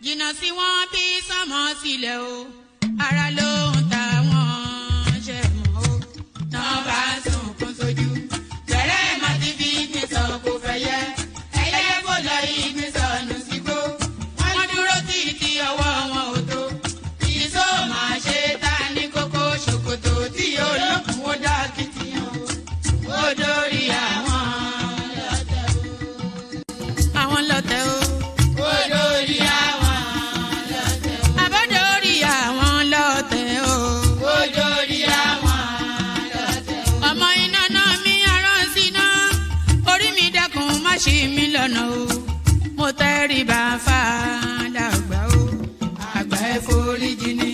jìnnà sí wọn bí sọmọ sílẹ̀ o ara ló ń ta wọn ṣe mọ́ o tán bá sunkún sójú bẹ̀rẹ̀ má ti fi ìgbín sọ kó fẹ́ yẹ ẹyẹ fò lọ ìgbín sọnù sígbó wọ́n dúró títí ọwọ́ wọn ò tó ìṣó máa ṣe ta ní kókó ṣòkòtò tí olókùn ó dá kìtìyàn ó dórí àwọn lọ́tẹ̀ o. Ṣí mi lọ́nà o, mo tẹríba fàdàgbà o, àgbà ẹ foríjì ni,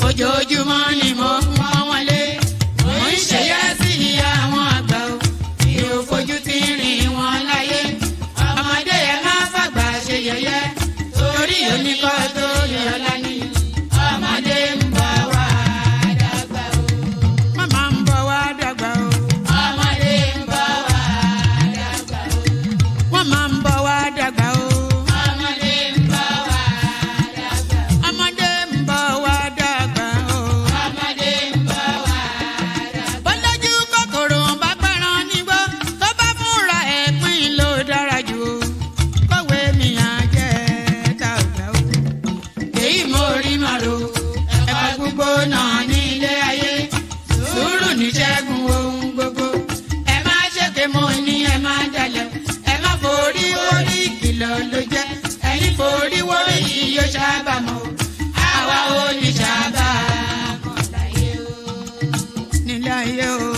ojoojúmọ́ ni mo pọ́n wọn lé, mo ń ṣèyá sí àwọn àgbà o, mi ò fojú tí ń rìn wọn láyé, ọmọdé ẹ má fàgbà ṣe yẹ̀yẹ́, torí oníkọ́ tó yẹ ọ̀la ni, ọmọdé ń bọ̀ wá dàgbà o, màmá ń bọ̀ wá dàgbà o. Máa ń bọ̀ wá dàgbà o. Ọmọdé ń bọ̀ wá dàgbà. Ọmọdé ń bọ̀ wá dàgbà o. Ọmọdé ń bọ̀ wá dàgbà. Bọ́lájú kòkòrò bá gbẹ́ran nígbó tó bá fúnra ẹ̀ pín ló dára jù o. Kọ̀wé mi á jẹ́ dàgbà o. Èyí mo rí màrò ẹ̀ka gbogbo náà ní ilé ayé. Sùúrù ní ṣẹ́gun ohun gbogbo. Ẹ má ṣèké mo ní ẹ má jalè. Forí wórí kìlọ̀ ló jẹ́ ẹ̀yin forí wórí yìí yóò ṣàbàmọ́ àwa ò ní ṣàbàmọ́ láyé o. nílé ayé o.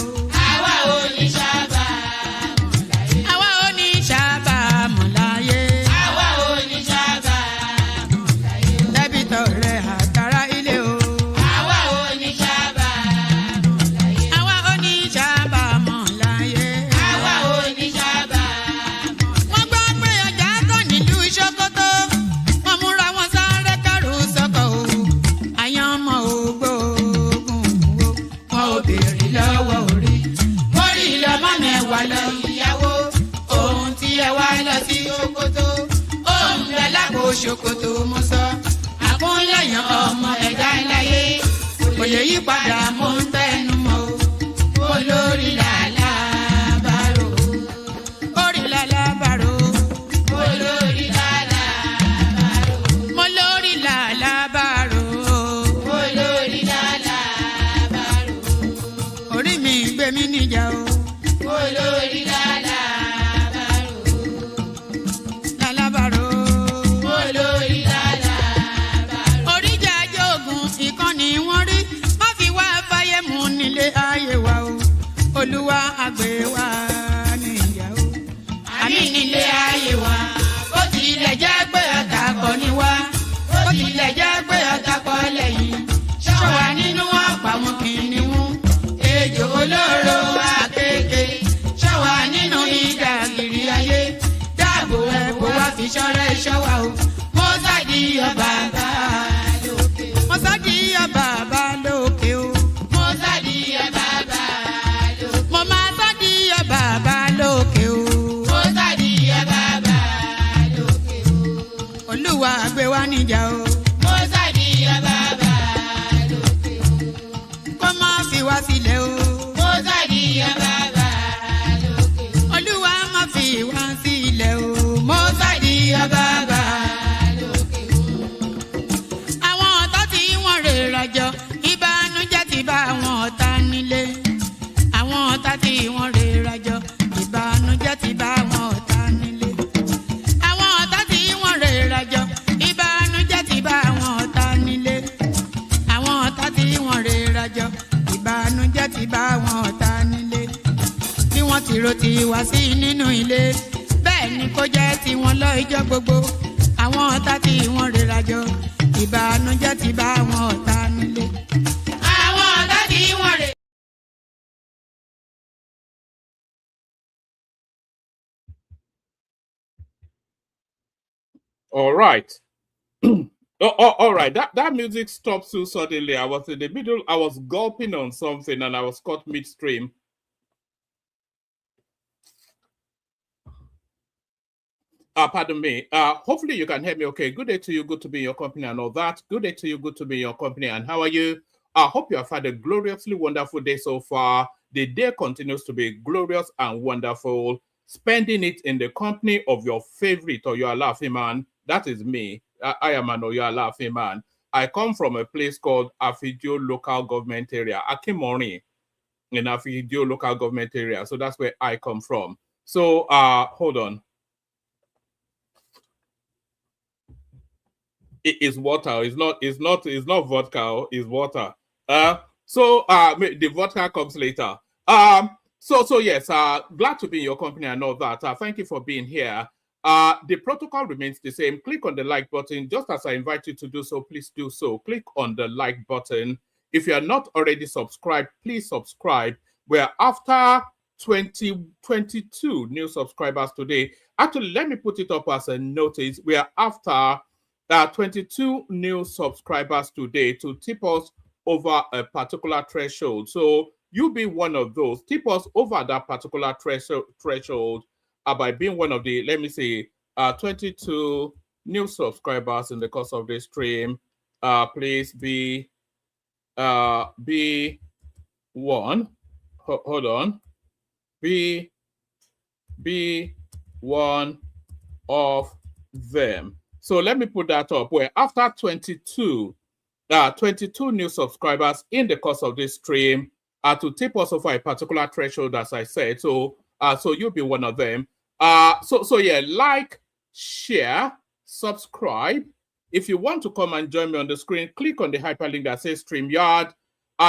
àwa ò ní ṣàbàmọ́ láyé. àwa ò ní ṣàbàmọ́ láyé. àwa ò ní ṣàbàmọ́ láyé. dẹ́bìtọ̀ rẹ̀ àtàrà ilé o. àwa ò ní ṣàbàmọ́ láyé. àwa ò ní ṣàbàmọ́ láyé. àwa ò ní ṣàbàmọ́. Ṣókótó wọ́n múra wọn sáré kẹrù sọ́kọ̀ o àyàn ọmọ ògbóògùn o wọn ò béèrè lọ́wọ́ orí mórí lọ́mọ mẹ́wàá lọ ìyàwó ohun tí ẹ wá lọ sí Ṣókótó ohun rẹ lágbo Ṣókótó mo sọ àkúnlẹ̀yàn ọmọ ẹ̀dá láyé kò lè yí padà mo ń tẹnu mọ́ o olórí làlá bàrò orí làlá bàrò olórí làlá. Mi níjà o. Olórí lálàbàrò. Lálàbàrò. Olórí lálàbàrò. Oríjà jogun ìkànnì wọn rí má fi wá fáyé mu nílé ayé wa o. Olúwa àgbẹ̀ wa níyà o. Àmì nílé ayé wa. Ó tilẹ̀ jẹ́ pé ọ̀tá kọ́ ni wá. Ó tilẹ̀ jẹ́ pé ọ̀tá kọ́ lẹ́yìn. Ṣọ́wa nínú ọ̀pá wọn kìnìún. Ejò olóró àkekèé ṣọ́wa nínú ìdàgìrì ayé dáàbò ẹ̀bùn wá fi ṣọ́rẹ́ ṣọ́wa o mo sádì ọba bá lókè o mo sádì ọba bá lókè o mo sádì ọba bá lókè o mo máa sádì ọba bá lókè o mo sádì ọba bá lókè o Olúwa gbé wa níjà o mo sádì ọba bá lókè o kó má fi wá sílẹ̀ o. Olúwa má fi wá sílẹ̀ o. Mo sádì ọba bá lókè o. Àwọn ọ̀tá tí wọ́n rè rajọ ìbànújẹ́ ti bá àwọn ọ̀tá nílé. Àwọn ọ̀tá tí wọ́n rè rajọ ìbànújẹ́ ti bá àwọn ọ̀tá nílé. Àwọn ọ̀tá tí wọ́n rè rajọ ìbànújẹ́ ti bá àwọn ọ̀tá nílé. Àwọn ọ̀tá tí wọ́n rè rajọ ìbànújẹ́ ti bá àwọn ọ̀tá nílé. Bí wọ́n ti ro tiwa sí nínú ilé bẹ́ẹ̀ ni kó jẹ́ tiwọn lọ́jọ́ gbogbo. Àwọn ọ̀tá tí wọ́n rera jọ ìbànújẹ́ ti bá àwọn ọ̀tá nílé. Àwọn ọ̀tá tí wọ́n rè. All right. All right. That music stopped so suddenly. I was in the middle. I was gulping on something and I was caught midstream. Pardon me. Hopefully you can hear me okay. Good day to you. Good to be in your company and all that. Good day to you. Good to be in your company. And how are you? I hope you have had a gloriously wonderful day so far. The day continues to be glorious and wonderful. Spending it in the company of your favorite or your laughing man. That is me. I am an Oyo laughing man. I come from a place called Afidio local government area, Akimori, in Afidio local government area. So that's where I come from. So hold on. It is water. It's not vodka. It's water. The vodka comes later. So yes, glad to be in your company and all that. Thank you for being here. The protocol remains the same. Click on the like button. Just as I invite you to do so, please do so. Click on the like button. If you are not already subscribed, please subscribe. We're after 22 new subscribers today. Actually, let me put it up as a notice. We are after 22 new subscribers today to tip us over a particular threshold. So you be one of those. Tip us over that particular threshold by being one of the, let me see, 22 new subscribers in the course of the stream. Please be one. Hold on. Be one of them. So let me put that up. Where after 22 new subscribers in the course of this stream, to tip us over a particular threshold, as I said. So you'll be one of them. So yeah, like, share, subscribe. If you want to come and join me on the screen, click on the hyperlink that says StreamYard.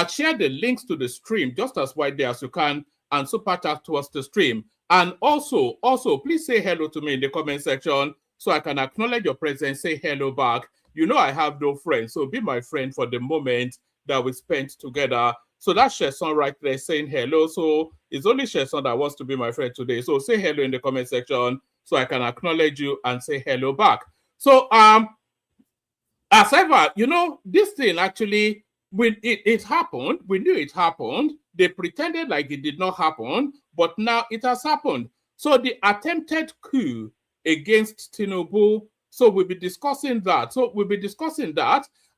Share the links to the stream just as widely as you can, and super chat towards the stream. And also, please say hello to me in the comment section so I can acknowledge your presence, say hello back. You know I have no friends, so be my friend for the moment that we spent together. So that's Sheson right there saying hello. So it's only Sheson that wants to be my friend today. So say hello in the comment section so I can acknowledge you and say hello back. So as ever, you know, this thing actually, when it happened, we knew it happened. They pretended like it did not happen, but now it has happened. So the attempted coup against Tinubu, so we'll be discussing that.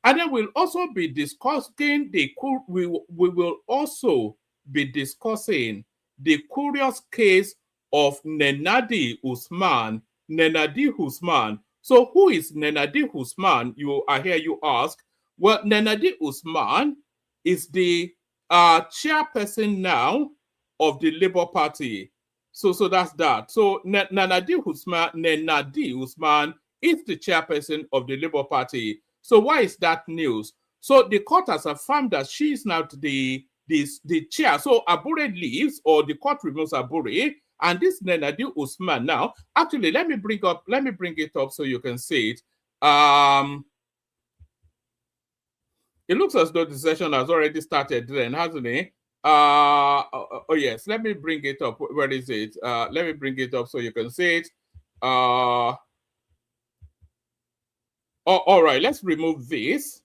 And then we'll also be discussing we will also be discussing the curious case of Nenadi Usman. So who is Nenadi Usman? I hear you ask. Well, Nenadi Usman is the chairperson now of the Labour Party. So that's that. So Nenadi Usman is the chairperson of the Labour Party. So why is that news? So the court has affirmed that she is now the chair. So Abure leaves, or the court removes Abure, and this Nenadi Usman now. Actually, let me bring it up so you can see it. It looks as though the session has already started then, hasn't it? Oh yes, let me bring it up. Where is it? Let me bring it up so you can see it. All right, let's remove this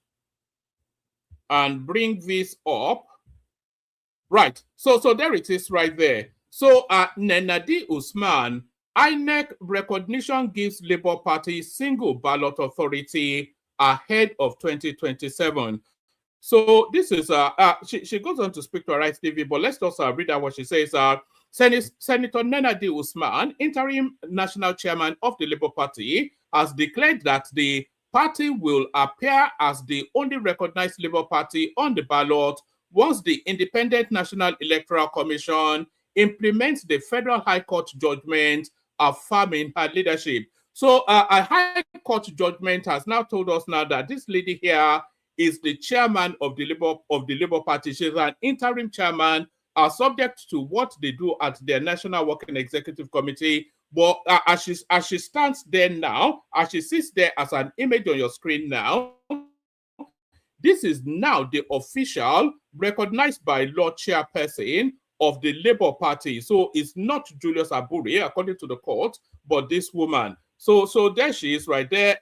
and bring this up. Right, so there it is right there. So Nenadi Usman, INEC recognition gives Labour Party single ballot authority ahead of 2027. So this is she goes on to speak to Arise TV, but let's just read out what she says. Senator Nenadi Usman, interim national chairman of the Labour Party, has declared that the party will appear as the only recognized Labour Party on the ballot once the Independent National Electoral Commission implements the Federal High Court judgment affirming her leadership. So a High Court judgment has now told us now that this lady here is the chairman of the Labour Party. She's an interim chairman, subject to what they do at their National Working Executive Committee. But as she stands there now, as she sits there as an image on your screen now, this is now the official, recognized by law chairperson of the Labour Party. So it's not Julius Abure, according to the court, but this woman. So there she is right there.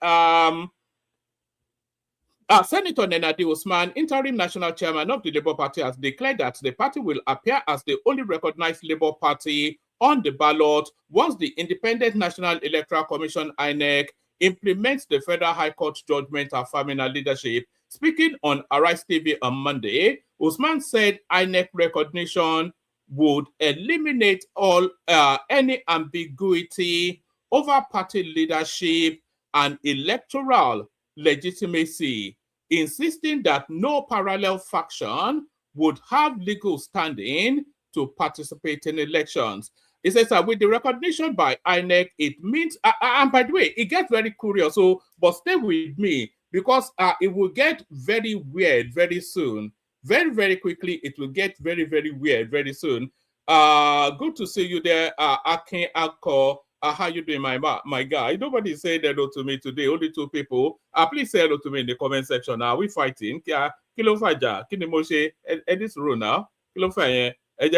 Senator Nenadi Usman, interim national chairman of the Labour Party, has declared that the party will appear as the only recognized Labour Party on the ballot once the Independent National Electoral Commission, INEC, implements the Federal High Court judgment affirming her leadership. Speaking on Arise TV on Monday, Usman said INEC recognition would eliminate all any ambiguity over party leadership and electoral legitimacy, insisting that no parallel faction would have legal standing to participate in elections. It says that with the recognition by INEC, it means, and by the way, it gets very curious, so, but stay with me, because it will get very weird very soon. Very, very quickly, it will get very, very weird very soon. Good to see you there, Akin Akko. How you doing, my guy? Nobody said hello to me today, only two people. Please say hello to me in the comment section. Are we fighting? Kilo faja, kini moshe, edit row now. Kilo faye, it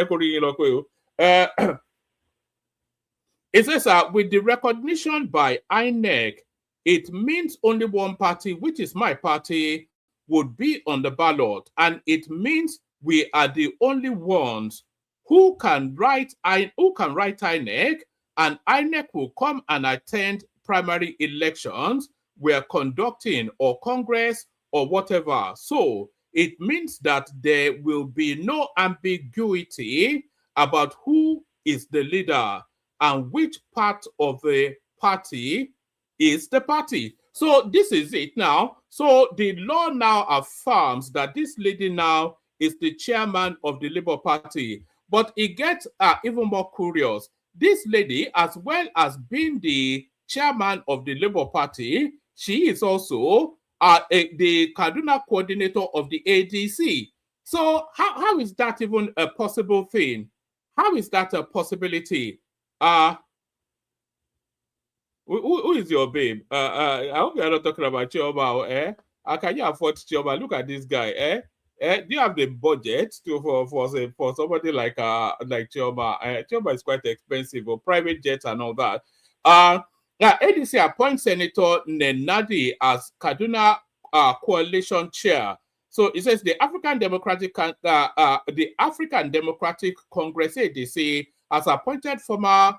says with the recognition by INEC, it means only one party, which is my party, would be on the ballot. And it means we are the only ones who can write INEC, and INEC will come and attend primary elections we're conducting, or Congress, or whatever. So it means that there will be no ambiguity about who is the leader and which part of the party is the party. So this is it now. So the law now affirms that this lady now is the chairman of the Labour Party. But it gets even more curious. This lady, as well as being the chairman of the Labour Party, she is also the Kaduna coordinator of the ADC. So how is that even a possible thing? How is that a possibility? Who is your babe? I hope you're not talking about Chioma, can you afford Chioma? Look at this guy, do you have the budget for somebody like Chioma? Chioma is quite expensive, or private jets and all that. ADC appoints Senator Nenadi as Kaduna coalition chair. So it says the African Democratic Congress, ADC, has appointed former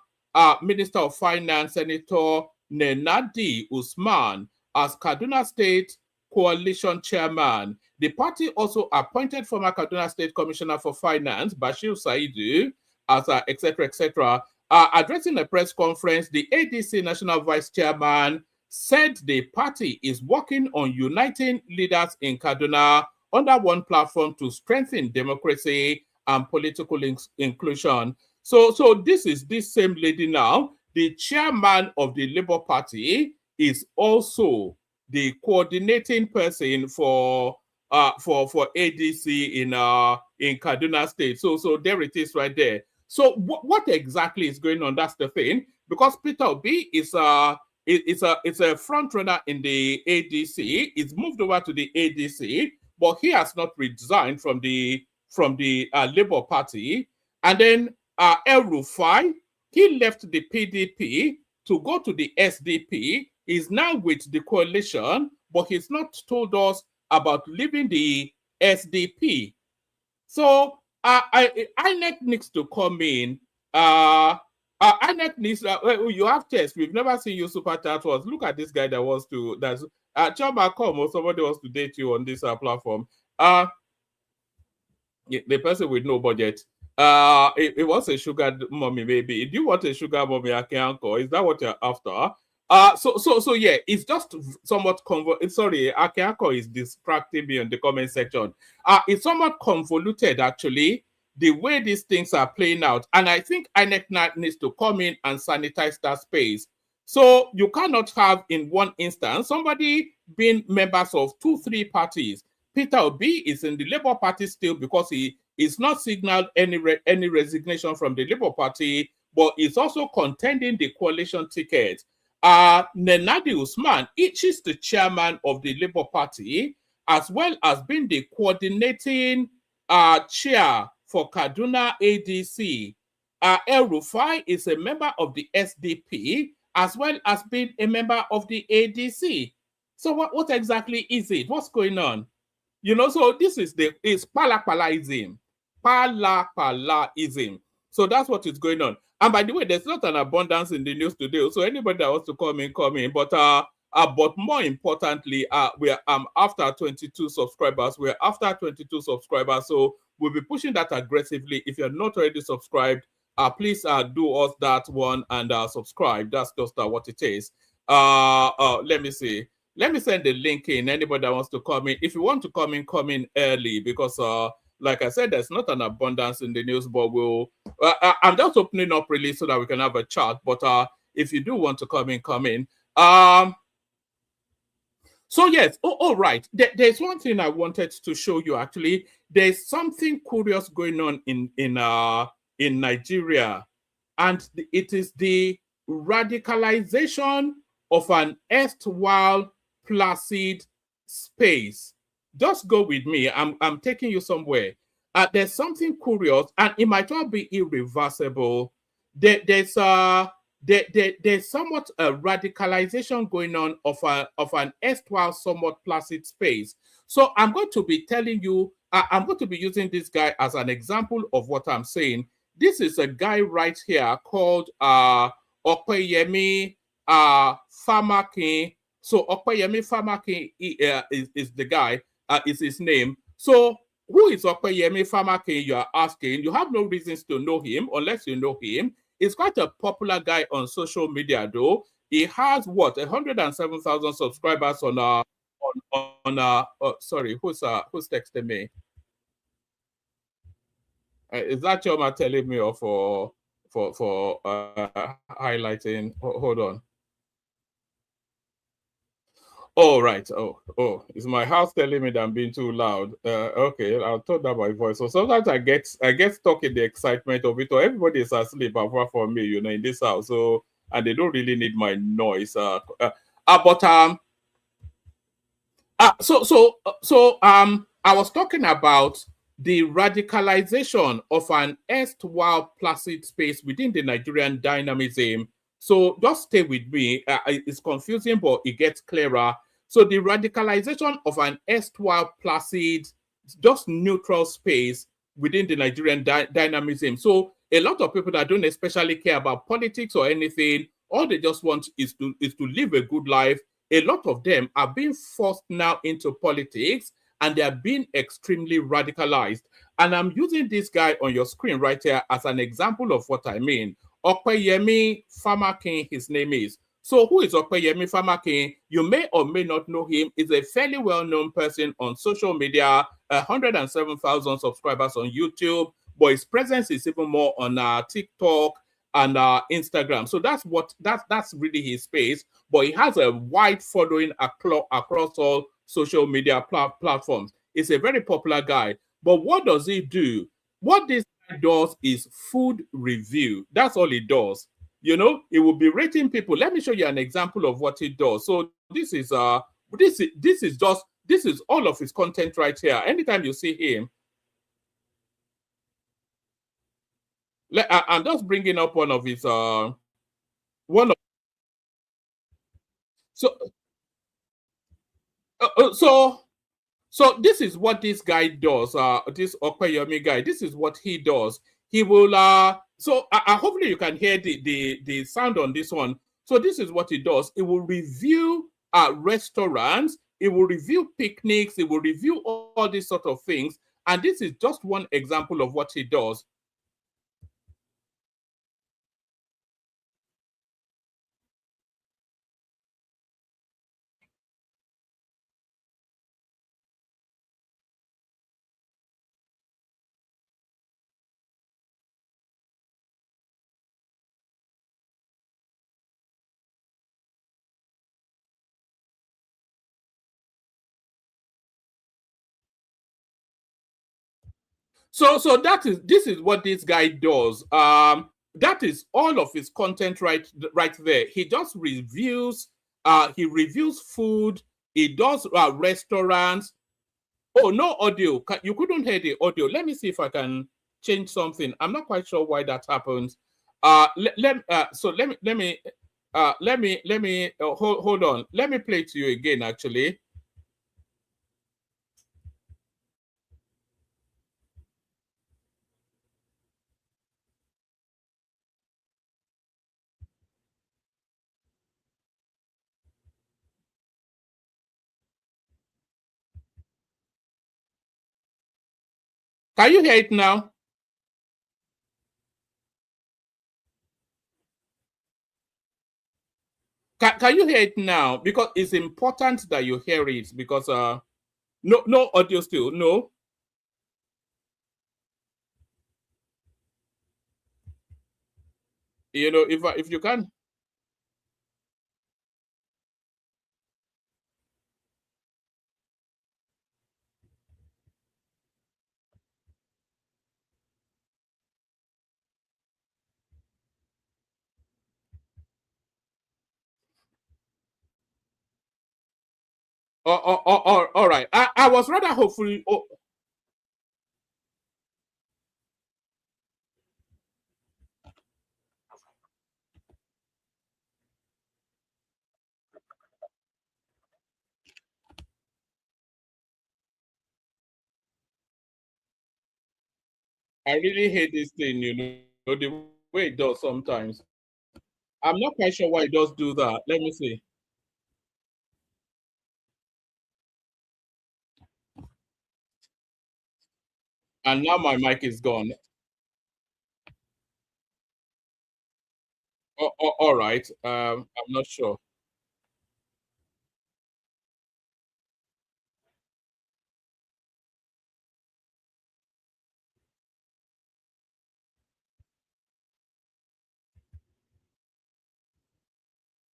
Minister of Finance Senator Nenadi Usman as Kaduna State coalition chairman. The party also appointed former Kaduna State Commissioner for Finance Bashir Saidu as etc. etc. Addressing a press conference, the ADC National Vice Chairman said the party is working on uniting leaders in Kaduna under one platform to strengthen democracy and political inclusion. So this is this same lady now. The chairman of the Labour Party is also the coordinating person for ADC in Kaduna State. So there it is right there. So what exactly is going on? That's the thing, because Peter Obi is a front runner in the ADC. He's moved over to the ADC, but he has not resigned from the Labour Party. And then El Rufai, he left the PDP to go to the SDP. He's now with the coalition, but he's not told us about leaving the SDP. So INEC needs to come in. INEC needs you have tests. We've never seen you super chat was. Look at this guy that wants to. That's Choma come or somebody wants to date you on this platform. The person with no budget. It was a sugar mommy, maybe. Do you want a sugar mommy, uncle? Is that what you're after? So yeah, it's just somewhat sorry, Akeako is distracting me in the comment section. It's somewhat convoluted, actually, the way these things are playing out. And I think INEC needs to come in and sanitize that space. So you cannot have in one instance somebody being members of 2-3 parties. Peter Obi is in the Labour Party still because he is not signaled any resignation from the Labour Party, but is also contending the coalition ticket. Nenadi Usman, she's the chairman of the Labour Party, as well as being the coordinating chair for Kaduna ADC. El Rufai is a member of the SDP, as well as being a member of the ADC. So what exactly is it? What's going on? You know, so this is it's palapalaism. Palapalaism. So that's what is going on. And by the way, there's not an abundance in the news today. So anybody that wants to come in, come in. But more importantly, we are after 22 subscribers. We're after 22 subscribers. So we'll be pushing that aggressively. If you're not already subscribed, please do us that one and subscribe. That's just what it is. Let me see. Let me send the link in. Anybody that wants to come in. If you want to come in early because like I said, there's not an abundance in the news, but I'm just opening up really so that we can have a chat. But if you do want to come in. So yes, right. There's one thing I wanted to show you. Actually, there's something curious going on in Nigeria, and it is the radicalization of an erstwhile placid space. Just go with me. I'm taking you somewhere. There's something curious, and it might not be irreversible. There's somewhat a radicalization going on of an erstwhile somewhat placid space. So I'm going to be telling you, I'm going to be using this guy as an example of what I'm saying. This is a guy right here called Opeyemi Famakin. So Opeyemi Famakin is the guy, is his name. So who is Opeyemi Famakin, you are asking? You have no reasons to know him unless you know him. He's quite a popular guy on social media, though. He has what 107,000 subscribers on sorry, who's texting me? Is that Choma telling me or for highlighting? Hold on. Oh, right. Oh, is my house telling me that I'm being too loud? Okay, I'll turn down my voice. So sometimes I get stuck in the excitement of it, or everybody is asleep apart from me, in this house. So and they don't really need my noise. I was talking about the radicalization of an erstwhile placid space within the Nigerian dynamism. So just stay with me. It's confusing, but it gets clearer. So the radicalization of an erstwhile placid, just neutral space within the Nigerian dynamism. So a lot of people that don't especially care about politics or anything, all they just want is to live a good life. A lot of them are being forced now into politics and they are being extremely radicalized. And I'm using this guy on your screen right here as an example of what I mean. Opeyemi Famakin, his name is. So who is Opeyemi Famakin? You may or may not know him. He's a fairly well-known person on social media, 107,000 subscribers on YouTube, but his presence is even more on TikTok and Instagram. So that's really his space. But he has a wide following across all social media platforms. He's a very popular guy. But what does he do? What this guy does is food review. That's all he does. He will be rating people. Let me show you an example of what he does. So this is all of his content right here. Anytime you see him, I'm just bringing up one of his one of so so this is what this guy does. This Opeyemi guy. This is what he does. He will hopefully you can hear the sound on this one. So this is what he does. He will review restaurants. He will review picnics. He will review all these sort of things. And this is just one example of what he does. So this is what this guy does. That is all of his content right there. He just reviews. He reviews food. He does restaurants. Oh, no audio. You couldn't hear the audio. Let me see if I can change something. I'm not quite sure why that happens. So let me hold on. Let me play to you again. Actually. Can you hear it now? Can you hear it now? Because it's important that you hear it because no audio still, no. You know, if you can. All right. I was rather hopeful. Oh, I really hate this thing, you know, the way it does sometimes. I'm not quite sure why it does do that. Let me see. And now my mic is gone. All right. I'm not sure.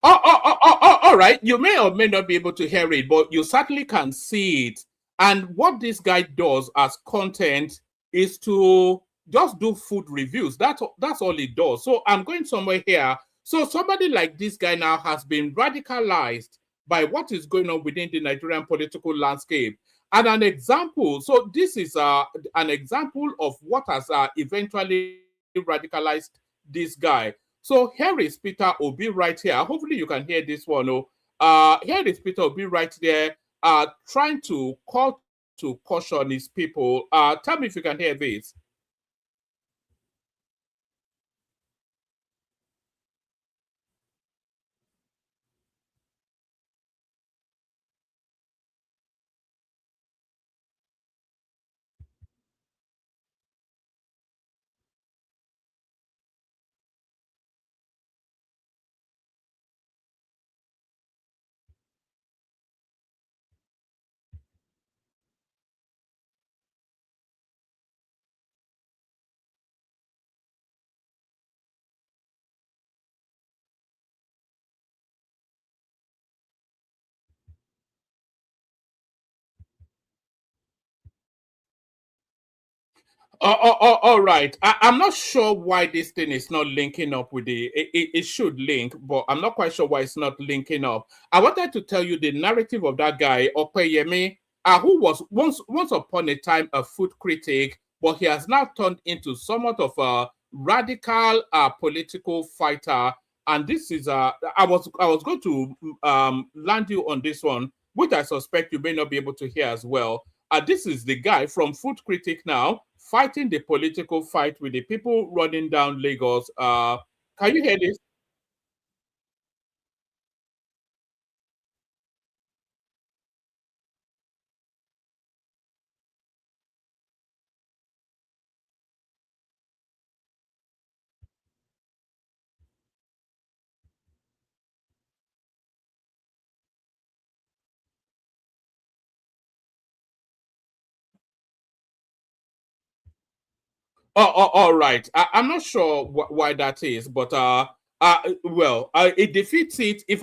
All right. You may or may not be able to hear it, but you certainly can see it. And what this guy does as content is to just do food reviews. That's all he does. So I'm going somewhere here. So somebody like this guy now has been radicalized by what is going on within the Nigerian political landscape. And an example. So this is an example of what has eventually radicalized this guy. So here is Peter Obi right here. Hopefully you can hear this one. Oh, here is Peter Obi right there, trying to call to caution his people. Tell me if you can hear this. All right. I'm not sure why this thing is not linking up with it should link, but I'm not quite sure why it's not linking up. I wanted to tell you the narrative of that guy, Opeyemi, who was once upon a time a food critic, but he has now turned into somewhat of a radical political fighter. And this is I was going to land you on this one, which I suspect you may not be able to hear as well. This is the guy from Food Critic now fighting the political fight with the people running down Lagos. Can you hear this? All right. I'm not sure why that is, but well, it defeats it. If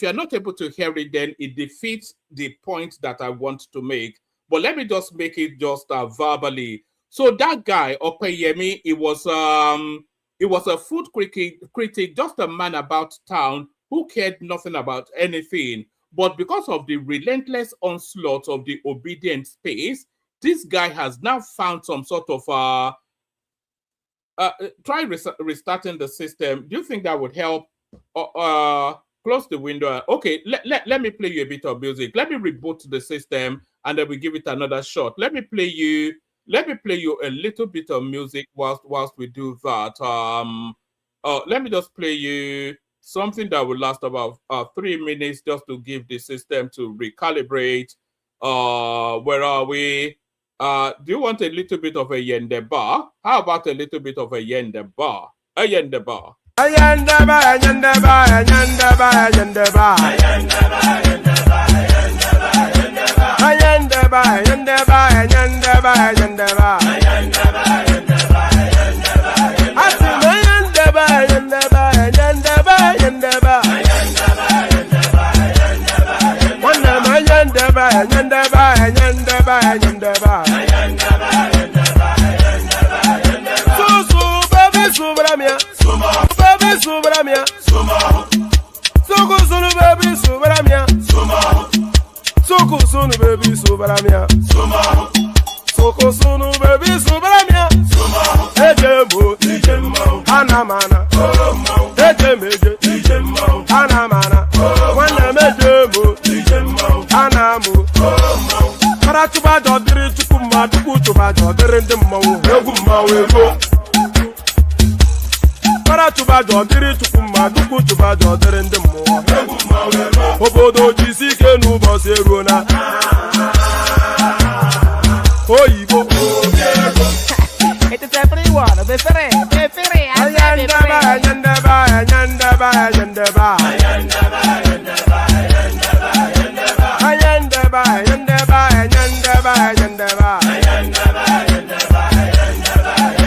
you're not able to hear it, then it defeats the point that I want to make. But let me just make it just verbally. So that guy, Opeyemi, it was a food critic, just a man about town who cared nothing about anything. But because of the relentless onslaught of the obedient space, this guy has now found some sort of try restarting the system. Do you think that would help? Close the window. Okay, let me play you a bit of music. Let me reboot the system and then we give it another shot. Let me play you a little bit of music whilst we do that. Let me just play you something that will last about 3 minutes just to give the system to recalibrate. Where are we? Do you want a little bit of a yendeba? How about a little bit of a yendeba? A yendeba. Yendeba, yendeba, yendeba, yendeba. Yendeba, yendeba, yendeba, yendeba. Asime yendeba, yendeba, yendeba, yendeba. Wanema yendeba, yendeba, yendeba, yendeba. Susu, baby, subramia. Baby, subramia. Suku, sunu, baby, subramia. Suku, sunu, baby, subramia. Suku, sunu, baby, subramia. Ejembo, anamana. Ejemeje, anamana. Wanamejembo, anamu. Paratuba jodiri chukuma duku chuba jodiri ndimmawu. Egummawu ego. Paratuba jodiri chukuma duku chuba jodiri ndimmawu. Egummawu ego. Obodo jisike n'ụbọchị eruona. Oyibo. It is everyone. Be free. Ayandaba, ayandaba, ayandaba, ayandaba. Ayandaba, ayandaba, ayandaba.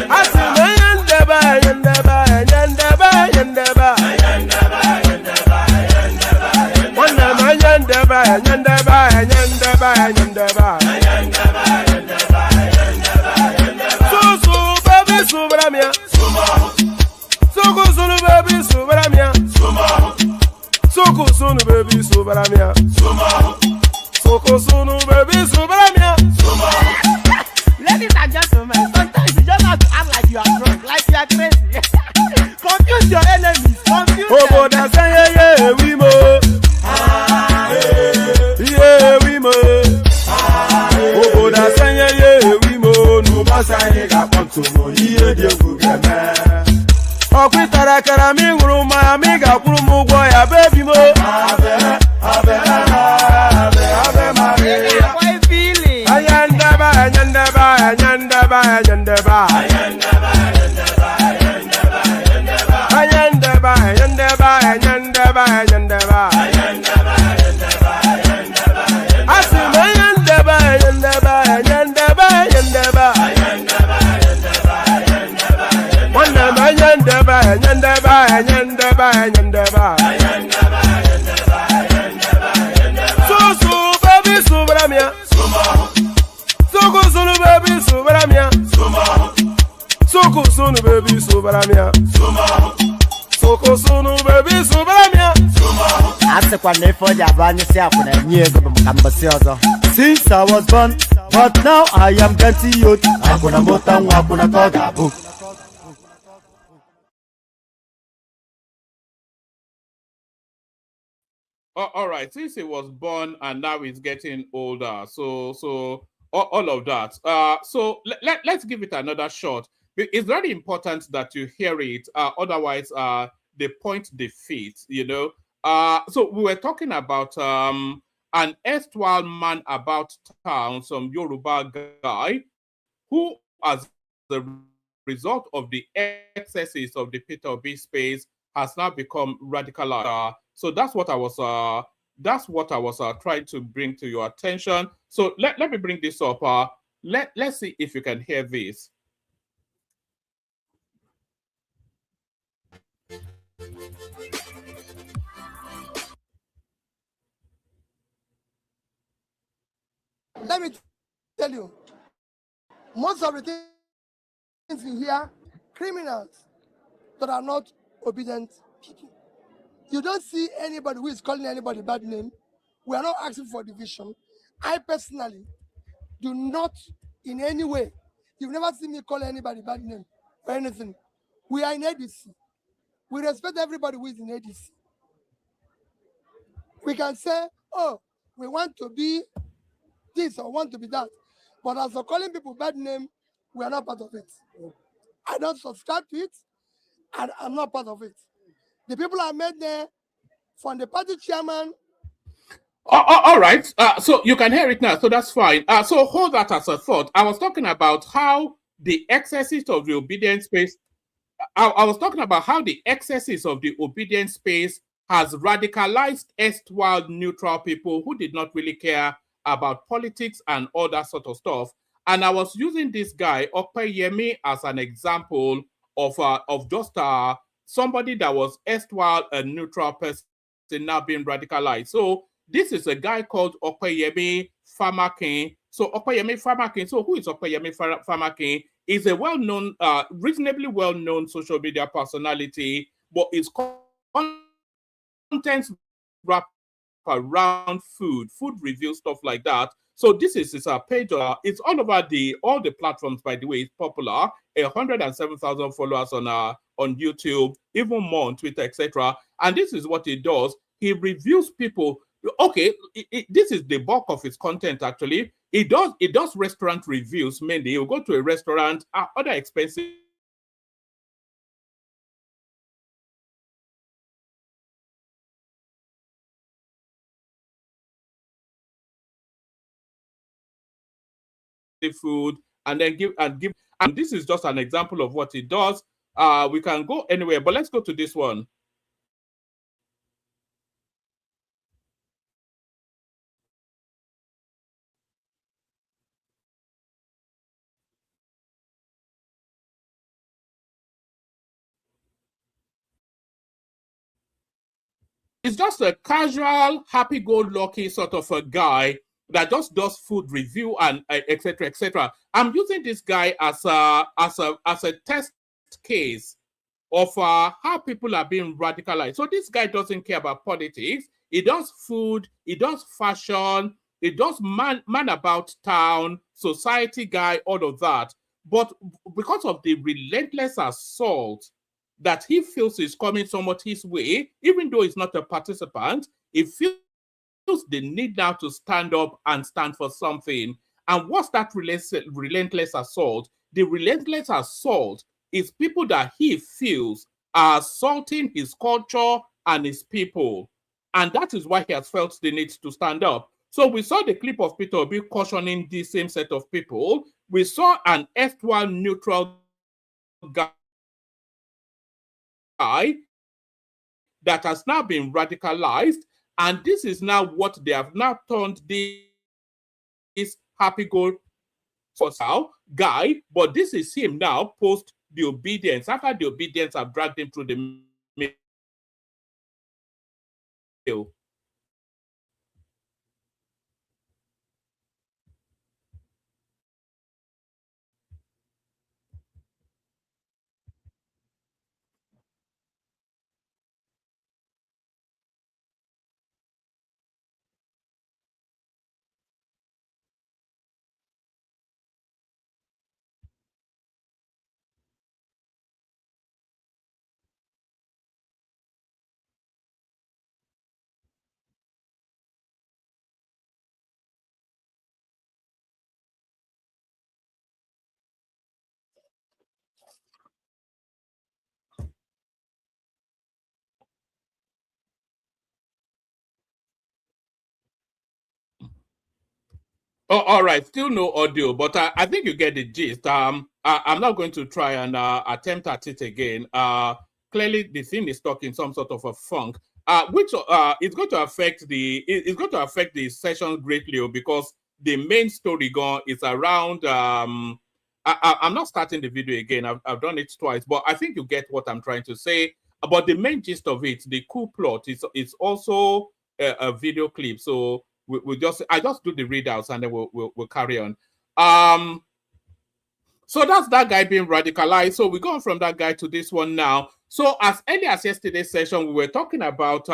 Asime ayandaba, ayandaba, ayandaba, ayandaba. Wanama ayandaba, ayandaba, ayandaba, ayandaba. Susu, baby, subramia. Suku, sunu, baby, subramia. Suku, sunu, baby, subramia. Suku, sunu, baby, subramia. Ladies and gentlemen, sometimes you just have to act like you are drunk, like you are crazy. Confuse your enemies. Confuse them. Oboda say yeah, we mo. Yeah, we mo. Oboda say yeah, we mo. No basa ni ga ponto mo. Iye de gugeme. Okwitara kara mi nguru ma mi ga kuru mu gwo ya baby mo. Abe Maria. Boy feeling. Ayandaba, ayandaba, ayandaba, ayandaba. Ayandaba, ayandaba, ayandaba, ayandaba. Asime ayandaba, ayandaba, ayandaba, ayandaba. Wanama ayandaba, ayandaba, ayandaba, ayandaba. Susu, baby, subramia. Suku, sunu, baby, subramia. Suku, sunu, baby, subramia. Suku, sunu, baby, subramia. Since I was born, but now I am getting youth. Hakuna motangu, hakuna toga book. All right, since he was born and now he's getting older, so all of that. So let's give it another shot. It's very important that you hear it. Otherwise, the point defeats. So we were talking about an erstwhile man about town, some Yoruba guy, who, as the result of the excesses of the Peter Obi space, has now become radical. So that's what I was trying to bring to your attention. So let me bring this up. Let's see if you can hear this. Let me tell you, most of the things you hear, criminals that are not obedient people. You don't see anybody who is calling anybody bad name. We are not asking for division. I personally do not in any way. You've never seen me call anybody bad name or anything. We are in ADC. We respect everybody who is in ADC. We can say, oh, we want to be this or want to be that. But as for calling people bad name, we are not part of it. I don't subscribe to it, and I'm not part of it. The people I met there, from the party chairman All right. So you can hear it now. So that's fine. So hold that as a thought. I was talking about how the excesses of the obedience space. I was talking about how the excesses of the obedience space has radicalized erstwhile neutral people who did not really care about politics and all that sort of stuff. And I was using this guy Opeyemi as an example of just somebody that was erstwhile a neutral person now being radicalized. So this is a guy called Opeyemi Famakin. So Opeyemi Famakin. So who is Opeyemi Famakin? Is a well-known, reasonably well-known social media personality, but his content wrap around food review, stuff like that. So this is his page. It's all over all the platforms. By the way, it's popular. 107,000 followers on YouTube, even more on Twitter, etc. And this is what he does. He reviews people. Okay, this is the bulk of his content actually. It does restaurant reviews mainly. He'll go to a restaurant, other expensive food, and then give. And this is just an example of what he does. We can go anywhere, but let's go to this one. It's just a casual, happy-go-lucky sort of a guy that just does food review and etc. etc. I'm using this guy as a test case of how people are being radicalized. So this guy doesn't care about politics. He does food. He does fashion. He does man about town, society guy, all of that. But because of the relentless assault that he feels is coming somewhat his way, even though he's not a participant, he feels the need now to stand up and stand for something. And what's that relentless assault? The relentless assault is people that he feels are assaulting his culture and his people. And that is why he has felt the need to stand up. So we saw the clip of Peter Obi cautioning the same set of people. We saw an erstwhile neutral guy that has now been radicalized, and this is now what they have now turned this happy-go guy, but this is him now post the obedience. After the obedience have dragged him through the mill. Oh, all right. Still no audio, but I think you get the gist. I'm not going to try and attempt at it again. Clearly, the thing is stuck in some sort of a funk, which is going to affect the session greatly because the main story gone is around. I'm not starting the video again. I've done it twice, but I think you get what I'm trying to say. But the main gist of it, the coup plot, is also a video clip. So I just do the readouts and then we'll carry on. So that's that guy being radicalized. So we're going from that guy to this one now. So as early as yesterday's session, we were talking about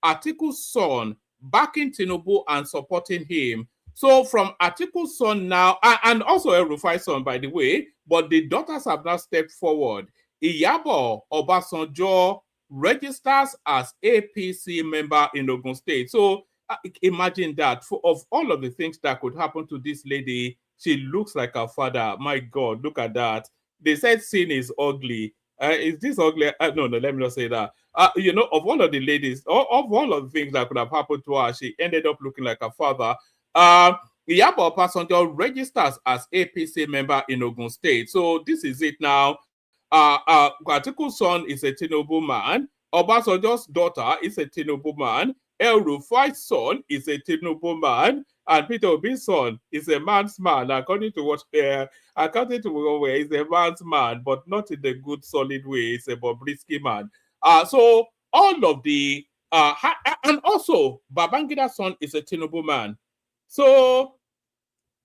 Atiku's son backing Tinubu and supporting him. So from Atiku's son now, and also El-Rufai's son, by the way, but the daughters have now stepped forward. Iyabo Obasanjo registers as APC member in Ogun State. So imagine that. Of all of the things that could happen to this lady, she looks like her father. My God, look at that. They said sin is ugly. Is this ugly? No, let me not say that. you know, of all of the ladies, of all of the things that could have happened to her, she ended up looking like her father. Iyabo Obasanjo registers as APC member in Ogun State. So this is it now. Atiku's son is a Tinubu man. Obasanjo's daughter is a Tinubu man. El Rufai's son is a Tinubu man. And Peter Obi's son is a man's man, according to what he's a man's man, but not in the good solid way. He's a Bobrisky man. So all of the and also Babangida's son is a Tinubu man. So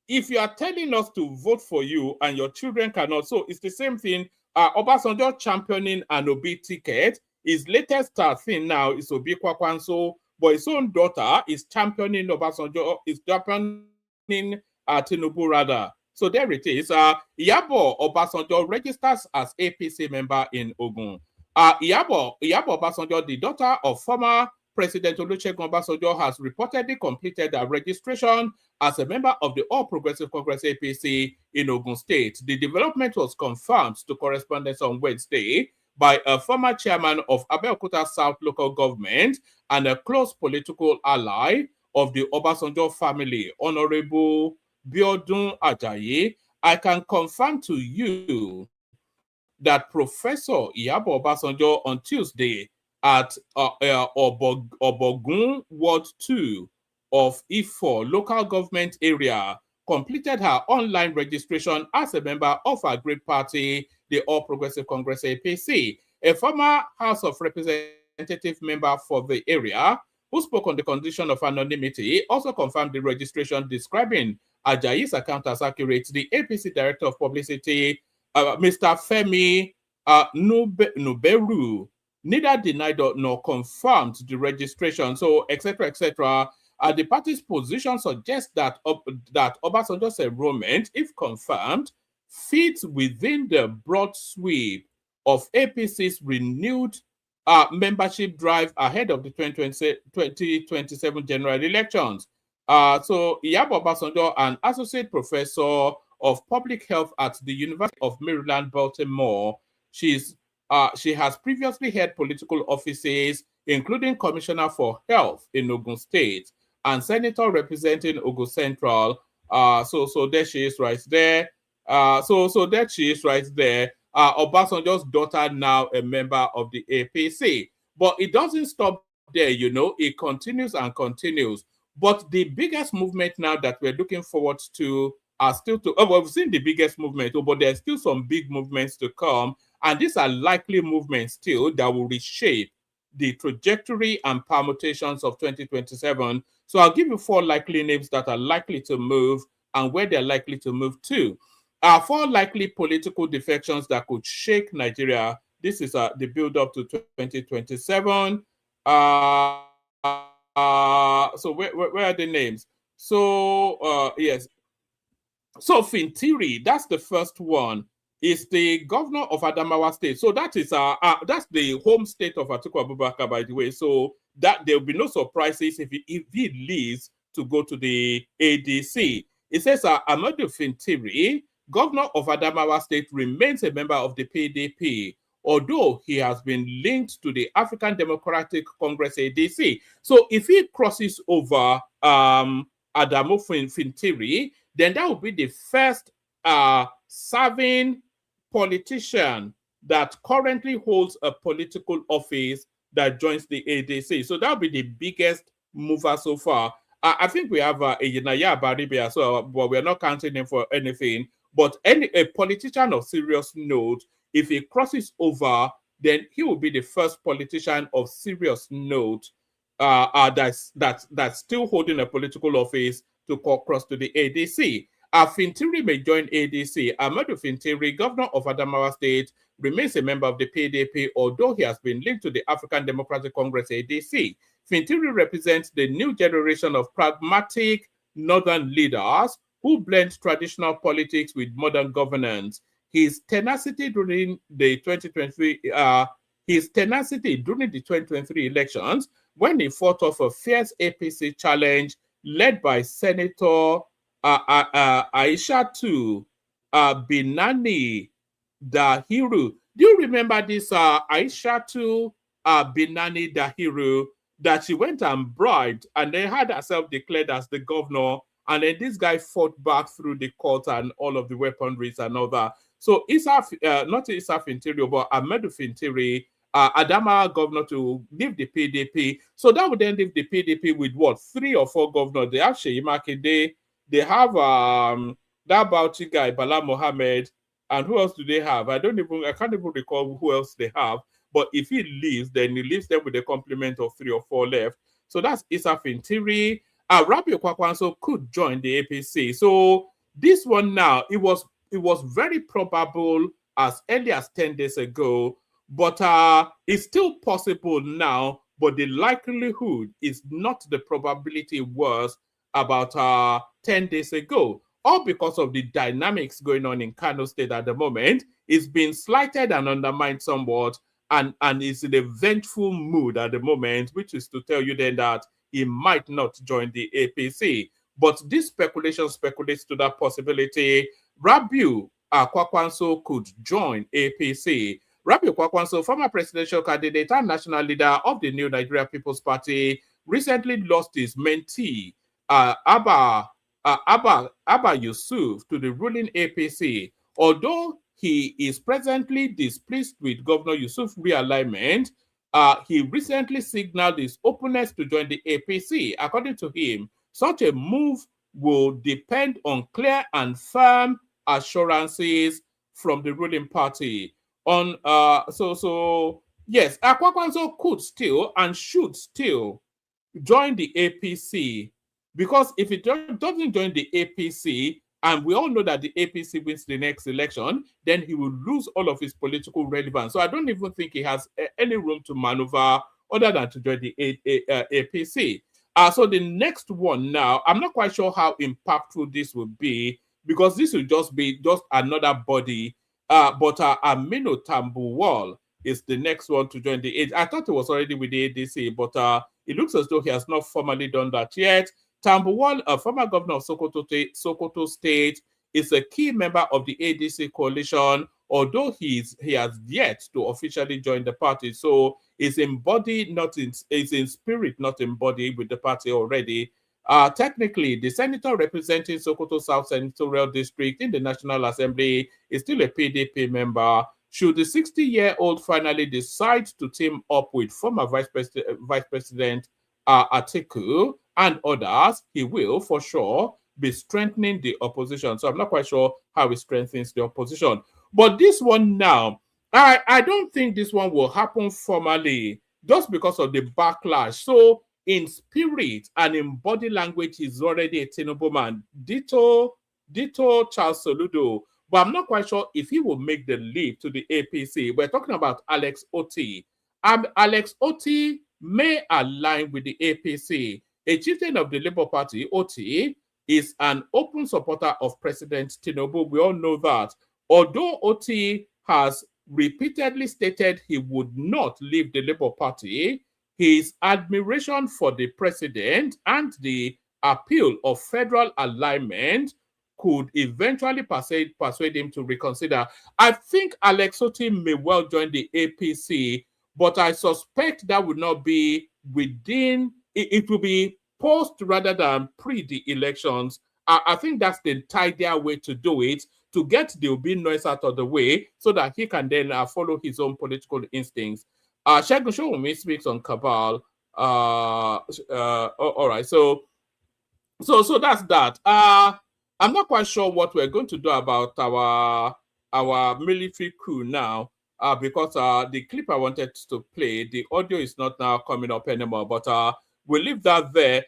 if you are telling us to vote for you and your children cannot, so it's the same thing. Obasanjo championing an Obi ticket. His latest thing now is Obi Kwakwanso, but his own daughter is championing Obasanjo, is championing Tinubu rather. So there it is. Iyabo Obasanjo registers as APC member in Ogun. Iyabo Obasanjo, the daughter of former President Olusegun Obasanjo, has reportedly completed her registration as a member of the All Progressive Congress APC in Ogun State. The development was confirmed to correspondents on Wednesday by a former chairman of Abeokuta South local government and a close political ally of the Obasanjo family, Honorable Biodun Ajayi. I can confirm to you that Professor Iyabo Obasanjo on Tuesday at Obogun Ward 2 of Ifo local government area completed her online registration as a member of her great party, the All Progressive Congress APC. A former House of Representative member for the area who spoke on the condition of anonymity also confirmed the registration, describing Ajayi's account as accurate. The APC Director of Publicity, Mr. Femi Nuberu, neither denied nor confirmed the registration. So, etc., etc. The party's position suggests that Obasanjo's enrollment, if confirmed, fits within the broad sweep of APC's renewed membership drive ahead of the 2027 general elections. So Iyabo Obasanjo, an associate professor of public health at the University of Maryland, Baltimore, she has previously held political offices, including Commissioner for Health in Ogun State and Senator representing Ogun Central. So there she is right there. So there she is right there. Obasanjo's daughter, now a member of the APC. But it doesn't stop there, you know, it continues and continues. But the biggest movement now that we're looking forward to are still to, we've seen the biggest movement, but there's still some big movements to come. And these are likely movements still that will reshape the trajectory and permutations of 2027. So I'll give you 4 likely names that are likely to move and where they're likely to move to. 4 likely political defections that could shake Nigeria. This is the build-up to 2027. So where are the names? So yes. So Fintiri, that's the first one. Is the governor of Adamawa State. So that is that's the home state of Atiku Abubakar, by the way. So that there will be no surprises if he leaves to go to the ADC. It says Amadou Fintiri, governor of Adamawa State, remains a member of the PDP, although he has been linked to the African Democratic Congress ADC. So if he crosses over Adamu Fintiri, then that would be the first serving politician that currently holds a political office that joins the ADC. So that would be the biggest mover so far. I think we have a Yenaya Baribia, so but we're not counting him for anything. But a politician of serious note, if he crosses over, then he will be the first politician of serious note that's still holding a political office to cross to the ADC. Fintiri may join ADC. Amadou Fintiri, governor of Adamawa State, remains a member of the PDP, although he has been linked to the African Democratic Congress ADC. Fintiri represents the new generation of pragmatic northern leaders who blend traditional politics with modern governance. His tenacity during the 2023 elections, when he fought off a fierce APC challenge led by Senator Aishatu Binani Dahiru. Do you remember this Aishatu Binani Dahiru that she went and bribed and then had herself declared as the governor. And then this guy fought back through the court and all of the weaponries and all that. So not Issa Fintiri, but Ahmedu Fintiri, Adama governor to leave the PDP. So that would then leave the PDP with what? 3 or 4 governors. They have Sheyi Makinde, they have that Bauchi guy, Bala Mohammed, and who else do they have? I can't even recall who else they have. But if he leaves, then he leaves them with a complement of 3 or 4 left. So that's Issa Fintiri. Rabi Okwakwanso could join the APC. So this one now, it was very probable as early as 10 days ago, but it's still possible now, but the likelihood is not the probability it was about 10 days ago. All because of the dynamics going on in Kano State at the moment. It's been slighted and undermined somewhat, and is in a vengeful mood at the moment, which is to tell you then that he might not join the APC. But this speculation speculates to that possibility. Rabiu Kwakwanso could join APC. Rabiu Kwakwanso, former presidential candidate and national leader of the New Nigeria People's Party, recently lost his mentee, Abba Yusuf, to the ruling APC. Although he is presently displeased with Governor Yusuf's realignment, he recently signaled his openness to join the APC. According to him, such a move will depend on clear and firm assurances from the ruling party. Yes, Kwakwanso could still and should still join the APC, because if it doesn't join the APC, and we all know that the APC wins the next election, then he will lose all of his political relevance. So I don't even think he has any room to maneuver other than to join the APC. So the next one now, I'm not quite sure how impactful this will be, because this will just be another body. But Aminu Tambuwal is the next one to join the ADC. I thought it was already with the ADC, but it looks as though he has not formally done that yet. Tambuwal, a former governor of Sokoto State, is a key member of the ADC coalition, although he has yet to officially join the party. So is in body, is in spirit, not in body with the party already. Technically, the senator representing Sokoto South Senatorial District in the National Assembly is still a PDP member. Should the 60-year-old finally decide to team up with former Vice President Atiku and others, he will for sure be strengthening the opposition. So I'm not quite sure how he strengthens the opposition. But this one now, I don't think this one will happen formally just because of the backlash. So in spirit and in body language, he's already a Tinubu man. Ditto Charles Soludo. But I'm not quite sure if he will make the leap to the APC. We're talking about Alex Oti. Alex Oti may align with the APC. A chieftain of the Labour Party, Oti, is an open supporter of President Tinubu. We all know that. Although Oti has repeatedly stated he would not leave the Labour Party, his admiration for the president and the appeal of federal alignment could eventually persuade him to reconsider. I think Alex Oti may well join the APC, but I suspect that would not be within, it will be post rather than pre the elections. I think that's the tidier way to do it, to get the Obi noise out of the way so that he can then follow his own political instincts. Shegun Showumi speaks on cabal. All right, so that's that. I'm not quite sure what we're going to do about our military coup now, because the clip I wanted to play, the audio is not now coming up anymore, but we'll leave that there.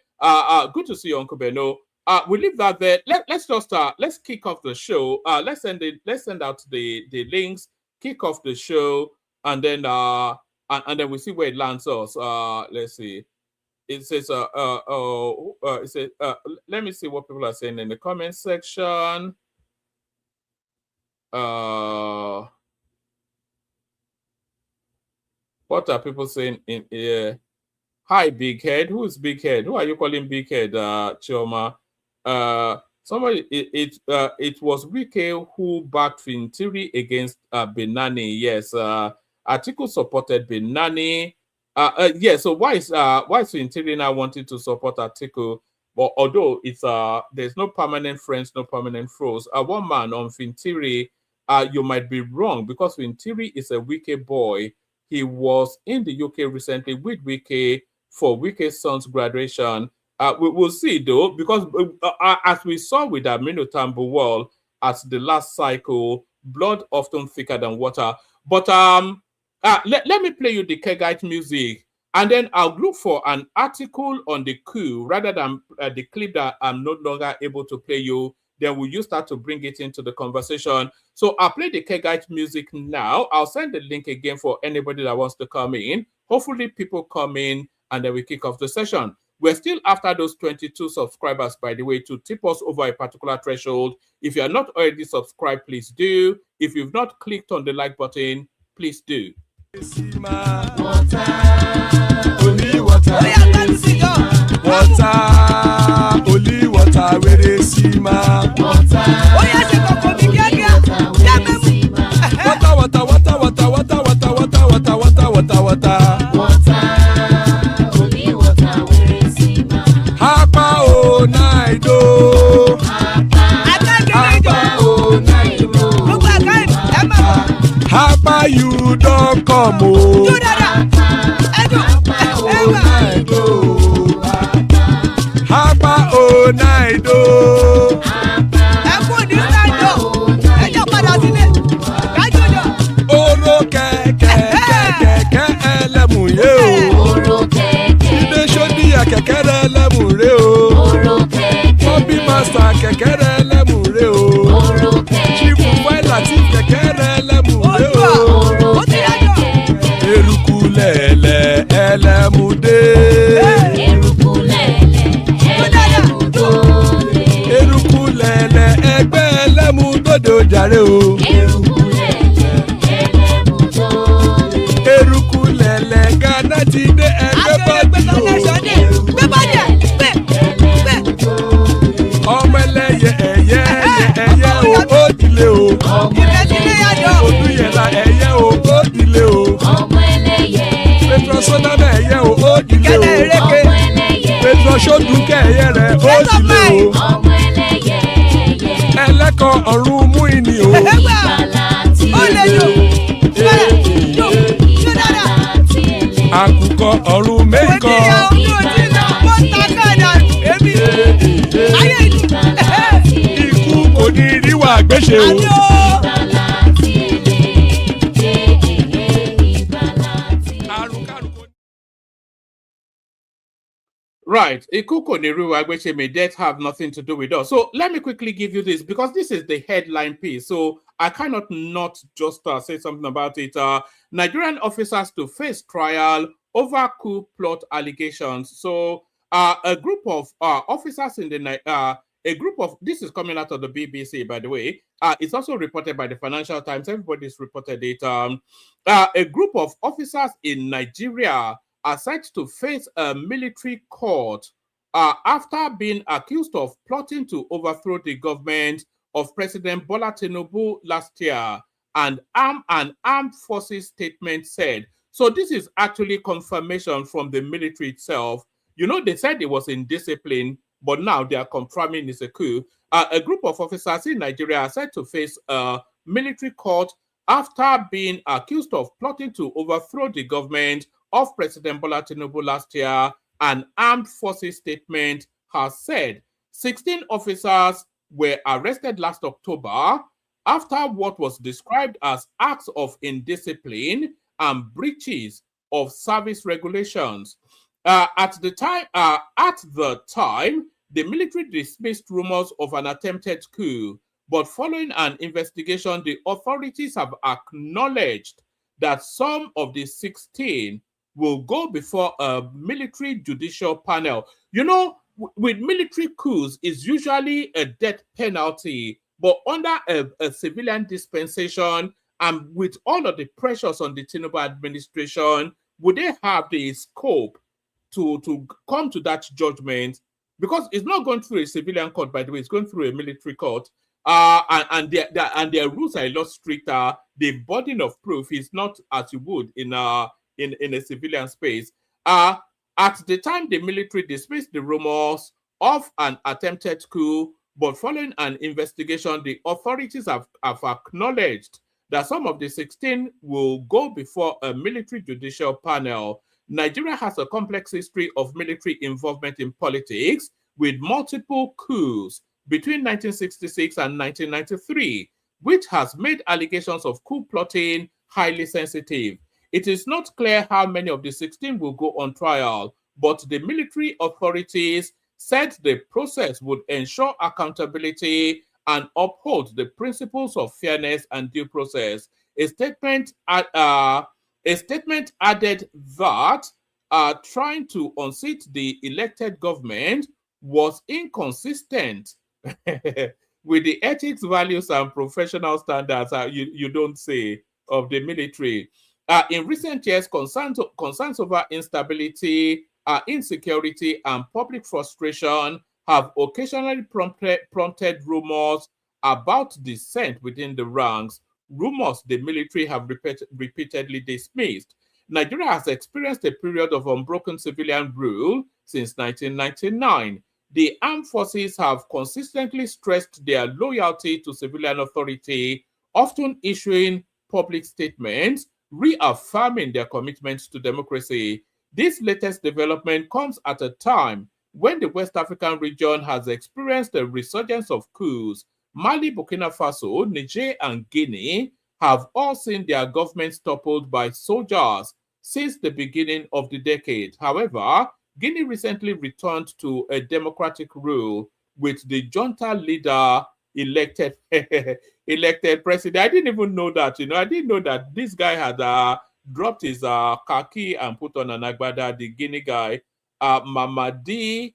Good to see you, Uncle Beno. We'll leave that there. Let's just let's kick off the show. Let's send out the links, kick off the show, and then we'll see where it lands us. Let's see. It says it says let me see what people are saying in the comment section. What are people saying in here? Hi, Big Head. Who is Big Head? Who are you calling Big Head, Chioma? Somebody, it was Wike who backed Fintiri against Benani. Yes, Atiku supported Benani. Yeah. So why is Fintiri now wanting to support Atiku? But although it's there's no permanent friends, no permanent foes. One man on Fintiri, you might be wrong because Fintiri is a Wike boy. He was in the UK recently with Wike for Wike's son's graduation. We will see though, because as we saw with Aminu Tambuwal at the last cycle, blood often thicker than water. But let me play you the Kegite music, and then I'll look for an article on the coup rather than the clip that I'm no longer able to play you. Then will you start to bring it into the conversation? So I'll play the Kegite music now. I'll send the link again for anybody that wants to come in. Hopefully people come in and then we kick off the session. We're still after those 22 subscribers, by the way, to tip us over a particular threshold. If you are not already subscribed, please do. If you've not clicked on the like button, please do. Water, only water, only water, where they see ma. Water, only water, where they see ma. Hapa o naido, hapa o naido. Hapa you don't come o. Hapa o naido. Oro kẹ̀kẹ́ ẹlẹ́mù yé o. Ilé sọ́dí kẹ̀kẹ́ ẹlẹ́mù rẹ o. Bobby master kẹ̀kẹ́ ẹlẹ́mù rẹ o. Chifu Faila ti kẹ̀kẹ́ ẹlẹ́mù rẹ o. Eruku lẹ̀lẹ̀ ẹlẹ́mù dé. Eruku lẹ̀lẹ̀ ẹgbẹ́ ẹlẹ́mù dòde ojàre o. Eruku lẹ̀lẹ̀ Ghana ti dé ẹgbẹ́ bọ́dì o. Ọmọ ẹlẹ́yẹ ẹ̀yẹ o ó dilé o. Odúyẹ̀lá ẹ̀yẹ o ó dilé o. Petrosonama ẹ̀yẹ o ó dilé o. Petrosodúnkẹ́ ẹ̀yẹ rẹ̀ ó dilé o. Ẹlẹ́kọ̀ ọ̀run mú ìní o. Àkùkọ ọ̀run mẹ́kọ̀. Ikú kò ní ríwà gbéṣe o. Right. Ikuko Neru Agbeche, may death have nothing to do with us. So let me quickly give you this because this is the headline piece. So I cannot not just say something about it. Nigerian officers to face trial over coup plot allegations. So a group of officers in the this is coming out of the BBC, by the way. It's also reported by the Financial Times. Everybody's reported it. A group of officers in Nigeria are set to face a military court after being accused of plotting to overthrow the government of President Bola Tinubu last year. And an armed forces statement said. So this is actually confirmation from the military itself. You know, they said it was indiscipline, but now they are confirming it's a coup. A group of officers in Nigeria are set to face a military court after being accused of plotting to overthrow the government of President Bola Tinubu last year. An armed forces statement has said 16 officers were arrested last October after what was described as acts of indiscipline and breaches of service regulations. At the time, the military dismissed rumors of an attempted coup, but following an investigation, the authorities have acknowledged that some of the 16 will go before a military judicial panel. You know, with military coups, it's usually a death penalty, but under a civilian dispensation and with all of the pressures on the Tinubu administration, would they have the scope to come to that judgment? Because it's not going through a civilian court, by the way, it's going through a military court. And their rules are a lot stricter. The burden of proof is not as you would in in a civilian space. At the time, the military dismissed the rumors of an attempted coup, but following an investigation, the authorities have acknowledged that some of the 16 will go before a military judicial panel. Nigeria has a complex history of military involvement in politics, with multiple coups between 1966 and 1993, which has made allegations of coup plotting highly sensitive. It is not clear how many of the 16 will go on trial, but the military authorities said the process would ensure accountability and uphold the principles of fairness and due process. A statement added that trying to unseat the elected government was inconsistent with the ethics, values, and professional standards, you don't say, of the military. In recent years, concerns over instability, insecurity, and public frustration have occasionally prompted rumors about dissent within the ranks, rumors the military have repeatedly dismissed. Nigeria has experienced a period of unbroken civilian rule since 1999. The armed forces have consistently stressed their loyalty to civilian authority, often issuing public statements reaffirming their commitment to democracy. This latest development comes at a time when the West African region has experienced a resurgence of coups. Mali, Burkina Faso, Niger, and Guinea have all seen their governments toppled by soldiers since the beginning of the decade. However, Guinea recently returned to a democratic rule with the junta leader elected president. I didn't even know that, I didn't know that this guy had dropped his khaki and put on an agbada, the Guinea guy, Mamadi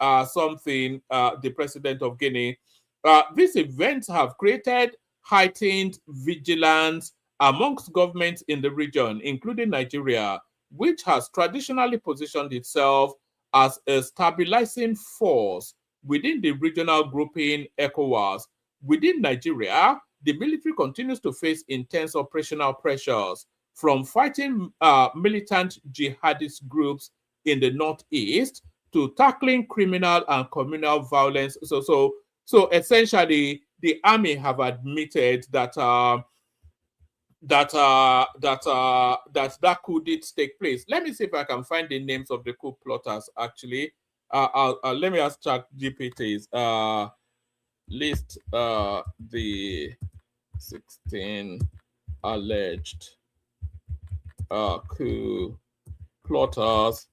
the president of Guinea. These events have created heightened vigilance amongst governments in the region, including Nigeria, which has traditionally positioned itself as a stabilizing force within the regional grouping ECOWAS. Within Nigeria, the military continues to face intense operational pressures, from fighting militant jihadist groups in the northeast to tackling criminal and communal violence. So essentially, the army have admitted that that coup did take place. Let me see if I can find the names of the coup plotters. Actually, let me ask ChatGPT's list the 16 alleged coup plotters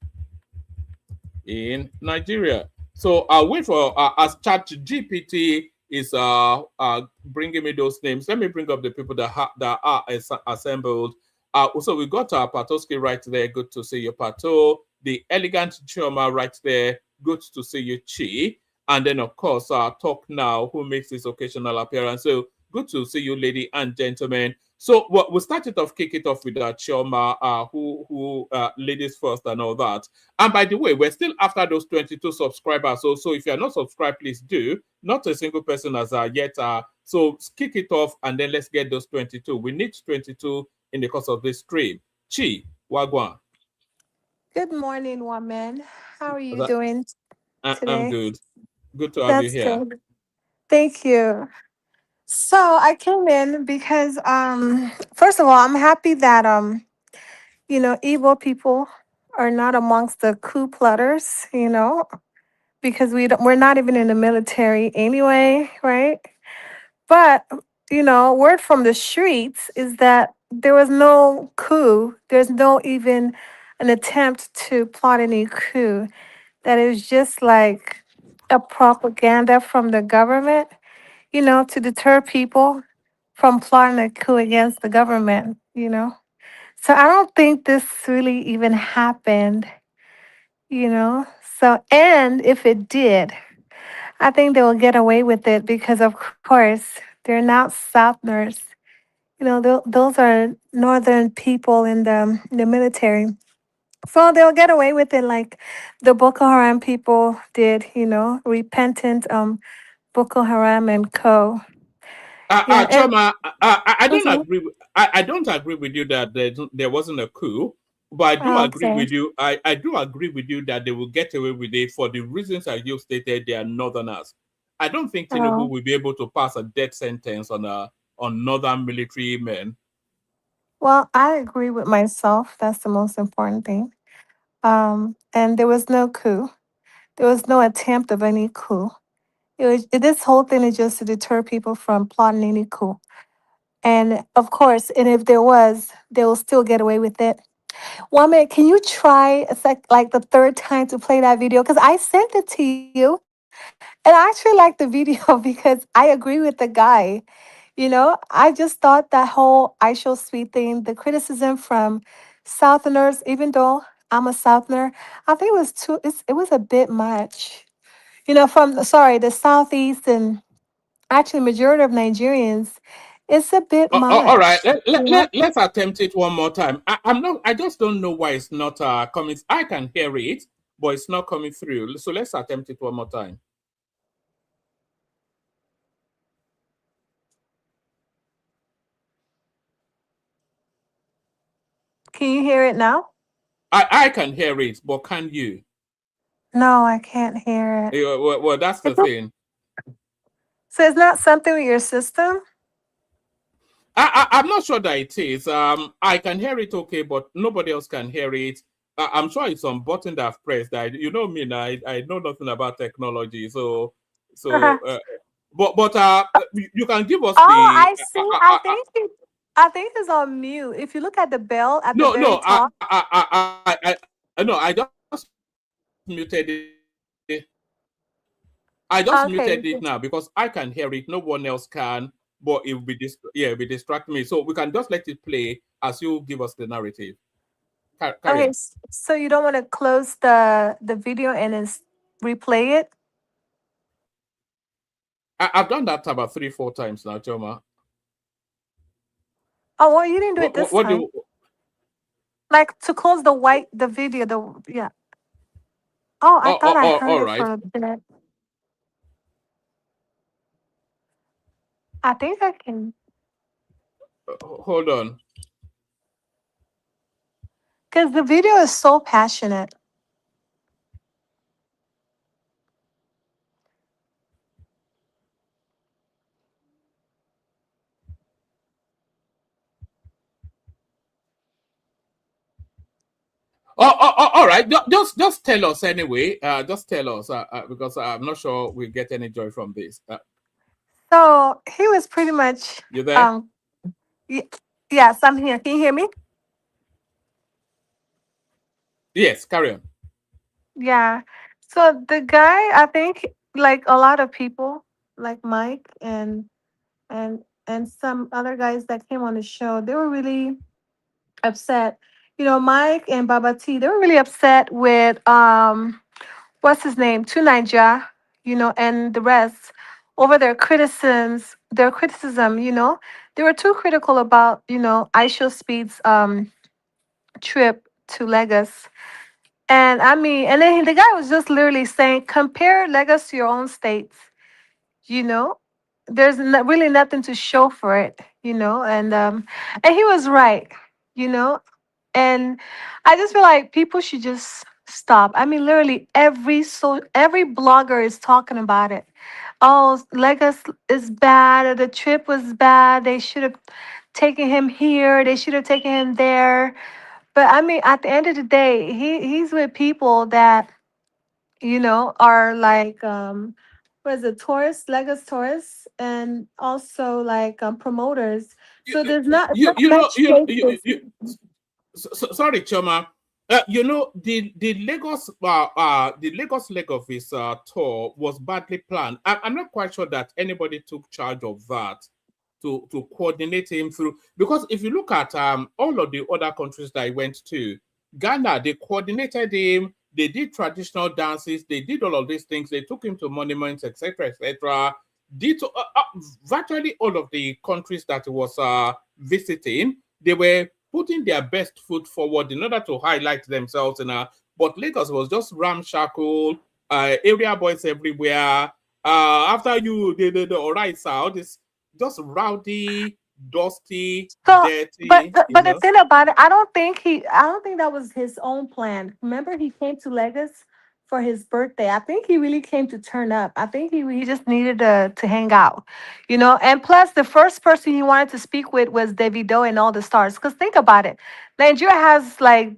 in Nigeria. So I'll wait for as ChatGPT is bringing me those names. Let me bring up the people that are assembled. So we got Patoski right there. Good to see you, Pato. The elegant Chioma right there. Good to see you, Chi. And then, of course, Talk Now, who makes his occasional appearance. So good to see you, lady and gentlemen. So we'll kick it off with Chioma, who ladies first and all that. And by the way, we're still after those 22 subscribers. So if you're not subscribed, please do. Not a single person has yet. So kick it off and then let's get those 22. We need 22 in the course of this stream. Chi, Wagwan. Good morning, woman. How are you doing today? I'm good. Good to have you here. Good. Thank you. So I came in because first of all, I'm happy that Igbo people are not amongst the coup plotters, because we're not even in the military anyway, right? But word from the streets is that there was no coup. There's no even an attempt to plot any coup. That is just like a propaganda from the government, to deter people from plotting a coup against the government. So I don't think this really even happened. So, and if it did, I think they will get away with it because, of course, they're not Southerners. Those are Northern people in the military. So they'll get away with it like the Boko Haram people did, repentant Boko Haram and co. Choma, I don't Mhm. agree. I don't agree with you that there wasn't a coup. But I do agree Okay. with you. I do agree with you that they will get away with it for the reasons that you stated. They are northerners. I don't think Tinubu Oh, will be able to pass a death sentence on northern military men. well, I agree with myself. That's the most important thing. And there was no coup. There was no attempt of any coup. This whole thing is just to deter people from plotting any coup. And of course, and if there was, they will still get away with it. One minute, can you try like the third time to play that video? Because I sent it to you, and I actually like the video because I agree with the guy. I just thought that whole I show sweet thing, the criticism from Southerners, even though I'm a Southerner, I think it was it was a bit much. From sorry, the Southeast and actually majority of Nigerians, it's a bit All right, much. let's attempt it one more time. I'm not. I just don't know why it's not coming. I can hear it, but it's not coming through. So let's attempt it one more time. Can you hear it now? I can hear it, but can you? No, I can't hear it. Well, that's the It's not- thing. So it's not something with your system? I'm not sure that it is. I can hear it okay, but nobody else can hear it. I'm sure it's some button that I've pressed. You know me now. I know nothing about technology, so. But you can give us Oh, the. I see. I think it's on mute. If you look at the bell at the No, very no. top. No. I just muted it. I just Okay. muted it now because I can hear it. No one else can, but it will be it'll be distracting me. So we can just let it play as you give us the narrative. Carry Okay. on. So you don't want to close the video and then replay it? I've done that about 3-4 times now, Choma. Oh, well, you didn't do it this What do time. you? Like to close the video, yeah. Oh, I thought I heard All it right. for a bit. I think I can. Hold on. Because the video is so passionate. All right. Just tell us anyway. Just tell us because I'm not sure we get any joy from this. So he was pretty much You there? um y- yes, I'm here. Can you hear me? Yes. Carry on. Yeah. So the guy, I think, like a lot of people, like Mike and some other guys that came on the show, they were really upset. Mike and Baba T, they were really upset with what's his name, To Niger, and the rest over their criticism. They were too critical about, Aisha Speed's trip to Lagos. And I mean, and then the guy was just literally saying, compare Lagos to your own states. You know, there's really nothing to show for it. And he was right. You know, and I just feel like people should just stop. I mean, literally every blogger is talking about it. Oh, Lagos is bad. The trip was bad. They should have taken him here. They should have taken him there. But I mean, at the end of the day, he's with people that are like what is it, tourists, Lagos tourists, and also like promoters. So it's not much spaces. Sorry, Choma. The Lagos leg of his tour was badly planned. I'm not quite sure that anybody took charge of that to coordinate him through. Because if you look at all of the other countries that he went to, Ghana, they coordinated him. They did traditional dances. They did all of these things. They took him to monuments, etc., etc. Did to, virtually all of the countries that he was visiting, they were putting their best foot forward in order to highlight themselves. But Lagos was just ramshackle, area boys everywhere. After you, the all right, all this just rowdy, dusty, So, dirty, but the thing about it, I don't think that was his own plan. Remember, he came to Lagos for his birthday. I think he really came to turn up. I think he just needed to hang out, you know. And plus, the first person he wanted to speak with was Davido and all the stars. Because think about it, Nigeria has like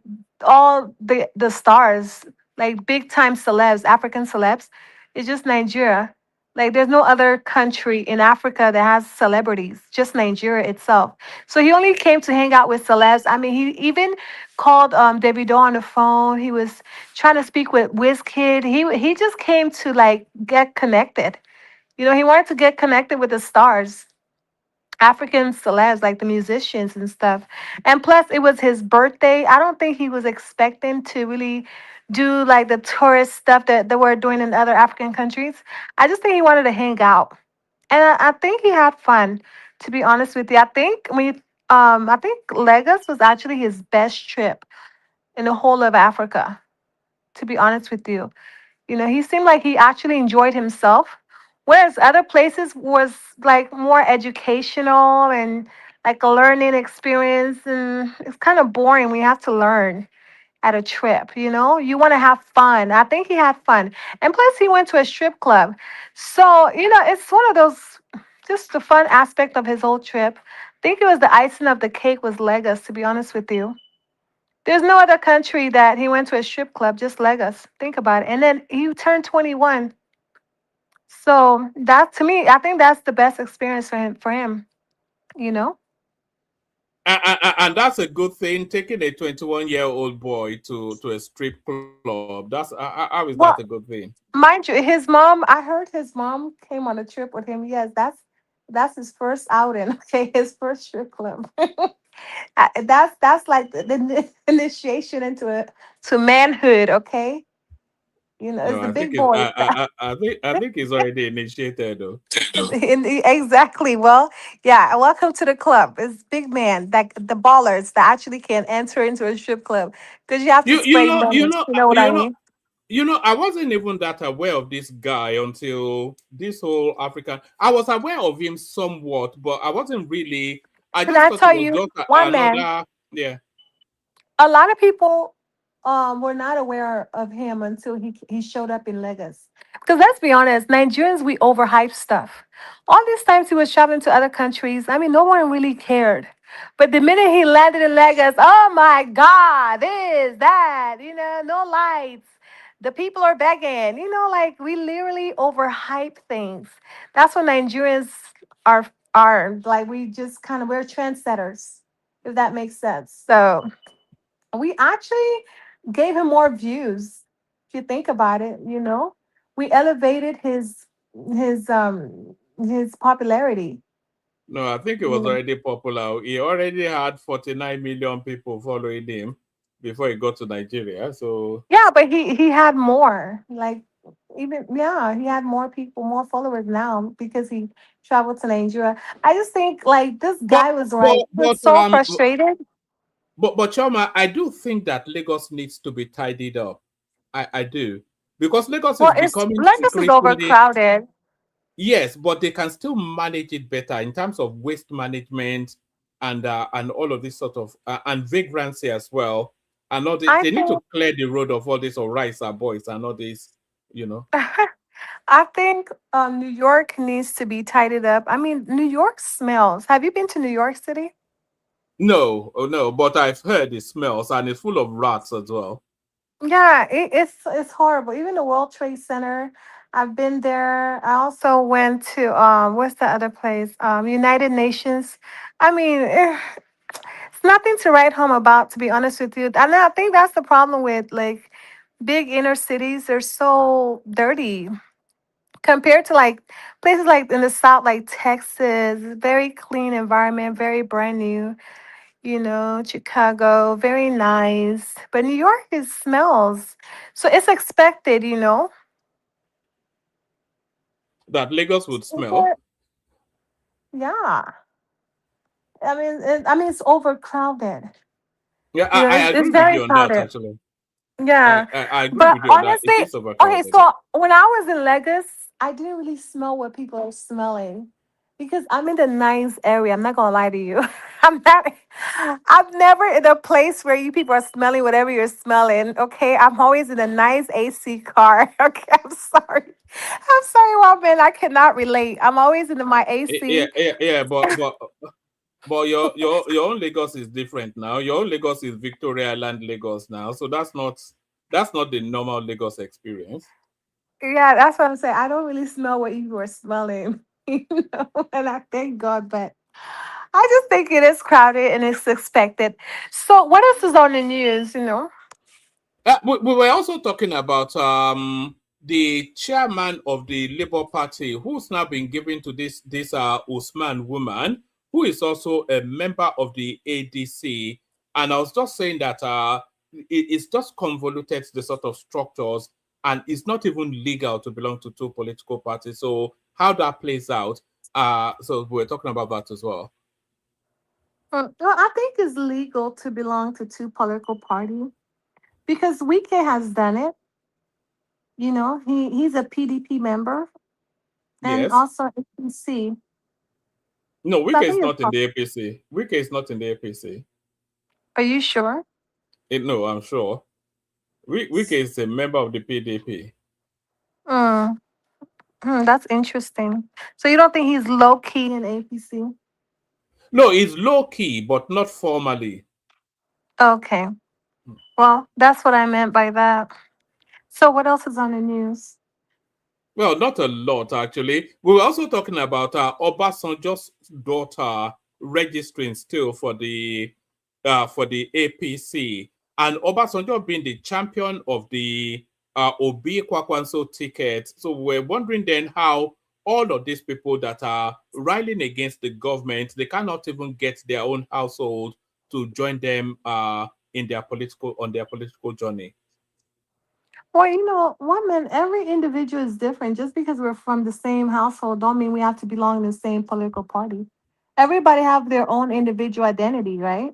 all the stars, like big time celebs, African celebs. It's just Nigeria. Like there's no other country in Africa that has celebrities, just Nigeria itself. So he only came to hang out with celebs. I mean, he even called Davido on the phone. He was trying to speak with Wizkid. He just came to like get connected. You know, he wanted to get connected with the stars, African celebs, like the musicians and stuff. And plus, it was his birthday. I don't think he was expecting to really do like the tourist stuff that we're doing in other African countries. I just think he wanted to hang out. And I think he had fun, to be honest with you. I think Lagos was actually his best trip in the whole of Africa, to be honest with you. You know, he seemed like he actually enjoyed himself, whereas other places was like more educational and like a learning experience. And it's kind of boring. We have to learn at a trip, you know? You want to have fun. I think he had fun. And plus, he went to a strip club. So, you know, it's one of those, just the fun aspect of his whole trip. I think it was the icing of the cake was Lagos, to be honest with you. There's no other country that he went to a strip club, just Lagos. Think about it. And then he turned 21. So that to me, I think that's the best experience for him, you know? and that's a good thing. Taking a 21-year-old boy to a strip club. How is that a Well, good thing? mind you, his mom, I heard his mom came on a trip with him. Yes, that's his first outing. Okay, his first strip club. That's like the initiation into to manhood. Okay, you know, No, it's the I think big boys. I think he's already initiated though. Exactly. Well, yeah. Welcome to the club. It's big man, like the ballers that actually can enter into a strip club because you have to You you spray know you money. know You know what I you know mean? you know I wasn't even that aware of this guy until this whole African. I was aware of him somewhat, but I wasn't really. I Can just I thought it tell was you, just one man? another. Yeah. A lot of people were not aware of him until he showed up in Lagos. Because let's be honest, Nigerians we overhype stuff. All these times he was traveling to other countries, I mean, no one really cared. But the minute he landed in Lagos, oh my God, this, that, you know, no lights. The people are begging, you know, like we literally overhype things. That's what Nigerians are like. We just kind of we're trendsetters, if that makes sense. So we actually gave him more views. If you think about it, you know, we elevated his popularity. No, I think it was Mm. already popular. He already had 49 million people following him before he got to Nigeria. So, Yeah, but he had more. Like even yeah, he had more people, more followers now because he traveled to Nigeria. I just think like this but guy was but like he was but so frustrated. Choma, I do think that Lagos needs to be tidied up. I do, because Lagos Well, is it's becoming Lagos is secretly. overcrowded. Yes, but they can still manage it better in terms of waste management and all of this sort of and vagrancy as well. And all I they need to think clear the road of all these Orisa boys and all this, you know. I think New York needs to be tidied up. I mean, New York smells. Have you been to New York City? No, oh no, but I've heard it smells and it's full of rats as well. Yeah, it's horrible. Even the World Trade Center, I've been there. I also went to what's the other place? United Nations. I mean, it's nothing to write home about, to be honest with you. And I think that's the problem with like big inner cities. They're so dirty compared to like places like in the South, like Texas. Very clean environment, very brand new. You know, Chicago, very nice. But New York is smells. So it's expected, you know. That Lagos would smell. People- Yeah. I mean it's overcrowded. Yeah, You know, I it's agree with very you on that crowded. actually. Yeah. I agree But with you on that. It honestly, is okay, overcrowded. so when I was in Lagos, I didn't really smell what people are smelling. Because I'm in the nice area. I'm not gonna lie to you. I'm not. I'm never in a place where you people are smelling whatever you're smelling. Okay, I'm always in a nice AC car. Okay, I'm sorry. I'm sorry, woman. I cannot relate. I'm always in my Yeah, AC. yeah, but your own Lagos is different now. Your own Lagos is Victoria Island Lagos now, so that's not the normal Lagos experience. Yeah, that's what I'm saying. I don't really smell what you were smelling, you know, and I thank God, but I just think it is crowded and it's expected. So, what else is on the news, you know? We were also talking about the chairman of the Labour Party, who's now been given to this Usman woman, who is also a member of the ADC. And I was just saying that it's just convoluted the sort of structures, and it's not even legal to belong to two political parties. So how that plays out, so we're talking about that as well. Well, I think it's legal to belong to two political parties because Wike has done it. You know, he's a PDP member and Yes. also APC. No, So Wike I is think it's not in the APC. Wike is not in the APC. Are you sure? No, I'm sure. Wike is a member of the PDP. Mm, that's interesting. So you don't think he's low key in APC? No, it's low key, but not formally. Okay. Well, that's what I meant by that. So what else is on the news? Well, not a lot actually. We were also talking about Obasanjo's daughter registering still for the APC, and Obasanjo being the champion of the Obi Kwakwanso ticket. So we're wondering then how all of these people that are rallying against the government, they cannot even get their own household to join them in their political journey. Well, you know, woman, every individual is different. Just because we're from the same household don't mean we have to belong in the same political party. Everybody have their own individual identity, right?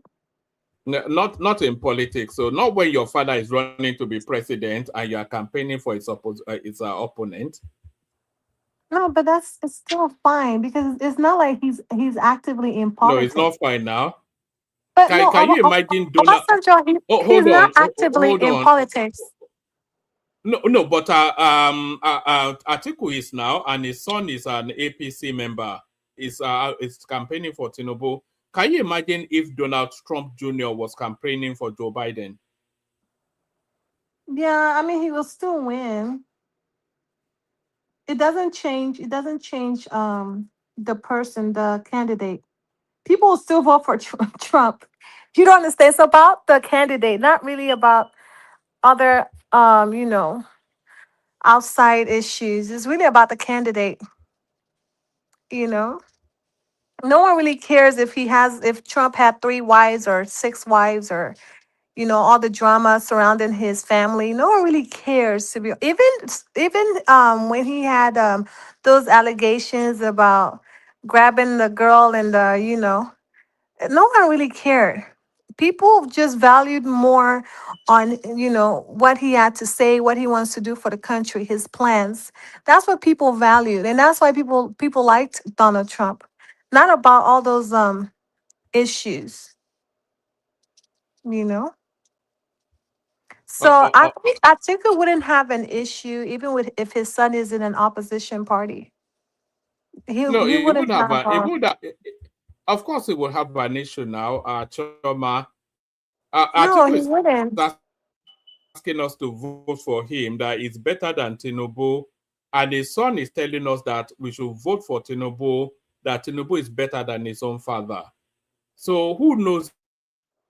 Not in politics. So not when your father is running to be president and you are campaigning for its opponent. No, but that's it's still fine because it's not like he's actively in No, it's politics. not fine now. But Can no, can you imagine Donald? Obasanjo, Oh, he's hold not on, actively hold in on. politics. No, but Atiku is now, and his son is an APC member. Is campaigning for Tinubu. Can you imagine if Donald Trump Jr. was campaigning for Joe Biden? Yeah, I mean he will still win. It doesn't change the person, the candidate. People will still vote for Trump. You don't understand. It's about the candidate, not really about other you know, outside issues. It's really about the candidate, you know. No one really cares if Trump had 3 wives or 6 wives or you know all the drama surrounding his family. No one really cares to be even when he had those allegations about grabbing the girl and the you know no one really cared. People just valued more on you know what he had to say, what he wants to do for the country, his plans. That's what people valued, and that's why people liked Donald Trump, not about all those issues, you know. Uh, So uh, I uh, think it wouldn't have an issue even with if his son is in an opposition party. no, He it wouldn't would have have a, it would have, of course it would have an issue now. Choma, Atiku no, is he asking us wouldn't. to vote for him that it's better than Tinubu, and his son is telling us that we should vote for Tinubu, that Tinubu is better than his own father. So who knows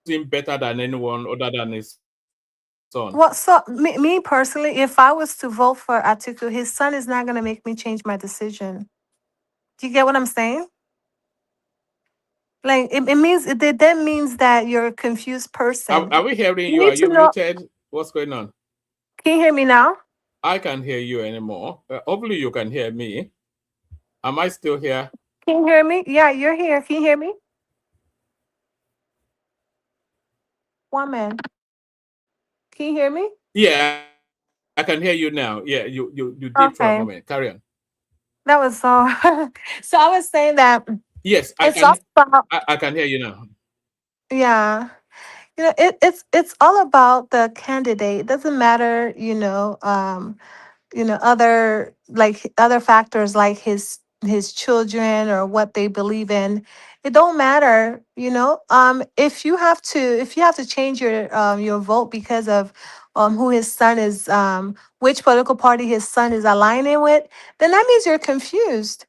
him better than anyone other than his son? Well, so me personally, if I was to vote for Atiku, his son is not going to make me change my decision. Do you get what I'm saying? Like it means it then means that you're a confused Are person. we hearing You you? Are need to you know. muted? What's going on? Can you hear me now? I can't hear you anymore. Hopefully you can hear me. Am I still here? Can you hear me? Yeah, you're here. Can you hear me? Woman, can you hear me? Yeah, I can hear you now. Yeah, you did for a moment. Okay. Carry on. That was so. So I was saying that Yes, it's all about, I can hear you now. yeah. It's all about the candidate. It doesn't matter, other factors like his children or what they believe in. It don't matter, if you have to change your vote because of who his son is, which political party his son is aligning with, then that means you're confused.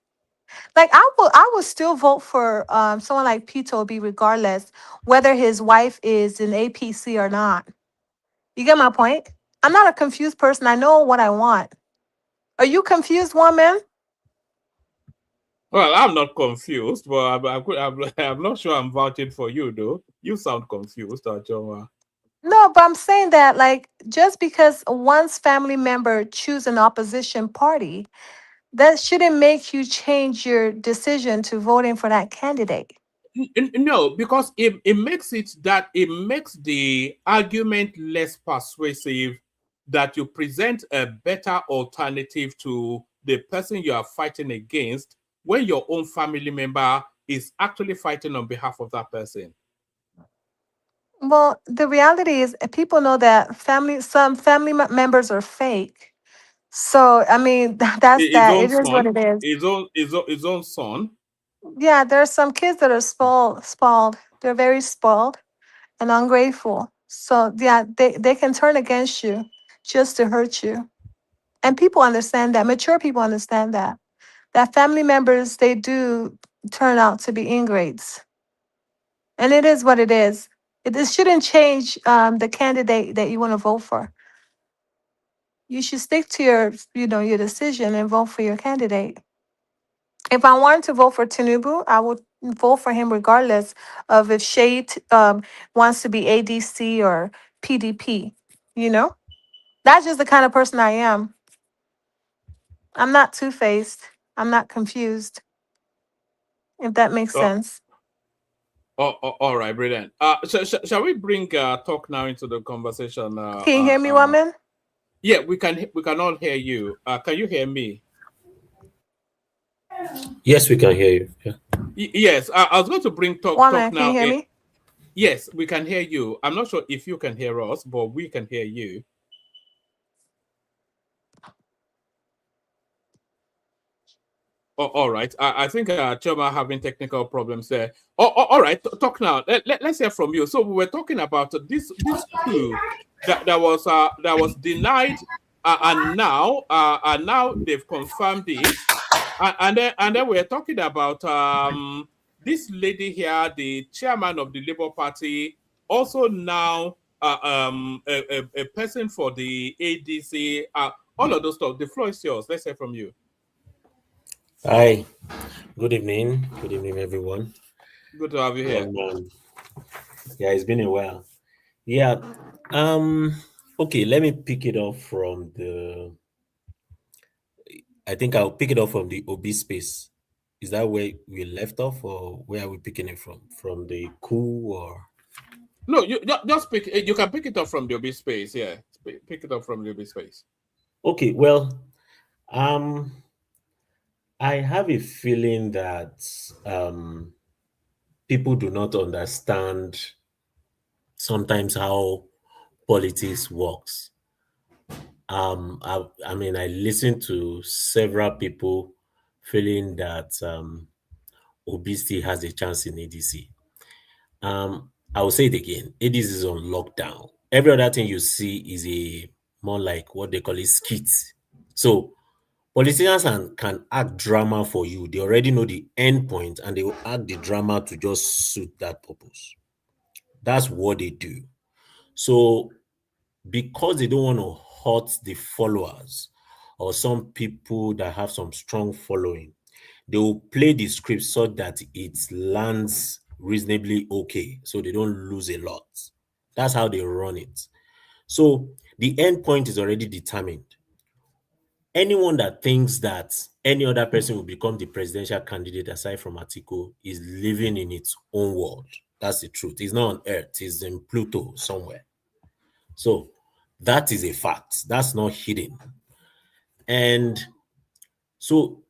Like I will still vote for someone like P2B regardless whether his wife is in APC or not. You get my point? I'm not a confused person. I know what I want. Are you confused, woman? Well, I'm not confused, but I'm not sure I'm vouching for you, though. You sound confused, Ajoma. No, but I'm saying that like just because one's family member choose an opposition party, that shouldn't make you change your decision to voting for that candidate. No, because it makes the argument less persuasive that you present a better alternative to the person you are fighting against when your own family member is actually fighting on behalf of that person. Well, the reality is people know that some family members are fake. So, I mean, that's His that. own It is what son, it is. his own son. Yeah, there are some kids that are spoiled. They're very spoiled and ungrateful. So, yeah, they can turn against you just to hurt you. And people understand that. Mature people understand that. That family members, they do turn out to be ingrates. And it is what it is. It shouldn't change the candidate that you want to vote for. You should stick to your decision and vote for your candidate. If I wanted to vote for Tinubu, I would vote for him regardless of if Shade wants to be ADC or PDP. You know, that's just the kind of person I am. I'm not two faced. I'm not confused. If that makes Oh, sense. all right, brilliant. Shall we bring talk now into the conversation? Can you hear me, woman? Yeah, we can all hear you. Can you hear me? Yes, we can hear you. Yeah. Yes, I was going to bring talk Woman, can you now. hear me? Yes, we can hear you. I'm not sure if you can hear us, but we can hear you. Oh, all right. I think Choma having technical problems there. All right. Talk now. Let's hear from you. So we were talking about this coup that was denied, and now they've confirmed it, and then we're talking about this lady here, the chairman of the Labour Party, also now a person for the ADC. All of those stuff. The floor is yours. Let's hear from you. Hi. Good evening. Good evening, everyone. Good to have you here. Yeah, it's been a while. Yeah. Okay, let me pick it up from the. I think I'll pick it up from the OB space. Is that where we left off, or where are we picking it from? From the coup, or? No, you just pick. You can pick it up from the OB space. Yeah, pick it up from the OB space. Okay. Well, I have a feeling that people do not understand sometimes how politics works. I mean, I listened to several people feeling that obesity has a chance in ADC. I will say it again: ADC is on lockdown. Every other thing you see is a more like what they call it skits. So politicians can act drama for you. They already know the end point, and they will act the drama to just suit that purpose. That's what they do. So because they don't want to hurt the followers or some people that have some strong following, they will play the script so that it lands reasonably okay, so they don't lose a lot. That's how they run it. So the end point is already determined. Anyone that thinks that any other person will become the presidential candidate aside from Atiku is living in its own world. That's the truth. He's not on Earth, he's in Pluto somewhere. So that is a fact. That's not hidden. And so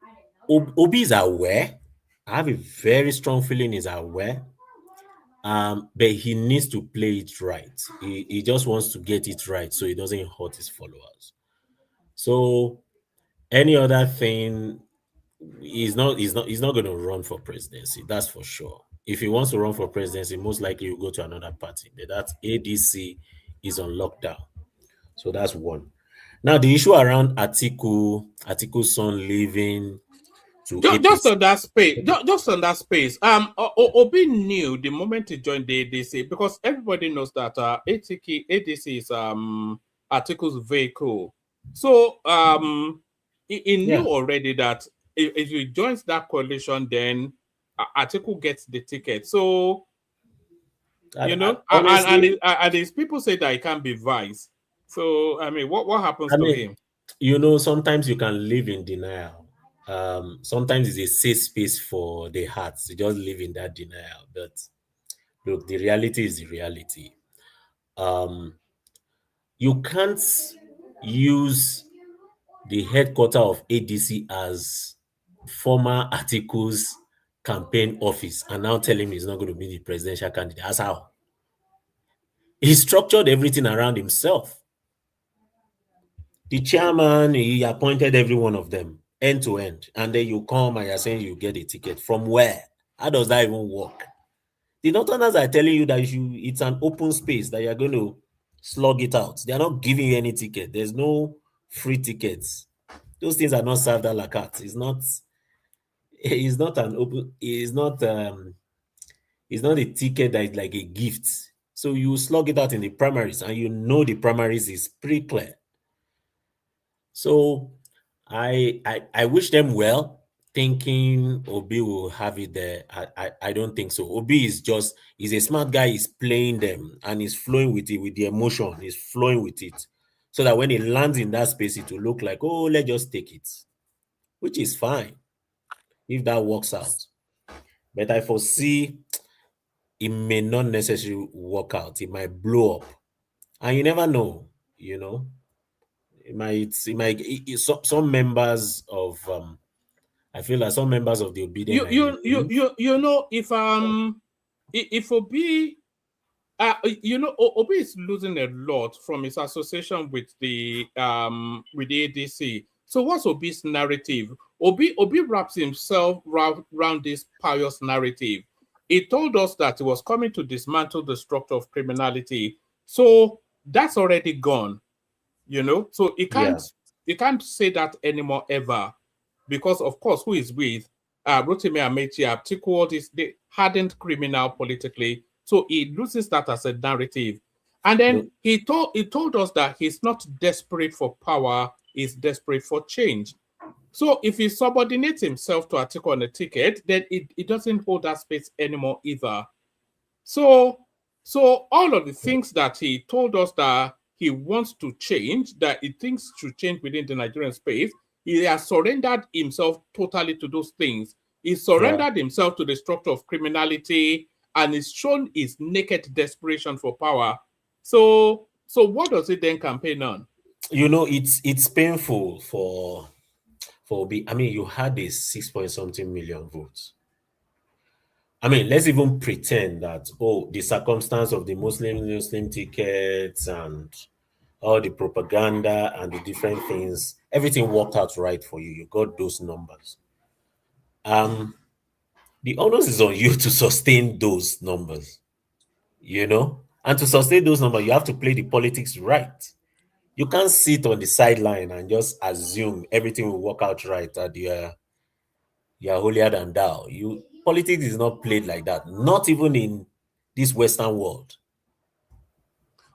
Obi is aware. I have a very strong feeling he's aware. But he needs to play it right. He just wants to get it right so he doesn't hurt his followers. So any other thing, he's not going to run for presidency. That's for sure. If he wants to run for presidency, most likely he'll go to another party. But that ADC is on lockdown. So that's one. Now the issue around Atiku's son leaving to Just APC. on that space, just on that space. Obi knew the moment he joined the ADC because everybody knows that ADC is Atiku's vehicle. So he knew already that if he joins that coalition, then Atiku gets the ticket. So Honestly, and his people say that he can't be vice. So I mean, what happens to him? Sometimes you can live in denial. Sometimes it's a safe space for the hearts to just live in that denial. But look, the reality is the reality. You can't use the headquarter of ADC as former Atiku's campaign office and now tell him he's not going to be the presidential candidate. That's how. He structured everything around himself. The chairman, he appointed every one of them end to end. And then you come and you're saying you get a ticket. From where? How does that even work? The Northerners are telling you that it's an open space that you're going to slug it out. They're not giving you any ticket. There's no free tickets. Those things are not served a la carte. It's not an open, it's not a ticket that is like a gift. So you slug it out in the primaries, and the primaries is pretty clear. So I wish them well, thinking Obi will have it there. I don't think so. Obi is he's a smart guy, he's playing them and he's flowing with it, with the emotion, he's flowing with it. So that when he lands in that space, it will look like, oh, let's just take it. Which is fine if that works out. But I foresee it may not necessarily work out. It might blow up. And you never know, It might some members of I feel like some members of the obedient if Obi Obi is losing a lot from his association with the ADC. So what's Obi's narrative? Obi wraps himself around this pious narrative. He told us that he was coming to dismantle the structure of criminality. So that's already gone. So he can't say that anymore ever, because of course who is with Rotimi Amechi, Atiku, all this, they hardened criminal politically, so he loses that as a narrative. And then he told us that he's not desperate for power, he's desperate for change. So if he subordinates himself to Atiku on a ticket, then it doesn't hold that space anymore either. So all of the things that he told us that he wants to change, that he thinks should change within the Nigerian space, he has surrendered himself totally to those things. He surrendered himself to the structure of criminality, and he's shown his naked desperation for power. So what does he then campaign on? It's painful for Obi. I mean, you had a 6 point something million votes. I mean, let's even pretend that, the circumstance of the Muslim tickets and all the propaganda and the different things, everything worked out right for you. You got those numbers. The onus is on you to sustain those numbers, and to sustain those numbers, you have to play the politics right. You can't sit on the sideline and just assume everything will work out right, that you're holier than thou. Politics is not played like that, not even in this Western world.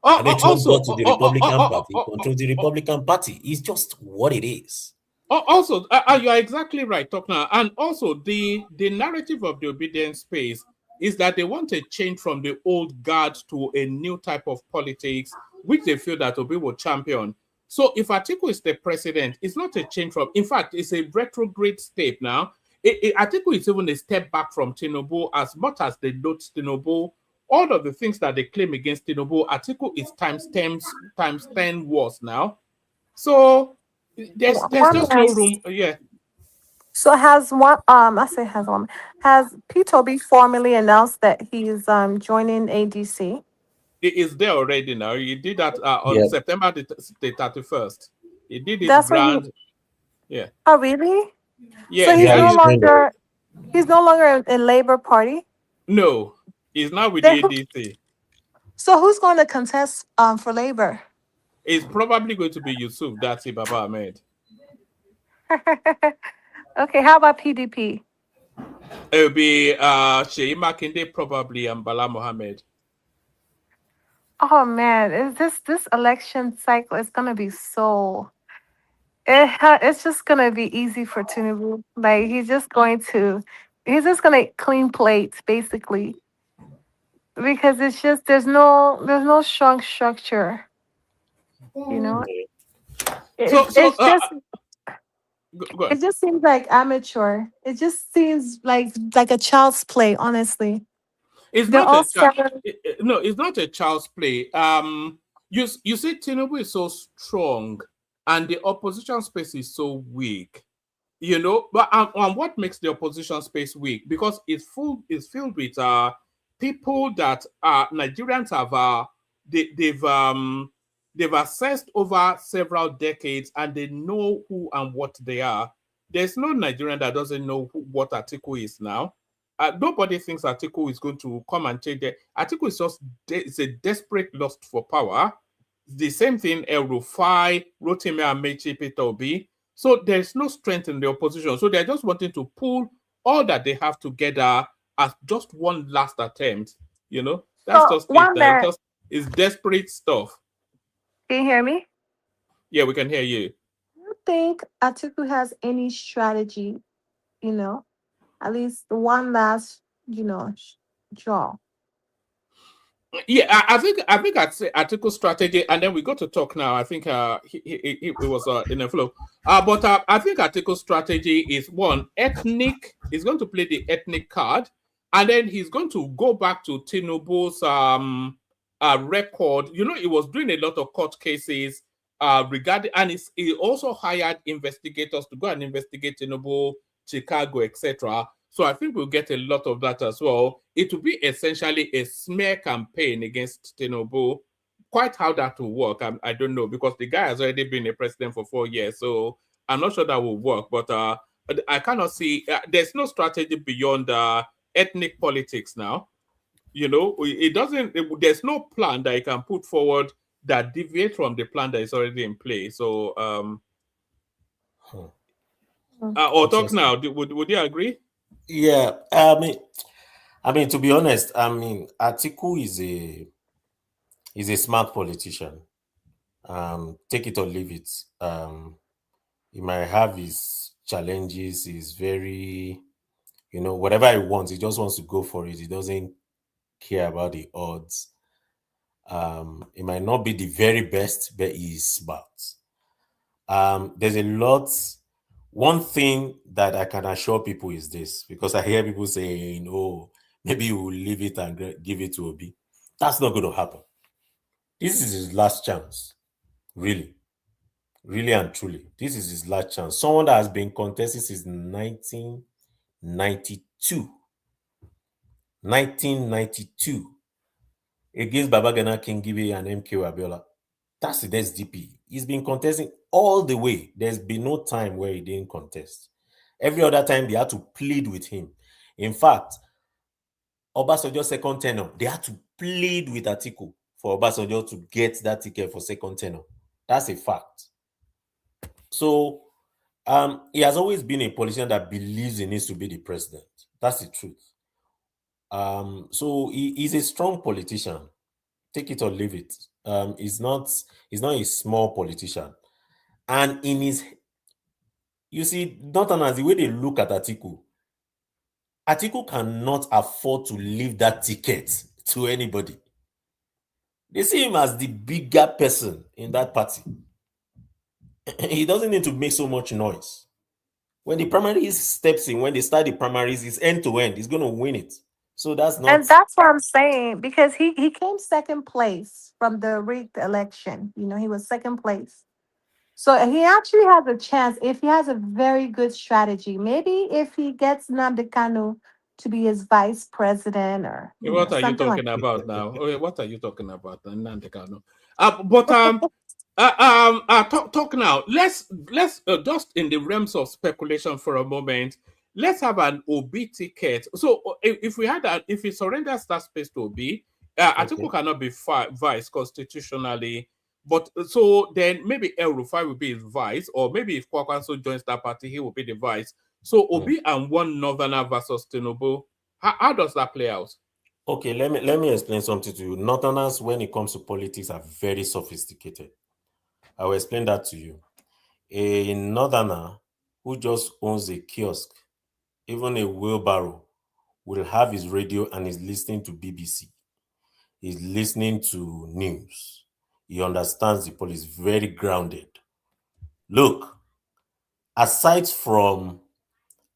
I mean, Trump got to the Republican Party, controls the Republican Party. It's just what it is. Also, you are exactly right, Tokna. And also, the narrative of the obedience space is that they want a change from the old guard to a new type of politics, which they feel that Obi will champion. So if Atiku is the president, it's not a change from, in fact, it's a retrograde step now. Atiku is even a step back from Tinubu. As much as they note Tinubu, all of the things that they claim against Tinubu, Atiku is times 10 worse now. So there's just no room. Yeah. So has one I say has one has P2B formally announced that he's joining ADC? It is there already now. He did that on Yeah. September the 31st. He did his That's when he grand. Yeah. oh really? So Yes, he's Yeah, no he's doing it. longer in Labour Party? no. He's now with Then the ADC. so who's going to contest for Labour? It's probably going to be Yusuf Dati Baba Ahmed. Okay, how about PDP? It will be Sheyi Makinde probably and Bala Mohammed. Oh man, is this election cycle is gonna be so it's just gonna be easy for Tinubu. Like he's just gonna clean plates basically because it's just there's no strong structure. You know, So it's just go it on. just seems like amateur. It just seems like a child's play. Honestly, It's they're not all a seven. no, it's not a child's play. You see, Tinubu is so strong, and the opposition space is so weak. You know, but and what makes the opposition space weak? Because it's filled with people that Nigerians have they've assessed over several decades, and they know who and what they are. There's no Nigerian that doesn't know what Atiku is now. Nobody thinks Atiku is going to come and change it. Atiku is just it's a desperate lust for power. The same thing El Rufai, Rotimi Amechi, Peter Obi. So there's no strength in the opposition. So they're just wanting to pull all that they have together as just one last attempt. You know, that's So just it. one that It's desperate stuff. can you hear me? Yeah, we can hear you. Do you think Atiku has any strategy? You know, at least one last draw. Yeah, I think I'd say article strategy, and then we got to talk now. I think it was in a flow. But I think article strategy is one ethnic. He's going to play the ethnic card, and then he's going to go back to Tinubu's record. You know, he was doing a lot of court cases regarding, and he also hired investigators to go and investigate Tinubu, Chicago, etc. So I think we'll get a lot of that as well. It will be essentially a smear campaign against Tinubu. Quite how that will work, I don't know, because the guy has already been a president for 4 years. So I'm not sure that will work. But I cannot see, there's no strategy beyond ethnic politics now. You know, there's no plan that you can put forward that deviates from the plan that is already in place. So, or talk Interesting. now, would you agree? Yeah, I mean, to be honest, I mean, Atiku is a smart politician. Take it or leave it. He might have his challenges. He's very, whatever he wants, he just wants to go for it. He doesn't care about the odds. It might not be the very best, but he's smart. There's a lot. One thing that I can assure people is this, because I hear people saying, "Oh, maybe we'll leave it and give it to Obi." That's not going to happen. This is his last chance, really, really and truly. This is his last chance. Someone that has been contesting since 1992, 1992 against Babagana Kingibe and MK Abiola. That's the SDP. He's been contesting all the way. There's been no time where he didn't contest. Every other time they had to plead with him. In fact, Obasanjo's second tenure, they had to plead with Atiku for Obasanjo to get that ticket for second tenure. That's a fact. So he has always been a politician that believes he needs to be the president. That's the truth. So he's a strong politician. Take it or leave it. He's not a small politician. And you see, Northerners, the way they look at Atiku cannot afford to leave that ticket to anybody. They see him as the bigger person in that party. He doesn't need to make so much noise. When the primaries steps in, when they start the primaries, it's end to end. He's going to win it. So that's not. And that's what I'm saying because he came second place from the rigged election. You know, he was second place. So he actually has a chance if he has a very good strategy. Maybe if he gets Nnamdi Kanu to be his vice president or What are you something like talking about now? Oh, what are you talking about, Nnamdi Kanu? Talk now. Let's just in the realms of speculation for a moment. Let's have an OB ticket. So if we had that, if he surrenders that space to OB, Atiku Okay. cannot be vice constitutionally. But so then maybe El Rufai will be his vice, or maybe if Kwakwanso joins that party, he will be the vice. So Obi and one Northerner versus Tinubu. How does that play out? Okay, let me explain something to you. Northerners, when it comes to politics, are very sophisticated. I will explain that to you. A northerner who just owns a kiosk, even a wheelbarrow, will have his radio and is listening to BBC. He's listening to news. He understands the police, very grounded. Look, aside from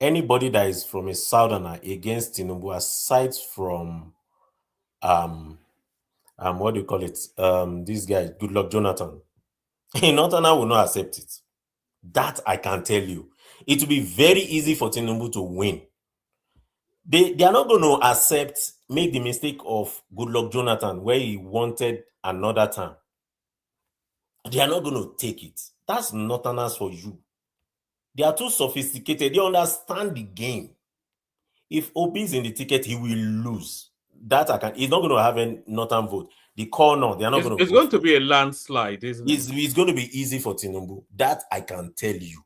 anybody that is from a southerner against Tinubu, aside from what do you call it? This guy, Goodluck Jonathan, a northerner will not accept it. That I can tell you. It will be very easy for Tinubu to win. They are not going to make the mistake of Goodluck Jonathan where he wanted another term. They are not going to take it. That's northerners for you. They are too sophisticated. They understand the game. If Obi is in the ticket, he will lose. That I can. He's not going to have a northern vote. The corner, they are not going to It's vote. going to be a landslide, isn't it? It's going to be easy for Tinubu. That I can tell you.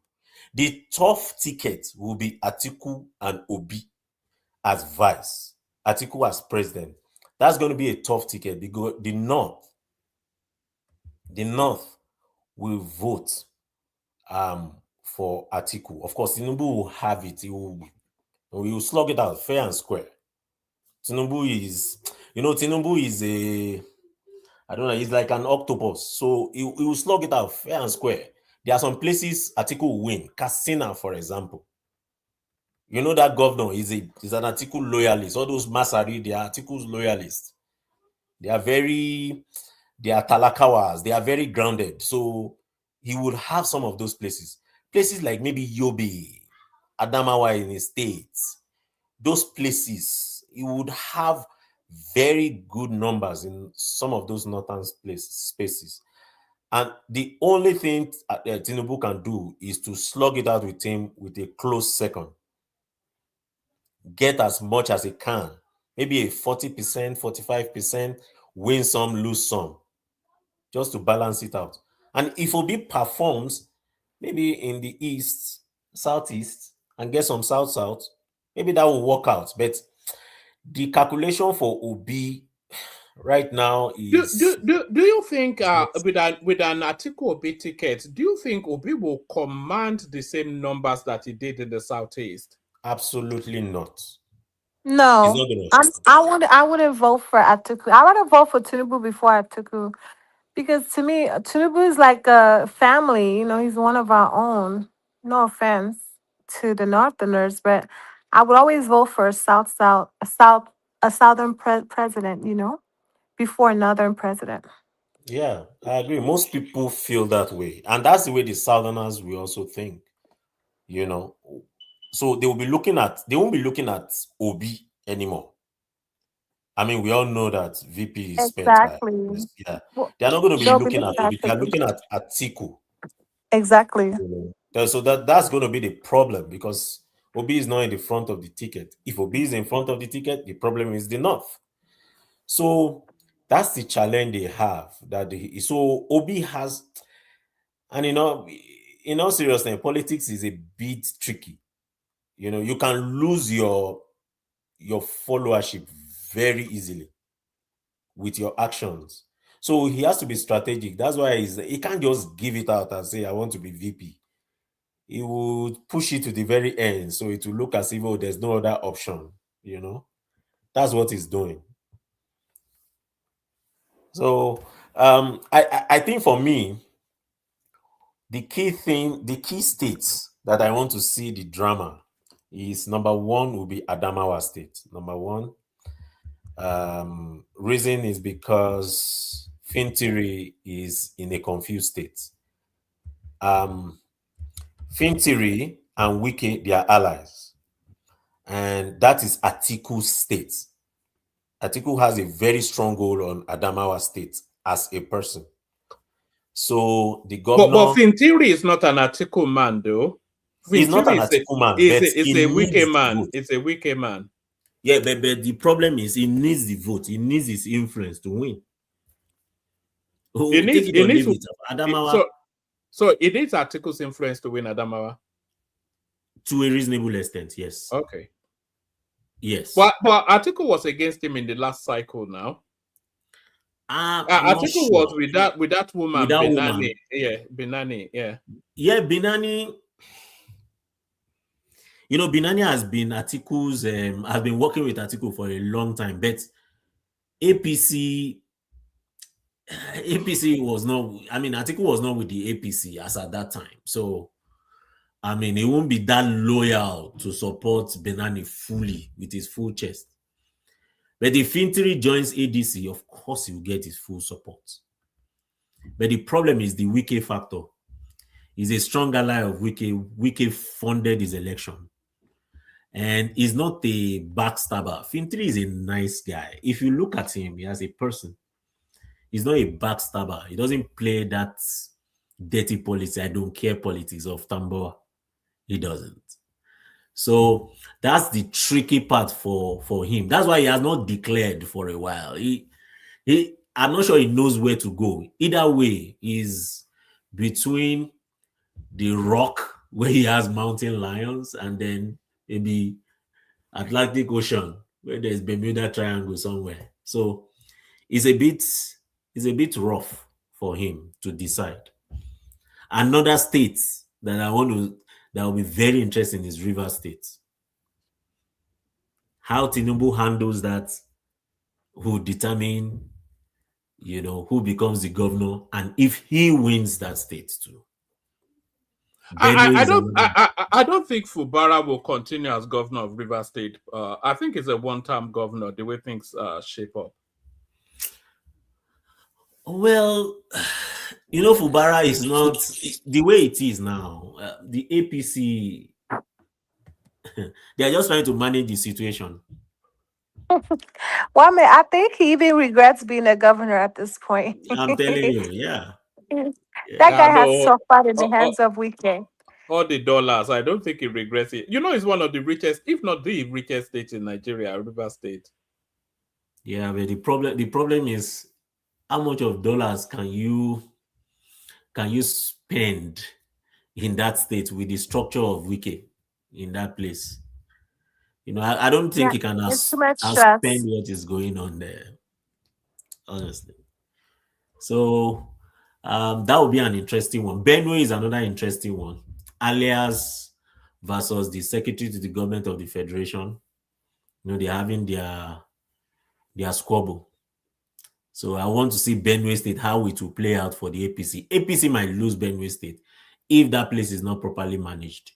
The tough ticket will be Atiku and Obi as vice, Atiku as president. That's going to be a tough ticket because the North will vote for Atiku. Of course, Tinubu will have it. He will slug it out fair and square. Tinubu is I don't know, he's like an octopus. So he will slug it out fair and square. There are some places Atiku will win. Katsina, for example. You know that governor is an Atiku loyalist. All those Masari, they are Atiku's loyalists. They are talakawas. They are very grounded. So he would have some of those places. Places like maybe Yobe, Adamawa in the States. Those places, he would have very good numbers in some of those northern spaces. And the only thing Tinubu can do is to slug it out with him with a close second. Get as much as he can. Maybe a 40%, 45%, win some, lose some. Just to balance it out. And if Obi performs, maybe in the east, southeast, and get some south, maybe that will work out. But the calculation for Obi right now is... Do you think with an Atiku Obi ticket, do you think Obi will command the same numbers that he did in the southeast? Absolutely not. No, It's not gonna I wouldn't vote for Atiku. I rather vote for Tinubu before Atiku because to me, Tinubu is like a family. You know, he's one of our own. No offense to the Northerners, but I would always vote for a southern president. You know, before a northern president. Yeah, I agree. Most people feel that way. And that's the way the Southerners will also think, you know. So they won't be looking at Obi anymore. I mean, we all know that VP is spent by Exactly. yeah. Well, They're not going to be they'll be looking at looking Obi. at They are Tinubu. looking at Atiku. Exactly. You know. So that's going to be the problem because Obi is not in the front of the ticket. If Obi is in front of the ticket, the problem is the North. So that's the challenge they have. So Obi has, and in all seriousness, politics is a bit tricky. You know, you can lose your followership very easily with your actions. So he has to be strategic. That's why he can't just give it out and say, I want to be VP. He would push it to the very end. So it will look as if, there's no other option. You know, that's what he's doing. So I think for me, the key states that I want to see the drama is number one will be Adamawa State. Number one. Reason is because Fintiri is in a confused state. Fintiri and Wike, they are allies. And that is Atiku's state. Atiku has a very strong hold on Adamawa state as a person. So the governor... But Fintiri is not an Atiku man, though. He's not an Atiku man, but it's a Wike man. It's a Wike man. Yeah, but the problem is he needs the vote. He needs his influence to win. So it needs Atiku's influence to win Adamawa? To a reasonable extent, yes. Okay. Yes. But Atiku was against him in the last cycle now. Atiku was with that woman, Benani. Yeah, Benani, yeah. Yeah, Benani. You know, Benani has been Atiku's, has been working with Atiku for a long time, but APC was not, I mean, Atiku was not with the APC as at that time. So, I mean, he won't be that loyal to support Benani fully with his full chest. But if Fintiri joins ADC, of course he will get his full support. But the problem is the Wike factor. He's a strong ally of Wike. Wike funded his election. And he's not a backstabber. Fintiri is a nice guy. If you look at him as a person, he's not a backstabber. He doesn't play that dirty politics, I don't care politics of Tamboa. He doesn't. So that's the tricky part for him. That's why he has not declared for a while. I'm not sure he knows where to go. Either way, he's between the rock where he has mountain lions and then maybe Atlantic Ocean where there's Bermuda Triangle somewhere. So it's a bit rough for him to decide. Another state that will be very interesting is Rivers State. How Tinubu handles that will determine, who becomes the governor and if he wins that state too. I don't think Fubara will continue as governor of Rivers State. I think it's a one-term governor, the way things shape up. Well, Fubara is not the way it is now. The APC, they are just trying to manage the situation. Well, I think he even regrets being a governor at this point. I'm telling you, yeah. That guy has suffered in the hands of Wike. All the dollars, I don't think he regrets it. It's one of the richest, if not the richest state in Nigeria, Rivers State. Yeah, but the problem is how much of dollars can you spend in that state with the structure of Wike in that place? I don't think he can spend what is going on there, honestly. So that would be an interesting one. Benue is another interesting one. Alias versus the Secretary to the Government of the Federation. They're having their squabble. So I want to see Benue State, how it will play out for the APC. APC might lose Benue State if that place is not properly managed.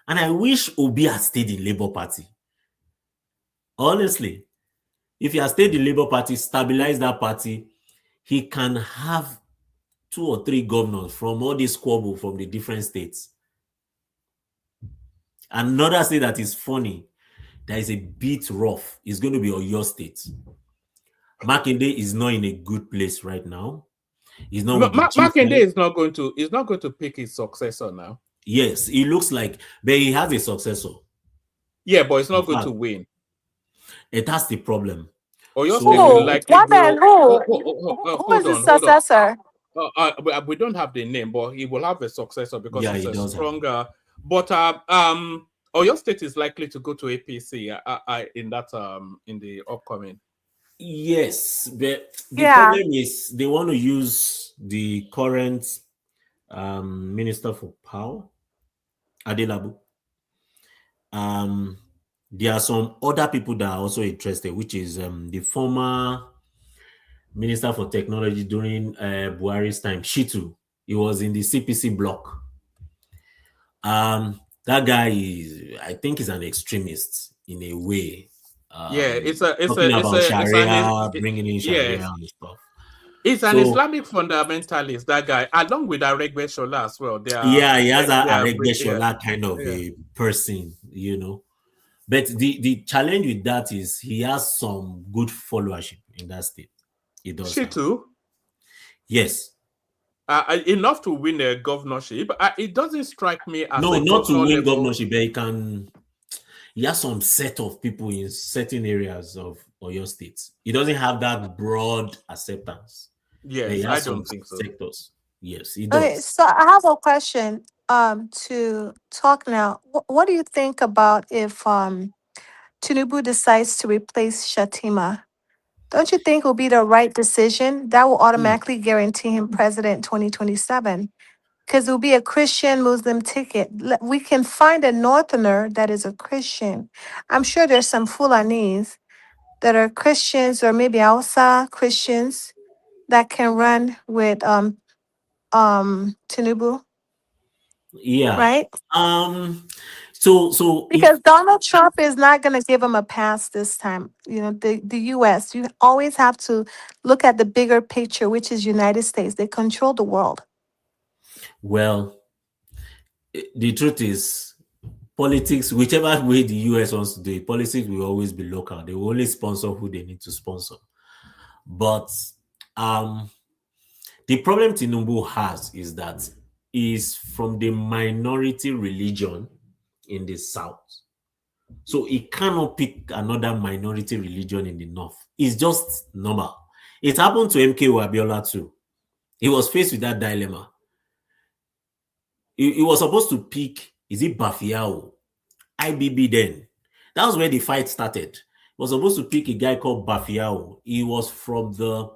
And I wish Obi had stayed in Labour Party. Honestly, if he has stayed in Labour Party, stabilize that party, he can have 2 or 3 governors from all this squabble from the different states. Another state that is funny, that is a bit rough, is going to be Oyo State. Makinde is not in a good place right now. He's not. Makinde is not going to pick his successor now. Yes, it looks like, but he has a successor. Yeah, but it's not going to win. That's the problem. Oyo State will likely who is the successor? We don't have the name, but he will have a successor because he's a stronger. But Oyo State is likely to go to APC in the upcoming. Yes, but the problem is they want to use the current Minister for Power, Adelabu. There are some other people that are also interested, which is the former Minister for Technology during Buhari's time, Shitu. He was in the CPC block. That guy I think is an extremist in a way. It's Sharia, bringing in Sharia and stuff. He's an So Islamic fundamentalist, that guy, along with Aregbe Shola as well. They are, yeah, he has a they are, Aregbe yeah, Shola kind of yeah. a person, you know. But the challenge with that is he has some good followership in that state. He does She have. too. Yes. Enough to win a governorship. It doesn't strike me as No, a not to governor win level. governorship, but he has some set of people in certain areas of Oyo State. He doesn't have that broad acceptance. But he Yes, I has some don't think so. sectors. Yes, he Okay, does. so I have a question to talk now. What do you think about if Tinubu decides to replace Shatima? Don't you think it will be the right decision? That will automatically guarantee him president 2027 because it will be a Christian Muslim ticket. We can find a northerner that is a Christian. I'm sure there's some Fulanis that are Christians or maybe Hausa Christians that can run with Tinubu, Yeah. right? So if Because Donald Trump is not going to give him a pass this time. You know, the US, you always have to look at the bigger picture, which is United States. They control the world. well, the truth is politics, whichever way the US wants to do it, politics will always be local. They will only sponsor who they need to sponsor. But the problem Tinubu has is that he's from the minority religion in the south. So he cannot pick another minority religion in the north. It's just normal. It happened to MK Abiola too. He was faced with that dilemma. He was supposed to pick, is it Bafiao? IBB then. That was where the fight started. He was supposed to pick a guy called Bafiao. He was from the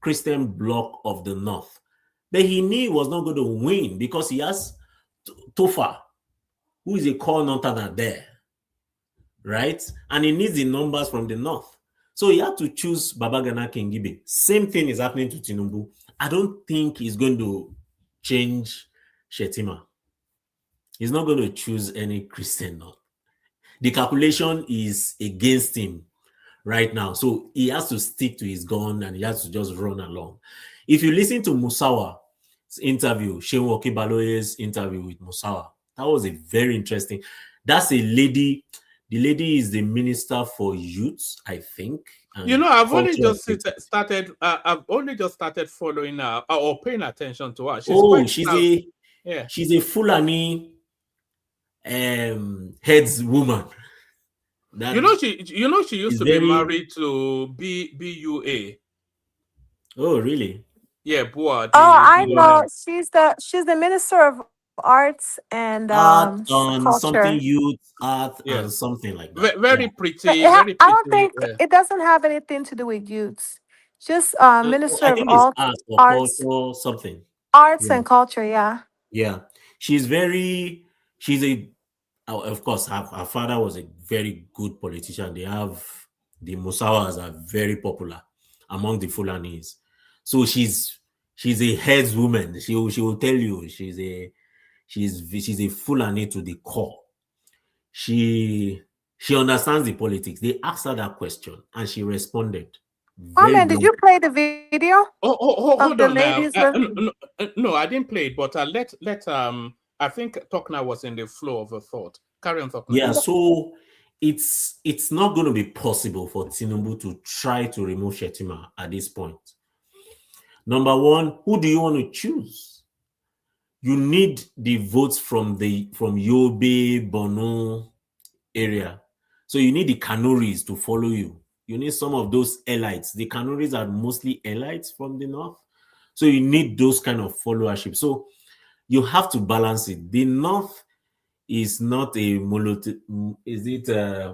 Christian bloc of the north. But he knew he was not going to win because he has Tofa, who is a core northerner there, right? And he needs the numbers from the north. So he had to choose Babagana Kingibe. Same thing is happening to Tinubu. I don't think he's going to change Shetima. He's not going to choose any Christian north. The calculation is against him right now. So he has to stick to his gun and he has to just run along. If you listen to Musawa's interview, Shehu Okibaloye's interview with Musawa, that was a very interesting. That's a lady. The lady is the minister for youth, I think. You know, I've only just started. I've only just started following her or paying attention to her. She's a Fulani heads woman. You know, she used to be married to BUA. Oh, really? Yeah, Boa. I know. She's the minister of arts and art on culture. something youth art and something like that. Very pretty. I don't think it doesn't have anything to do with youths. Just minister of art or arts, culture, something. Arts and culture. Yeah. Yeah, of course, her father was a very good politician. The Musawas are very popular among the Fulanis. So she's a headswoman. She will tell you she's a Fulani to the core. She understands the politics. They asked her that question and she responded. Man, did you play the video? Hold on now. No, I didn't play it, but I think Tokna was in the flow of a thought. Carry on, Tokna. Yeah, so it's not going to be possible for Tinubu to try to remove Shetima at this point. Number one, who do you want to choose? You need the votes from Yobe, Borno area. So you need the Kanuris to follow you. You need some of those elites. The Kanuris are mostly elites from the north. So you need those kind of followership. So you have to balance it. The north is not a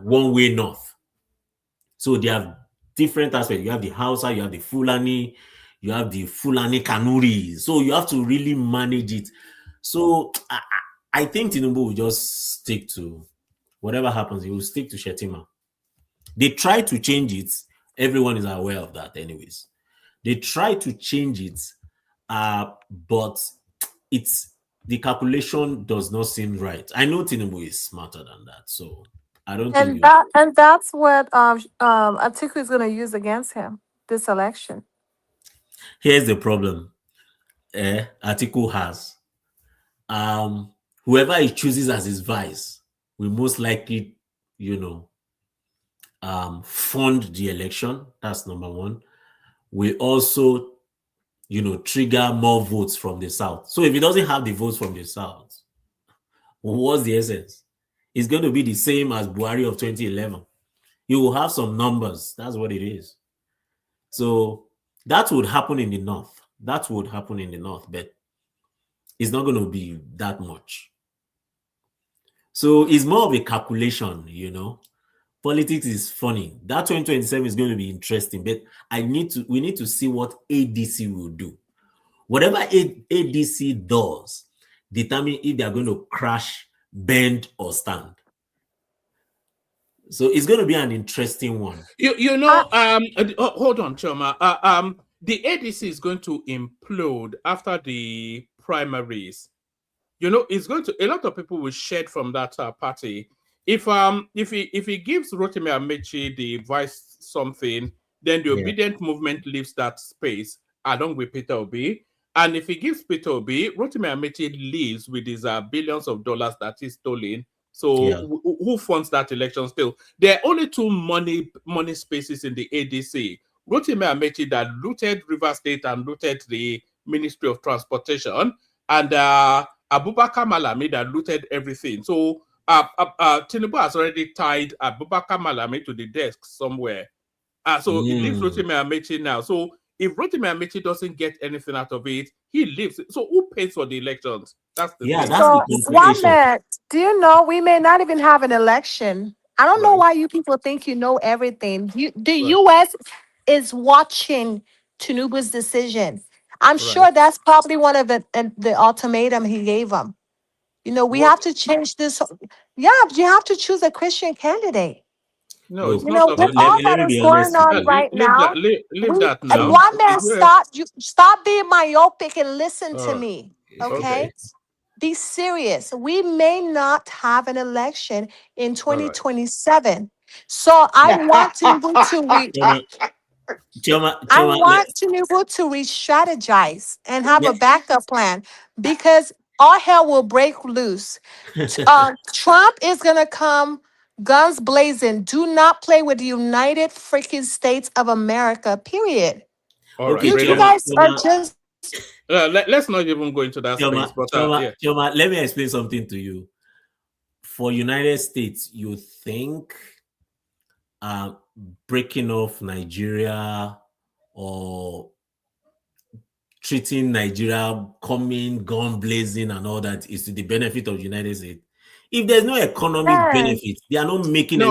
one-way north. So they have different aspects. You have the Hausa, you have the Fulani, you have the Fulani Kanuri. So you have to really manage it. So I think Tinubu will just stick to whatever happens. He will stick to Shetima. They try to change it. Everyone is aware of that anyways. They try to change it, but the calculation does not seem right. I know Tinubu is smarter than that, so I don't think. And that's what Atiku is going to use against him this election. Here's the problem. Article has whoever he chooses as his vice will most likely, fund the election. That's number one. We also, trigger more votes from the South. So if he doesn't have the votes from the South, what's the essence? It's going to be the same as Buhari of 2011. You will have some numbers. That's what it is. So that would happen in the North. That would happen in the North, but it's not going to be that much. So it's more of a calculation, Politics is funny. That 2027 is going to be interesting, but we need to see what ADC will do. Whatever ADC does, determine if they are going to crash, bend, or stand. So it's going to be an interesting one. Hold on, Choma. The ADC is going to implode after the primaries. It's going to. A lot of people will shed from that party. If he gives Rotimi Amechi the vice something, then the obedient movement leaves that space along with Peter Obi. And if he gives Peter Obi, Rotimi Amechi leaves with his billions of dollars that he's stolen. So who funds that election still? There are only two money spaces in the ADC. Rotimi Amechi that looted River State and looted the Ministry of Transportation, and Abubakar Malami that looted everything. So Tinubu has already tied Abubakar Malami to the desk somewhere. So it leaves Rotimi Amechi now. So if Rotimi Amechi doesn't get anything out of it, he leaves. So who pays for the elections? That's the thing. That's the complication. Do you know we may not even have an election? I don't know why you people think you know everything. The U.S. is watching Tinubu's decision. I'm sure that's probably one of the ultimatum he gave them. We have to change this. Yeah, you have to choose a Christian candidate. No, it's not. With all that is going on right now, leave that now. One man, stop being myopic and listen to me. Okay? Be serious. We may not have an election in 2027. So I want Tinubu to re-strategize and have a backup plan, because all hell will break loose. Trump is gonna come guns blazing. Do not play with the United freaking States of America. Period. You guys are just. Let's not even go into that space. But let me explain something to you. For United States, you think breaking off Nigeria or treating Nigeria coming gun blazing and all that is to the benefit of the United States? If there's no economic benefit, they are not making any.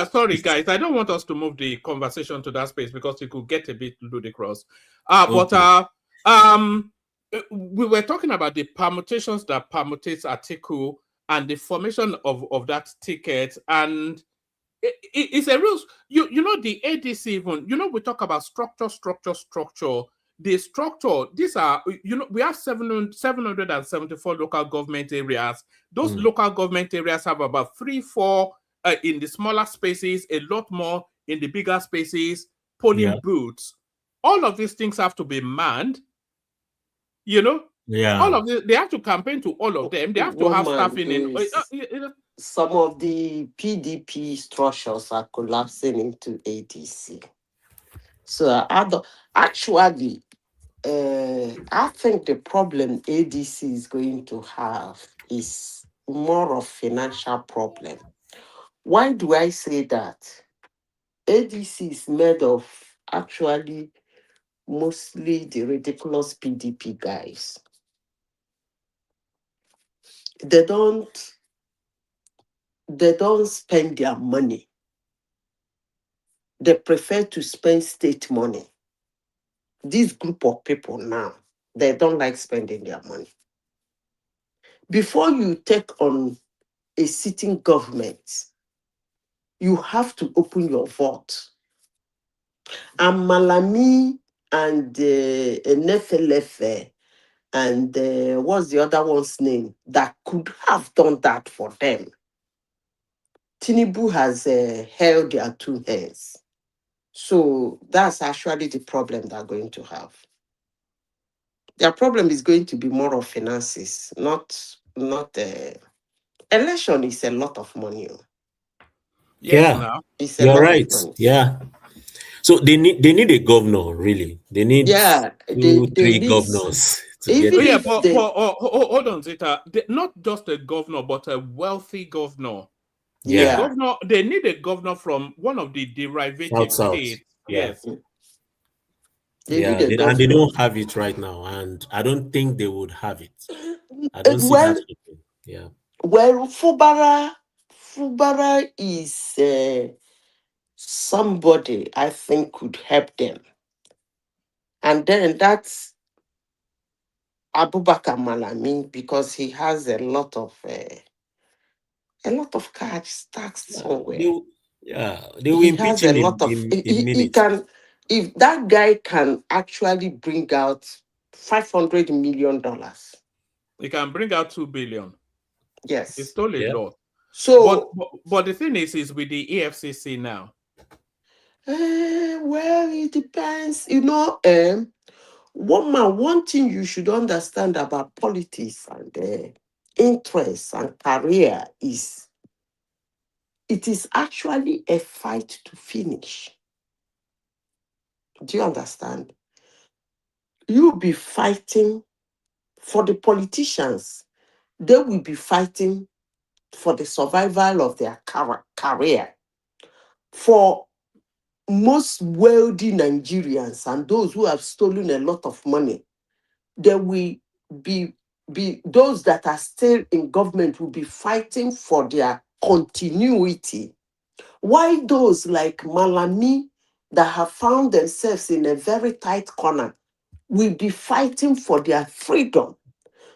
Sorry, guys. I don't want us to move the conversation to that space because it could get a bit ludicrous. But we were talking about the permutations that permutates Atiku and the formation of that ticket, and it's a real. The ADC even. We talk about structure. The structure, these are, we have 774 local government areas. Those local government areas have about 3-4 in the smaller spaces, a lot more in the bigger spaces, polling booths. All of these things have to be manned. All of this, they have to campaign to all of them. They have to have staffing in. Some of the PDP structures are collapsing into ADC. So actually, I think the problem ADC is going to have is more of financial problem. Why do I say that? ADC is made of actually mostly the ridiculous PDP guys. They don't spend their money. They prefer to spend state money. This group of people now, they don't like spending their money. Before you take on a sitting government, you have to open your vote. And Malami and Nefelefe and what's the other one's name that could have done that for them. Tinubu has held their two hands. So that's actually the problem they're going to have. Their problem is going to be more of finances, not election is a lot of money. Yes, Yeah, now. It's a you're lot of right. money. Yeah. So they need a governor, really. They need Yeah, two, they three need, governors to get Oh, even it. yeah, if but they, hold on, Zita. Not just a governor, but a wealthy governor. A Yeah. yeah. governor, they need a governor from one of the derivative South. states. Yeah. Yes. They need Yeah. a And they governor. don't have it right now. And I don't think they would have it. I don't see that Well, happening. Yeah. Fubara is somebody I think could help them. And then that's Abubakar Malami, because he has a lot of cash stacked Yeah. somewhere. They will He impeach has a him lot of in he minutes. can, if that guy can actually bring out $500 million. He can bring out 2 billion. He Yes. stole a Yeah. lot. But, So but the thing is with the EFCC now. well, it depends. One thing you should understand about politics and interests and career is it is actually a fight to finish. Do you understand? You'll be fighting for the politicians. They will be fighting for the survival of their career. For most wealthy Nigerians and those who have stolen a lot of money, there will be those that are still in government will be fighting for their continuity. Why those like Malami that have found themselves in a very tight corner will be fighting for their freedom?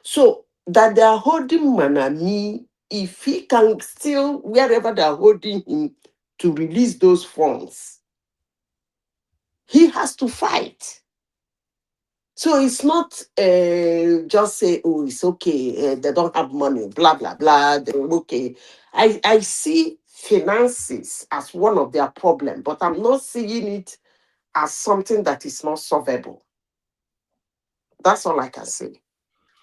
So that they are holding Malami, if he can still, wherever they are holding him, to release those funds, he has to fight. So it's not just say, oh, it's okay, they don't have money, blah, blah, blah, they're okay. I see finances as one of their problems, but I'm not seeing it as something that is not solvable. That's all I can say.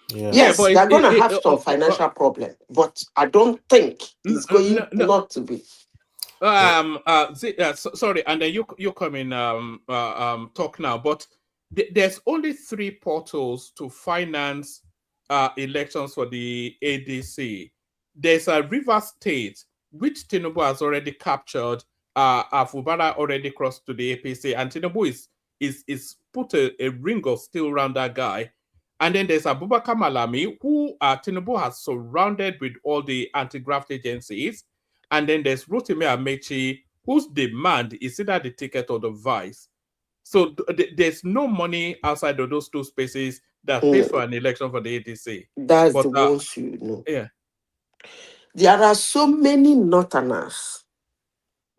Yeah. Yeah, Yes, but they're going to have some financial problem, but I don't think it's no, going no, not to be. sorry, and then you come in talk now, but there's only 3 portals to finance elections for the ADC. There's a River State, which Tinubu has already captured. Fubara already crossed to the APC, and Tinubu is put a ring of steel around that guy. And then there's Abubakar Malami, who Tinubu has surrounded with all the anti-graft agencies. And then there's Rotimi Amechi, whose demand is either the ticket or the vice. So there's no money outside of those 2 spaces that pays for an election for the ADC. That's But the ones you know. yeah. There are so many Northerners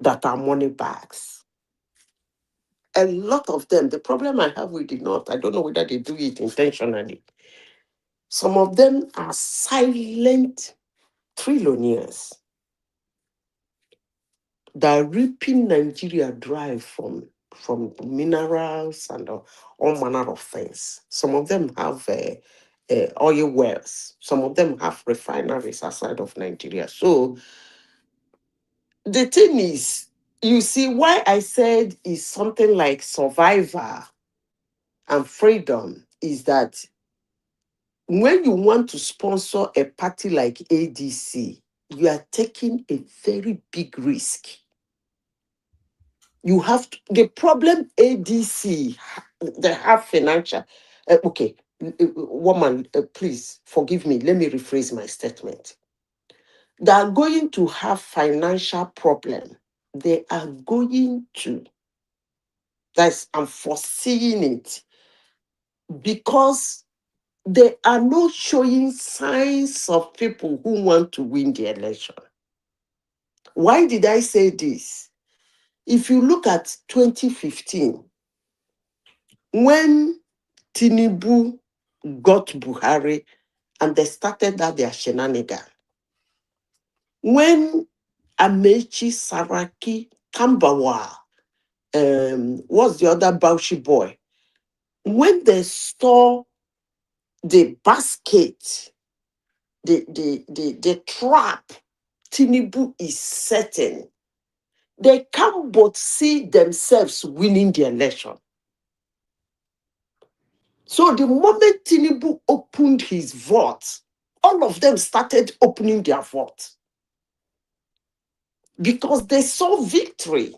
that are money bags. A lot of them, the problem I have with the North, I don't know whether they do it intentionally. Some of them are silent trillionaires that are ripping Nigeria dry from minerals and all manner of things. Some of them have oil wells. Some of them have refineries outside of Nigeria. So the thing is, you see, why I said is something like survivor and freedom is that when you want to sponsor a party like ADC, you are taking a very big risk. You have to, the problem ADC, they have financial. Okay, woman, please forgive me. Let me rephrase my statement. They are going to have financial problem. They are going to. I'm foreseeing it because they are not showing signs of people who want to win the election. Why did I say this? If you look at 2015, when Tinubu got Buhari and they started that their shenanigan, when Amechi, Saraki, Tambawa what's the other Bauchi boy? When they saw the basket, the trap Tinubu is setting, they can't but see themselves winning the election. So the moment Tinubu opened his vault, all of them started opening their vault because they saw victory.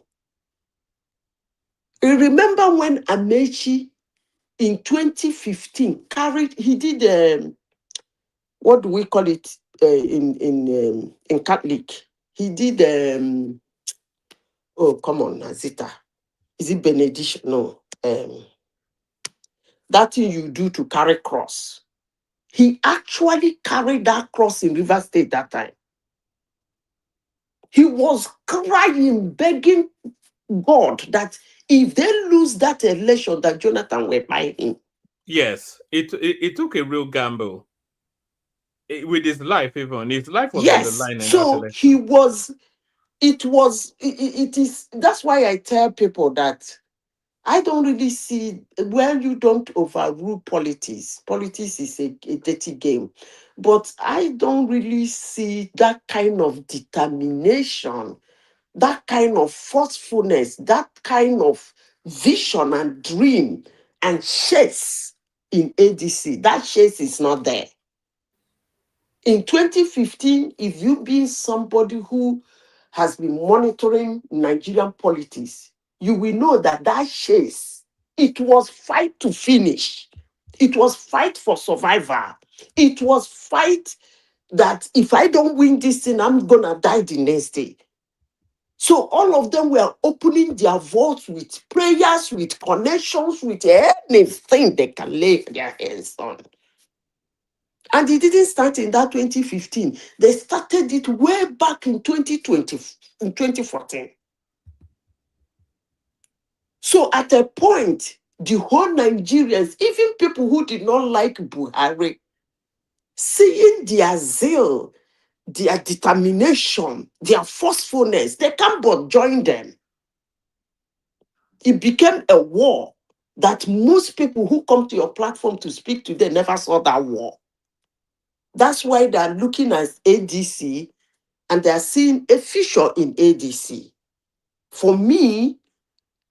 You remember when Amechi in 2015 he did what do we call it in Catholic? He did oh come on, Azita. Is it benediction? No. That thing you do to carry cross. He actually carried that cross in River State that time. He was crying, begging God that if they lose that election, that Jonathan will buy him. Yes, it took a real gamble with his life. Even his life was on the Yes, line in that so election. it is. That's why I tell people that I don't really see when you don't overrule politics. Politics is a dirty game, but I don't really see that kind of determination, that kind of forcefulness, that kind of vision and dream and chase in ADC. That chase is not there. In 2015, if you be somebody who has been monitoring Nigerian politics, you will know that that chase, it was fight to finish. It was fight for survival. It was fight that if I don't win this thing, I'm going to die the next day. So all of them were opening their vaults with prayers, with connections, with anything they can lay their hands on. And it didn't start in that 2015. They started it way back in 2020, in 2014. So at a point, the whole Nigerians, even people who did not like Buhari, seeing their zeal, their determination, their forcefulness, they can't but join them. It became a war that most people who come to your platform to speak to them never saw that war. That's why they're looking at ADC and they're seeing a fissure in ADC. For me,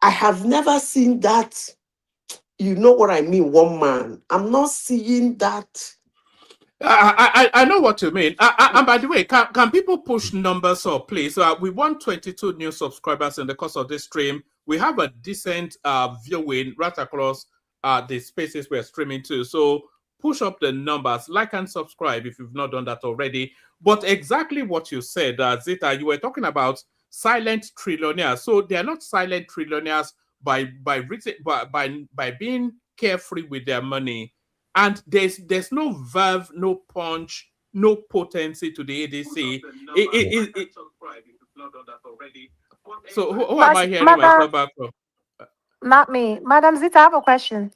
I have never seen that, you know what I mean, one man. I'm not seeing that. I know what you mean. And by the way, can people push numbers up, please? We want 22 new subscribers in the course of this stream. We have a decent viewing right across the spaces we're streaming to. So push up the numbers, like and subscribe if you've not done that already. But exactly what you said, Zita, you were talking about silent trillionaires. So they are not silent trillionaires by being carefree with their money. And there's no verve, no punch, no potency to the ADC. So who am I hearing myself back from? Not me. Madam Zita, I have a question.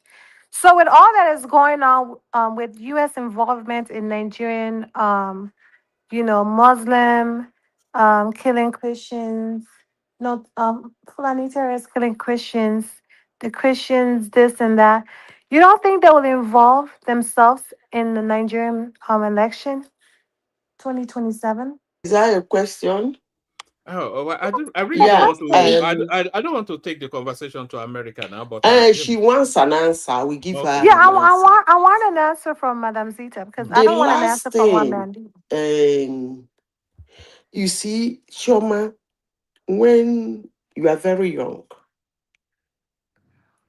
So with all that is going on with U.S. involvement in Nigerian, Muslim killing Christians, Fulani terrorists killing Christians, the Christians this and that, you don't think they will involve themselves in the Nigerian election 2027? Is that a question? Oh, well, I really don't Yeah. want to. I don't want to take the conversation to America now, but She wants an answer. We give her okay. Yeah, an answer. I want an answer from Madam Zita because I The don't want an last answer from one thing, man. you see, Shoma, when you are very young,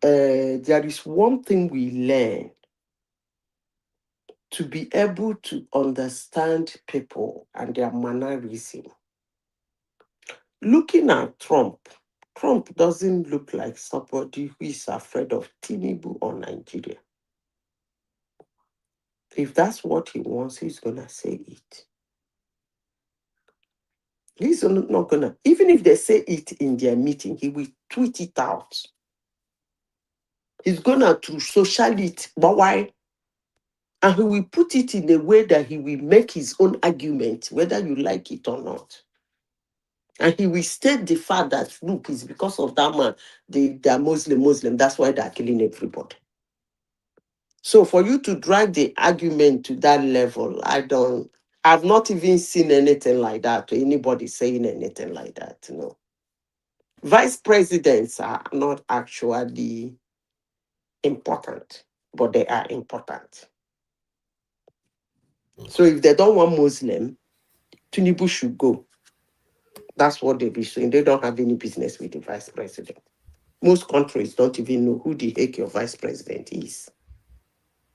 there is one thing we learn to be able to understand people and their mannerism. Looking at Trump doesn't look like somebody who is afraid of Tinubu or Nigeria. If that's what he wants, he's going to say it. He's not going to, even if they say it in their meeting, he will tweet it out. He's going to social it, but why? And he will put it in a way that he will make his own argument, whether you like it or not. And he will state the fact that, look, it's because of that man, they're Muslim, that's why they're killing everybody. So for you to drag the argument to that level, I've not even seen anything like that, or anybody saying anything like that, Vice presidents are not actually important, but they are important. So if they don't want Muslim, Tinubu should go. That's what they be saying. They don't have any business with the vice president. Most countries don't even know who the heck your vice president is.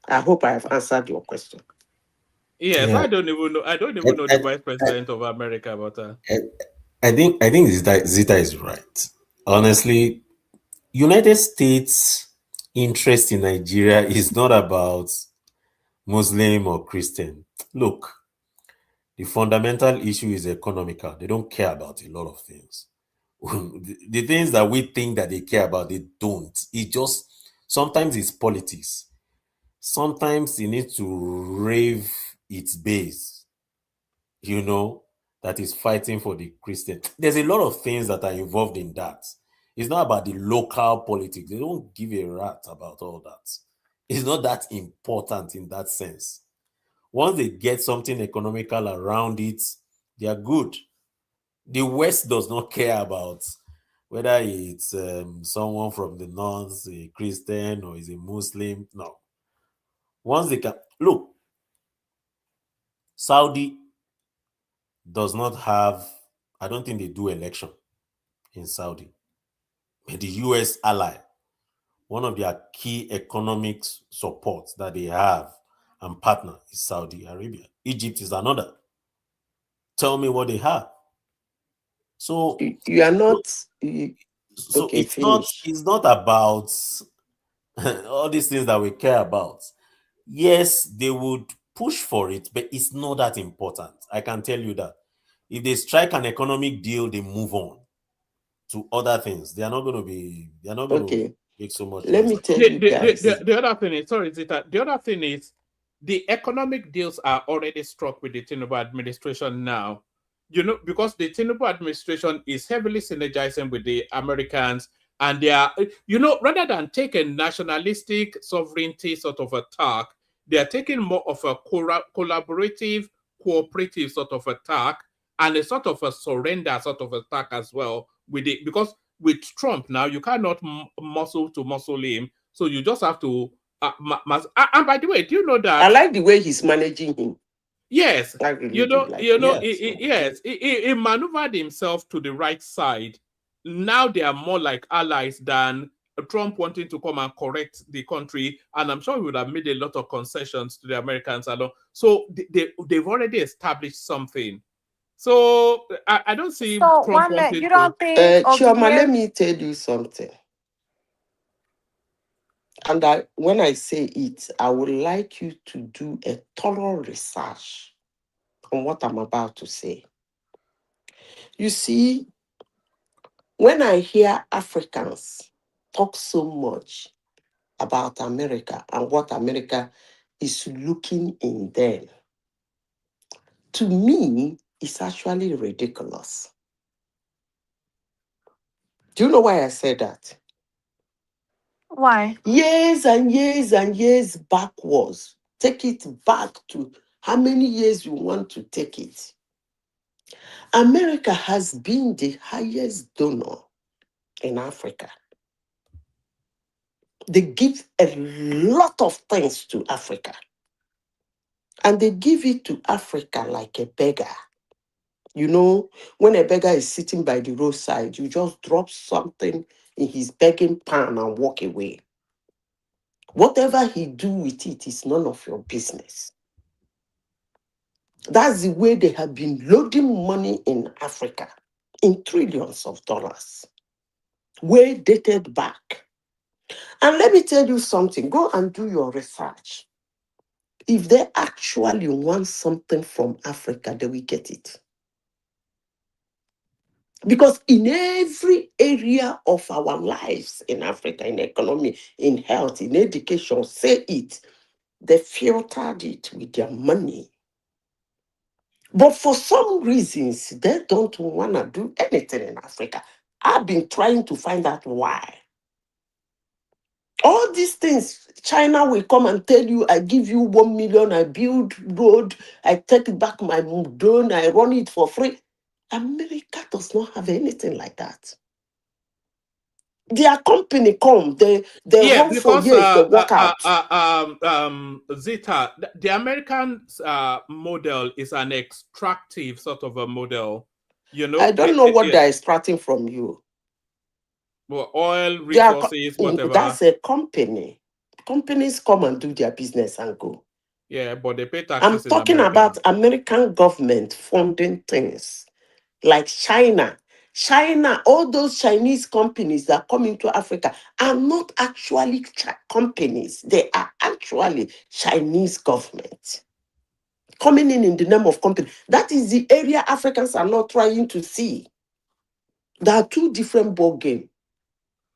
I hope I have answered your question. Yes, Yeah, I don't even know. I don't I, even know the vice president of America, but I, I think Zita is right. Honestly, United States interest in Nigeria is not about Muslim or Christian. Look, the fundamental issue is economical. They don't care about a lot of things. The things that we think that they care about, they don't. It just sometimes it's politics. Sometimes you need to rave its base, that is fighting for the Christian. There's a lot of things that are involved in that. It's not about the local politics. They don't give a rat about all that. It's not that important in that sense. Once they get something economical around it, they are good. The West does not care about whether it's someone from the north, a Christian, or is a Muslim. No. Once they can look, Saudi does not have, I don't think they do election in Saudi. But the US ally, one of their key economic supports that they have and partner is Saudi Arabia. Egypt is another. Tell me what they have. So You are not. so Okay, it's not finish. it's not about all these things that we care about. Yes, they would push for it, but it's not that important. I can tell you that. If they strike an economic deal, they move on to other things. They're not going to Okay. make so much Let noise me tell about you guys. the other thing is, sorry, Zita, the other thing is the economic deals are already struck with the Tinubu administration now. Because the Tinubu administration is heavily synergizing with the Americans, and they are, rather than take a nationalistic sovereignty sort of attack, they are taking more of a collaborative, cooperative sort of attack, and a sort of a surrender sort of attack as well with it, because with Trump now, you cannot muscle to muscle him, so you just have to. And by the way, do you know that? I like the way he's managing him. Yes, I really do like he maneuvered himself to the right side. Now they are more like allies than Trump wanting to come and correct the country, and I'm sure he would have made a lot of concessions to the Americans alone. So they've already established something. So I don't see So, Trump one minute, wanting you to. don't think Chioma, let obedience? me tell you something. And when I say it, I would like you to do a thorough research on what I'm about to say. You see, when I hear Africans talk so much about America and what America is looking in them, to me, it's actually ridiculous. Do you know why I say that? Why? Years and years and years backwards. Take it back to how many years you want to take it. America has been the highest donor in Africa. They give a lot of things to Africa. And they give it to Africa like a beggar. When a beggar is sitting by the roadside, you just drop something in his begging pan and walk away. Whatever he do with it is none of your business. That's the way they have been loading money in Africa in trillions of dollars, way dated back. And let me tell you something, go and do your research. If they actually want something from Africa, they will get it. Because in every area of our lives in Africa, in economy, in health, in education, say it, they filtered it with their money. But for some reasons, they don't want to do anything in Africa. I've been trying to find out why. All these things, China will come and tell you, I give you 1 million, I build road, I take back my drone, I run it for free. America does not have anything like that. Their company come, they Yeah, run for because years, they work out. Zita, the American model is an extractive sort of a model. You know, I don't know what they're extracting from you. well, oil, resources, whatever. That's a company. Companies come and do their business and go. Yeah, but they pay I'm taxes in talking America. about American government funding things like China. China, all those Chinese companies that come into Africa are not actually companies. They are actually Chinese government coming in the name of company. That is the area Africans are not trying to see. There are two different ball games.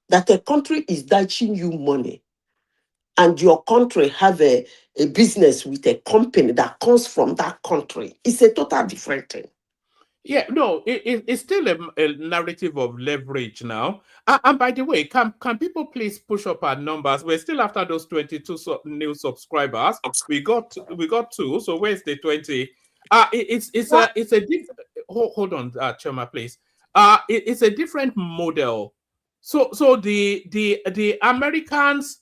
That a country is dashing you money and your country have a business with a company that comes from that country. It's a total different thing. Yeah, no, it's still a narrative of leverage now. And by the way, can people please push up our numbers? We're still after those 22 new subscribers. We got 2. So where's the 20? It's a hold on, Choma, please. It's a different model. So the Americans,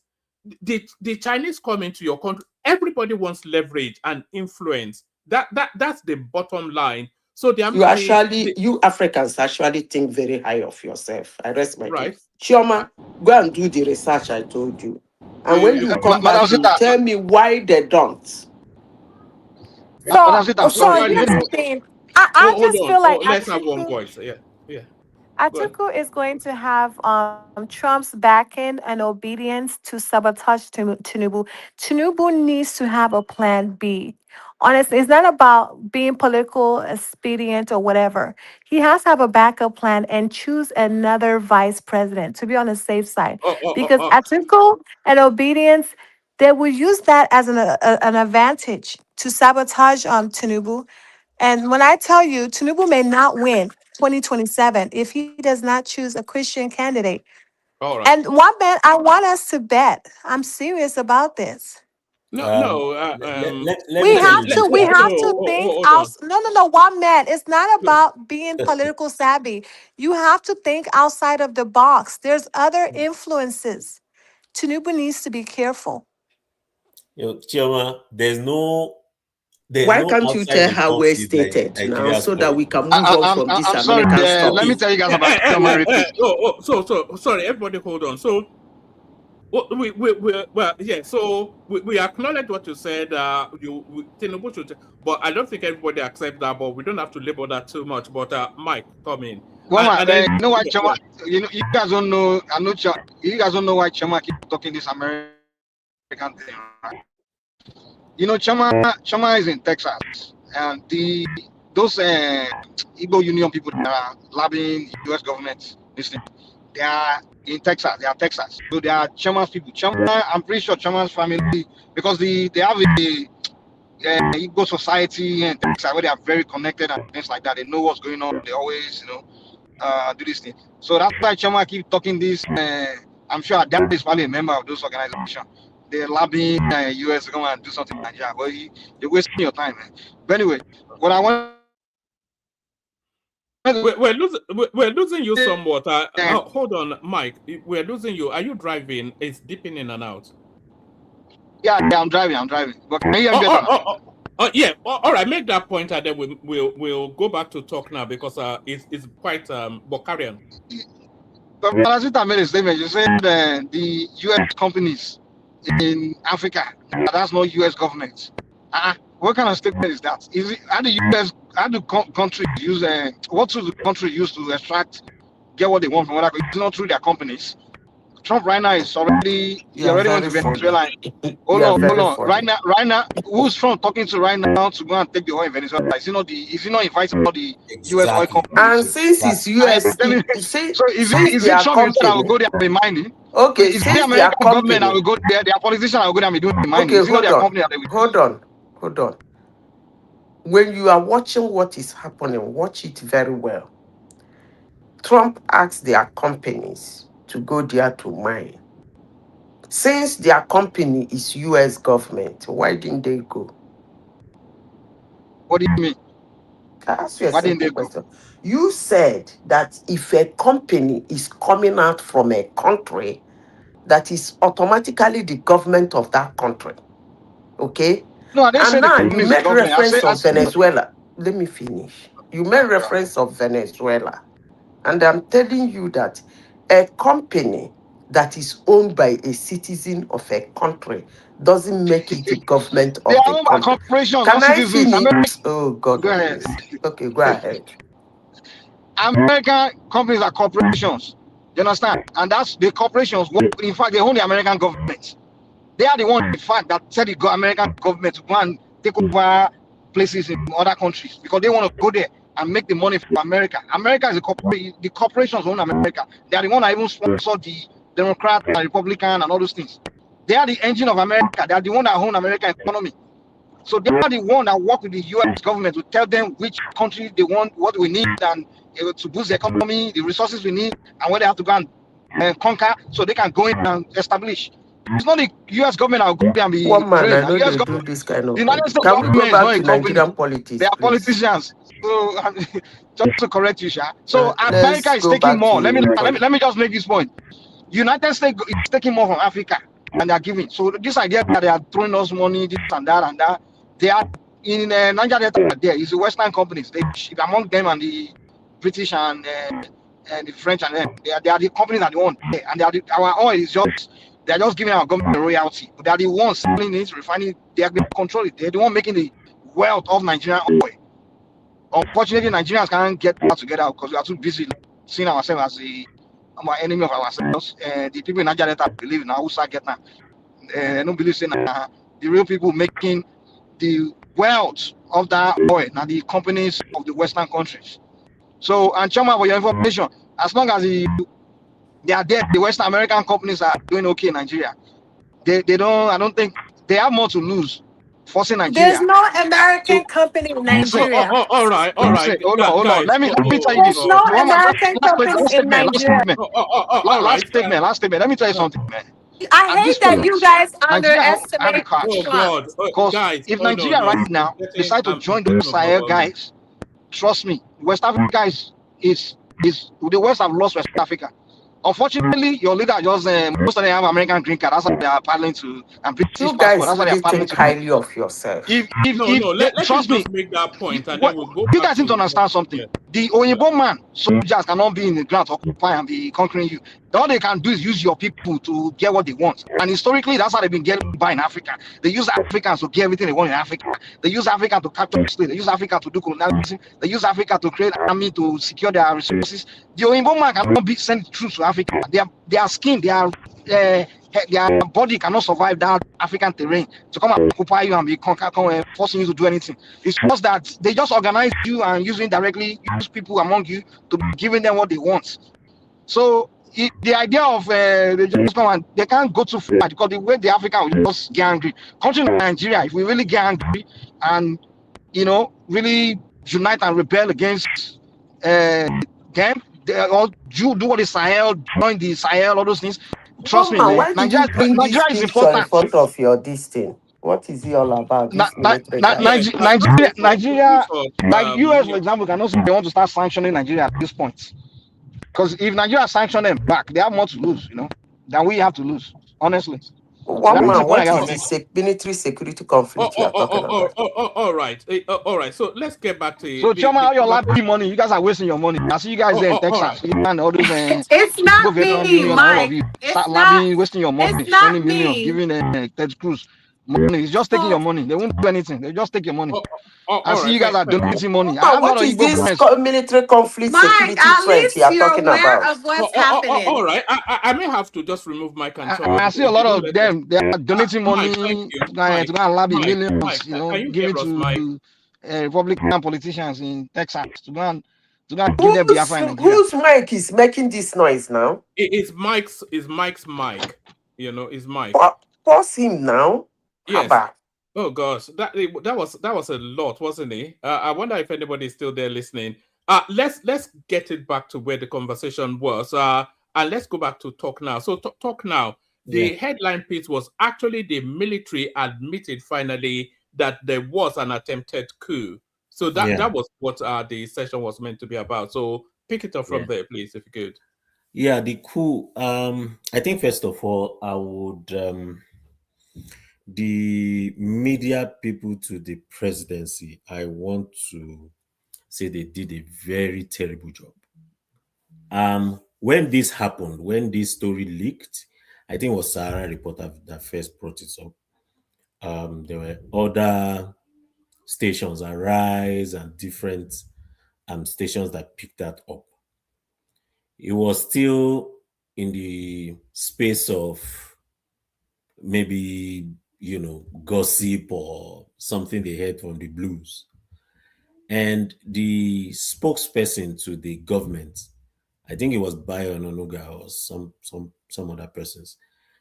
the Chinese come into your country. Everybody wants leverage and influence. That's the bottom line. So you Africans actually think very high of yourself. I rest my case. Chioma, go and do the research I told you. And when you come back, you tell me why they don't. So here's the thing. I just feel like let's have one voice. Yeah. Atiku is going to have Trump's backing and obedience to sabotage Tinubu. Tinubu needs to have a plan B. Honestly, it's not about being political expedient or whatever. He has to have a backup plan and choose another vice president to be on the safe side. Because Atiku and obedience, they will use that as an advantage to sabotage Tinubu. And when I tell you, Tinubu may not win 2027 if he does not choose a Christian candidate. All right. And one bet I want us to bet. I'm serious about this. We have to think out. No. 1 man. It's not about being political savvy. You have to think outside of the box. There's other influences. Tinubu needs to be careful. Chioma, why can't you tell how we're stated now so that we can move on from this American stuff? Let me tell you guys about Chioma. Sorry, everybody hold on. So we acknowledge what you said. Tinubu should, but I don't think everybody accepts that. But we don't have to label that too much. But Mike, come in. You know why Choma? You guys don't know. You guys don't know why Choma keep talking this American thing, right? You know, Choma is in Texas, and those Igbo Union people that are lobbying U.S. government, listen, they are in Texas. They are Texas, so they are Choma's people. Choma, I'm pretty sure Choma's family, because they have a Igbo society in Texas where they are very connected and things like that. They know what's going on. They always, do this thing. So that's why Choma keep talking this. I'm sure Dad is probably a member of those organizations. They're lobbying US to come and do something in Nigeria, but you're wasting your time, man. But anyway, what I want. We're losing you somewhat. Hold on, Mike. We're losing you. Are you driving? It's dipping in and out. Yeah, I'm driving. But can you hear me better? Yeah. All right. Make that point, and then we'll go back to talk now because it's quite Bocarian. But Parazita made a statement. You said the US companies in Africa, that's not US government. What kind of statement is that? Is it how do countries use what should the country use to get what they want from other countries? It's not through their companies. Trump right now is already went to Venezuela. Hold on. Right now, who's Trump talking to right now to go and take the oil in Venezuela? Is he not inviting all the US oil companies? And since it's US, so is it Trump that will go there and be mining? Okay, is the American government that will go there? Their politicians that will go there and be doing the mining. Okay, hold on. when you are watching what is happening, watch it very well. Trump asked their companies to go there to mine. Since their company is US government, why didn't they go? What do you mean? Ask you a Why didn't simple they go? question. You said that if a company is coming out from a country, that is automatically the government of that country. Okay? No, I didn't And say the now you company is the made government. reference I of said Venezuela. Let me finish. You made reference of Venezuela. And I'm telling you that a company that is owned by a citizen of a country doesn't make it the government they of are the owned by country. corporations, Can not I citizens. finish? Oh, God Go of ahead. mercy. Okay, go ahead. American companies are corporations. You understand? And that's the corporations. In fact, they own the American government. They are the ones, in fact, that said the American government to go and take over places in other countries because they want to go there and make the money for America. America is the corporations own America. They are the one that even sponsor the Democrat and Republican and all those things. They are the engine of America. They are the one that own American economy. So they are the one that work with the US government to tell them which country they want, what we need, and to boost the economy, the resources we need, and where they have to go and conquer so they can go in and establish. It's not the US government that will go there and be One man, I trained. The know US they do government, this kind the of. United States Can we go government is back not a to company. Nigerian They politics, are please? politicians. So just to correct you, Sha. So America Let's is go taking back more. Let me to. just make this point. United States is taking more from Africa and they are giving. So this idea that they are throwing us money, this and that, they are in Nigeria. There is the Western companies. They among them and the British and the French and them. They are the companies that they want, and our oil is just they are just giving our government a royalty. But they are the ones selling it, refining it. They control it. They're the one making the wealth of Nigerian oil. Unfortunately, Nigerians can't get that together because we are too busy seeing ourselves as the enemy of ourselves. The people in Nigeria believe now, who get now. Don't believe in the real people making the wealth of that oil now the companies of the Western countries. So, and Chama, for your information, as long as they are there, the Western American companies are doing okay in Nigeria. They don't. I don't think they have more to lose forcing There's Nigeria. no American company in Nigeria. All right. Hold on. Guys. Let me tell you this. There's no American Last companies in Nigeria. statement. All right. Last statement. Let me tell you something, man. I At this hate that point, you guys Nigeria have a underestimate card. Oh Trump. God, Because guys. if Oh no, Nigeria right I'm now getting. decide to join those I'm Sahel overwhelmed. guys, trust me, West Africa is the West have lost West Africa. Unfortunately, your leader just most of them have American green card. That's why they are paddling to and British You passport. guys That's why they are really paddling think to. highly of yourself. No. Let him Trust me, just make that point, and then what we'll go you back guys need to to. understand something. Yeah. The Oyinbo man soldiers cannot be in the ground to occupy and be conquering you. All they can do is use your people to get what they want. And historically, that's how they've been getting by in Africa. They use Africans to get everything they want in Africa. They use Africa to capture slaves. They use Africa to do colonialism. They use Africa to create an army to secure their resources. The Oyinbo man cannot be sent troops to Africa. Their skin, their body cannot survive that African terrain to come and occupy you and be forcing you to do anything. It's just that they just organize you and indirectly use people among you to be giving them what they want. So the idea of they just come and they can't go too far because the way the African will just get angry. Country like Nigeria, if we really get angry and really unite and rebel against them, they all do what the Sahel, join the Sahel, all those things. Trust me, Woman, man. why did you Nigeria bring this is picture in important. front of your this thing? What is it all about? This military guy. Yeah. Nigeria, like US, for Yeah. example, can also they want to start sanctioning Nigeria at this point. Because if Nigeria sanction them back, they have more to lose, than we have to lose, honestly. So One that's the man, point I what got is to the make. military security conflict you are talking about? All right. All right. So let's get back to So, Choma, all your lobby money, you guys are wasting your money. I see you guys there in Texas, you and all those It's not Vietnam me, Union, all of Mike. you. Start It's not. lobbying, wasting your money, It's not spending millions, me. giving Ted Cruz money. It's just taking your money. They won't do anything. They just take your money. I all see right. you guys are Thank you. donating money. I Woman, have a lot what of is Igbo this friends. military conflict Mike, security at threat you least are you're talking aware about? of what's happening. All right. I may have to just remove my control. I see a lot of them. They are donating Mike, money thank you. to go and lobby millions, Mike, can you give hear it us, Mike? to Republican politicians in Texas to go and give them Biafra in Nigeria. Whose mic is making this noise now? It's Mike's mic. Is Mike. Pause him now. Yes. Haba. Oh gosh, that was a lot, wasn't it? I wonder if anybody's still there listening. Let's get it back to where the conversation was. And let's go back to talk now. So talk now. Yeah. The headline piece was actually the military admitted finally that there was an attempted coup. So that was what the session was meant to be about. So pick it up from there, please, if you could. Yeah, the coup. I think first of all, I would the media people to the presidency. I want to say they did a very terrible job. When this happened, when this story leaked, I think it was Sahara reporter that first brought it up. There were other stations, Arise and different stations that picked that up. It was still in the space of maybe, gossip or something they heard from the blues. And the spokesperson to the government, I think it was Bayo Ononuga or some other persons,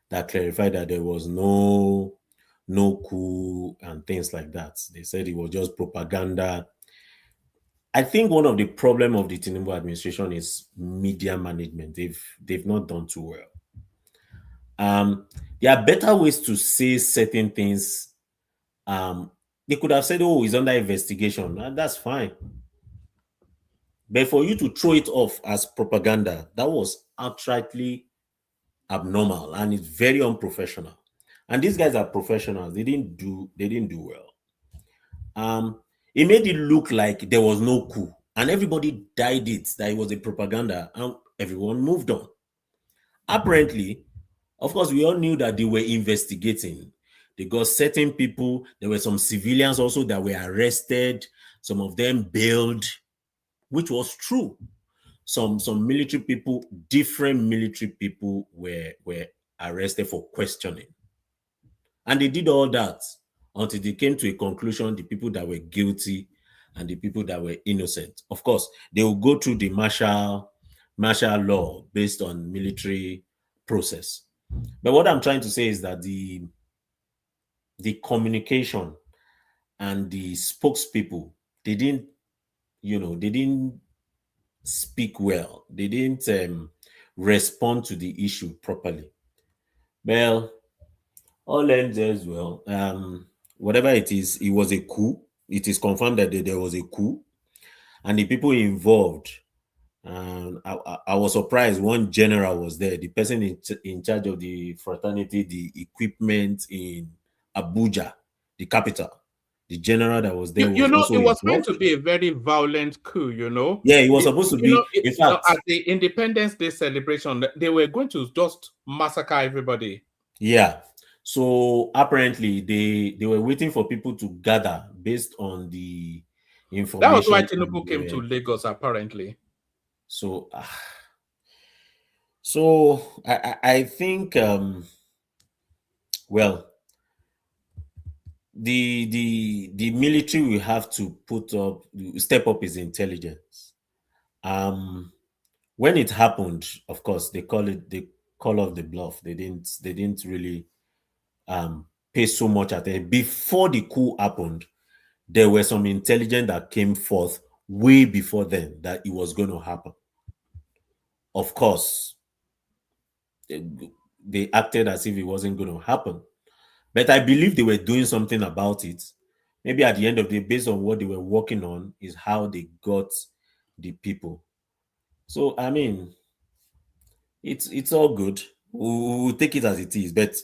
that clarified that there was no coup and things like that. They said it was just propaganda. I think one of the problem of the Tinubu administration is media management. They've not done too well. There are better ways to say certain things. They could have said, "Oh, it's under investigation." And that's fine. But for you to throw it off as propaganda, that was outrightly abnormal and it's very unprofessional. And these guys are professionals. They didn't do well. It made it look like there was no coup, and everybody dyed it that it was a propaganda, and everyone moved on. Apparently, of course, we all knew that they were investigating. They got certain people. There were some civilians also that were arrested. Some of them bailed, which was true. Some military people, different military people were arrested for questioning. And they did all that until they came to a conclusion, the people that were guilty and the people that were innocent. Of course, they will go through the martial law based on military process. But what I'm trying to say is that the communication and the spokespeople, they didn't speak well. They didn't respond to the issue properly. Well, all ends as well. Whatever it is, it was a coup. It is confirmed that there was a coup, and the people involved. I was surprised. One general was there. The person in charge of the fraternity, the equipment in Abuja, the capital. The general that was there It was involved. meant to be a very violent coup, Yeah, it was supposed to be. In fact, at the Independence Day celebration, they were going to just massacre everybody. Yeah. So apparently they were waiting for people to gather based on the information. That was why Tinubu came to Lagos, apparently. So I think well, the military will have to step up its intelligence. When it happened, of course, they call off the bluff. They didn't really pay so much attention. Before the coup happened, there were some intelligence that came forth way before then that it was going to happen. Of course, they acted as if it wasn't going to happen. But I believe they were doing something about it. Maybe at the end of the day, based on what they were working on, is how they got the people. So, I mean, it's all good. We'll take it as it is. But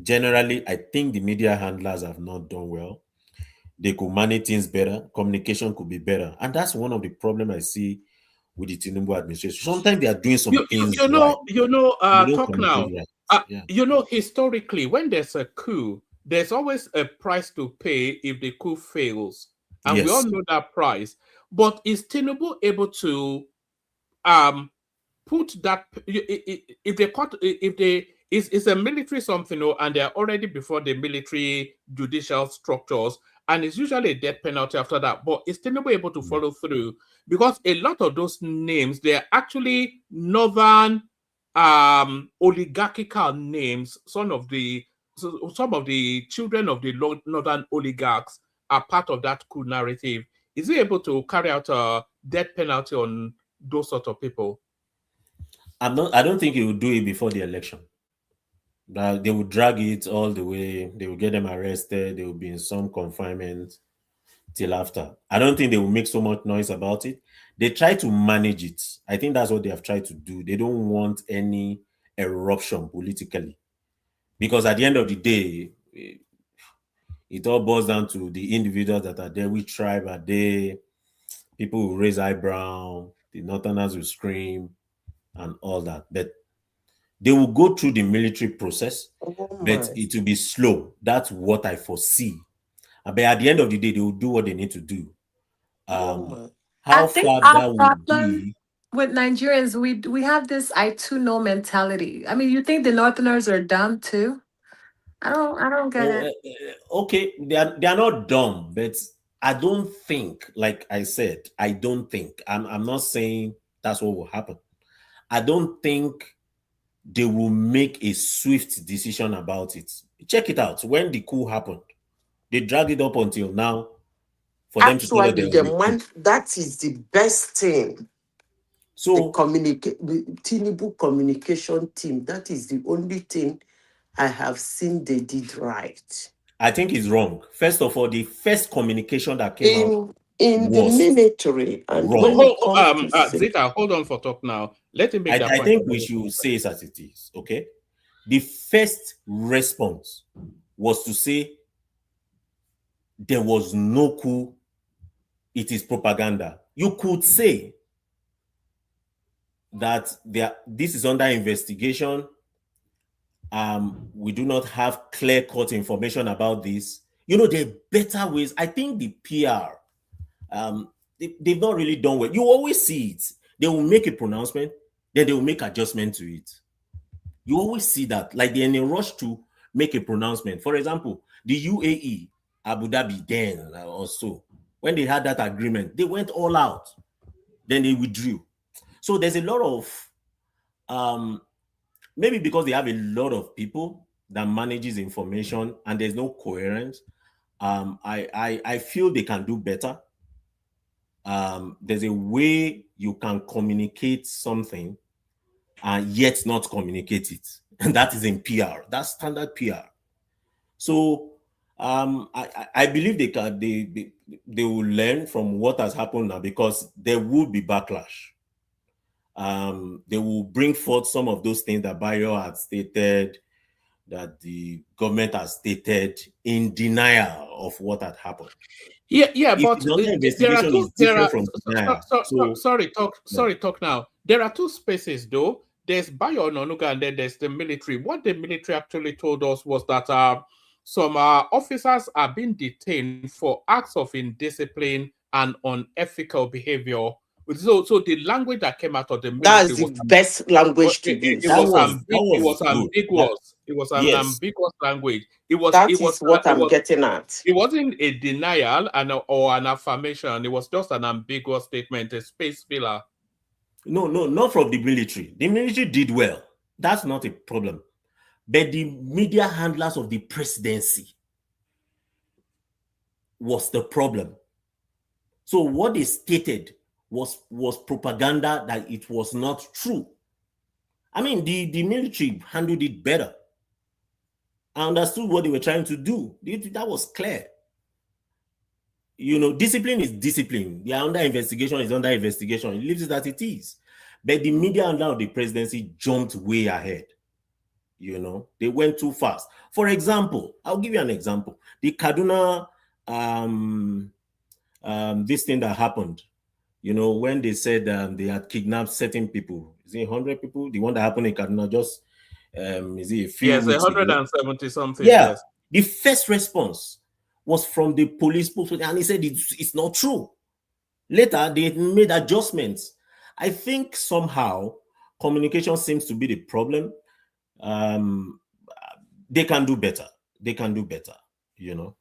generally, I think the media handlers have not done well. They could manage things better. Communication could be better. And that's one of the problems I see with the Tinubu administration. Sometimes they are doing some things talk now. Historically, when there's a coup, there's always a price to pay if the coup fails. And we all know that price. But is Tinubu able to put that, it's a military something, and they're already before the military judicial structures, and it's usually a death penalty after that. But is Tinubu able to follow through? Because a lot of those names, they're actually northern oligarchical names, some of the so some of the children of the northern oligarchs are part of that coup narrative. Is he able to carry out a death penalty on those sort of people? I don't think he will do it before the election. That they will drag it all the way. They will get them arrested. They will be in some confinement till after. I don't think they will make so much noise about it. They try to manage it. I think that's what they have tried to do. They don't want any eruption politically, because at the end of the day, it all boils down to the individuals that are there. Which tribe are they? People will raise eyebrow. The Northerners will scream and all that. But they will go through the military process, but it will be slow. That's what I foresee. But at the end of the day, they will do what they need to do. How I think far our that will problem be? with Nigerians, we have this I too know mentality. I mean, you think the Northerners are dumb too? I don't get it. Okay, they are not dumb, but I don't think, like I said, I don't think. I'm not saying that's what will happen. I don't think they will make a swift decision about it. Check it out. When the coup happened, they dragged it up until now for them to tell us Actually, that is the best thing. So the Tinubu communication team, that is the only thing I have seen they did right. I think it's wrong. First of all, the first communication that came out in the military and wrong. when it comes to Zita, hold on for talk now. Let him make that point. I think we should say it as it is. Okay, the first response was to say there was no coup. It is propaganda. You could say that this is under investigation. We do not have clear-cut information about this. You know, there are better ways. I think the PR, they've not really done well. You always see it. They will make a pronouncement, then they will make adjustment to it. You always see that. Like they're in a rush to make a pronouncement. For example, the UAE, Abu Dhabi then or so, when they had that agreement, they went all out. Then they withdrew. So there's a lot of, maybe because they have a lot of people that manages information and there's no coherence, I feel they can do better. There's a way you can communicate something and yet not communicate it. And that is in PR. That's standard PR. So I believe they will learn from what has happened now, because there will be backlash. They will bring forth some of those things that Bayo had stated, that the government has stated, in denial of what had happened. Yeah, but sorry, talk now. There are two spaces though. There's Bayo Ononuga and then there's the military. What the military actually told us was that some officers are being detained for acts of indiscipline and unethical behavior. So the language that came out of the military was the best language to use. It was ambiguous. It was an ambiguous language. What I'm getting at. It wasn't a denial or an affirmation. It was just an ambiguous statement, a space filler. No, not from the military. The military did well. That's not a problem. But the media handlers of the presidency was the problem. So what they stated was propaganda, that it was not true. I mean, the military handled it better. I understood what they were trying to do. That was clear. You know, discipline is discipline. They are under investigation, is under investigation. It leaves it as it is. But the media handler of the presidency jumped way ahead. You know, they went too fast. For example, I'll give you an example. The Kaduna, this thing that happened, you know, when they said they had kidnapped certain people. Is it 100 people? The one that happened in Kaduna just, is it a few weeks 170 something. Yeah. Yes. The first response was from the police spokesman, and he said it's not true. Later, they made adjustments. I think somehow communication seems to be the problem. They can do better. They can do better. You know,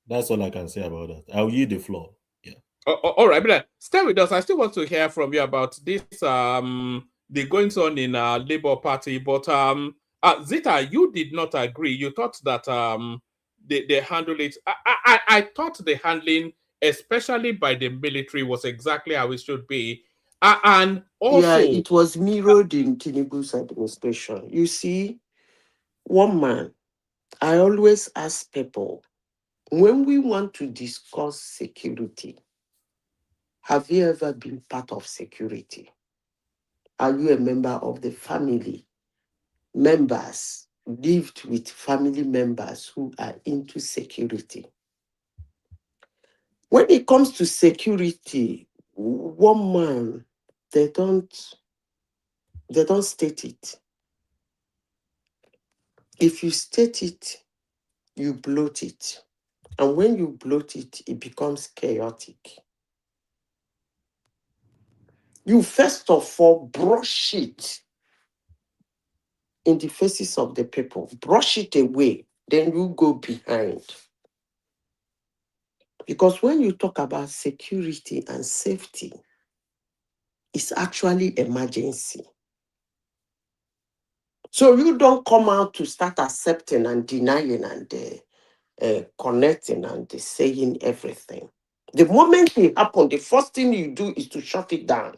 that's all I can say about that. I'll yield the floor. Yeah. All right, but stay with us. I still want to hear from you about this. The goings on in Labour Party, but Zita, you did not agree. You thought that they handled it. I thought the handling, especially by the military, was exactly how it should be. And Yeah, also, it was mirrored in Tinubu's administration. You see, one man, I always ask people, when we want to discuss security, have you ever been part of security? Are you a member of the family? Members lived with family members who are into security. When it comes to security, one man, they don't state it. If you state it, you bloat it. And when you bloat it, it becomes chaotic. You first of all brush it in the faces of the people, brush it away, then you go behind. Because when you talk about security and safety, it's actually emergency. So you don't come out to start accepting and denying and connecting and saying everything. The moment it happens, the first thing you do is to shut it down.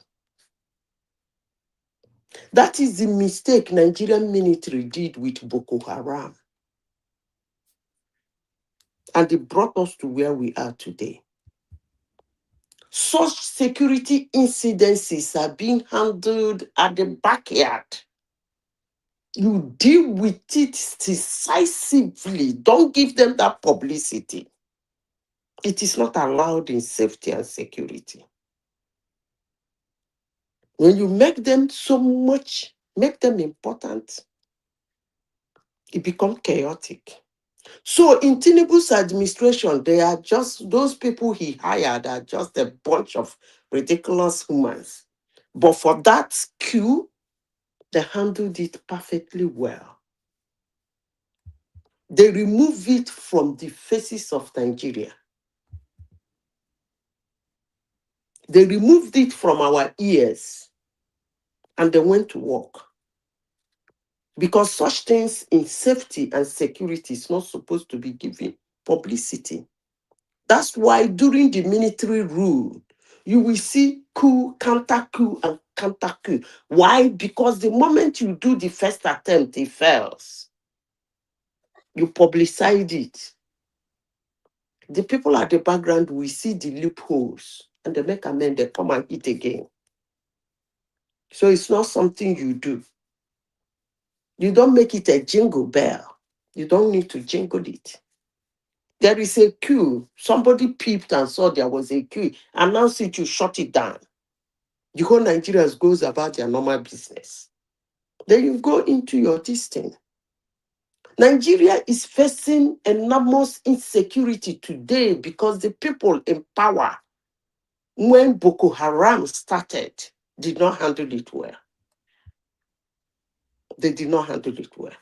That is the mistake Nigerian military did with Boko Haram. And it brought us to where we are today. Such security incidences are being handled at the backyard. You deal with it decisively. Don't give them that publicity. It is not allowed in safety and security. When you make them so much, make them important, it becomes chaotic. So in Tinubu's administration, they are just, those people he hired are just a bunch of ridiculous humans. But for that Coup, they handled it perfectly well. They removed it from the faces of Nigeria. They removed it from our ears and they went to work. Because such things in safety and security is not supposed to be given publicity. That's why during the military rule, you will see coup, counter coup, and counter coup. Why? Because the moment you do the first attempt, it fails. You publicize it. The people at the background will see the loopholes and they make amend, they come and hit again. So it's not something you do. You don't make it a jingle bell. You don't need to jingle it. There is a queue. Somebody peeped and saw there was a queue. Announce it, you shut it down. The whole Nigerians goes about their normal business. Then you go into your this thing. Nigeria is facing enormous insecurity today because the people in power, when Boko Haram started, did not handle it well. They did not handle it well.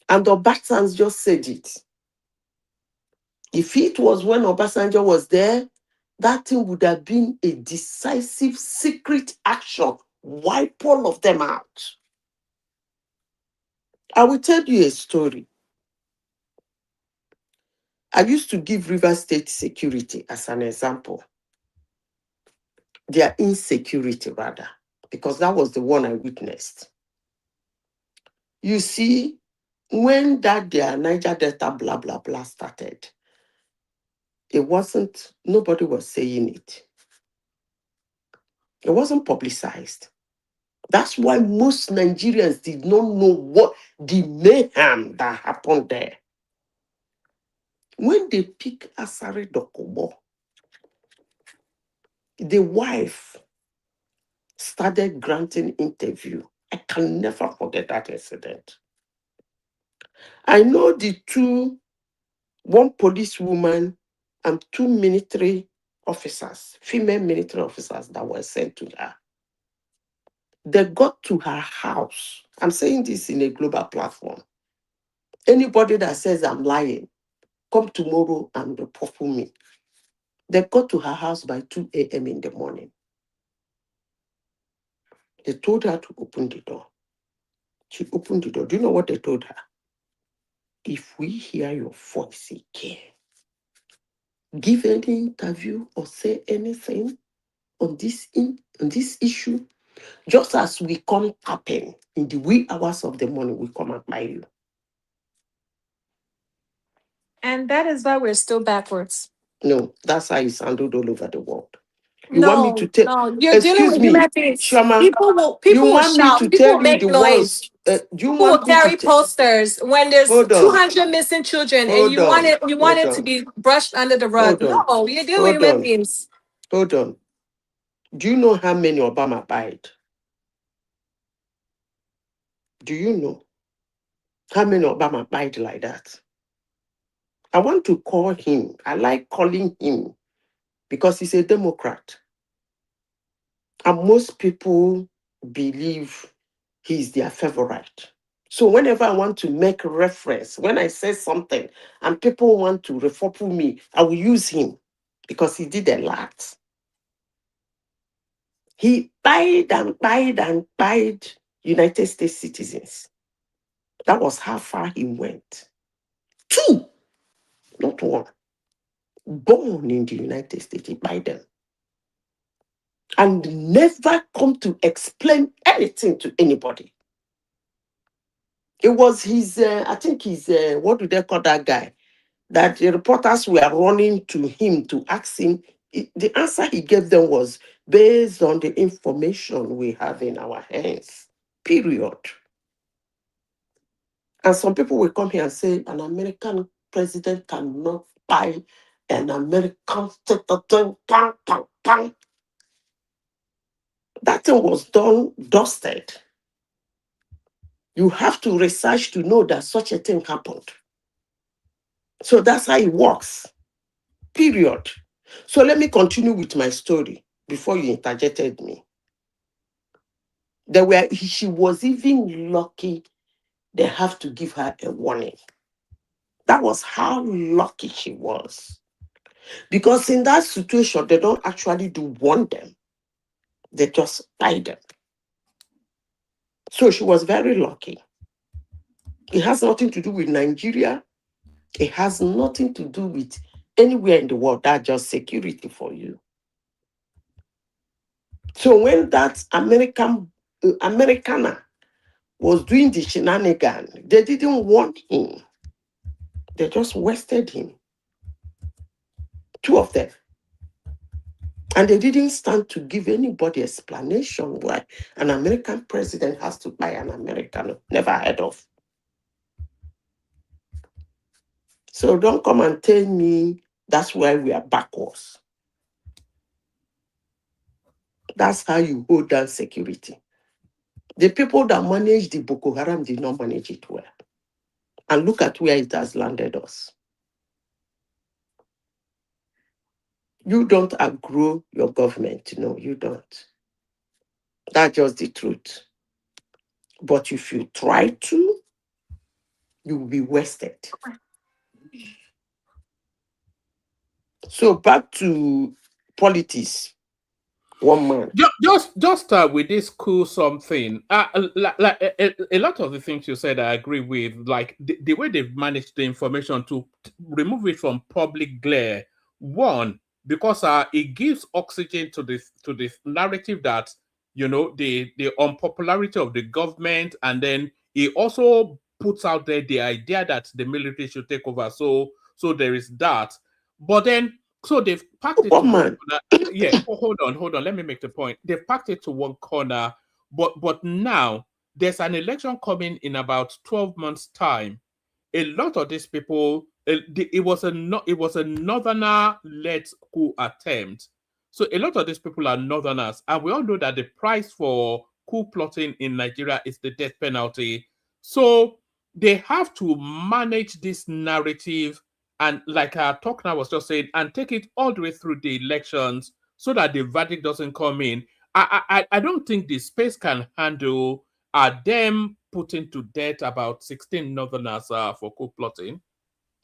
And Obasanjo just said it. If it was when Obasanjo was there, that thing would have been a decisive secret action. Wipe all of them out. I will tell you a story. I used to give River State security as an example. Their insecurity, rather, because that was the one I witnessed. You see, when that their Niger Delta blah, blah, blah started, nobody was saying it. It wasn't publicized. That's why most Nigerians did not know what the mayhem that happened there. When they pick Asari Dokubo, the wife started granting interview. I can never forget that incident. I know the two, one policewoman and two military officers, female military officers that were sent to her. They got to her house. I'm saying this in a global platform. Anybody that says I'm lying, come tomorrow and report for me. They got to her house by 2 a.m. in the morning. They told her to open the door. She opened the door. Do you know what they told her? If we hear your voice again, give any interview or say anything on this issue, just as we come tapping in the wee hours of the morning, we come and buy you. And that is why we're still backwards. No, that's how it's handled all over the world. You want me to No, tell? no, you're dealing Excuse with me, human beings. Shama. People You will want me to shout, people tell will you make the ones? noise. Do you People will want me to carry posters when there's Hold on. 200 missing children and Hold you want on. it to be brushed under the rug. Hold on. No, you're dealing with Hold human on. beings. Hold on. Do you know how many Obama died? Do you know how many Obama died like that? I want to call him. I like calling him because he's a Democrat. And most people believe he's their favorite. So whenever I want to make reference, when I say something and people want to refuffle me, I will use him because he did a lot. He buyed and buyed and buyed United States citizens. That was how far he went. 2, not 1. Born in the United States, he bought them. And never come to explain anything to anybody. It was his, I think his, what do they call that guy? That the reporters were running to him to ask him. The answer he gave them was based on the information we have in our hands. Period. And some people will come here and say an American president cannot buy an American. That thing was dusted. You have to research to know that such a thing happened. So that's how it works. Period. So let me continue with my story before you interjected me. She was even lucky they have to give her a warning. That was how lucky she was. Because in that situation, they don't actually do warn them. They just buy them. So she was very lucky. It has nothing to do with Nigeria. It has nothing to do with anywhere in the world. That's just security for you. So when that Americana was doing the shenanigan, they didn't want him. They just wasted him. 2 of them. And they didn't stand to give anybody explanation why an American president has to buy an American. Never heard of. So don't come and tell me that's why we are backwards. That's how you hold down security. The people that manage the Boko Haram did not manage it well. And look at where it has landed us. You don't outgrow your government. No, you don't. That's just the truth. But if you try to, you will be wasted. So back to politics. One man. Just with this Coup something, a lot of the things you said, I agree with. Like the way they've managed the information to remove it from public glare. One, because it gives oxygen to this narrative that the unpopularity of the government, and then it also puts out there the idea that the military should take over. So there is that, but then. So they've packed it to one corner. Yeah, hold on. Let me make the point. They've packed it to one corner, but now there's an election coming in about 12 months' time. A lot of these people, it was a northerner-led coup attempt. So a lot of these people are northerners, and we all know that the price for coup plotting in Nigeria is the death penalty. So they have to manage this narrative. And like our talk now was just saying, and take it all the way through the elections so that the verdict doesn't come in. I don't think the space can handle them putting to death about 16 northerners for coup plotting.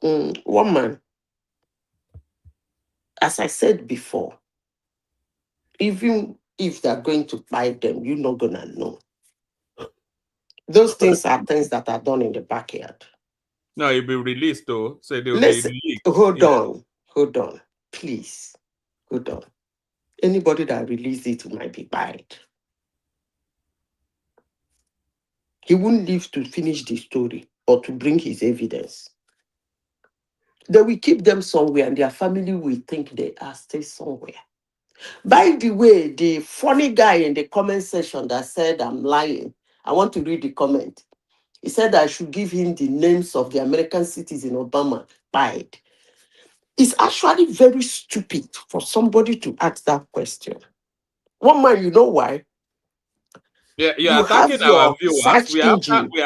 One man. As I said before, even if they're going to buy them, you're not gonna know. Those things are things that are done in the backyard. No, it'll be released though. So they'll be Listen, leaked. hold Yeah. on, please, hold on. Anybody that released it might be bad. He won't live to finish the story or to bring his evidence. They will keep them somewhere and their family will think they are still somewhere. By the way, the funny guy in the comment section that said I'm lying, I want to read the comment. He said I should give him the names of the American cities in Obama died. It's actually very stupid for somebody to ask that question. One man, you know why? Yeah, you're You have attacking our your viewers. search engine. We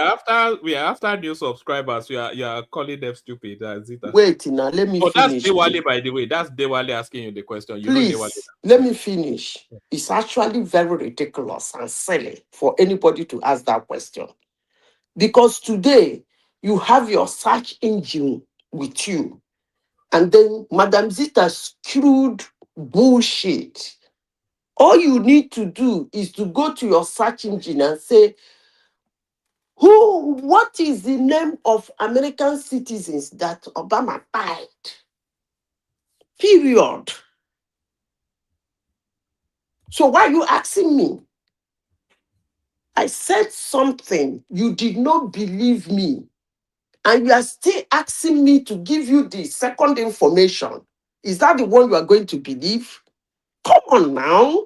are after new subscribers. You are calling them stupid, Zita. Wait, now let me Oh, that's finish. Dewale, by the way. That's Dewale asking you the question. You know Dewale. Please, let me finish. It's actually very ridiculous and silly for anybody to ask that question. Because today, you have your search engine with you. And then Madam Zita screwed bullshit. All you need to do is to go to your search engine and say, what is the name of American citizens that Obama died? Period. So why are you asking me? I said something, you did not believe me, and you are still asking me to give you the second information. Is that the one you are going to believe? Come on now.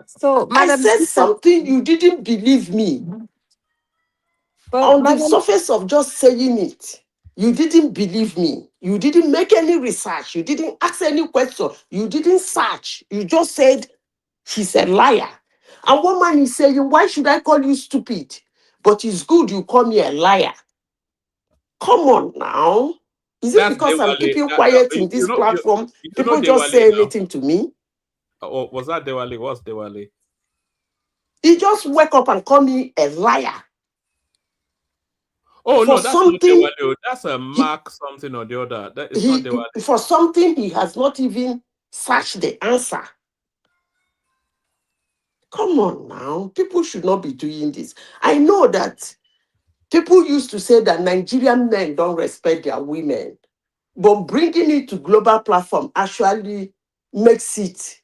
So, I Madam said Zita, something, you didn't believe me. but On the Madam, surface of just saying it, you didn't believe me. You didn't make any research. You didn't ask any question. You didn't search. You just said, she's a liar. And one man is saying, why should I call you stupid? But it's good you call me a liar. Come on now. Is it That's because I'm Dewale. keeping quiet in You this know platform? you know People just Dewale say now. anything to me. Oh, was that Dewale? What's Dewale? He just wake up and call me a liar Oh for no, that's not something Dewale. Oh. That's a he, Mark something or the other. That is not he Dewale. for something he has not even searched the answer. Come on now. People should not be doing this. I know that people used to say that Nigerian men don't respect their women, but bringing it to global platform actually makes it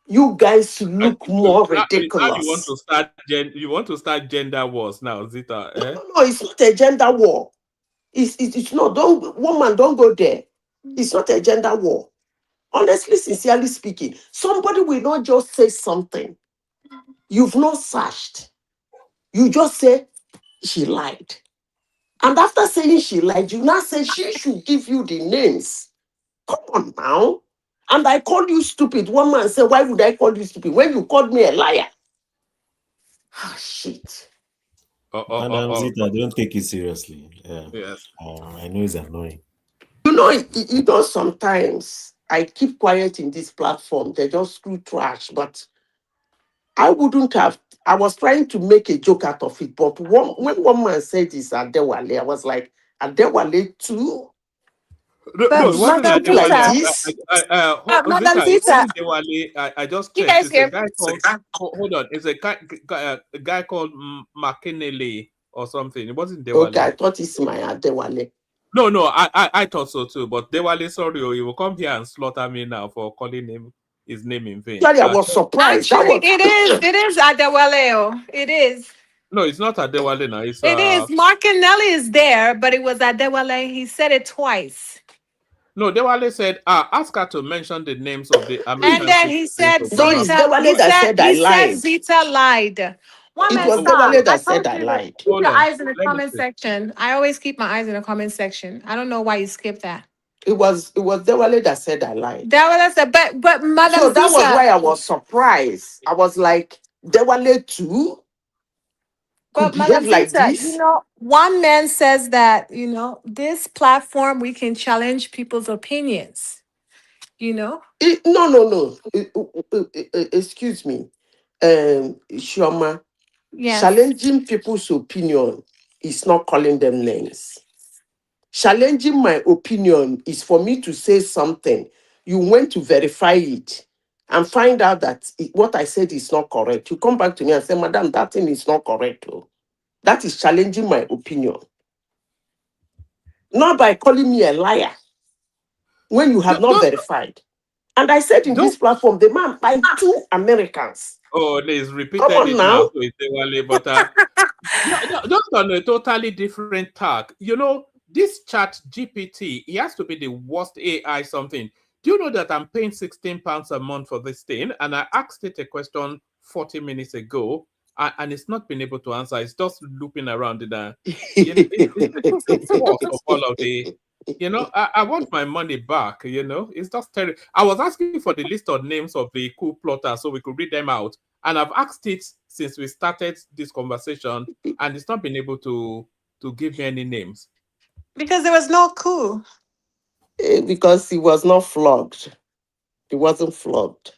you guys look more Now you want ridiculous. to start you want to start gender wars now, Zita. No, Eh? no, no, it's not a gender war. It's not. Don't woman, don't go there. It's not a gender war. Honestly, sincerely speaking, somebody will not just say something. You've not searched. You just say she lied. And after saying she lied, you now say she should give you the names. Come on now. And I called you stupid. One man said, why would I call you stupid? When you called me a liar. Ah, shit. Madam Zita, don't take it seriously. Yes. I know it's annoying. You know, sometimes I keep quiet in this platform. They just screw trash, but I wouldn't have. I was trying to make a joke out of it, but when one man said this Adewale, I was like, Adewale too? No, but it Is wasn't it Madam like Adewale. Zita, this? Madam Zita, it Zita, wasn't Dewale. I just you checked. guys It's a hear? guy called. Hold on. It's a guy called Makenele or something. It wasn't Okay, Dewale. I thought it's my Adewale. No. I thought so too. But Dewale, sorry, he will come here and slaughter me now for calling him his name in vain. Actually, I was surprised. That Actually, was it is Adewale. It is. No, it's not Adewale now. It's It is. Mark and Nelly is there, but it was Adewale. He said it twice. No, Dewale said, ask her to mention the names of the And American then he citizens said no, Obama. it's Zita. Dewale that said I He said lied. Zita lied. One It man, was Oh, stop. Dewale I that said told I you to lied. keep hold your on. eyes in the Let me comment see. section. I always keep my eyes in the comment section. I don't know why you skipped that. It was Dewale that said I lied. That was but Madam So that was Zita. why I was surprised. I was like, Dewale too could But Madam behave like Zita, this? one man says that, this platform, we can challenge people's opinions, you know? No. Excuse me. Shoma, Yes. challenging people's opinion is not calling them names. Challenging my opinion is for me to say something. You went to verify it. and find out that what I said is not correct, you come back to me and say, Madam, that thing is not correct. Oh. That is challenging my opinion. Not by calling me a liar when you have not verified. And I said in this platform, the man by 2 Americans. Oh, he's Come repeated on it now. now. So it's Wale, but just on a totally different tack. You know, this chat GPT, it has to be the worst AI something. Do you know that I'm paying £16 a month for this thing? And I asked it a question 40 minutes ago, and it's not been able to answer. It's just looping around in the, you know, it's the worst of all of the. You know, I want my money back. You know, it's just terrible. I was asking for the list of names of the coup plotters so we could read them out. And I've asked it since we started this conversation, and it's not been able to give me any names. Because there was no coup. Because he was not flogged. He wasn't flogged.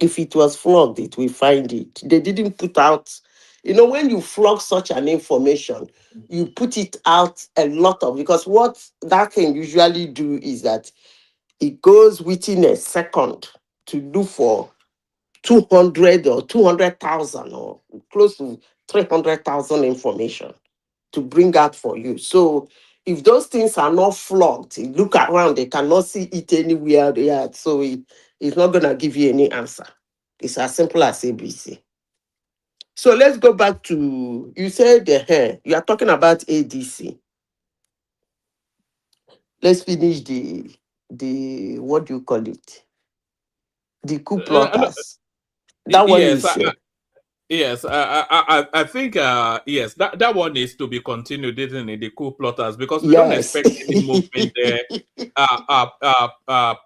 If it was flogged, it will find it. They didn't put out, you know, when you flog such an information, you put it out a lot of, because what that can usually do is that it goes within a second to look for 200 or 200,000 or close to 300,000 information to bring out for you. So if those things are not flogged, you look around, they cannot see it anywhere they are. So it's not going to give you any answer. It's as simple as ABC. So let's go back to, you said you are talking about ADC. Let's finish the what do you call it? The coup plotters. That one Yes, is yes, I think yes, that one is to be continued, isn't it? The coup plotters, because we don't yes. expect any movement there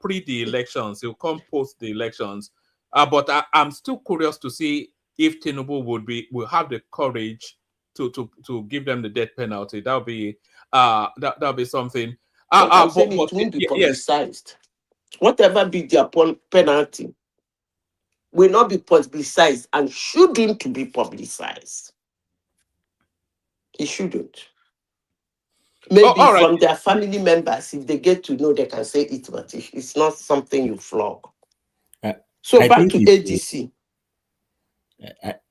pre the elections. He'll come post the elections. But I'm still curious to see if Tinubu will have the courage to give them the death penalty. That'll be that'll be something. But I'm saying it won't be yes. publicized. Whatever be their penalty will not be publicized and shouldn't be publicized. It shouldn't. Maybe all right. from their family members, if they get to know, they can say it, but it's not something you flog. So back to ADC.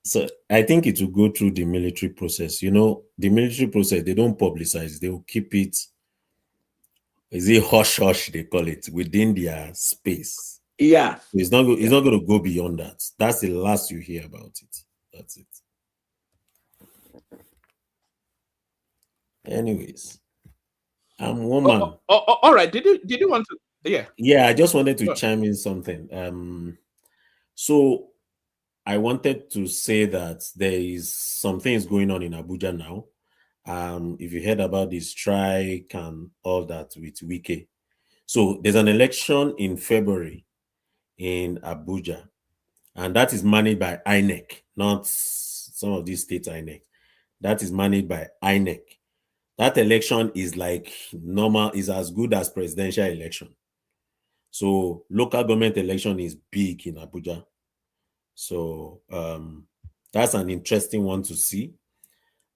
So I think it will go through the military process. You know, the military process, they don't publicize. They will keep it, is it hush hush, they call it, within their space. Yeah. It's not going to go beyond that. That's the last you hear about it. That's it. Anyways, I'm one man. All right. Did you want to? Yeah. Yeah, I just wanted to chime in something. So I wanted to say that there is some things going on in Abuja now. If you heard about the strike and all that with Wike. So there's an election in February in Abuja, and that is managed by INEC, not some of these states INEC. That is managed by INEC. That election is like normal, is as good as presidential election. So local government election is big in Abuja. So that's an interesting one to see.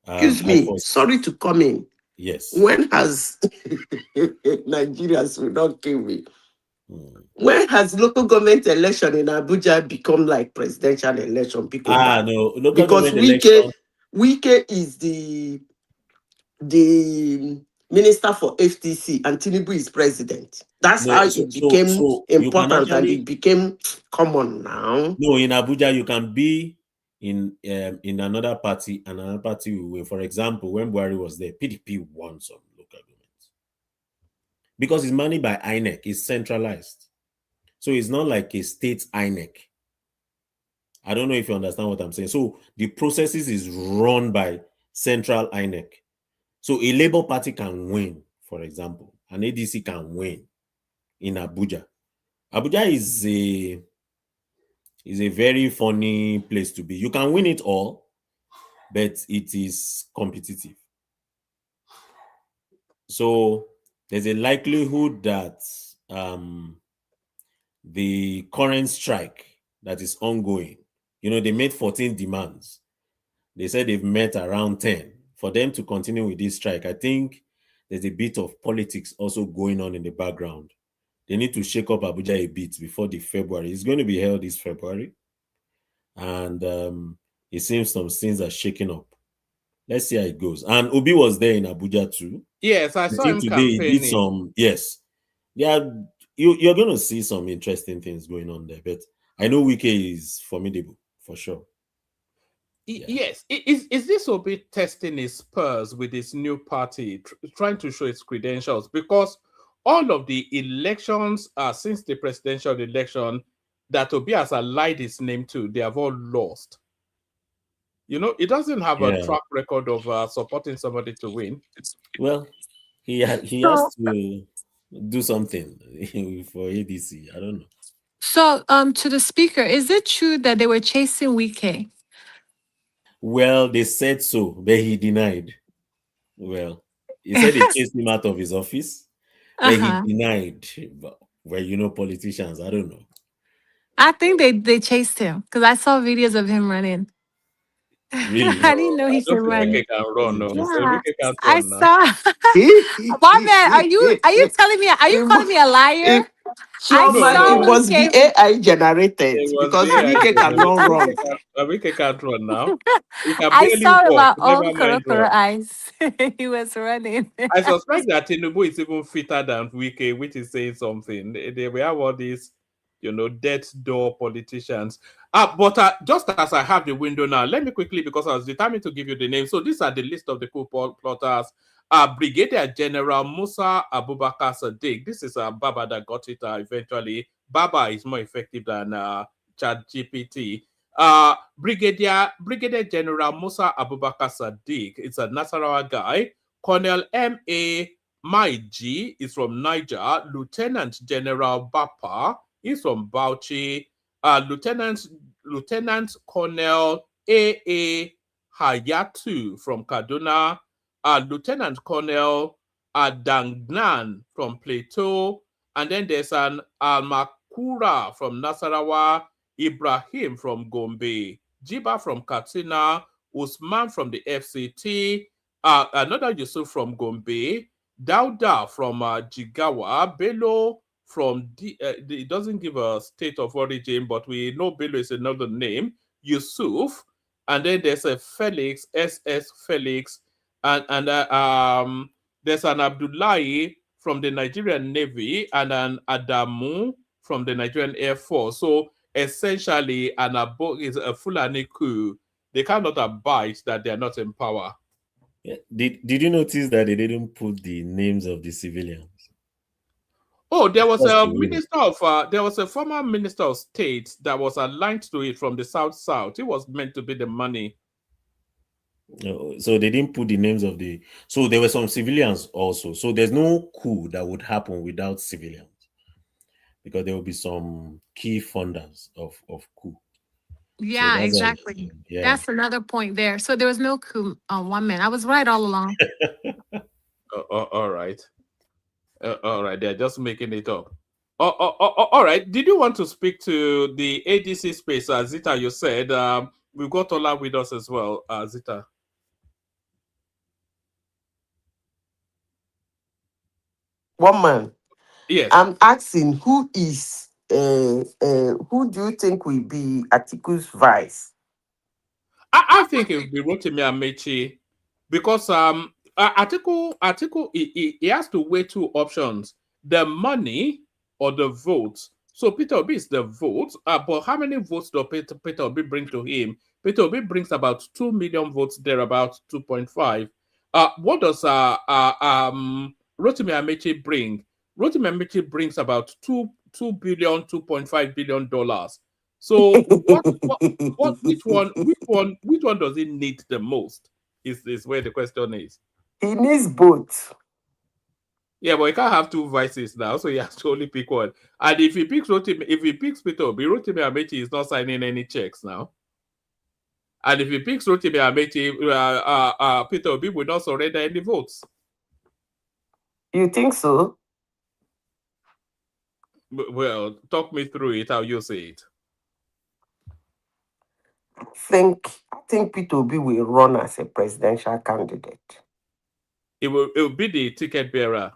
Excuse me, sorry to come in. Yes. When has Nigerians will not kill me? When has local government election in Abuja become like presidential election? No, local because government election. Wike is the minister for FTC and Tinubu is president. That's how it became important and it became common now. No, in Abuja, you can be in another party and another party will win. For example, when Buhari was there, PDP won some local governments. Because it's managed by INEC, it's centralized. So it's not like a state INEC. I don't know if you understand what I'm saying. So the processes is run by central INEC. So a Labour Party can win, for example. An ADC can win in Abuja. Abuja is a very funny place to be. You can win it all, but it is competitive. So there's a likelihood that the current strike that is ongoing, you know, they made 14 demands. They said they've met around 10. For them to continue with this strike, I think there's a bit of politics also going on in the background they need to shake up Abuja a bit before the February. It's going to be held this February. And it seems some things are shaking up. Let's see how it goes. And Obi was there in Abuja too. Yes, I saw him today. He did campaigning. some, yes. Yeah, you're going to see some interesting things going on there. But I know Wike is formidable for sure. Yeah. Yes. Is this Obi testing his spurs with his new party, trying to show its credentials? Because all of the elections since the presidential election that Obi has allied his name to, they have all lost. You know, he doesn't have a track record of supporting somebody to win. Well, he has to do something for ADC. I don't know. So, to the speaker, is it true that they were chasing Wike? Well, they said so, but he denied. Well, he said they chased him out of his office, but he denied. Well, you know, politicians, I don't know. I think they chased him because I saw videos of him running. Really? I didn't know he could run. Wike can run. No. Yeah, Can't I run saw. My man, are you telling me? Are you calling me a liar? It must be AI generated because Wike cannot run. Wike can't run now. He can I barely saw with my walk. own Never mind run. eyes. He was running. I suspect that Tinubu is even fitter than Wike, which is saying something. We have all these, you know, death door politicians. But just as I have the window now, let me quickly, because I was determined to give you the name. So these are the list of the coup plotters. Brigadier General Musa Abubakar Sadiq. This is Baba that got it eventually. Baba is more effective than ChatGPT. Brigadier General Musa Abubakar Sadiq. It's a Nasarawa guy. Colonel M.A. Maiji is from Niger. Lieutenant General Bapa is from Bauchi. Lieutenant Colonel A.A. Hayatu from Kaduna. Lieutenant Colonel Adangnan from Plateau. And then there's an Almakura from Nasarawa. Ibrahim from Gombe. Jiba from Katsina. Usman from the FCT. Another Yusuf from Gombe, Dauda from Jigawa, Bello from it doesn't give a state of origin, but we know Bello is another name, Yusuf, and then there's a Felix, SS Felix, and there's an Abdullahi from the Nigerian Navy and an Adamu from the Nigerian Air Force. So essentially, is a Fulani coup. They cannot abide that they are not in power. Yeah. Did you notice that they didn't put the names of the civilians? Oh, there was a former minister of state that was aligned to it from the South. It was meant to be the money. So they didn't put the names of the. So there were some civilians also. So there's no coup that would happen without civilians, because there will be some key funders of coup. Yeah, so exactly. That's another point there. So there was no coup on one man. I was right all along. All right. All right. They're just making it up. All right. Did you want to speak to the ADC space, Zita? You said we've got Ola with us as well, Zita. One man. Yes. I'm asking who do you think will be Atiku's vice? I think it will be Rotimi Amechi, because Atiku he has to weigh two options: the money or the votes. So Peter Obi is the vote, but how many votes does Peter Obi bring to him? Peter Obi brings about 2 million votes, there about 2.5. What does Rotimi Amechi bring? Rotimi Amechi brings about $2.5 billion. So which one does he need the most? Is where the question is. He needs both. Yeah, but he can't have two vices now, so he has to only pick one. And if he picks Peter Obi, Rotimi Amechi is not signing any checks now. And if he picks Rotimi Amechi, Peter Obi will not surrender any votes. You think so? Well, talk me through it, how you see it. I think Peter Obi will run as a presidential candidate. It will be the ticket bearer.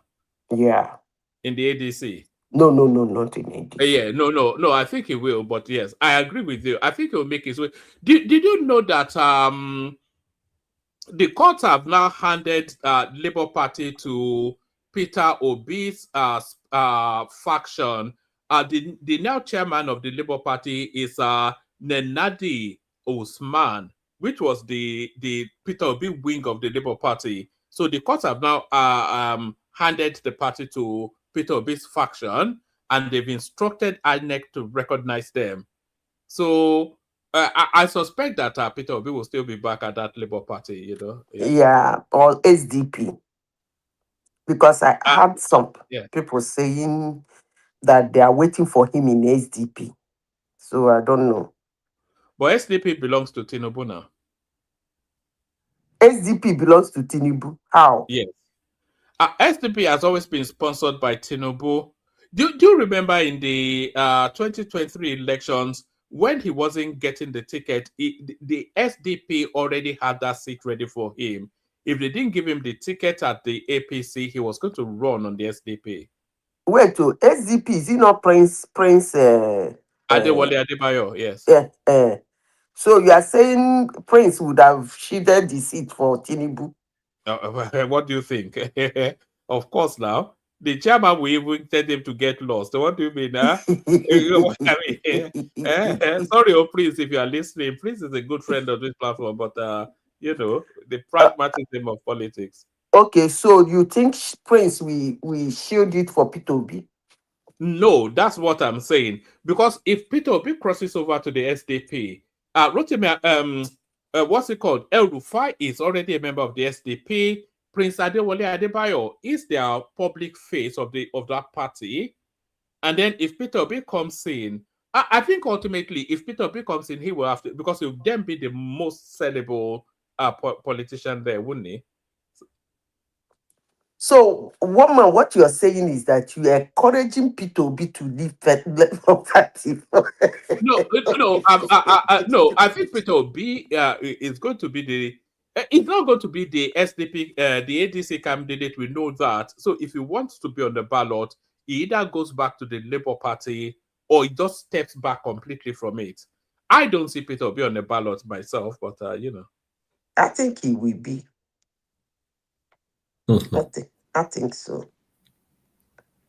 Yeah. In the ADC. No, not in ADC. Yeah, no. I think he will, but yes, I agree with you. I think he'll make his way. Did you know that the courts have now handed Labour Party to Peter Obi's faction? The now chairman of the Labour Party is Nenadi Osman, which was the Peter Obi wing of the Labour Party. So the courts have now handed the party to Peter Obi's faction, and they've instructed INEC to recognize them. So I suspect that Peter Obi will still be back at that Labour Party, you know. Yeah, or SDP. Because I had some Yeah. people saying that they are waiting for him in SDP. So I don't know. But SDP belongs to Tinubu now. SDP belongs to Tinubu. How? Yes. SDP has always been sponsored by Tinubu. Do you remember in the 2023 elections when he wasn't getting the ticket, the SDP already had that seat ready for him. If they didn't give him the ticket at the APC, he was going to run on the SDP. Wait, to SDP, is he not Prince Adewale Adebayo, yes. So you are saying Prince would have shielded the seat for Tinubu? What do you think? Of course, now the chairman will even tell them to get lost. What do you mean? Huh? Sorry, Prince, if you are listening. Prince is a good friend of this platform, but the pragmatism of politics. Okay, so you think Prince we shield it for Peter Obi? No, that's what I'm saying. Because if Peter Obi crosses over to the SDP, Rotimi, what's it called? El Rufai is already a member of the SDP. Prince Adewale Adebayo is their public face of that party. And then if Peter Obi comes in, I think ultimately if Peter Obi comes in, he will have to, because he will then be the most sellable politician there, wouldn't he? So, woman, what you are saying is that you are encouraging Peter Obi to leave Labour Party. No. I think Peter Obi is going to be the. It's not going to be the SDP, the ADC candidate. We know that. So if he wants to be on the ballot, he either goes back to the Labour Party or he just steps back completely from it. I don't see Peter Obi on the ballot myself, but I think he will be. I think so.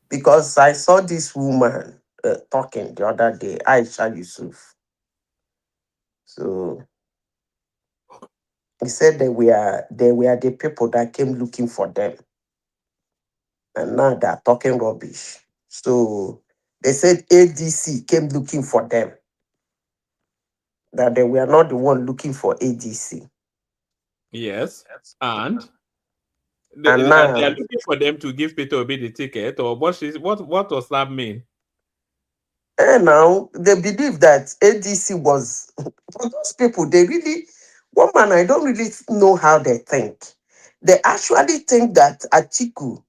Because I saw this woman talking the other day, Aisha Yusuf. So he said they were the people that came looking for them. And now they're talking rubbish. So they said ADC came looking for them. That they were not the one looking for ADC. Yes. And now they are looking for them to give Peter Obi the ticket, or what does that mean? And now they believe that ADC was for those people, they really woman, I don't really know how they think. They actually think that Atiku,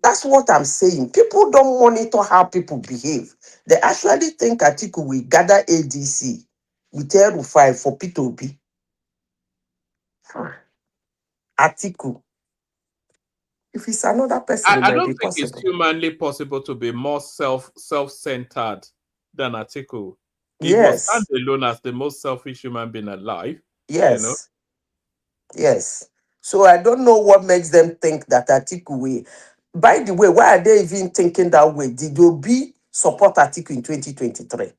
that's what I'm saying. People don't monitor how people behave. They actually think Atiku will gather ADC with El Rufai for Peter Obi. Atiku. If it's another person, I don't think it's humanly possible to be more self-centered than Atiku. He must stand alone as the most selfish human being alive. Yes. Yes. So I don't know what makes them think that Atiku will. By the way, why are they even thinking that way? Did Obi support Atiku in 2023?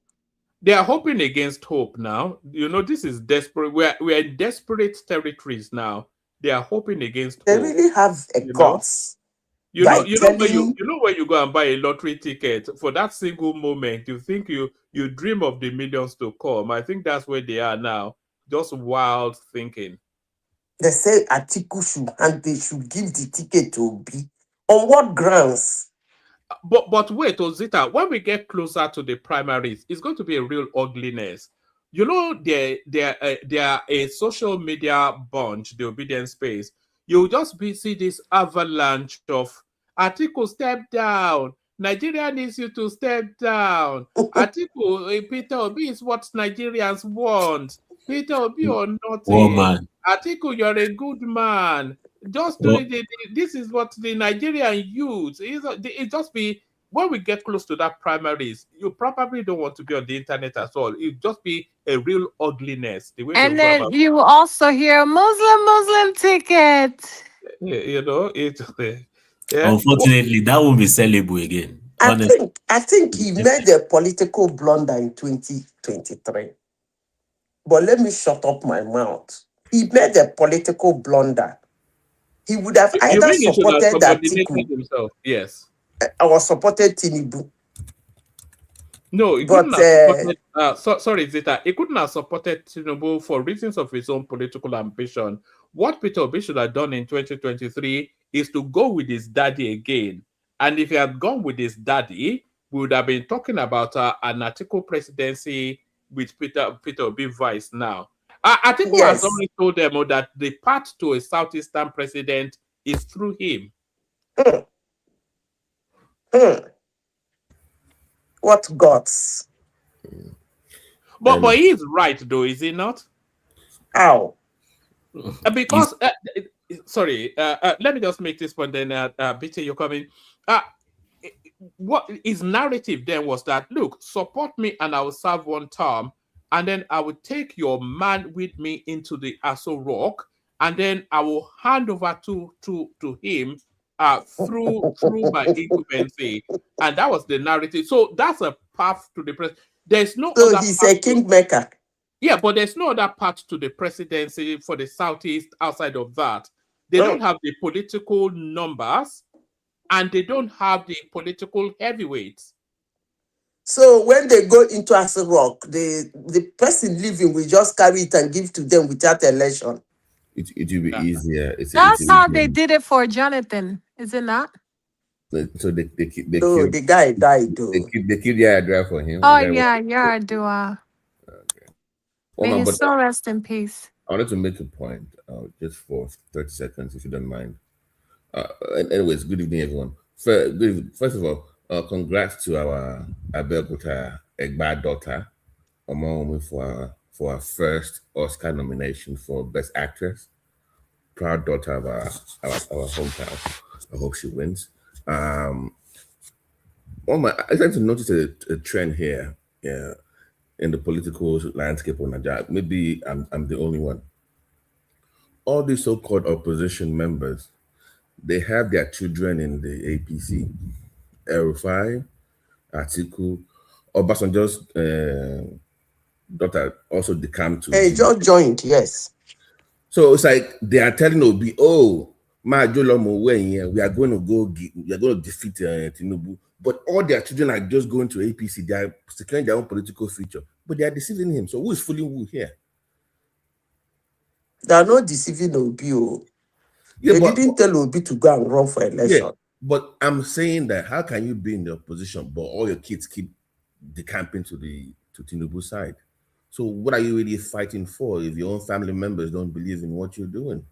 They are hoping against hope now. This is desperate. We're in desperate territories now. They are hoping against hope. They really have a guts. You know when you go and buy a lottery ticket, for that single moment, you think you dream of the millions to come. I think that's where they are now. Just wild thinking. They say Atiku and they should give the ticket to Obi. On what grounds? But wait, Ozita, when we get closer to the primaries, it's going to be a real ugliness. They are a social media bunch, the obedience space. You'll just see this avalanche of Atiku step down. Nigeria needs you to step down. Atiku, Peter Obi is what Nigerians want. Peter Obi or nothing. Atiku, you're a good man. Just do it. This is what the Nigerian youth. It just be when we get close to that primaries, you probably don't want to be on the internet at all. It'll just be a real ugliness. The way And they'll go then about, you will also hear Muslim ticket. you know, it. Yeah. Unfortunately, that won't be sellable again. Honestly. I think he made a political blunder in 2023. But let me shut up my mouth. He made a political blunder. He would have You either mean he should have supported subordinated Atiku himself? Yes. or supported Tinubu. No, he But couldn't have supported. Sorry, Zita. He couldn't have supported Tinubu for reasons of his own political ambition. What Peter Obi should have done in 2023 is to go with his daddy again. And if he had gone with his daddy, we would have been talking about an Atiku presidency with Peter Obi vice now. Atiku has yes, already told them that the path to a Southeastern president is through him. What guts? But he is right, though, is he not? How? Because sorry, let me just make this point. Then, BT, you're coming. What his narrative then was that, look, support me and I will serve one term, and then I will take your man with me into the Aso Rock, and then I will hand over to him through my incumbency, and that was the narrative. So that's a path to the president. There's no So other he's path a kingmaker. Yeah, but there's no other path to the presidency for the Southeast outside of that. They don't have the political numbers, and they don't have the political heavyweights. So when they go into Aso Rock, the person leaving will just carry it and give to them without election. It will be easier. That's how they did it for Jonathan, is it not? So they No, the guy died though. They keep the drive for him. Oh yeah, Dua. Okay. May his soul rest in peace. I wanted to make a point, just for 30 seconds, if you don't mind. Anyways, good evening, everyone. First of all, congrats to our Abeokuta Egba daughter, Omawumi, for our first Oscar nomination for Best Actress. Proud daughter of our hometown. I hope she wins. I started to notice a trend here, in the political landscape of Nigeria. Maybe I'm the only one. All these so-called opposition members, they have their children in the APC. El-Rufai, Atiku, Obasanjo's daughter also decamped to. Hey, just joined, yes. So it's like they are telling Obi, oh, we are going to defeat Tinubu. But all their children are just going to APC. They are securing their own political future. But they are deceiving him. So who is fooling who here? They are not deceiving Obi. They didn't tell Obi to go and run for election. Yeah, but I'm saying that how can you be in the opposition, but all your kids keep decamping to Tinubu's side? So what are you really fighting for if your own family members don't believe in what you're doing?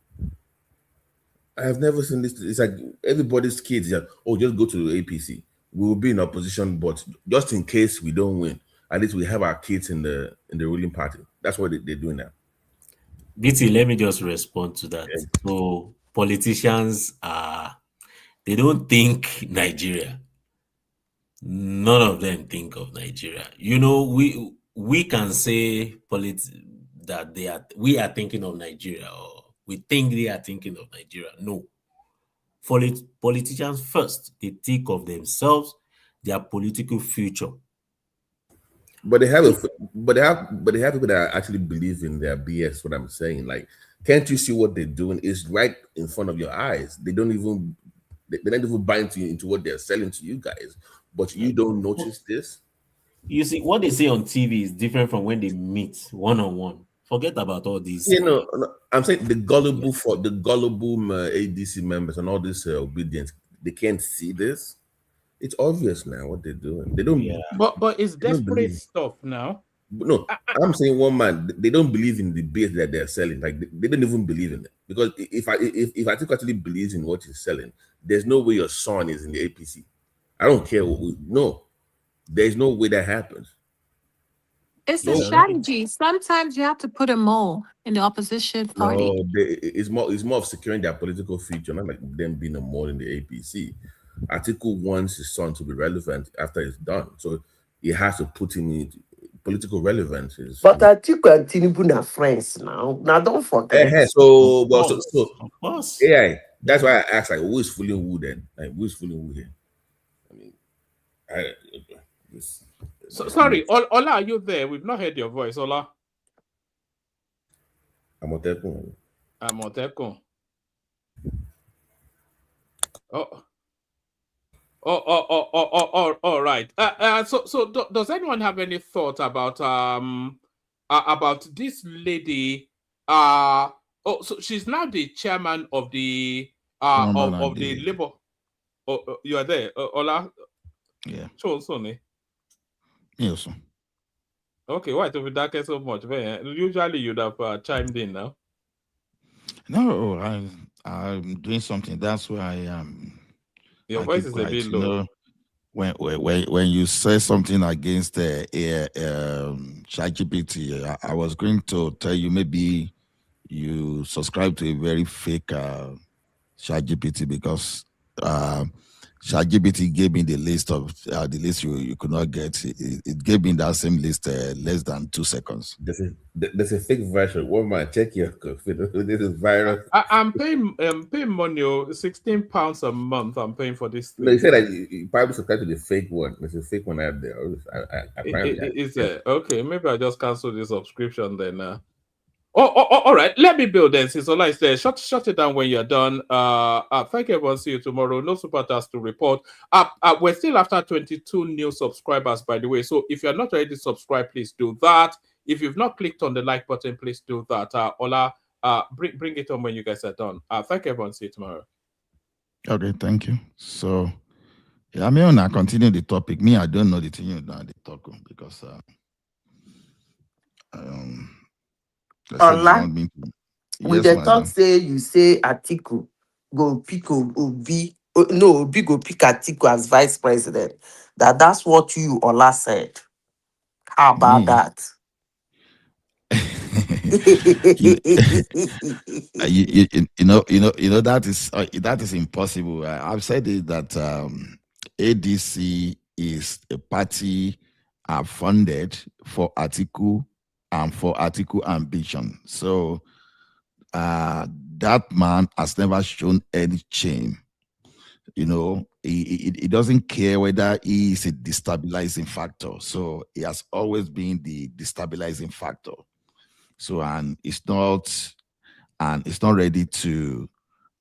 I have never seen this. It's like everybody's kids are, just go to the APC. We will be in opposition, but just in case we don't win, at least we have our kids in the ruling party. That's what they're doing now. BT, let me just respond to that. Yeah. So politicians they don't think Nigeria. None of them think of Nigeria. You know, we can say that we are thinking of Nigeria, or we think they are thinking of Nigeria. No. Politicians first, they think of themselves, their political future. But they have people that actually believe in their BS. What I'm saying, like, can't you see what they're doing? It's right in front of your eyes. They're not even buying into what they're selling to you guys. But you don't notice this. You see, what they say on TV is different from when they meet one-on-one. Forget about all these. I'm saying the gullible ADC members and all this obedience, they can't see this. It's obvious now what they're doing. They don't. Yeah. But it's desperate stuff now. No, I'm saying one man. They don't believe in the base that they're selling. Like they don't even believe in it. Because if I think actually believes in what he's selling, there's no way your son is in the APC. I don't care. No, there's no way that happens. It's a strategy. Sometimes you have to put a mole in the opposition party. No, it's more of securing their political future, not like them being a mole in the APC. Atiku wants his son to be relevant after it's done, so he has to put in political relevance. But Atiku and Tinubu are friends now. Now don't forget. So, Of course. AI. That's why I asked, like, who is fooling who then? Like, who is fooling who here? I mean, sorry, Ola, are you there? We've not heard your voice, Ola. Amotekun. All right. So does anyone have any thought about this lady? So she's now the chairman of the of the Labour. You are there, Ola. Yeah. Yes. Okay, why to be dark so much? Usually you'd have chimed in now. No, I'm doing something. That's why I am. Your voice is a bit low. When you say something against ChatGPT, I was going to tell you maybe you subscribe to a very fake ChatGPT, because ChatGPT gave me the list of the list you could not get. It gave me that same list less than 2 seconds. There's a fake version. One man, check your this is virus. I'm paying money, £16 a month. I'm paying for this thing. No, you said that you probably subscribe to the fake one. There's a fake one out there. Is it? Okay, maybe I just cancel the subscription then. All right. Let me build then. Since Ola is there, shut it down when you're done. Thank you, everyone. See you tomorrow. No super task to report. We're still after 22 new subscribers, by the way. So if you're not already subscribed, please do that. If you've not clicked on the like button, please do that. Ola, bring it on when you guys are done. Thank you, everyone. See you tomorrow. Okay, thank you. So, yeah, I mean, I continue the topic. Me, I don't know the thing you know the talk because Ola, with the talk say you say Atiku go pick Obi. No, Obi go pick Atiku as vice president. That's what you Ola said. How about that? you know that is impossible. I've said it that ADC is a party funded for Atiku and for Atiku ambition. So that man has never shown any shame. You know, he doesn't care whether he is a destabilizing factor. So he has always been the destabilizing factor. So and it's not ready to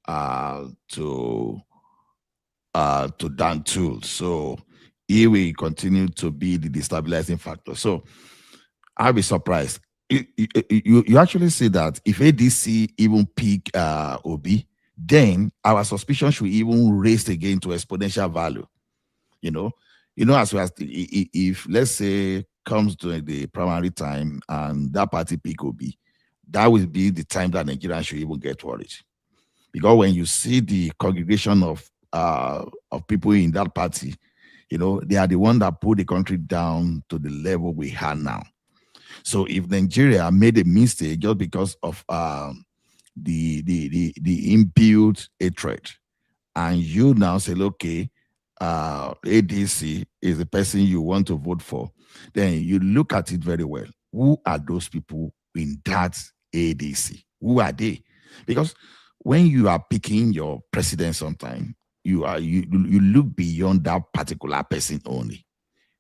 down tools. So he will continue to be the destabilizing factor. So I'll be surprised. You actually see that if ADC even pick Obi, then our suspicion should even raise again to exponential value. You know, as well as if let's say comes to the primary time and that party pick Obi, that will be the time that Nigerians should even get worried. Because when you see the congregation of people in that party, you know, they are the one that put the country down to the level we have now. So if Nigeria made a mistake just because of the imbued hatred, and you now say, okay, ADC is the person you want to vote for, then you look at it very well. Who are those people in that ADC? Who are they? Because when you are picking your president sometime, you look beyond that particular person only.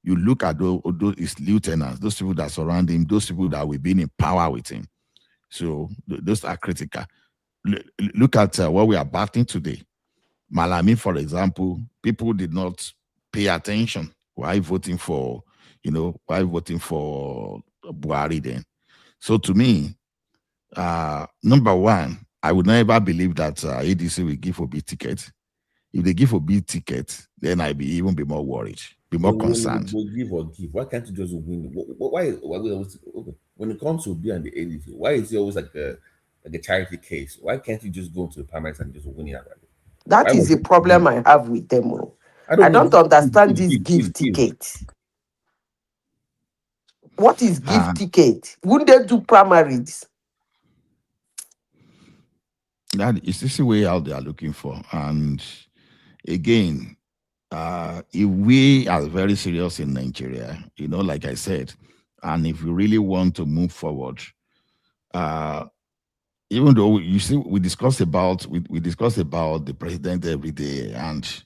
You look at those his lieutenants, those people that surround him, those people that will be in power with him. So those are critical. Look at what we are battling today. Malami, for example, people did not pay attention while voting for Buhari then. So to me, number one, I would never believe that ADC will give Obi ticket. If they give Obi ticket, then I'd even be more worried, be more concerned. We'll give or give. Why can't you just win? Why when it comes to Obi and the ADC, why is it always like a charity case? Why can't you just go to the primaries and just win it out? That is the problem I have with them. I don't understand this gift ticket. What is gift ticket? Wouldn't they do primaries? That is this the way out they are looking for. And again, if we are very serious in Nigeria, like I said, and if we really want to move forward, uh, even though you see, we discuss about the president every day, and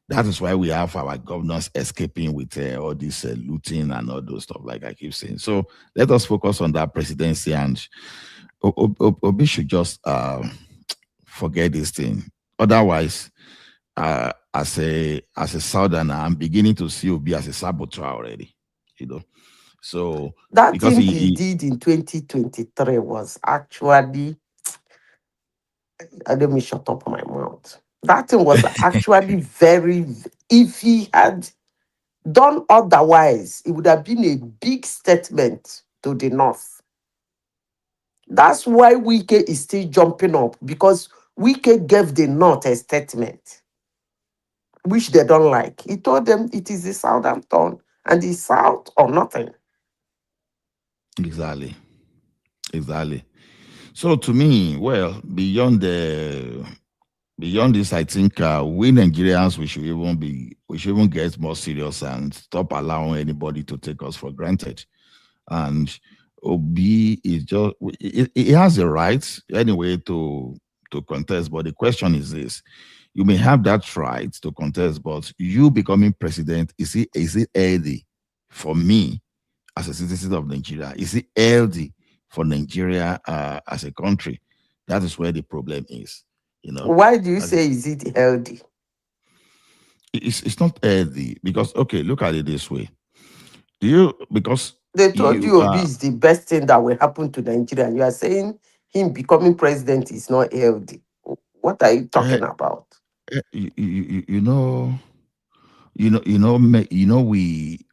that is why we have our governors escaping with all this looting and all those stuff, like I keep saying. So let us focus on that presidency, and Obi should just forget this thing. Otherwise, as a southerner, I'm beginning to see Obi as a saboteur already. So That because thing he did in 2023 was actually, let me shut up my mouth. That thing was actually very, if he had done otherwise, it would have been a big statement to the North. That's why Wike is still jumping up, because Wike gave the North a statement, which they don't like. He told them it is the Southern turn, and the South or nothing. exactly. So to me, well, beyond this, I think we Nigerians we should even get more serious and stop allowing anybody to take us for granted. And Obi is just he has a right anyway to contest. But the question is this: you may have that right to contest, but you becoming president, is it healthy for me as a citizen of Nigeria? Is it healthy for Nigeria as a country? That is where the problem is. Why do you As say is it healthy? it's not healthy because, okay, look at it this way. Because They told you you Obi is the best thing that will happen to Nigeria. You are saying him becoming president is not healthy. What are you talking about? you know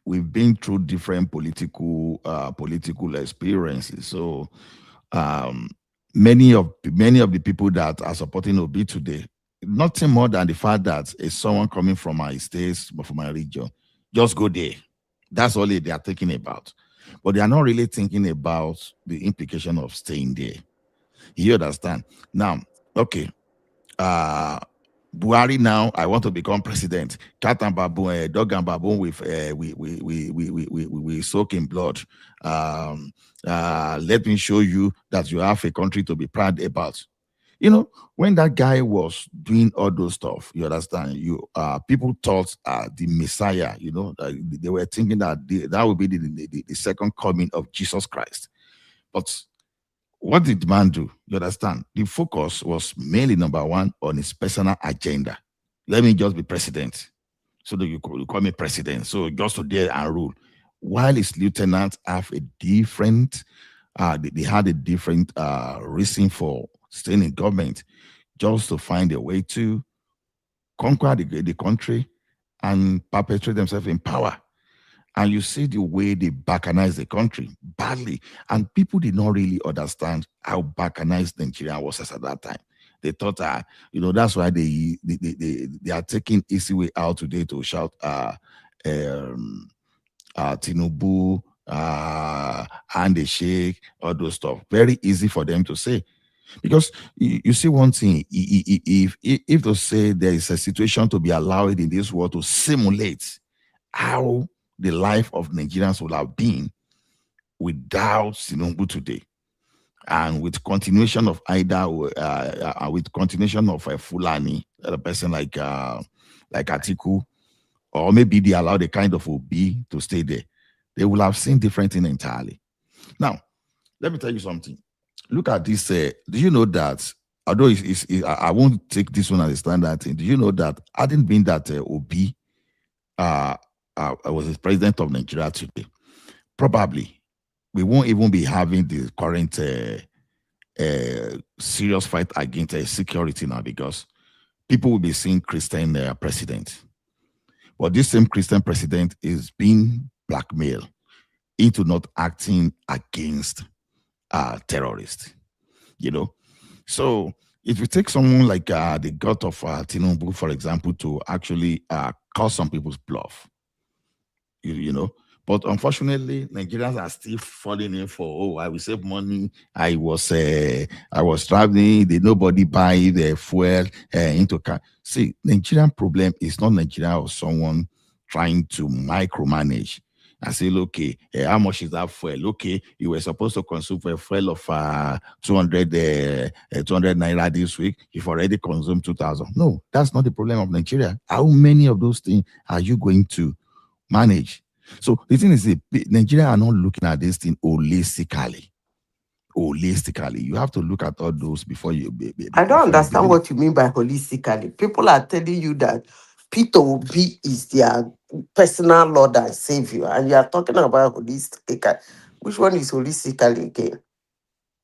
we've been through different political experiences. So um many of the people that are supporting Obi today, nothing more than the fact that it's someone coming from my states, from my region, just go there. That's all they are thinking about. But they are not really thinking about the implication of staying there. You understand? Now, okay, Buhari now, I want to become president. Cat and baboon, dog and baboon with we soak in blood. Let me show you that you have a country to be proud about. When that guy was doing all those stuff, you understand, people thought the Messiah, they were thinking that that would be the second coming of Jesus Christ. But what did man do? You understand? The focus was mainly, number one, on his personal agenda. Let me just be president. So that you call me president. So just to dare and rule. While his lieutenants have a different, they had a different reason for staying in government, just to find a way to conquer the country and perpetuate themselves in power. And you see the way they balkanized the country badly. And people did not really understand how balkanized Nigeria was at that time. They thought, that's why they are taking easy way out today to shout Tinubu, and the shake, all those stuff. Very easy for them to say. Because you see one thing, if to say there is a situation to be allowed in this world to simulate how the life of Nigerians would have been without Tinubu today, and with continuation of with continuation of a Fulani, a person like Atiku, or maybe they allow the kind of Obi to stay there, they will have seen different thing entirely. Now, let me tell you something. Look at this. Do you know that? Although I won't take this one as a standard thing. Do you know that hadn't been that Obi was the president of Nigeria today, probably we won't even be having the current serious fight against security now, because people will be seeing Christian president. But this same Christian president is being blackmailed into not acting against terrorists. So if you take someone like the gut of Tinubu, for example, to actually call some people's bluff, you know. But unfortunately, Nigerians are still falling in for, oh, I will save money. I was traveling. Did nobody buy the fuel into car? See, Nigerian problem is not Nigeria or someone trying to micromanage. I say, okay, how much is that fuel? Okay, you were supposed to consume a fuel of 200 naira this week. You've already consumed 2,000. No, that's not the problem of Nigeria. How many of those things are you going to manage? So the thing is, Nigeria are not looking at this thing holistically. Holistically, you have to look at all those before you. I don't Before you understand believe. what you mean by holistically. People are telling you that Peter Obi is their personal Lord and Savior, and you are talking about holistically. Which one is holistically again?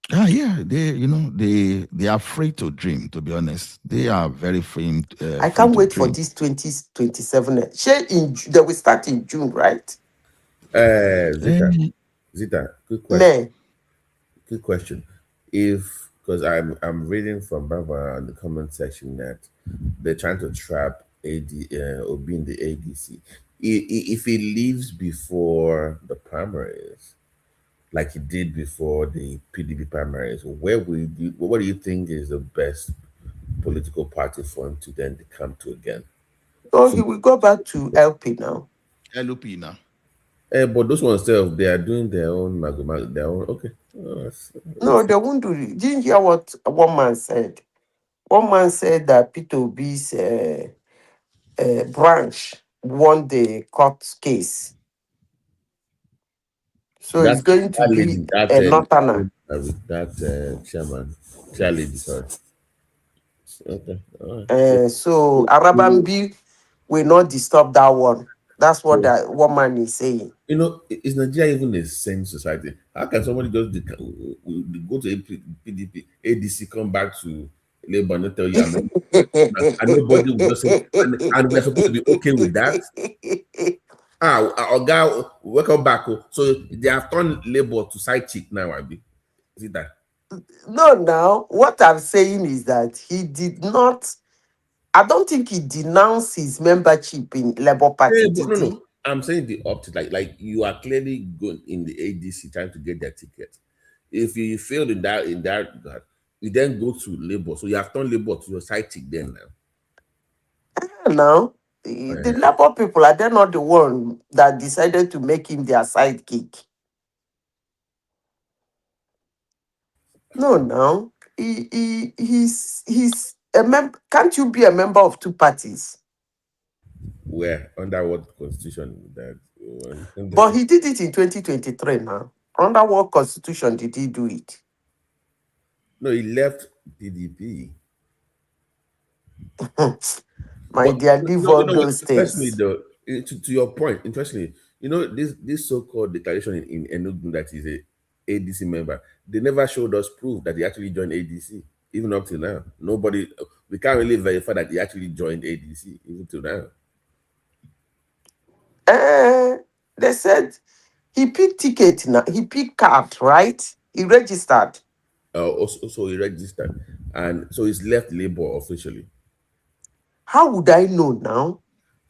Yeah, they are afraid to dream. To be honest, they are very afraid I free can't to wait for dream. this 2027. Share they will start in June, right? Zita, Eh, Zita, good question. Man, Good question. If because I'm reading from Barbara in the comment section that they're trying to trap Obi in the ADC. If he leaves before the primaries, like he did before the PDP primaries, what do you think is the best political party for him to then come to again? oh, So, he will go back to LP now. LP now. but those ones they are doing their own their own. Okay, No, they won't do it. Didn't you hear what one man said? One man said that Peter Obi's branch won the court case. So that it's going to that be lady, that a northerner. chairman, chair lady, sorry. Okay, all right. So So, Arabambi will not disturb that one. That's what so, that woman is saying. is Nigeria even a sane society? How can somebody just go to PDP, ADC, come back to Labour and not tell you I'm not, and nobody will just say, and we're supposed to be okay with that? Our guy, welcome back. Oh. So they have turned Labour to side chick now, Abi. Is it that? No, now what I'm saying is that he did not. I don't think he denounced his membership in Labour Party, Yeah, but did he? no. I'm saying the optic, like you are clearly going in the ADC trying to get their ticket. If you failed in that regard, you then go to Labour. So you have turned Labour to your side chick then now. Now, the Labour people are they not the one that decided to make him their sidekick? No, now he's a member. Can't you be a member of two parties? Where under what constitution that But he did it in 2023. Now, under what constitution did he do it? no, he left PDP. My But dear, leave you all know what those interests me things. though, to your point, interestingly, this so-called declaration in Enugu that he's a ADC member, they never showed us proof that he actually joined ADC, even up till now. Nobody, we can't really verify that he actually joined ADC even till now. They said he picked ticket now. He picked card, right? He registered. Also he registered, and so he's left Labour officially. How would I know now?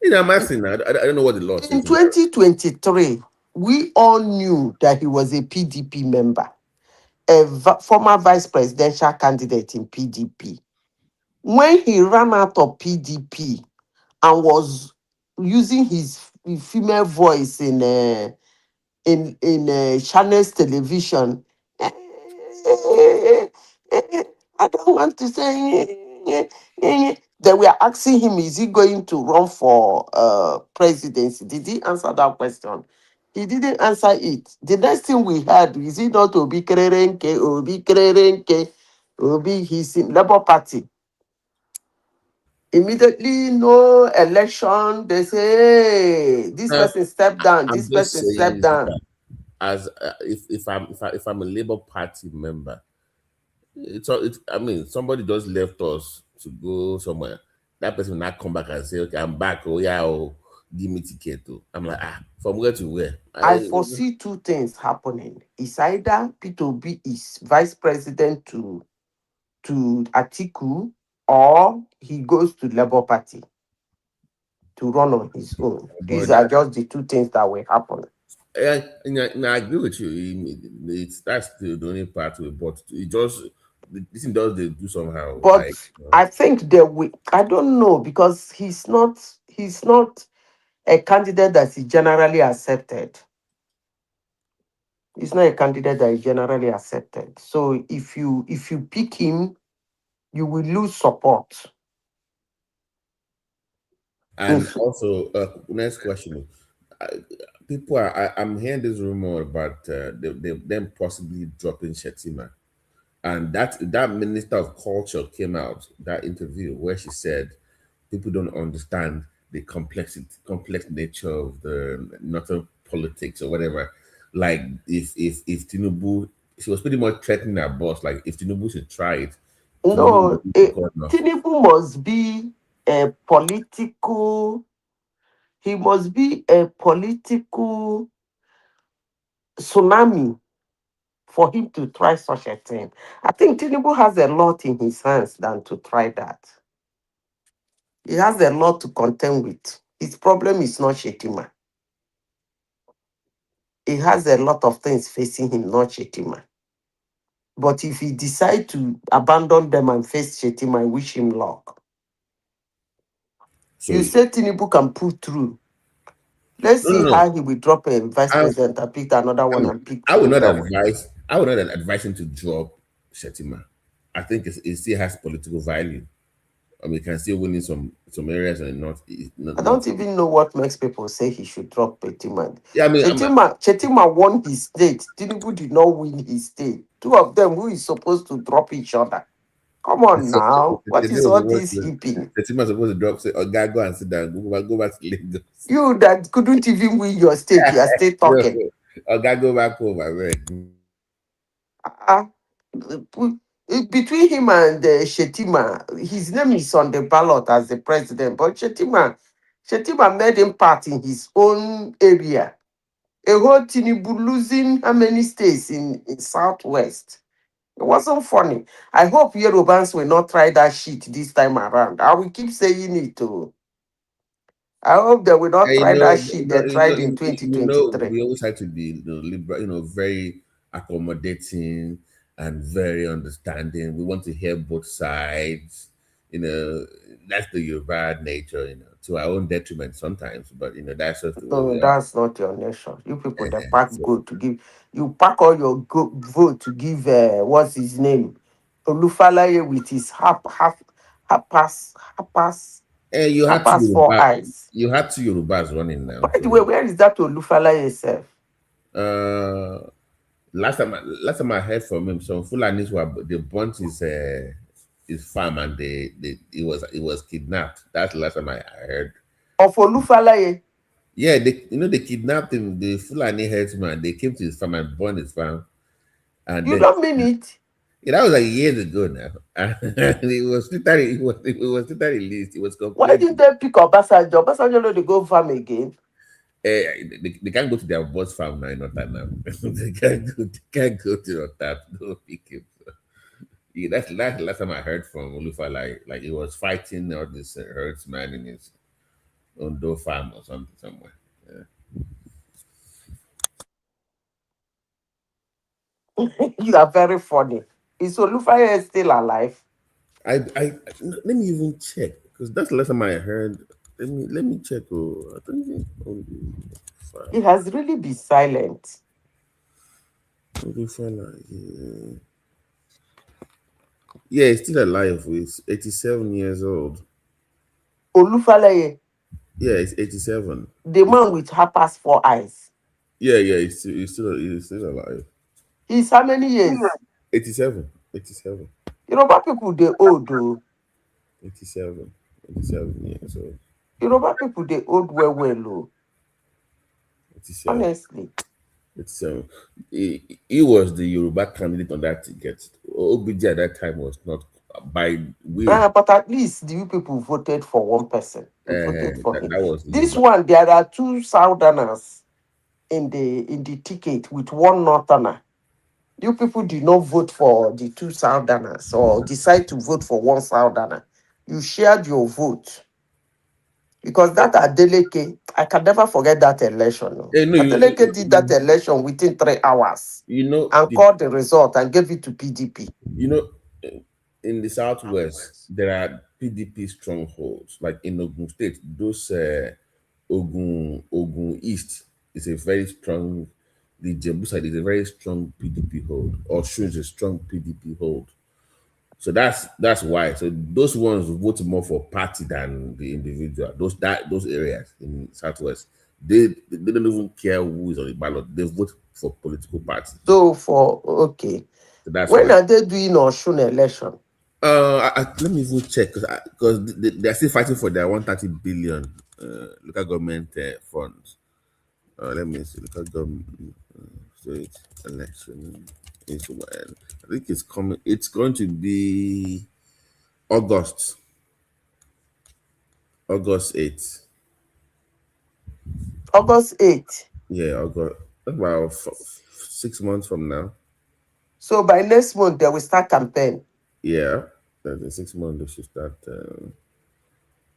I'm asking now. I don't know what the law In says in that. 2023, we all knew that he was a PDP member, former vice presidential candidate in PDP. When he ran out of PDP and was using his female voice in Channels television. I don't want to say. They were asking him, is he going to run for presidency? Did he answer that question? He didn't answer it. The next thing we heard, is he not Obi Kerenke, Obi Kerenke, Obi, he's in Labour Party. Immediately, no election, they say, hey, this person step down, I'm this just person step saying down. that as if I'm a Labour Party member, I mean, somebody just left us to go somewhere. That person will not come back and say, "Okay, I'm back. Oh yeah, oh, give me ticket." Oh. I'm like, from where to where? I foresee two things happening. It's either P2B is vice president to Atiku, or he goes to Labour Party. to run on his own. These But are just the two things that will happen. I agree with you. That's the only part to it, but it just this thing does they do somehow. But I think there will. I don't know because he's not. He's not a candidate that is generally accepted. He's not a candidate that is generally accepted. So if you pick him, you will lose support. And also, next question: people I'm hearing this rumor about them possibly dropping Shetima, and that Minister of Culture came out that interview where she said people don't understand the complex nature of the not of politics or whatever. Like if Tinubu, she was pretty much threatening her boss. Like if Tinubu should try it, No, Tinubu Tinubu must be a political. He must be a political tsunami for him to try such a thing. I think Tinubu has a lot in his hands than to try that. He has a lot to contend with. His problem is not Shetima. He has a lot of things facing him, not Shetima. But if he decides to abandon them and face Shetima, I wish him luck. So you say Tinubu can pull through. Let's see how he will drop a vice president and pick another one and pick I would not Tinubu. advise. I would not advise him to drop Shetima. I think it still has political value. And we can still win in some areas and not. I don't even know what makes people say he should drop Shetima. Yeah, I mean, Shetima won his state. Tinubu did not win his state. Two of them who is supposed to drop each other. Come on now. What is all this heaping? Shetima supposed to drop, say, oh, God, go and sit down. Go back to Lagos. You that couldn't even win your state, you are still talking. Oh, God, go back home, I beg. Between him and Shetima, his name is on the ballot as the president, but Shetima made him part in his own area. A whole Tinubu losing how many states in Southwest? It wasn't funny. I hope Yorubans will not try that shit this time around. I will keep saying it too. I hope they will not try that shit they tried in 2023. We always have to be liberal, very accommodating and very understanding. We want to hear both sides. That's the Yoruba nature, to our own detriment sometimes. But that's just the way we are. That's not your nation. You people that pack gold to give. You pack all your vote to give. What's his name? Olufalaye with his half pass. You had pass 4 eyes. You had 2 Yorubas running now. By the way, where is that Olufalaye self? Last time I heard from him, some Fulanis they burnt his farm and he was kidnapped. That's the last time I heard. Of Olufalaye? Yeah, they kidnapped him. The Fulani herdsman. They came to his farm and burned his farm. And you don't mean it? Yeah, that was like years ago now. And it was still released. It was complete. Why didn't they pick Obasanjo? Obasanjo no dey go farm again. They can't go to their boss farm now, not that now. they can't go to that. Go pick him. Yeah, that's the last time I heard from Olufa. Like he was fighting all this herdsman in his Ondo farm or something somewhere. Yeah. You are very funny. Is Olufaye still alive? Let me even check because that's the last time I heard. Let me check. I think he has really been silent. Yeah, he's still alive. He's 87 years old. Olufalaye. Yeah, he's 87. The man with half past 4 eyes. Yeah, he's still alive. He's how many years? 87. Yoruba people they old though. 87 years old. Yoruba people they old well. 87. Honestly. 87. He was the Yoruba candidate on that ticket. OBJ at that time was not by will. But at least the people voted for one person. They voted for him. This Yoruba. one, there are 2 Southerners in the ticket with 1 Northerner. You people did not vote for the 2 Southerners or decide to vote for 1 Southerner. You shared your vote. Because that Adeleke, I can never forget that election. No. Adeleke did that election within 3 hours. And called the result and gave it to PDP. In the Southwest, there are PDP strongholds. Like in Ogun State, those Ogun East is a very strong. The Jebu side is a very strong PDP hold. Osun is a strong PDP hold. So that's why. So those ones vote more for party than the individual. Those areas in Southwest, they don't even care who is on the ballot. They vote for political party. So okay. So that's when are they doing Osun election? Let me even check because they are still fighting for their 130 billion local government funds. Let me see. Local government state election. I think it's coming. It's going to be August 8th. August 8th. Yeah, August. About 6 months from now. So by next month they will start campaign. Yeah, in 6 months they should start.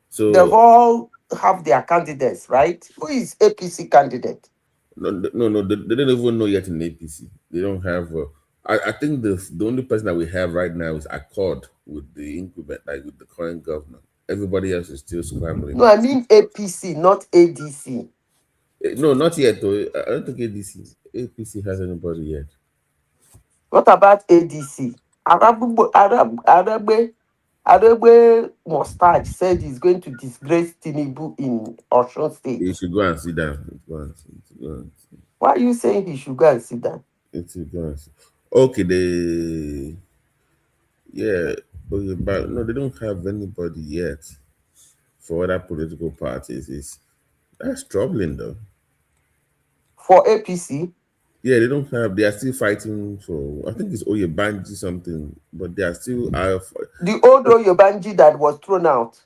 So they've all have their candidates, right? Who is APC candidate? No, they don't even know yet in APC. They don't have. I think the only person that we have right now is Accord with the incumbent, like with the current governor. Everybody else is still scrambling. No, I mean APC, not ADC. No, not yet. Though. I don't think APC has anybody yet. What about ADC? Aragbe Mustard said he's going to disgrace Tinubu in Osun State. He should go and sit down. Why are you saying he should go and sit down? Okay, but no, they don't have anybody yet for other political parties. That's troubling though. For APC? Yeah, they don't have. They are still fighting for. I think it's Oyebanji something, but they are still out. The old Oyebanji that was thrown out.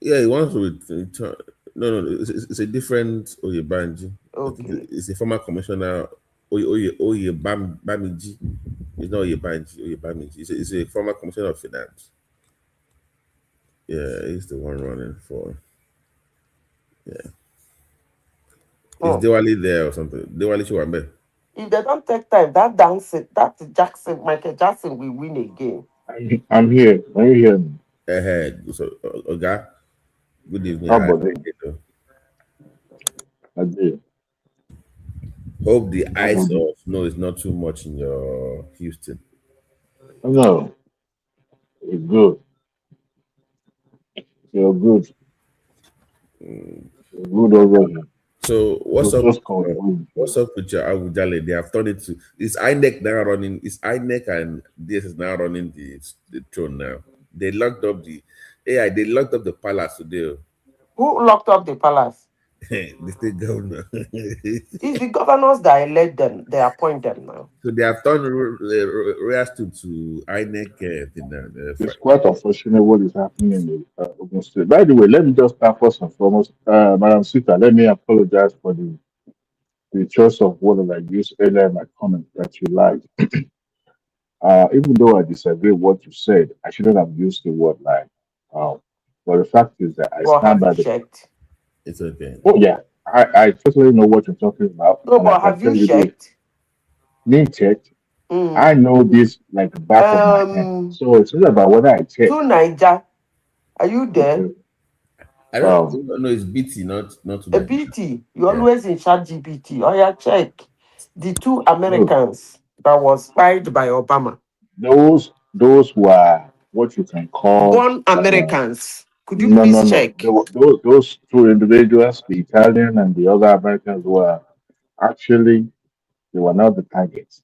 Yeah, he wants to return. No, it's a different Oyebanji. Okay, it's a former commissioner. Oyebamiji. It's not Oyebamiji. It's a former commissioner of finance. Yeah, he's the one running for. Yeah. Is Diwali there or something? Diwali Chiwambe. If they don't take time, that Michael Jackson will win again. I'm here. Are you hear me? So, Oga, good evening. How about I do. Hope the ice or snow is not too much in your Houston. No, it's good. You're good. You're good already. So what's up with your Awujale? They have turned it to it's INEC now running. It's INEC and this is now running the throne now. They locked up the palace today. Who locked up the palace? The state governor. It's the governors that elect them. They appoint them now. So they have turned royal to INEC. It's quite unfortunate what is happening in the Ogun State. By the way, let me just start first and foremost. Madam Sita, let me apologize for the choice of word that I used earlier in my comment that you liked. Even though I disagree with what you said, I shouldn't have used the word like. But the fact is that I stand by the. Checked? It's okay. Oh yeah, I totally know what you're talking about. No, but have you checked? Me checked. I know this like the back of my head. So it's not about whether I check. To Niger, are you there? Okay. I don't know. It's BT, not a BT. You always in ChatGPT. Oh yeah, check the 2 Americans that was spied by Obama. Those were what you can call born Americans. Could you please check? Those 2 individuals, the Italian and the other Americans, were actually they were not the targets.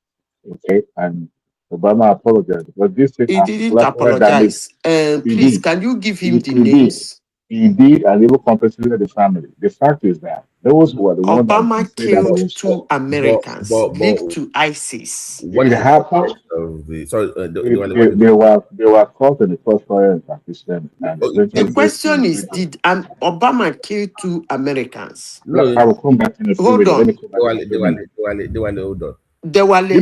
Okay, and Obama apologized, but this thing he didn't apologize. Please, can you give him the names? He did, and even compensated the family. The fact is that those were the ones. Obama killed 2 Americans linked to ISIS. What happened? They were caught in the crossfire in Pakistan. And the question is, did Obama kill 2 Americans? No, I will come back in a few Hold on. Give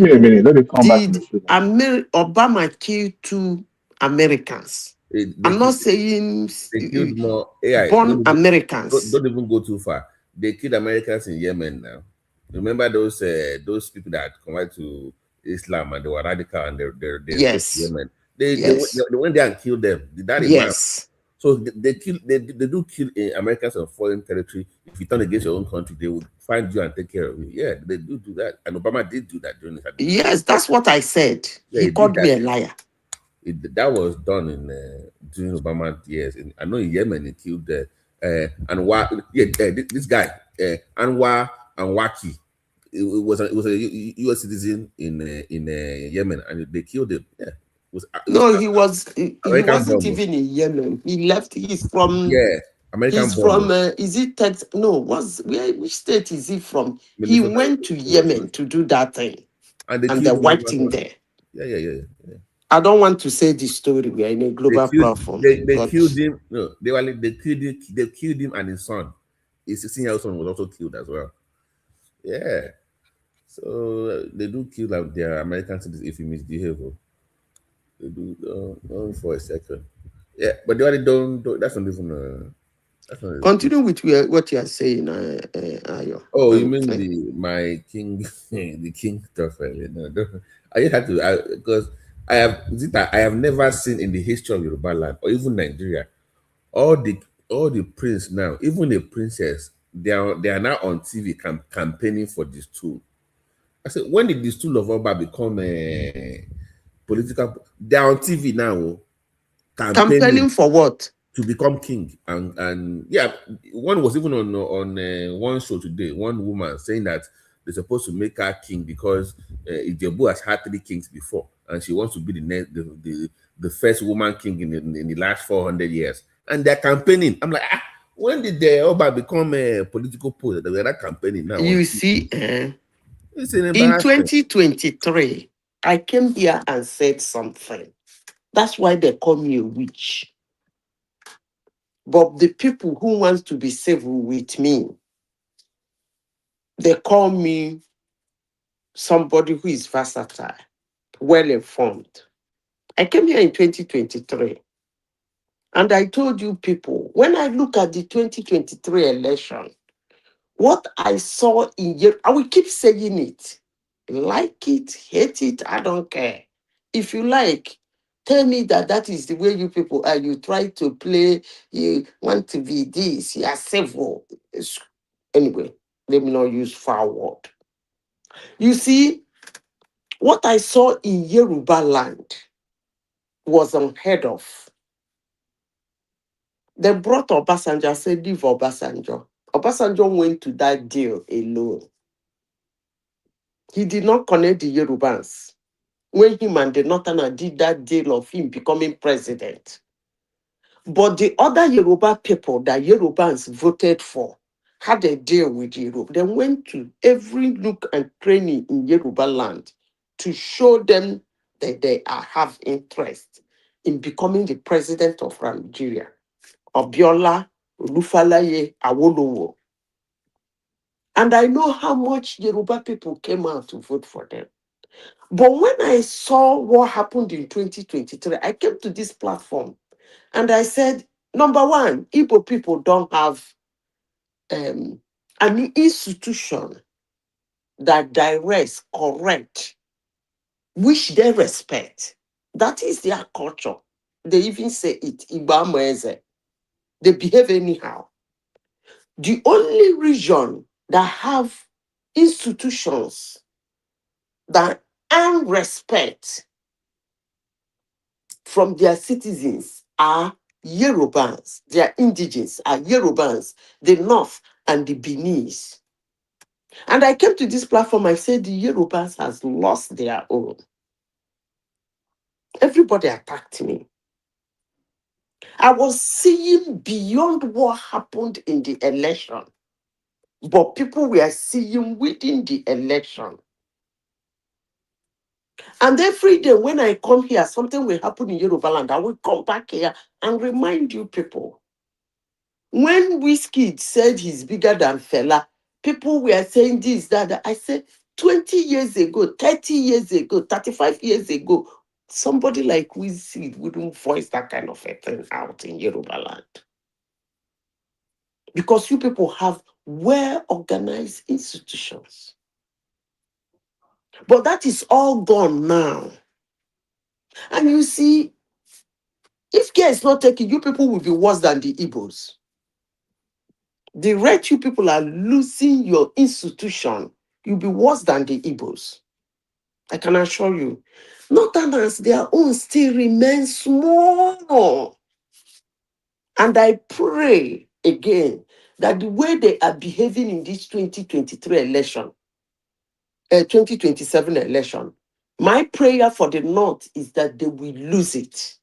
me a minute. Let me come back in a few minutes. Obama kill 2 Americans? I'm not saying they killed more AI. born Americans. Don't even go too far. They killed Americans in Yemen now. Remember those people that converted to Islam and they were radical and they escaped Yes. Yemen. Yes. They went there and killed them. Did that imam? Yes. So they do kill Americans on foreign territory. If you turn against your own country, they will find you and take care of you. Yeah, they do that. And Obama did do that during his administration. Yes, that's what I said. Yeah, he called me a liar. That was done in during Obama years. I know in Yemen he killed Anwar. This guy Anwar Anwaki. It was a U.S. citizen in Yemen, and they killed him. Yeah, he wasn't even in Yemen. He left. He's from American. He's from is it Texas? No, which state is he from? Minnesota. He went to Yemen to do that thing, and they wiped him there. Yeah. I don't want to say the story. We are in a global platform. They killed him. No, they killed him and his son. His 16-year-old son was also killed as well. Yeah. So they do kill their American citizens if you misbehave. They do for a second. Yeah, but they don't. That's not even. Continue with what you are saying, Ayo. Oh, you mean my king, the king stuff? I just had to because I have never seen in the history of Yoruba land or even Nigeria all the prince now, even the princess, they are now on TV campaigning for this tool. I said, when did this tool of Oba become a political? They are on TV now, campaigning for what? To become king. And yeah, one was even on one show today, one woman saying that they're supposed to make her king because Ijebu has had 3 kings before, and she wants to be the first woman king in the last 400 years. And they're campaigning. I'm like, when did the Oba become a political post? They're not campaigning now. You see, it's an in 2023, I came here and said something. That's why they call me a witch. But the people who want to be civil with me, they call me somebody who is versatile, well-informed. I came here in 2023. And I told you people, when I look at the 2023 election, what I saw in here, I will keep saying it. Like it, hate it, I don't care. If you like, tell me that is the way you people are. You try to play, you want to be this, you are civil. Anyway, let me not use foul word. You see, what I saw in Yoruba land was unheard of. They brought Obasanjo, said, leave Obasanjo. Obasanjo went to that deal alone. He did not connect the Yorubans. When him and the Northerner did that deal of him becoming president. But the other Yoruba people that Yorubans voted for had a deal with Europe. They went to every nook and cranny in Yoruba land to show them that they have interest in becoming the president of Nigeria. Obiola, Olufalaye, Awolowo. And I know how much Yoruba people came out to vote for them. But when I saw what happened in 2023, I came to this platform and I said, number one, Igbo people don't have an institution that directs, correct, which they respect. That is their culture. They even say it, Igba Moeze. They behave anyhow. The only region that have institutions that earn respect from their citizens are Yorubans. Their indigens are Yorubans, the North and the Beninese. And I came to this platform, I said the Yorubans has lost their own. Everybody attacked me. I was seeing beyond what happened in the election. But people were seeing within the election. And every day when I come here, something will happen in Yoruba land. I will come back here and remind you people. When Wizkid said he's bigger than Fela, people were saying this, that. I said 20 years ago, 30 years ago, 35 years ago, somebody like Wizzy wouldn't voice that kind of a thing out in Yoruba land. Because you people have well-organized institutions. But that is all gone now. And you see, if care is not taken, you people will be worse than the Igbos. The rate you people are losing your institution, you'll be worse than the Igbos. I can assure you. Northerners, their own still remains small. And I pray again that the way they are behaving in this 2023 election, 2027 election, my prayer for the North is that they will lose it.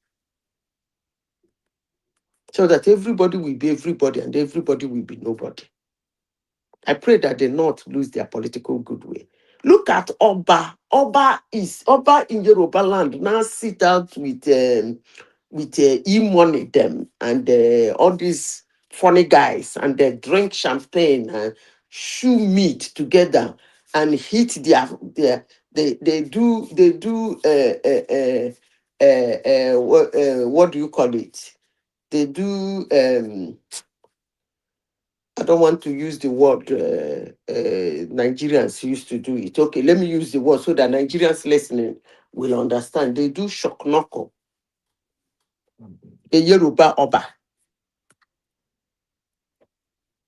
So that everybody will be everybody and everybody will be nobody. I pray that the North lose their political goodwill. Look at Oba. Oba in Yoruba land now sit out with e-money them and all these funny guys, and they drink champagne and chew meat together and hit they do what do you call it? They do I don't want to use the word Nigerians used to do it. Okay, let me use the word so that Nigerians listening will understand. They do shock knuckle. A Yoruba Oba.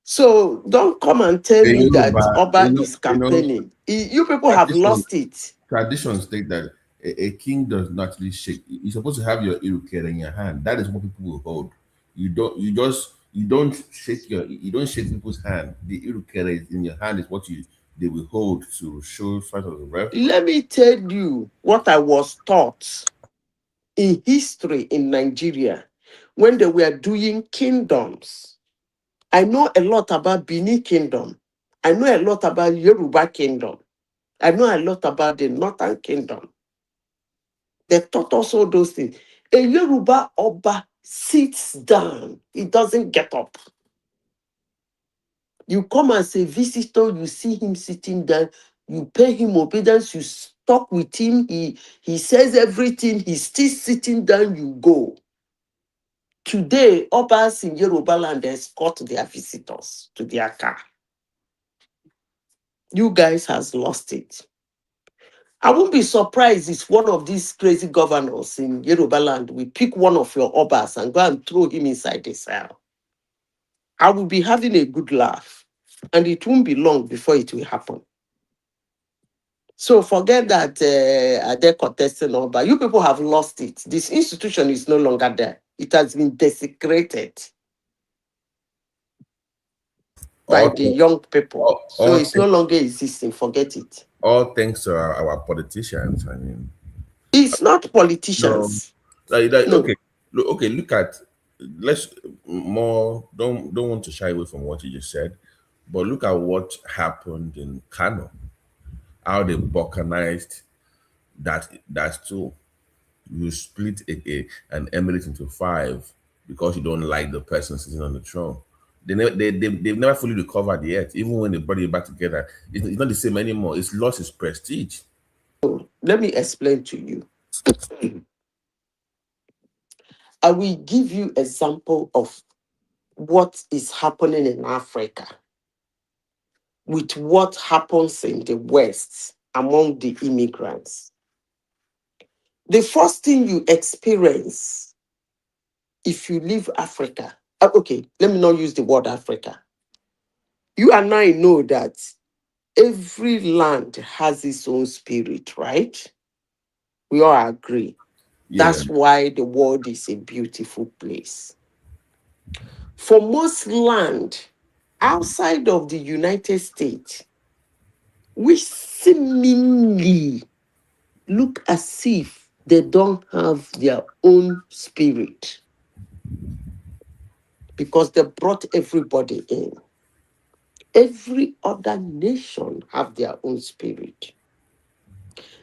So don't come and tell me that Oba is campaigning. You people have lost it. Tradition state that a king does not actually shake. You're supposed to have your irukere in your hand. That is what people will hold. You don't shake people's hand. The irukere is in your hand is what they will hold to show signs of reverence. Let me tell you what I was taught in history in Nigeria when they were doing kingdoms. I know a lot about Benin Kingdom. I know a lot about Yoruba Kingdom. I know a lot about the Northern Kingdom. They taught us all those things. A Yoruba Oba sits down. He doesn't get up. You come as a visitor, you see him sitting down, you pay him obedience, you talk with him, he says everything, he's still sitting down, you go. Today, Obas in Yoruba land escort their visitors to their car. You guys has lost it. I won't be surprised if one of these crazy governors in Yoruba land will pick one of your Obas and go and throw him inside the cell. I will be having a good laugh, and it won't be long before it will happen. So forget that they're contesting Oba. You people have lost it. This institution is no longer there. It has been desecrated by the young people. So it's no longer existing. Forget it. All thanks to our politicians. I mean, it's not politicians. No. No. Okay. Look at. Let's more. Don't want to shy away from what you just said, but look at what happened in Kano. How they balkanized that too. You split an emirate into 5 because you don't like the person sitting on the throne. They've never fully recovered yet. Even when they brought it back together, it's not the same anymore. It's lost its prestige. Let me explain to you. I will give you example of what is happening in Africa with what happens in the West among the immigrants. The first thing you experience if you leave Africa, okay, let me not use the word Africa. You and I know that every land has its own spirit, right? We all agree. Yeah. That's why the world is a beautiful place. For most land outside of the United States, which seemingly look as if they don't have their own spirit because they brought everybody in. Every other nation have their own spirit.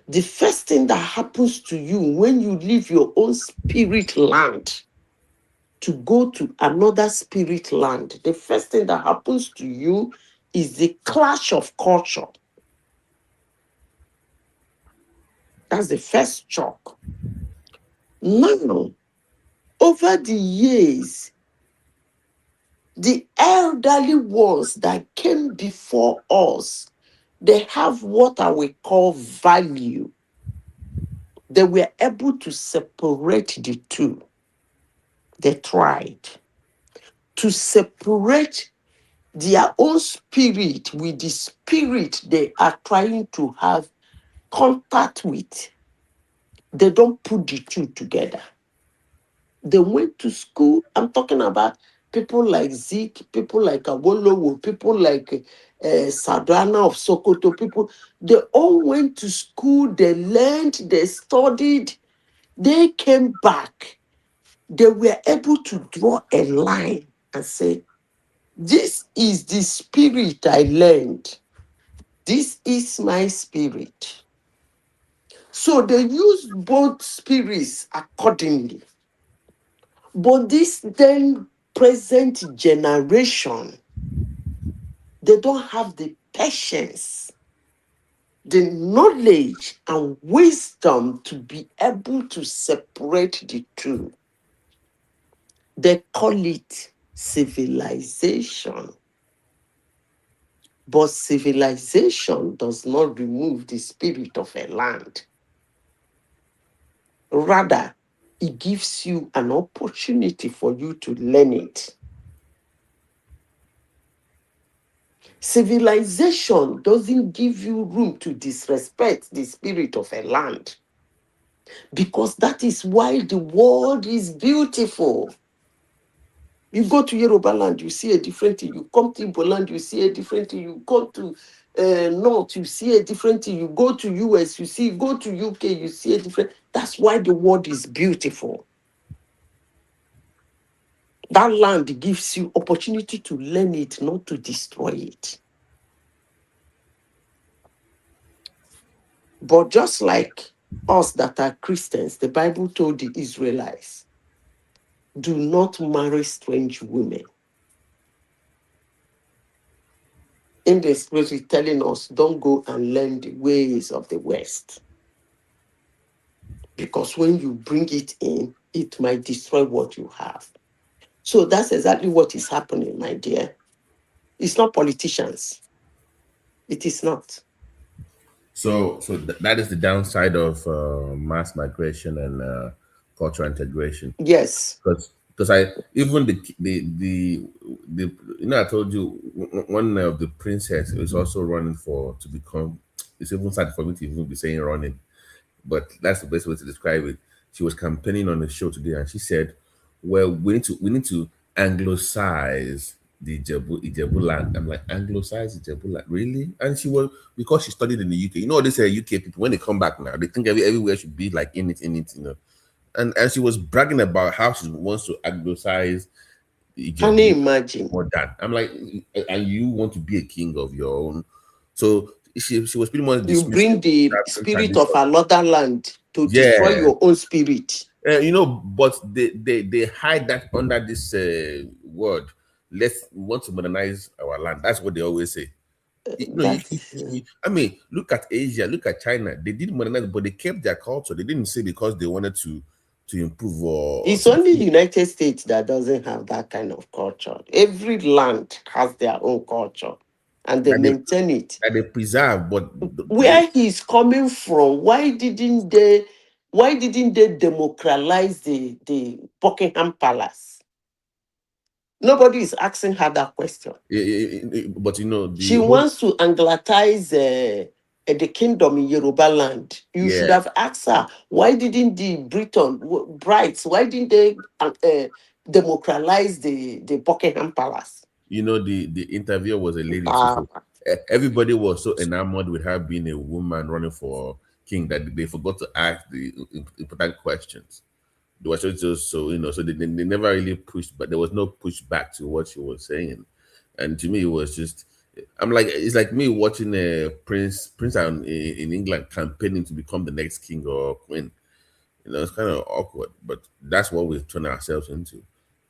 The first thing that happens to you when you leave your own spirit land to go to another spirit land, the first thing that happens to you is the clash of culture. That's the first shock. Now, over the years, the elderly ones that came before us, they have what I will call value. They were able to separate the two. They tried to separate their own spirit with the spirit they are trying to have contact with. They don't put the two together. They went to school. I'm talking about people like Zeke, people like Awolowo, people like Sadrana of Sokoto, people. They all went to school, they learned, they studied, they came back. They were able to draw a line and say, this is the spirit I learned. This is my spirit. So they used both spirits accordingly. But this then present generation, they don't have the patience, the knowledge and wisdom to be able to separate the two. They call it civilization. But civilization does not remove the spirit of a land. Rather, it gives you an opportunity for you to learn it. Civilization doesn't give you room to disrespect the spirit of a land, because that is why the world is beautiful. You go to Yoruba land, you see a different thing. You come to Igbo land, you see a different thing. You go to North, you see a different thing. You go to US, go to UK, you see a different. That's why the world is beautiful. That land gives you opportunity to learn it, not to destroy it. But just like us that are Christians, the Bible told the Israelites, do not marry strange women. In the spirit telling us, don't go and learn the ways of the West. Because when you bring it in, it might destroy what you have. So that's exactly what is happening, my dear. It's not politicians. It is not. So that is the downside of mass migration and cultural integration. Yes. Because I even the you know, I told you one of the princess is also running to become. It's even sad for me to even be saying running, but that's the best way to describe it. She was campaigning on the show today, and she said, "Well, we need to anglicize the Ijebu land." I'm like, anglicize Ijebu land, really? And she was, because she studied in the UK. You know, they say UK people when they come back now, they think everywhere should be like in it, you know. And she was bragging about how she wants to anglicize Ijebu. Can you imagine? More than I'm like, and you want to be a king of your own. So she was pretty much You bring the spirit of another land to destroy your own spirit. You know, but they hide that under this word. We want to modernize our land. That's what they always say. I mean, look at Asia, look at China. They didn't modernize, but they kept their culture. They didn't say because they wanted to improve or it's only the United States that doesn't have that kind of culture. Every land has their own culture and they maintain it. And they preserve, but where he's coming from, why didn't they democratize the Buckingham Palace? Nobody is asking her that question. But you know, she wants to anglicize the kingdom in Yoruba land. You should have asked her, why didn't the Brights, why didn't they democratize the Buckingham Palace? You know, the interviewer was a lady. Everybody was so enamored with her being a woman running for king that they forgot to ask the important questions. They were just so, you know, so they never really pushed, but there was no pushback to what she was saying. And to me, it was just, I'm like, it's like me watching a prince in England campaigning to become the next king or queen. You know, it's kind of awkward, but that's what we've turned ourselves into.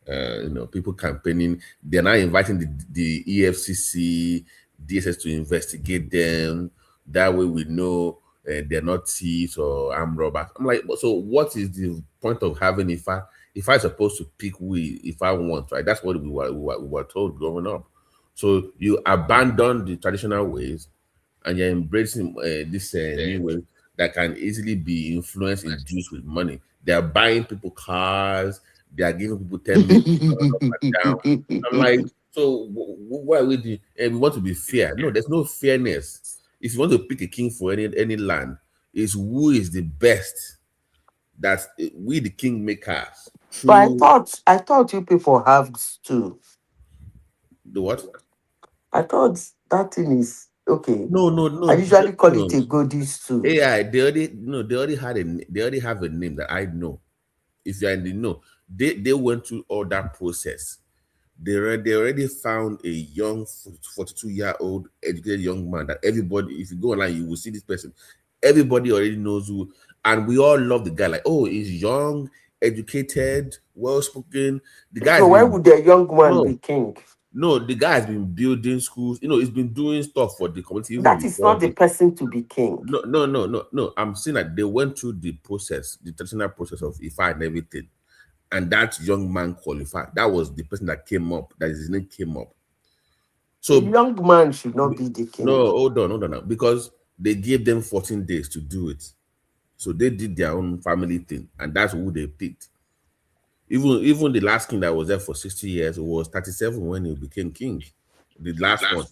You know, people campaigning. They're now inviting the EFCC, DSS to investigate them. That way we know they're not thieves or armed robbers. I'm like, so what is the point of having if I supposed to pick if I want, right? That's what we were told growing up. So you abandon the traditional ways and you're embracing this new way that can easily be influenced, induced with money. They are buying people cars. They are giving people 10 million up and down. I'm like, so why are we doing? We want to be fair. No, there's no fairness. If you want to pick a king for any land, it's who is the best. That we the kingmakers. But I thought you people have too. The what? I thought that thing is okay. No. I usually call it a goodies too. AI, they already have a name that I know. If you're in the know, they went through all that process. They already found a young 42-year-old educated young man that everybody, if you go online, you will see this person. Everybody already knows who, and we all love the guy. Like, oh, he's young, educated, well-spoken. The guy. So why would a young man be king? No, the guy has been building schools. He's been doing stuff for the community. That is not the person to be king. No. I'm saying that they went through the process, the traditional process of Ifa and everything. And that young man qualified. That was the person that came up, that his name came up. So the young man should not be the king. No, hold on. Because they gave them 14 days to do it. So they did their own family thing, and that's who they picked. Even the last king that was there for 60 years was 37 when he became king. The last one.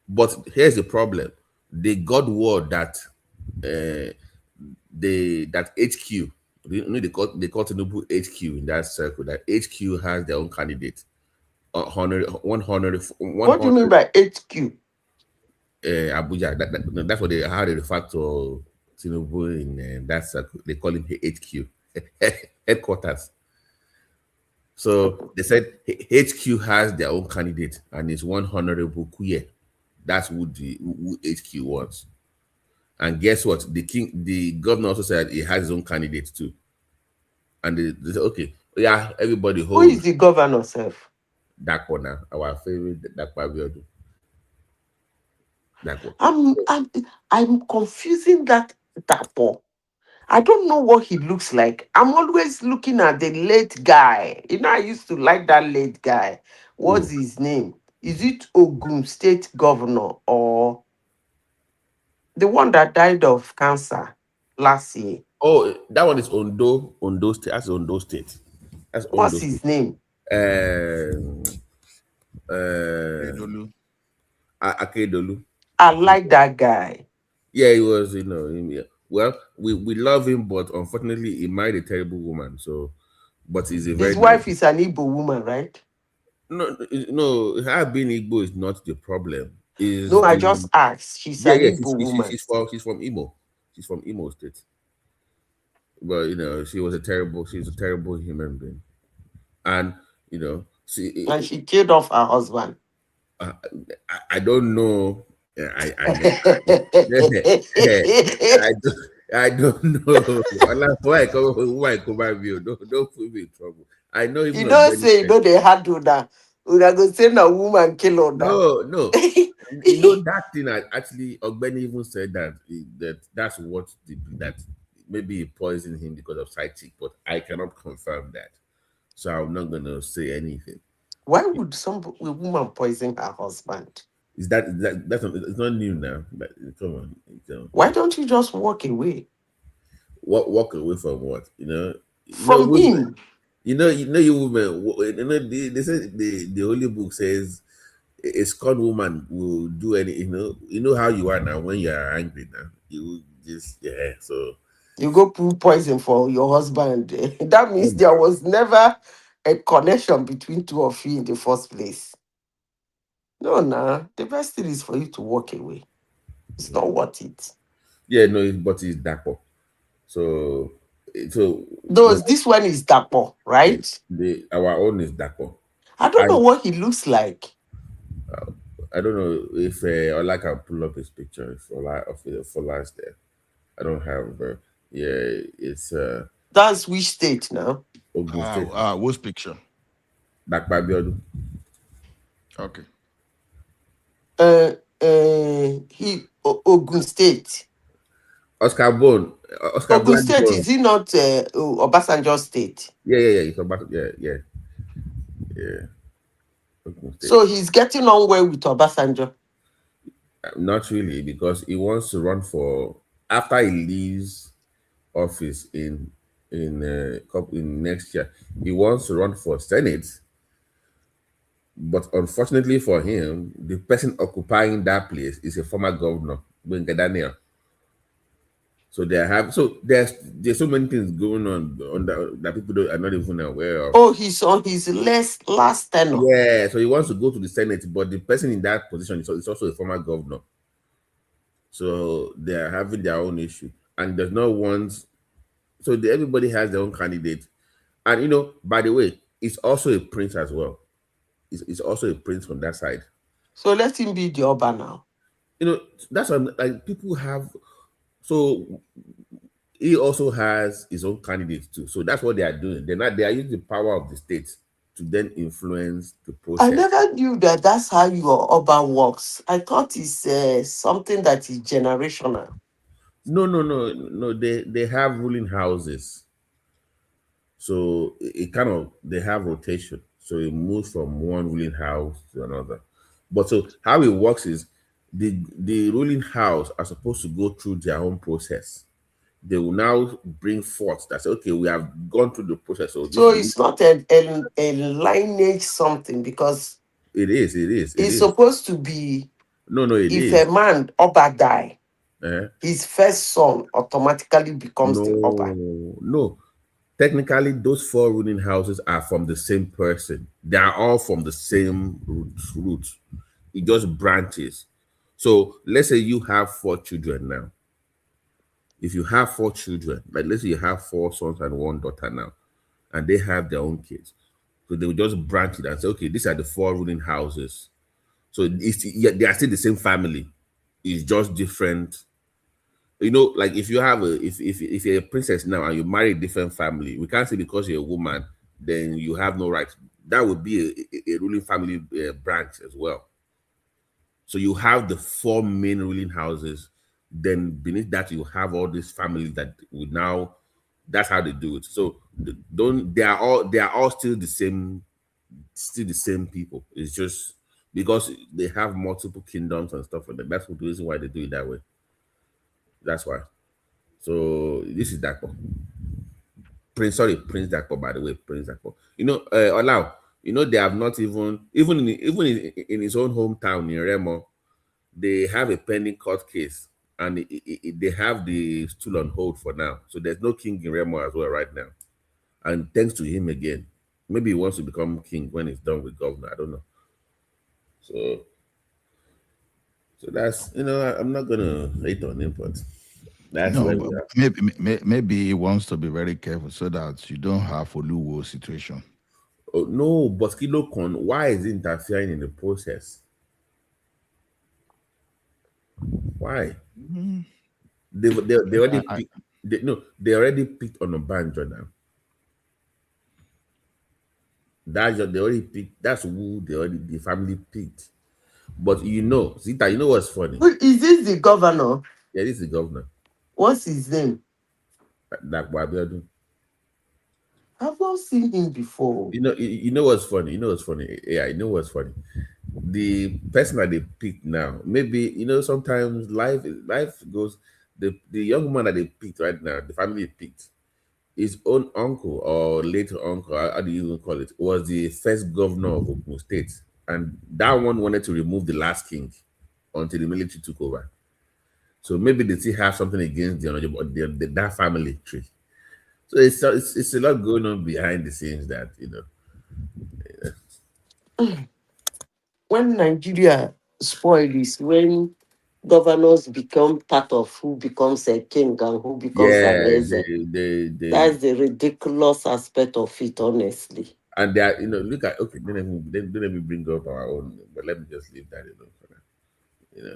But here's the problem. They got word that that HQ, they call Tinubu HQ in that circle, that HQ has their own candidate. 100. What do you mean by HQ? Abuja. That's what how they refer to Tinubu in that circle. They call him HQ, headquarters. So they said HQ has their own candidate, and it's one Honorable Kuye. That's who HQ wants. And guess what? The governor also said he has his own candidate too. And they said, okay, yeah, everybody hold. Who is the governor, self? Dakona, our favorite Dakwa. I'm confusing that Dapo. I don't know what he looks like. I'm always looking at the late guy. I used to like that late guy. What's his name? Is it Ogun State Governor or the one that died of cancer last year? Oh, that one is Ondo State. That's Ondo State. That's Ondo What's his name? Akedolu. I like that guy. Yeah, he was, well, we love him, but unfortunately he married a terrible woman. So, but he's a very his wife is an Igbo woman, right? No, her being Igbo is not the problem. I just asked. She's an Igbo woman. She's from Imo. She's from Imo State. But she's a terrible human being. And and she killed off her husband. I don't know. I don't know. Why come back you? Don't put me in trouble. I know you don't say they had to that. Una go say na woman kill on that. No. That thing actually Ogbeni even said that's what that maybe he poisoned him because of side chick, but I cannot confirm that. So I'm not gonna say anything. Why would a woman poison her husband? That's it's not new now. But come on. Why don't you just walk away? Walk away from what? From him. You women. They say the Holy Book says a scorned woman will do any. You know how you are now when you are angry. Now you just So you go put poison for your husband. That means there was never a connection between two of you in the first place. No, the best thing is for you to walk away. It's not worth it. Yeah, no, but it's Dapo. So this one is Dapo, right? Our own is Dapo. I don't know what he looks like. I don't know if I can pull up his picture for last there. I don't have. It's that's which state now? Ogun State. Whose picture? Dakpa. Okay. Ogun State. Oscar Bone. Oscar Ogun Black State, Bone. is it not Obasanjo State? Yeah. It's about yeah. Ogun State. So he's getting on well with Obasanjo. Not really, because he wants to run for after he leaves office in next year. He wants to run for Senate, but unfortunately for him, the person occupying that place is a former governor, Benga Daniel. So there's so many things going on that people are not even aware of. Oh, he's on his last tenure. Yeah, so he wants to go to the Senate, but the person in that position is also a former governor. So they're having their own issue, and there's no one's. So everybody has their own candidate, and by the way, it's also a prince as well. It's also a prince from that side. So let him be the Oba now. That's what like people have. So he also has his own candidates too. So that's what they are doing. They are using the power of the state to then influence the process. I never knew that that's how your Oba works. I thought it's something that is generational. No. They have ruling houses. So it kind of, they have rotation. So it moves from one ruling house to another. But so how it works is the ruling house are supposed to go through their own process. They will now bring forth that say, okay, we have gone through the process. So it's not a lineage something, because it is. It's supposed to be. No, it if is. a man Oba die, his first son automatically becomes the Oba. No. Technically, those 4 ruling houses are from the same person. They are all from the same root. It just branches. So let's say you have 4 children now. If you have 4 children, like let's say you have 4 sons and 1 daughter now, and they have their own kids. So they will just branch it and say, okay, these are the 4 ruling houses. So they are still the same family. It's just different. Like if you have if you're a princess now and you marry a different family, we can't say because you're a woman, then you have no rights. That would be a ruling family branch as well. So you have the 4 main ruling houses. Then beneath that, you have all these families that would now. That's how they do it. So they are all still the same people. It's just because they have multiple kingdoms and stuff like that. That's the reason why they do it that way. That's why. So this is Dakpo. Prince Dakpo, by the way, Prince Dakpo. Olau, they have not even in his own hometown in Remo, they have a pending court case, and they have the stool on hold for now. So there's no king in Remo as well right now. And thanks to him again. Maybe he wants to become king when he's done with governor. I don't know. So that's, I'm not gonna hate on him, but that's where we are. Maybe he wants to be very careful so that you don't have a Luwo situation. Oh, no, but Kilokon, why is he interfering in the process? Why? Mm-hmm. They already they already picked on a banjo now. They already picked. That's who the family picked. But Zita, what's funny? Is this the governor? Yeah, this is the governor. What's his name? Dakwa. I've not seen him before. You know what's funny? Yeah, you know what's funny? The person that they picked now, maybe sometimes life goes. The young man that they picked right now, the family picked, his own uncle or late uncle, how do you even call it, was the first governor of Ogun State, and that one wanted to remove the last king until the military took over. So maybe they still have something against that family tree. So it's a lot going on behind the scenes that When Nigeria spoiled is when governors become part of who becomes a king and who becomes an eze. That's the ridiculous aspect of it, honestly. And they are, look at, okay, don't let me bring up our own, but let me just leave that alone for now.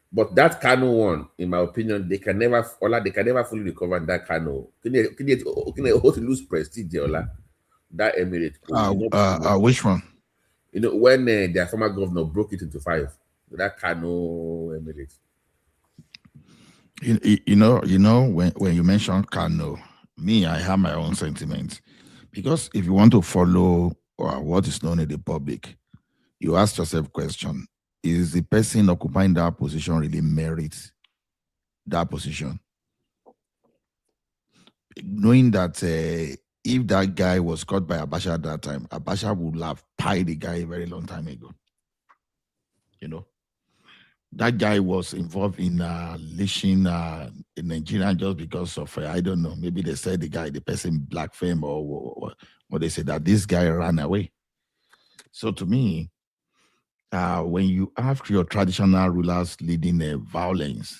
But that Kano one, in my opinion, they can never fully recover that Kano. Can they also lose prestige, Ola? That Emirate. Which one? When their former governor broke it into 5, that Kano Emirate. when you mention Kano, me, I have my own sentiments. Because if you want to follow what is known in the public, you ask yourself question, is the person occupying that position really merit that position? Knowing that if that guy was caught by Abacha at that time, Abacha would have pied the guy a very long time ago. That guy was involved in leashing a Nigerian just because of, I don't know, maybe they said the person black fame or they said that this guy ran away. So to me, when you have your traditional rulers leading violence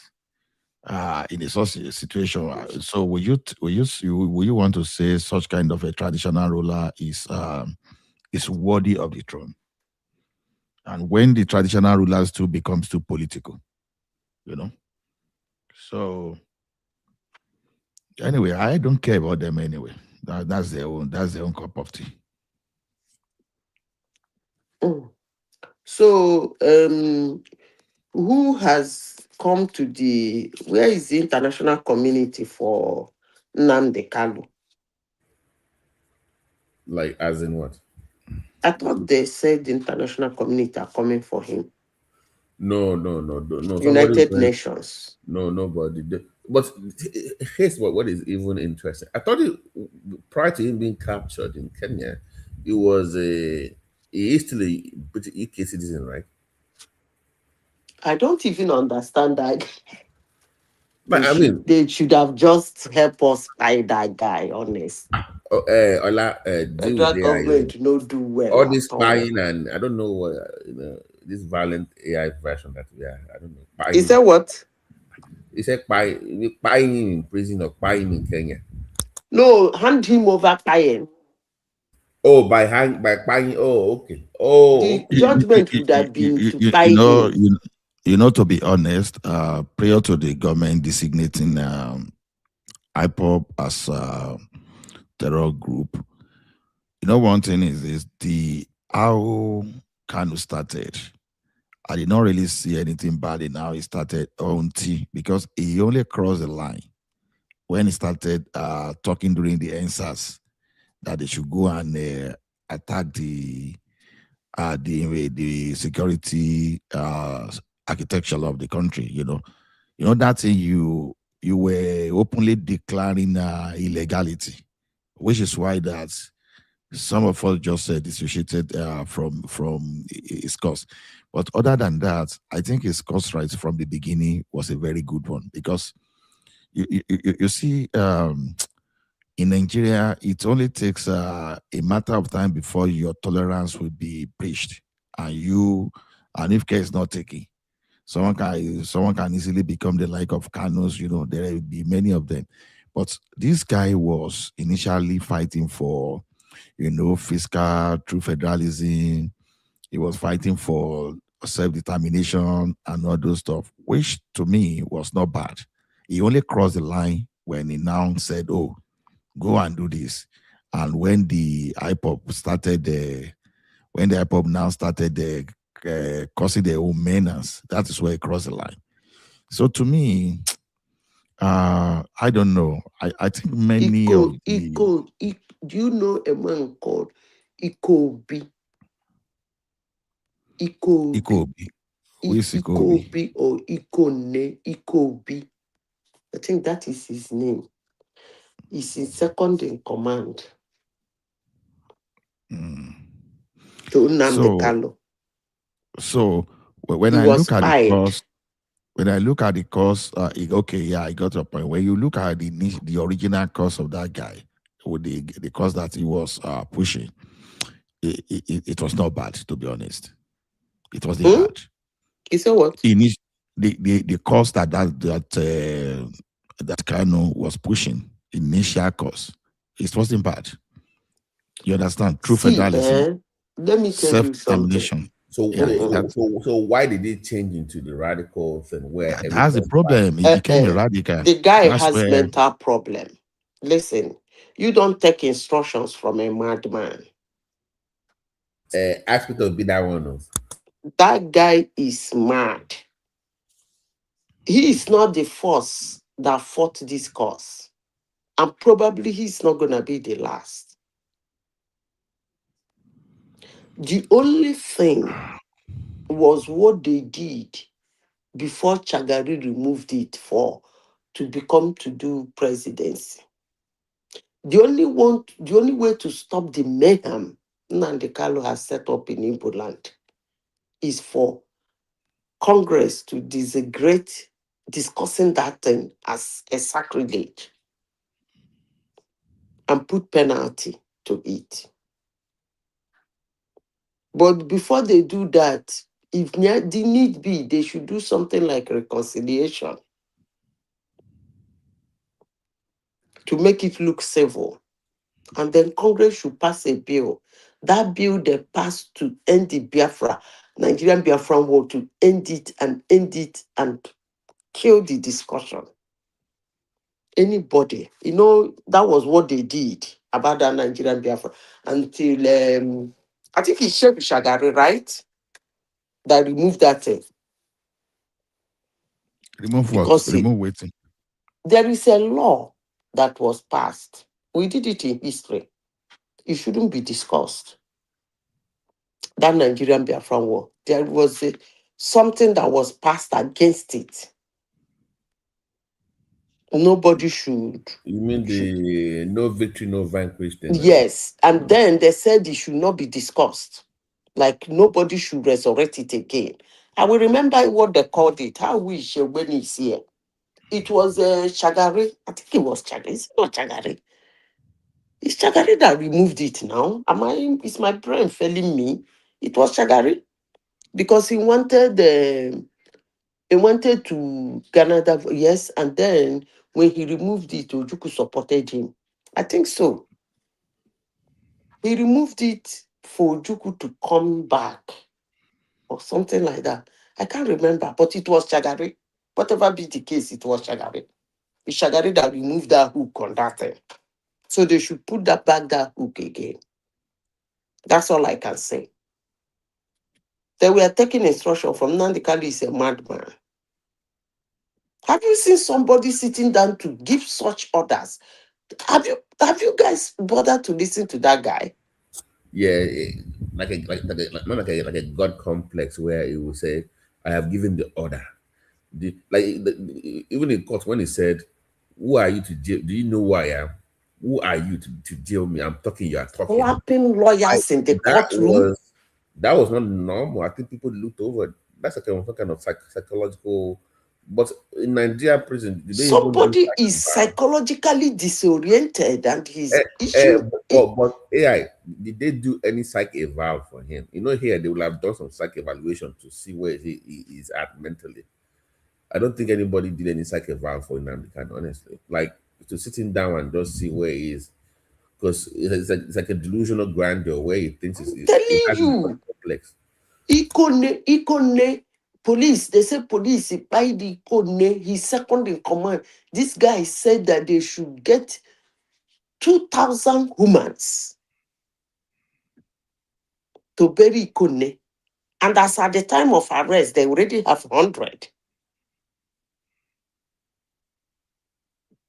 in a such a situation, so will you want to say such kind of a traditional ruler is worthy of the throne? And when the traditional rulers too becomes too political, so anyway, I don't care about them anyway. That's their own cup of tea. So, who has come to where is the international community for Nnamdi Kanu? Like, as in what? I thought they said the international community are coming for him. No. United Nations. No, nobody. But here's what is even interesting. I thought prior to him being captured in Kenya, he is still a British UK citizen, right? I don't even understand that. But They should have just helped us buy that guy, honest. Federal government no do well. All this spying and I don't know what this violent AI version that we are. I don't know. He said what? He said spying in prison or spying in Kenya. No, hand him over spying. Oh, by spying. Oh, okay. Oh, the judgment would have been to buy him. To be honest, prior to the government designating IPOB as a terror group, one thing is how Kanu started. I did not really see anything bad in how he started until because he only crossed the line when he started talking during the NSAS that they should go and attack the security architecture of the country. That thing you were openly declaring illegality, which is why that some of us just dissociated from his cause. But other than that, I think his cause right from the beginning was a very good one because you see in Nigeria, it only takes a matter of time before your tolerance will be breached, and if care is not taken, someone can easily become the like of Kanos. There will be many of them, but this guy was initially fighting for, fiscal true federalism. He was fighting for self-determination and all those stuff, which to me was not bad. He only crossed the line when he now said, "Oh, go and do this." And when the IPOB now started causing their own menace, that is where he crossed the line. So to me, I don't know. I think many of do you know a man called Ikobi? Ikobi. Who is Ikobi? Ikobi or Ikone? Ikobi. I think that is his name. He's in second in command to Nnamdi Kanu. So when I look at the cause, okay, yeah, I got your point. When you look at the original cause of that guy, with the cause that he was pushing, it was not bad, to be honest. It wasn't bad. He said what? The cause that Kanu was pushing, initial cause, it wasn't bad. You understand? True federalism. Let me tell you something. So why did it change into the radical thing where that's the problem? He became a radical. The guy has mental problem. Listen, you don't take instructions from a madman. Ask me to be that one. That guy is mad. he is not the first that fought this cause. And probably he's not going to be the last. The only thing was what they did before Chagari removed it to do presidency. The only way to stop the mayhem Nnamdi Kanu has set up in Igbo land is for Congress to disagree discussing that thing as a sacrilege and put penalty to it. But before they do that, if the need be, they should do something like reconciliation to make it look civil. And then Congress should pass a bill. That bill they passed to end the Nigerian Biafran war, to end it and kill the discussion. Anybody, that was what they did about that Nigerian Biafra until I think it's Sheikh Shagari, right? That removed that thing. Remove what? Because Remove waiting. there is a law that was passed. We did it in history. It shouldn't be discussed. That Nigerian Biafran war, there was something that was passed against it. Nobody should. You mean the no victory, no vanquished? Yes. And then they said it should not be discussed. Like nobody should resurrect it again. I will remember what they called it. How we should when he's here. It was Shagari. I think it was Shagari. It's not Shagari. It's Shagari that removed it now. Is my brain failing me? It was Shagari. Because he wanted to Canada, yes, and then when he removed it, Ojukwu supported him. I think so. He removed it for Ojukwu to come back or something like that. I can't remember, but it was Shagari. Whatever be the case, it was Shagari. It's Shagari that removed that hook on that thing. So they should put that hook again. That's all I can say. They were taking instruction from Nnamdi Kanu is a madman. Have you seen somebody sitting down to give such orders? Have you guys bothered to listen to that guy? Yeah, like a god complex where he will say, "I have given the order." Even in court when he said, "Who are you to deal? Do you know who I am? Who are you to deal me? I'm talking. You are talking." Clapping lawyers in the courtroom. That was not normal. I think people looked over. That's some kind of psychological. But in Nigeria prison, somebody is psychologically disoriented and he's issue. But AI, did they do any psych eval for him? Here they will have done some psych evaluation to see where he is at mentally. I don't think anybody did any psych eval for Nnamdi Kanu, honestly. Like to sitting down and just see where he is, because it's like a delusional grandeur where he thinks it's telling you complex. Ikone police, they say police by the Ikone, he's second in command. This guy said that they should get 2,000 humans to bury Ikone. And as at the time of arrest, they already have 100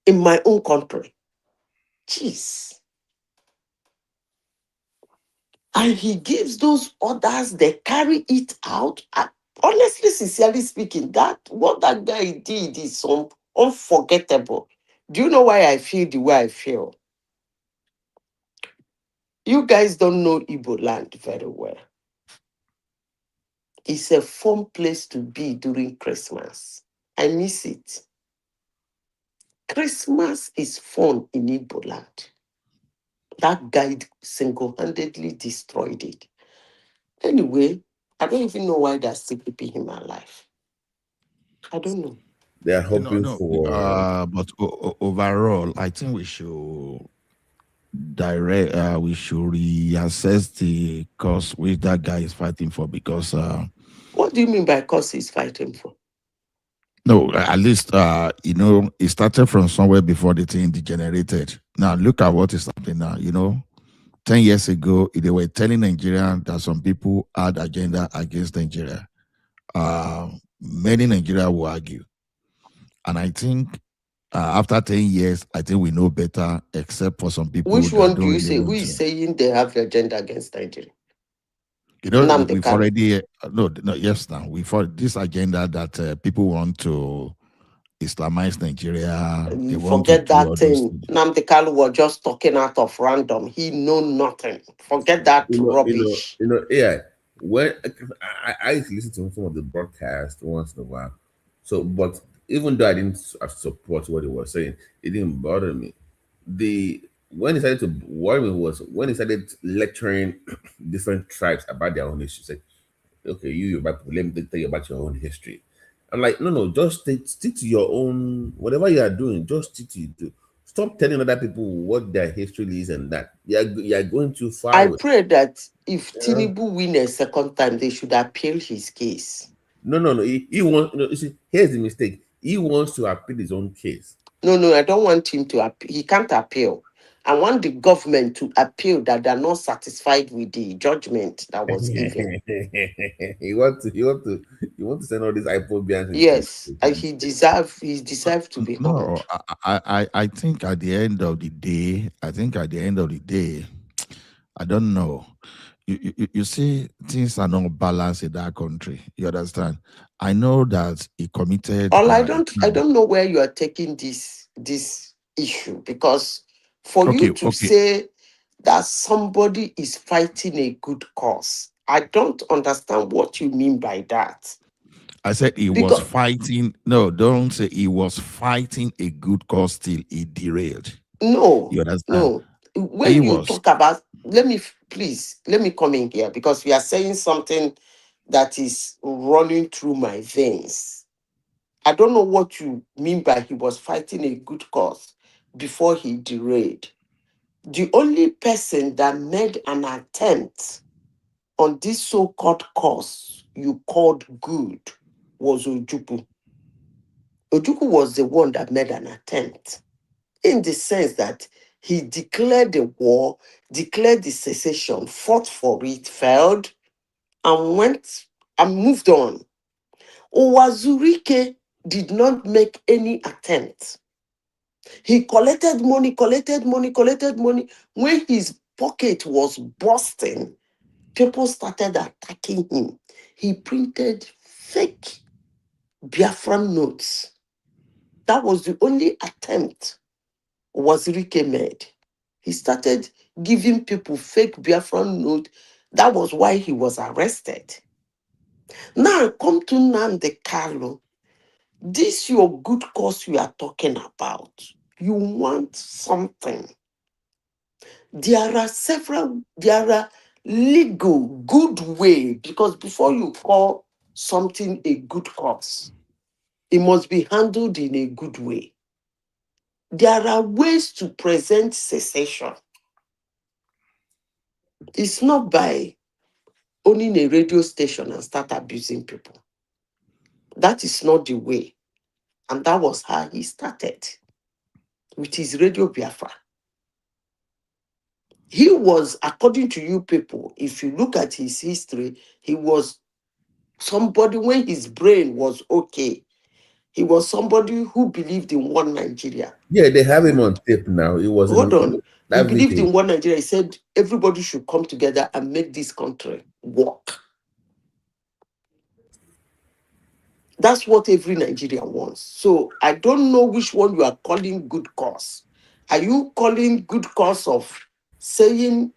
in my own country. Jeez. And he gives those orders, they carry it out. Honestly, sincerely speaking, what that guy did is unforgettable. Do you know why I feel the way I feel? You guys don't know Igbo land very well. It's a fun place to be during Christmas. I miss it. Christmas is fun in Igbo land. That guy single-handedly destroyed it. Anyway, I don't even know why they're still keeping him alive. I don't know. They are hoping for. But overall, I think we should reassess the cause which that guy is fighting for, because. What do you mean by cause he's fighting for? No, at least it started from somewhere before the thing degenerated. Now look at what is happening now. 10 years ago, they were telling Nigerians that some people had agenda against Nigeria. Many Nigerians will argue. And I think after 10 years, I think we know better, except for some people Which that one do don't you really say? Who want is to. saying they have the agenda against Nigeria? You know, Nnamdi we've Kanu. already, no, yes, now we've got this agenda that people want to Islamize Nigeria. They You want to forget do that all those thing. things. Nnamdi Kanu was just talking out of random. He know nothing. Forget that rubbish. Yeah. When I used to listen to some of the broadcast once in a while. So, but even though I didn't support what he was saying, it didn't bother me. The When he started to worry me was when he started lecturing different tribes about their own history. Say, okay, you about let me tell you about your own history. I'm like, no, just stick to your own whatever you are doing. Just stick to it. Stop telling other people what their history is and that you are going too far I with. pray that if You know? Tinubu win a second time, they should appeal his case. No. He wants. You see, here's the mistake. He wants to appeal his own case. No, I don't want him to appeal. He can't appeal. I want the government to appeal that they're not satisfied with the judgment that was given. He want to send all these Ipobians into. Yes, and he deserves to be hung. No, I think at the end of the day, I don't know. You see, things are not balanced in that country. You understand? I know that he committed. All I don't know where you are taking this issue, because for Okay, you to okay. say that somebody is fighting a good cause, I don't understand what you mean by that. I said he was Because fighting. No, don't say he was fighting a good cause till he derailed. no, You understand? no. He When you was. talk about, let me come in here, because we are saying something that is running through my veins. I don't know what you mean by he was fighting a good cause before he derailed. The only person that made an attempt on this so-called cause you called good was Ojukwu. Ojukwu was the one that made an attempt, in the sense that he declared the war, declared the secession, fought for it, failed, and went and moved on. Owazurike did not make any attempt. He collected money, collected money, collected money. When his pocket was bursting, people started attacking him. He printed fake Biafran notes. That was the only attempt Wazirike made. He started giving people fake Biafran note. That was why he was arrested. Now come to Nnamdi Kanu. This your good cause you are talking about. You want something. There are legal good way, because before you call something a good cause, it must be handled in a good way. There are ways to present cessation. It's not by owning a radio station and start abusing people. That is not the way. And that was how he started with his Radio Biafra. He was, according to you people, if you look at his history, he was somebody when his brain was okay. He was somebody who believed in one Nigeria. Yeah, they have him on tape now. It was Hold in on. He that believed video. in one Nigeria. He said everybody should come together and make this country work. That's what every Nigerian wants. So I don't know which one you are calling good cause. Are you calling good cause of saying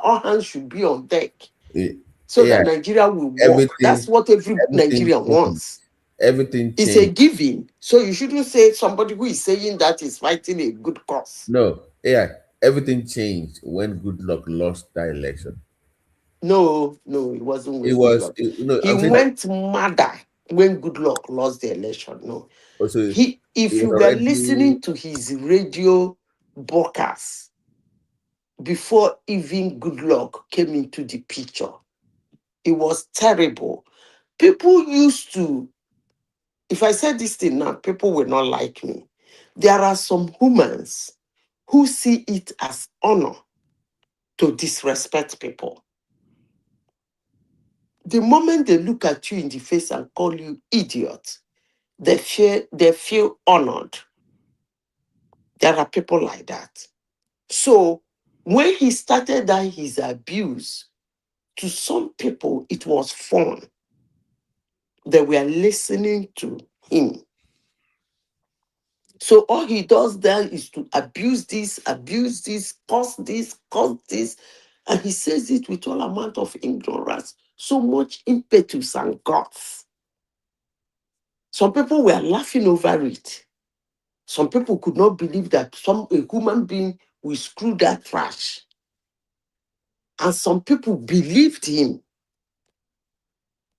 all hands should be on deck Eh, so yeah, that Nigeria will work? That's everything, what every everything Nigerian changed. wants. Everything It's a changed. giving. So you shouldn't say somebody who is saying that is fighting a good cause. No, yeah, everything changed when Good Luck lost that election. No, it wasn't It when Good was, Luck. no, He I'm saying that went madder when Good Luck lost the election. No. also it If was you were already. listening to his radio broadcast before even Good Luck came into the picture, it was terrible. People used to, if I said this thing now, people will not like me. There are some humans who see it as honor to disrespect people. The moment they look at you in the face and call you idiot, they feel honored. There are people like that. So when he started that his abuse, to some people it was fun. They were listening to him. So all he does then is to abuse this, cause this, and he says it with all amount of ignorance, so much impetus and guts. Some people were laughing over it. Some people could not believe that a human being will screw that trash. And some people believed him.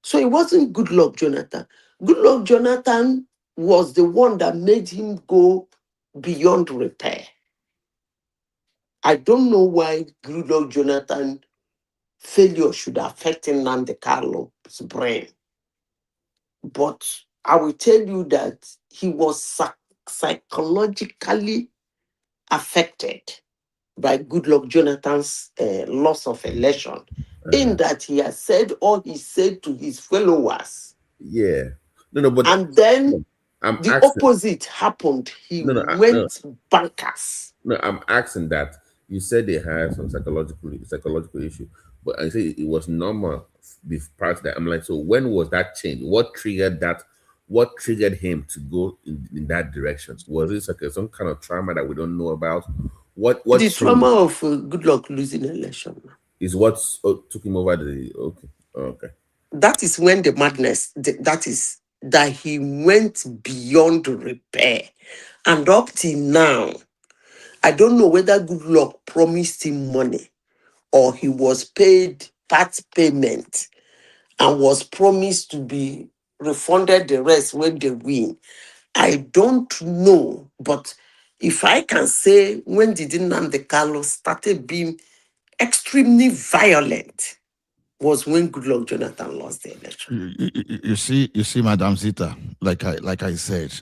So it wasn't Goodluck Jonathan. Goodluck Jonathan was the one that made him go beyond repair. I don't know why Goodluck Jonathan failure should affect Nnamdi Kalu's brain. But I will tell you that he was psychologically affected by Goodluck Jonathan's loss of election, in that he has said all he said to his followers. Yeah. No, but and then the opposite happened. He went bankers. No, I'm asking that. You said they had some psychological issue, but I say it was normal prior to that. I'm like, so when was that change? What triggered that? What triggered him to go in that direction? Was it like some kind of trauma that we don't know about? What the trauma of Goodluck losing election is what took him over the okay. That is when the madness. That is that he went beyond repair, and up till now, I don't know whether Goodluck promised him money or he was paid part payment and was promised to be refunded the rest when they win. I don't know, but if I can say, when did Nnamdi Kanu started being extremely violent was when Goodluck Jonathan lost the election. You see, Madam Zita, like I said,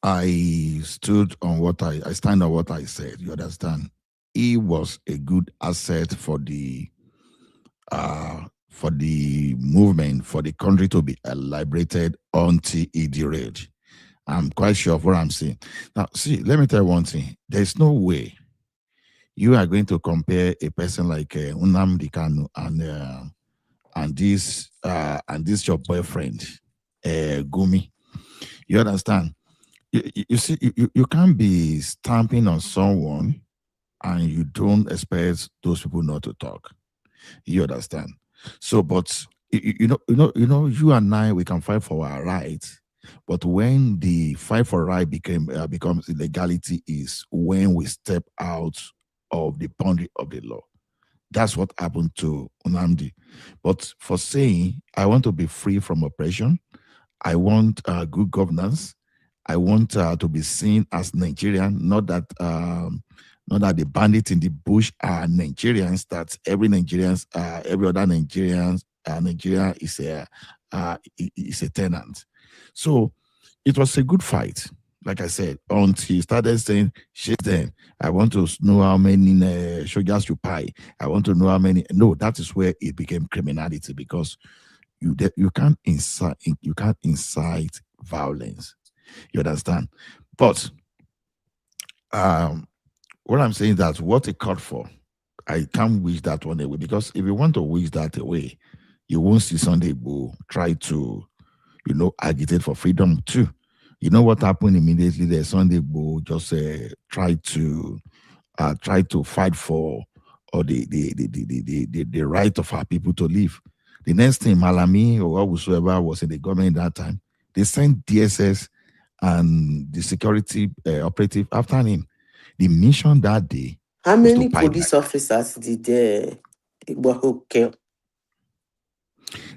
I stood on what I stand on what I said. You understand? He was a good asset for the movement, for the country to be liberated until he derailed. I'm quite sure of what I'm saying. Now, see, let me tell you one thing. There's no way you are going to compare a person like Nnamdi Kanu and this your boyfriend, Gumi. You understand? You see, you can't be stamping on someone and you don't expect those people not to talk. You understand? So, but you and I, we can fight for our rights. But when the fight for right becomes illegality is when we step out of the boundary of the law. That's what happened to Nnamdi. But for saying, I want to be free from oppression, I want good governance, I want to be seen as Nigerian, not that the bandits in the bush are Nigerians, that every other Nigeria is a tenant. So it was a good fight, like I said, until he started saying, shit, then I want to know how many soldiers you pay. I want to know how many. No, that is where it became criminality, because you can't incite violence. You understand? But what I'm saying is that what it called for, I can't wish that one away, because if you want to wish that away, you won't see Sunday Igboho try to, agitate for freedom too. You know what happened immediately there? Sunday Igboho just try to fight for the right of our people to live. The next thing, Malami or whosoever was in the government at that time, they sent DSS and the security operative after him. The mission that day. How many police officers did Igboho kill?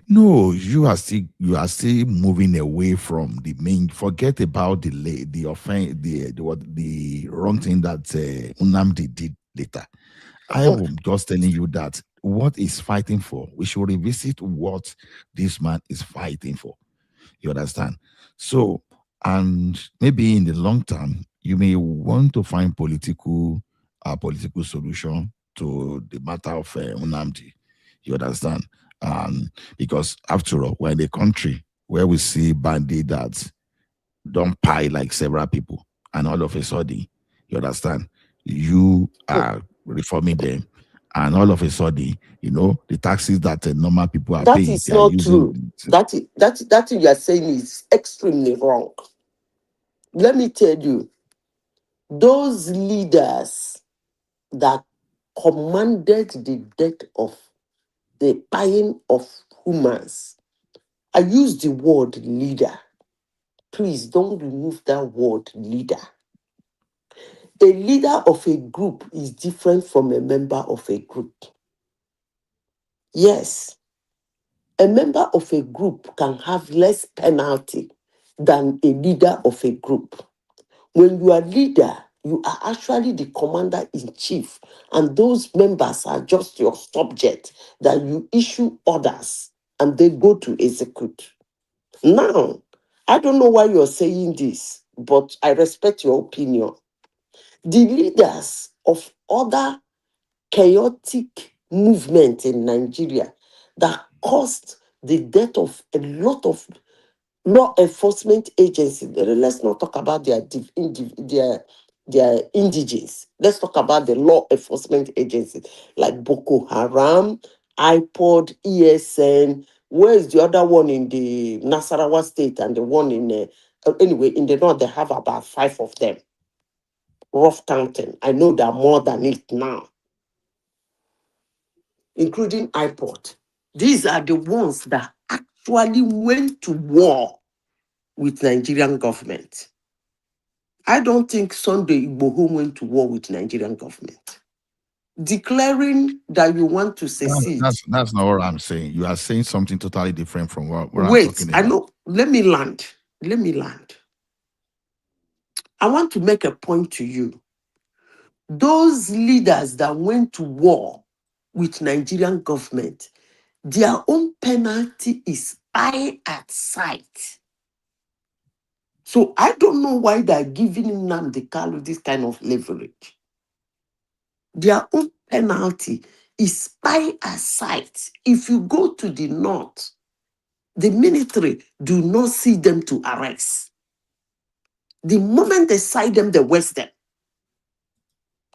No, you are still moving away from the main. Forget about the offense, the wrong thing that Nnamdi did later. I am just telling you that what he's fighting for, we should revisit what this man is fighting for. You understand? So, and maybe in the long term, you may want to find political solution to the matter of Nnamdi. You understand? Because after all, we're in a country where we see bandit that don't pay like several people, and all of a sudden, you understand, you are reforming them, and all of a sudden, you know, the taxes that normal people are That paying, is they are not true. using. That you are saying is extremely wrong. Let me tell you, those leaders that commanded the death of the buying of humans. I use the word leader. Please don't remove that word leader. A leader of a group is different from a member of a group. Yes, a member of a group can have less penalty than a leader of a group. When you are leader, you are actually the commander in chief, and those members are just your subject that you issue orders and they go to execute. Now, I don't know why you're saying this, but I respect your opinion. The leaders of other chaotic movements in Nigeria that caused the death of a lot of law enforcement agencies. Let's not talk about their indigens. Let's talk about the law enforcement agencies like Boko Haram, IPOD, ESN. Where is the other one in the Nasarawa state and the one in anyway in the north? They have about 5 of them. Rough counting. I know there are more than it now, including IPOD. These are the ones that actually went to war with Nigerian government. I don't think Sunday Igboho went to war with Nigerian government. Declaring that you want to secede. That's not what I'm saying. You are saying something totally different from what I'm Wait, talking I about. know. Let me land. I want to make a point to you. Those leaders that went to war with Nigerian government, their own penalty is eye at sight. So I don't know why they're giving Nnamdi Kanu this kind of leverage. Their own penalty is by a sight. If you go to the north, the military do not see them to arrest. The moment they sight them, they arrest them.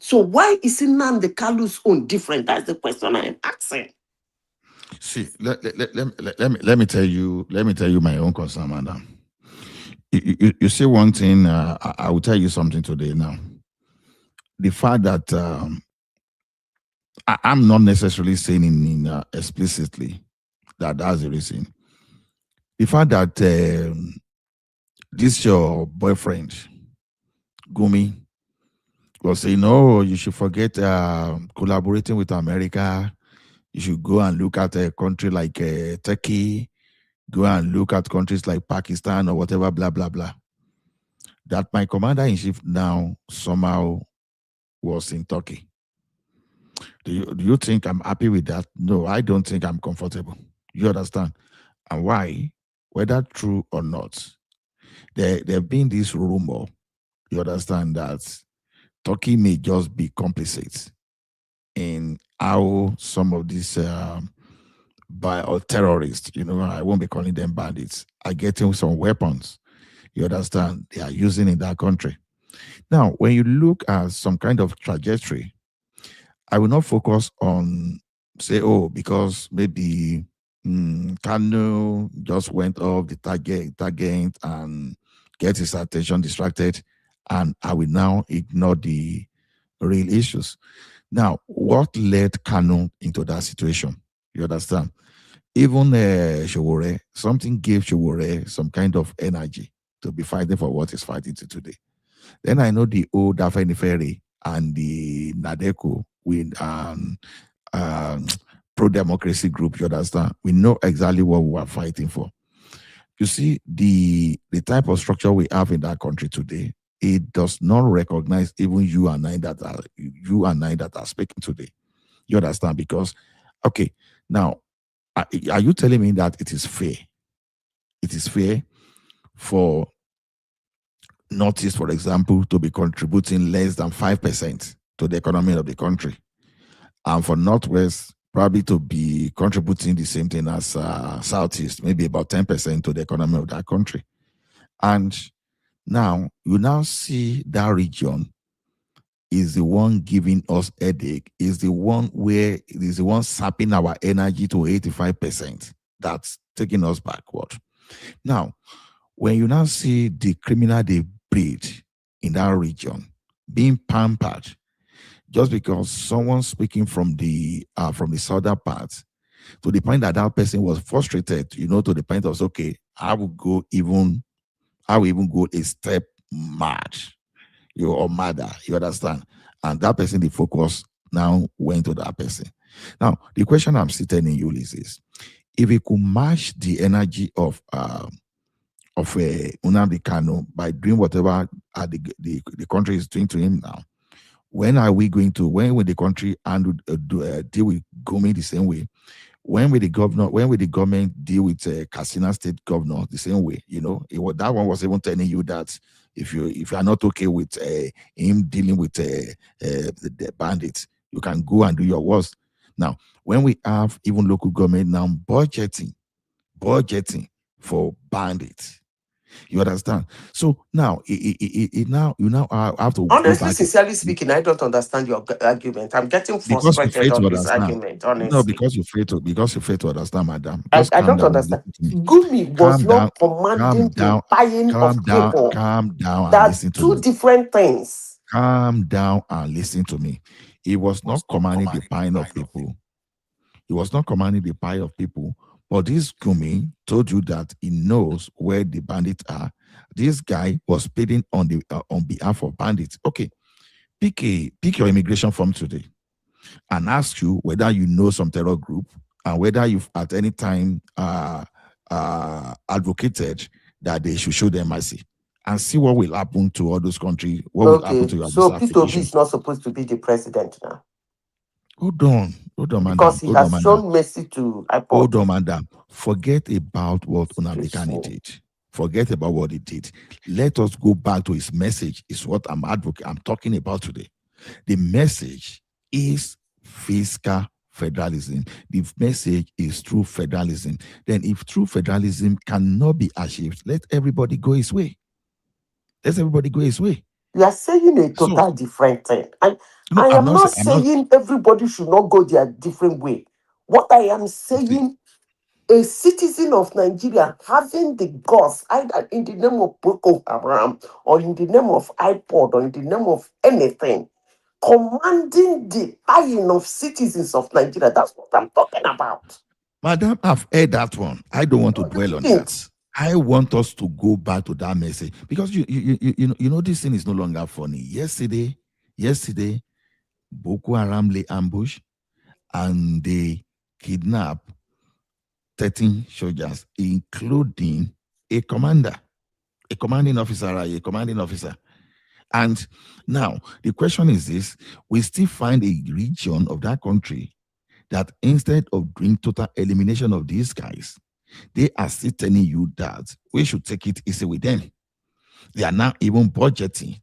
So why is Nnamdi Kanu's own different? That's the question I am asking. See, let me tell you my own concern, madam. You see one thing, I will tell you something today now. The fact that I'm not necessarily saying in explicitly that that's the reason. The fact that this your boyfriend, Gumi, was saying, no, you should forget collaborating with America. You should go and look at a country like Turkey, go and look at countries like Pakistan or whatever, blah, blah, blah. That my commander-in-chief now somehow was in Turkey. Do you think I'm happy with that? No, I don't think I'm comfortable. You understand? And why? Whether true or not, there have been this rumor, you understand, that Turkey may just be complicit in how some of these or terrorists, you know, I won't be calling them bandits, are getting some weapons, you understand, they are using in that country. Now, when you look at some kind of trajectory, I will not focus on, say, oh, because maybe Kanu just went off the target and get his attention distracted, and I will now ignore the real issues. Now, what led Kanu into that situation? You understand? Even Showore, something gave Showore some kind of energy to be fighting for what he's fighting to today. Then I know the old Afenifere and the Nadeko with pro-democracy group, you understand? We know exactly what we are fighting for. You see, the type of structure we have in that country today, it does not recognize even you and I that are speaking today. You understand? Because, okay, now, are you telling me that it is fair? It is fair for Northeast, for example, to be contributing less than 5% to the economy of the country, and for Northwest probably to be contributing the same thing as Southeast, maybe about 10% to the economy of that country. And now you now see that region is the one giving us headache, is the one where it is the one sapping our energy to 85%. That's taking us backward. Now, when you now see the criminal they breed in that region being pampered just because someone speaking from the southern part, to the point that that person was frustrated, to the point of okay, I will even go a step mad, or madder, you understand? And that person, the focus now went to that person. Now, the question I'm still telling you is if we could match the energy of Nnamdi Kanu by doing whatever the country is doing to him now, when will the country deal with Gumi the same way? When will the government deal with Katsina State governor the same way? That one was even telling you that if you are not okay with him dealing with the bandits, you can go and do your worst. Now, when we have even local government now budgeting for bandits, you understand? So now, you now have to Honestly, go back. sincerely speaking, I don't understand your argument. I'm getting Because you frustrated fail to on this understand. argument, No, honestly. because you fail to understand, madam. I Just calm don't down and understand. listen to me. Gumi was Calm down, not commanding the buying of people. calm down and That's listen to two me. different things. Calm down and listen to me. He was not commanding the buying of people. He was not commanding the buy of people. But this Gumi told you that he knows where the bandits are. This guy was pleading on behalf of bandits. Okay, pick your immigration form today and ask you whether you know some terror group and whether you've at any time advocated that they should show them mercy, and see what will happen to all those countries. What will happen to Okay, your so visa P2B application? is not supposed to be the president now Hold on, because madam. he has shown mercy to Hold IPOD. on, madam. Forget about what Nnamdi Kanu Please, did. Forget about what he did. Let us go back to his message. Is what I'm talking about today. The message is fiscal federalism. The message is true federalism. Then, if true federalism cannot be achieved, let everybody go his way. Let everybody go his way. you are saying a So, total different thing. I I'm am not not saying. saying everybody should not go their different way. What I am saying, a citizen of Nigeria having the guts, either in the name of Boko Haram or in the name of iPod or in the name of anything, commanding the buying of citizens of Nigeria. That's what I'm talking about. Madam, I've heard that one. I don't want to No, dwell you on didn't. that. I want us to go back to that message because you know this thing is no longer funny. Yesterday, Boko Haram lay ambush and they kidnap 13 soldiers, including a commander, a commanding officer. And now the question is this: we still find a region of that country that instead of doing total elimination of these guys, they are still telling you that we should take it easy with them. They are now even budgeting.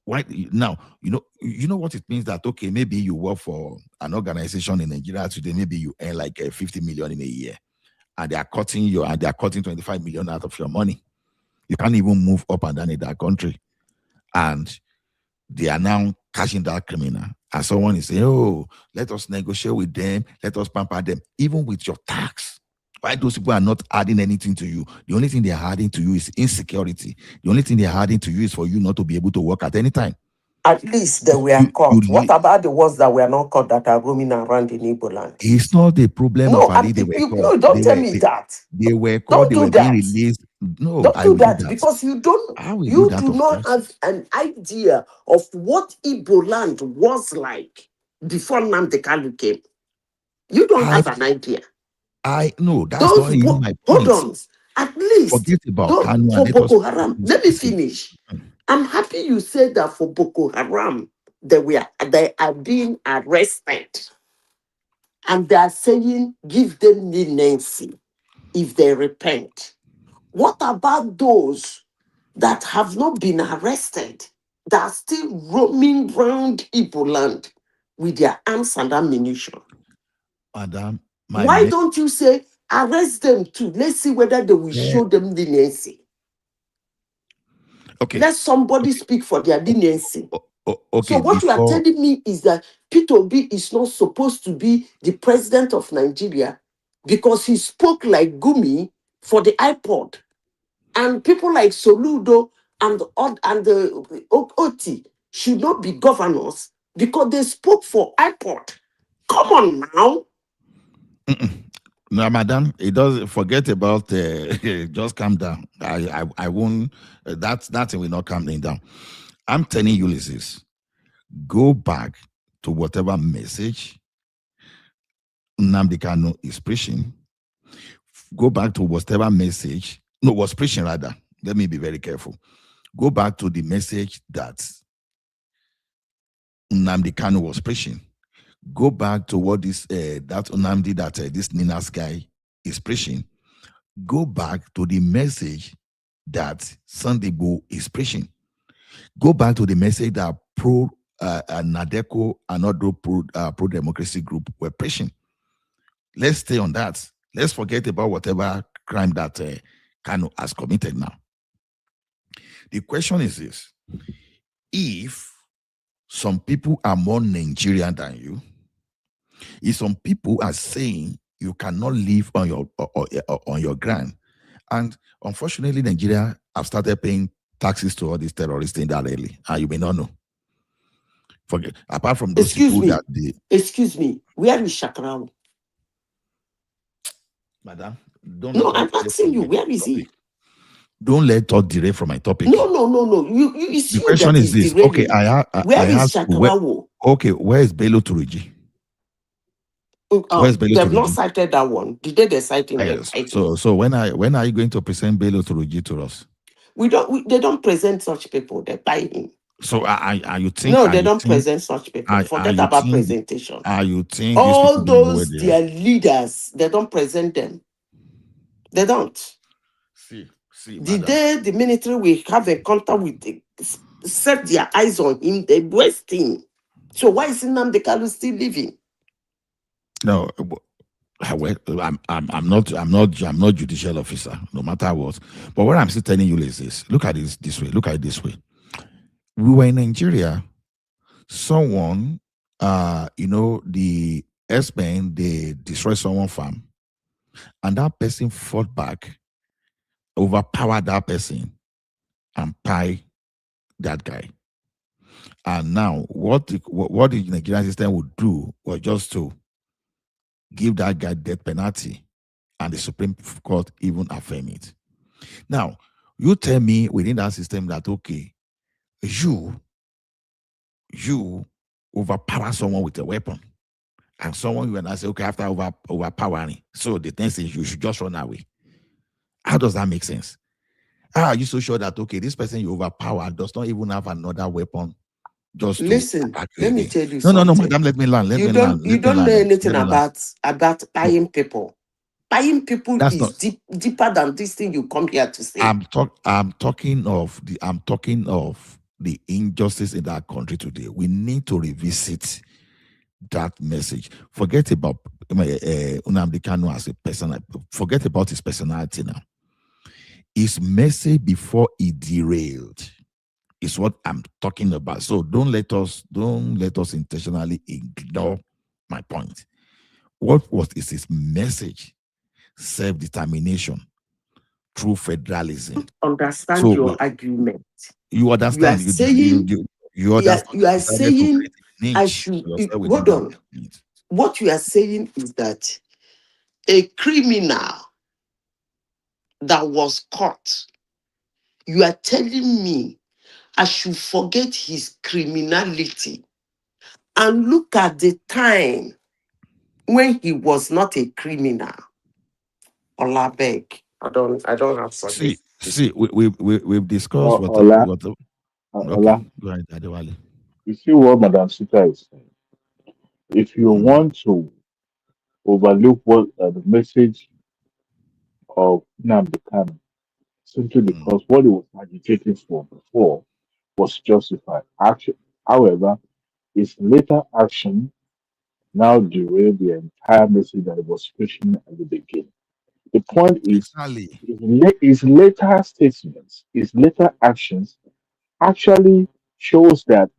Why now? You know what it means that okay, maybe you work for an organization in Nigeria today, maybe you earn like 50 million in a year, and they are cutting 25 million out of your money. You can't even move up and down in that country, and they are now catching that criminal. And someone is saying, "Oh, let us negotiate with them. Let us pamper them, even with your tax." Why those people are not adding anything to you? The only thing they are adding to you is insecurity. The only thing they are adding to you is for you not to be able to work at any time. At least they were caught. What about the ones that were not caught that are roaming around in Igbo land? It's not the problem No, of Ali. They were caught. no, don't tell me that. They were Don't caught. They do were being that. released. No, Don't I do will do that that. because you do that, of not course. have an idea of what Igbo land was like before Nnamdi Kanu came. You don't have an idea. I know that's not even my point. Hold on. At least forget about Kanu for and Boko Haram. Let me finish. I'm happy you said that for Boko Haram, they are being arrested. And they are saying, give them leniency if they repent. What about those that have not been arrested, that are still roaming around Igbo land with their arms and ammunition? Madam, Why don't you say arrest them too? Let's see whether they will show them leniency. Okay. Let somebody speak for their leniency. Okay. So what you are telling me is that Peter Obi is not supposed to be the president of Nigeria because he spoke like Gumi for the iPod, and people like Soludo and the Oti should not be governors because they spoke for iPod. Come on now. No, madam, it doesn't. Forget about. Just calm down. I won't. That thing will not calm me down. I'm telling you, Ulysses, go back to whatever message Nnamdi Kanu is preaching. Go back to whatever message was preaching rather. Let me be very careful. Go back to the message that Nnamdi Kanu was preaching. Go back to what this that Nnamdi that this Ninas guy is preaching. Go back to the message that Sunday Igboho is preaching. Go back to the message that pro Nadeco and other pro democracy group were preaching. Let's stay on that. Let's forget about whatever crime that Kanu has committed now. The question is this: if some people are more Nigerian than you, if some people are saying you cannot live on your ground, and unfortunately, Nigeria have started paying taxes to all these terrorists indirectly, and you may not know. Forget apart from those Excuse people me. that they. Excuse me. Where is Shakrau? Madam, don't No, let I'm us asking you. Where is he? Don't let us derail from my topic. No. It's The you question that is this. derailing. Okay, I Where is asked Shakrawo? okay, where is Bello Turiji? Where's Bello They've not Turiji? cited that one. Did they cite him? Yes. So when are you going to present Bello Turiji to us? They don't present such people. They buy him. So are you think? No, they don't present such people. Forget about presentation. Are you think all these people those their leaders? They don't present them. They don't. See, the day the military will have a contact with set their eyes on him, they waste him. So why is Nnamdi Kanu still living? No, well, I'm not judicial officer, no matter what. But what I'm still telling you is this: look at it this way. Look at it this way. We were in Nigeria. Someone, the S-Men, they destroyed someone's farm, and that person fought back, overpowered that person, and pie that guy. And now, what the Nigerian system would do was just to give that guy death penalty, and the Supreme Court even affirm it. Now, you tell me within that system that okay, you overpower someone with a weapon, and someone you and I say okay after overpowering, so the thing is you should just run away. How does that make sense? How are you so sure that okay, this person you overpower does not even have another weapon? Just listen, let me tell you no, something. madam, let me learn. You don't know anything about buying people. Buying people is deeper than this thing you come here to say. I'm talking of the injustice in that country today. We need to revisit that message. Forget about Nnamdi Kanu as a person. Forget about his personality now. His message before he derailed is what I'm talking about. So don't let us intentionally ignore my point. What was his message? Self-determination through federalism. Understand your argument. You understand? You are saying you understand? You are saying I should hold on. What you are saying is that a criminal that was caught, you are telling me I should forget his criminality and look at the time when he was not a criminal. Olabeg, I don't have such. See, we've discussed what. Ola, okay, go ahead, Adewale. You see what Madam Sita is saying. If you want to overlook what the message of Nnamdi Kanu, simply because what he was agitating for before was justified. Action, however, his later action now derail the entire message that it was pushing at the beginning. The point is, Exactly. his later statements, his later actions actually shows that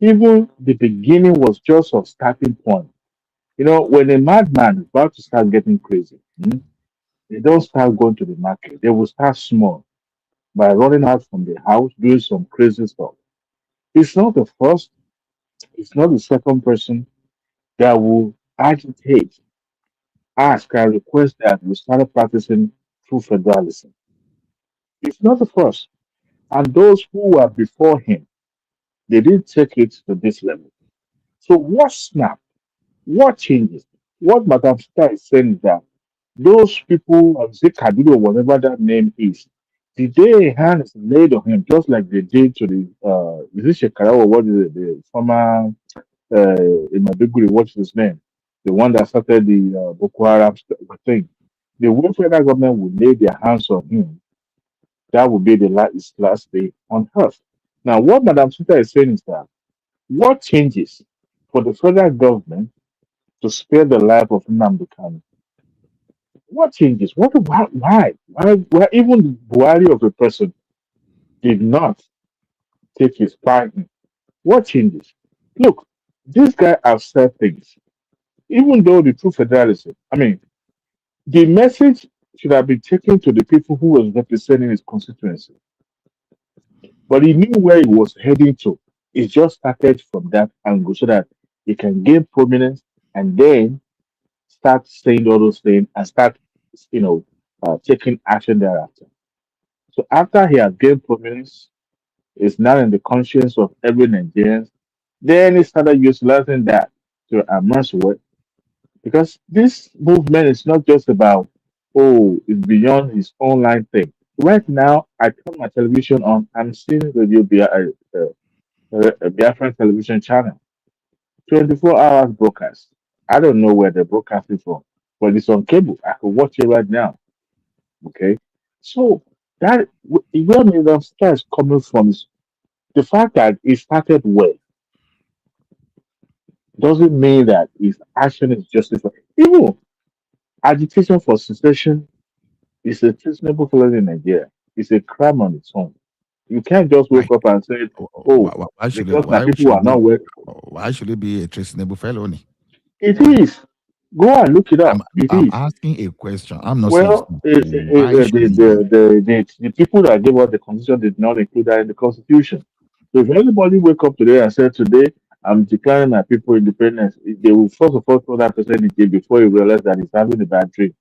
even the beginning was just a starting point. You know, when a madman is about to start getting crazy, they don't start going to the market. They will start small by running out from the house, doing some crazy stuff. It's not the first, it's not the second person that will agitate, ask, and request that we start practicing true federalism. It's not the first. And those who were before him, they didn't take it to this level. So what snap? What changes? What Madam Star is saying is that those people, say Kabiru or whatever that name is they hands laid on him just like they did to the is it Shekara or what is it, the former in Maiduguri, what's his name? The one that started the Boko Haram thing. The way federal government would lay their hands on him, that would be the his last day on earth. Now, what Madam Sita is saying is that what changes for the federal government to spare the life of Nnamdi Kanu? What changes? Why even Buhari of a person did not take his part in? What changes? Look, this guy has said things. Even though the true federalism, I mean, the message should have been taken to the people who was representing his constituency, but he knew where he was heading to. He just started from that angle so that he can gain prominence and then start saying all those things and start, taking action thereafter. So after he had gained prominence, is now in the conscience of every Nigerian. Then he started utilizing that to amass wealth. Because this movement is not just about, oh, it's beyond his online thing. Right now, I turn my television on, I'm seeing a Biafran television channel, 24 hours broadcast. I don't know where they're broadcasting from, but it's on cable. I can watch it right now. Okay. So where Mr. Star is coming from is the fact that he started well doesn't mean that his action is justified. Even agitation for secession is a treasonable felony in Nigeria. It's a crime on its own. You can't just Why? wake up and say, Why, "Oh, why should it? because my people are not well." Why should it be a treasonable felony? It is. Go and look it up. It I'm is. asking a question. I'm not saying it's Well, not. Why should it be? the people that gave us the constitution did not include that in the constitution. So if anybody wake up today and say, "Today I'm declaring my people independence," they will first of all throw that person in jail before you realize that he's having a bad dream.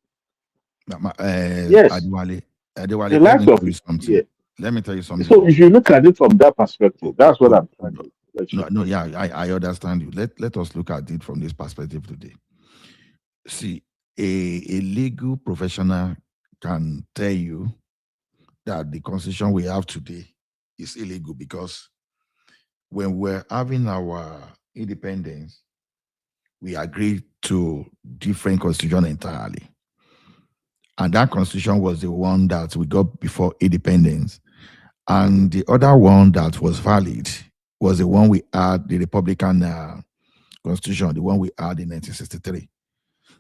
Yes, Adewale, the let me likes of tell you yeah. something. Let me tell you something. So if you look at it from that perspective, that's what I'm trying to let you No, know. no, yeah, I understand you. Let us look at it from this perspective today. See, a legal professional can tell you that the constitution we have today is illegal because when we're having our independence, we agreed to different constitution entirely. And that constitution was the one that we got before independence. And the other one that was valid was the one we had, the Republican constitution, the one we had in 1963.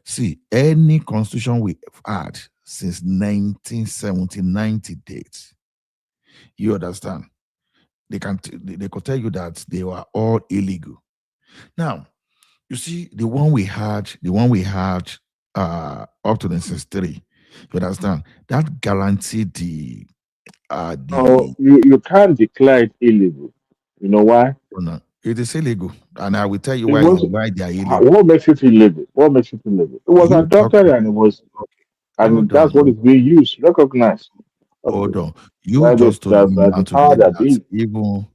See, any constitution we have had since 1979 to date, you understand? They could tell you that they were all illegal. Now, you see, the one we had up to 1963, you understand? That guaranteed the No, you can't declare it illegal. You know why? no, it is illegal, and I will tell you It why was they are illegal. what makes it illegal? What makes it illegal? It was You talk, adopted and it was, and hold that's what on, is being used, recognized. Okay, hold on. You that just told me now the power today that that be. even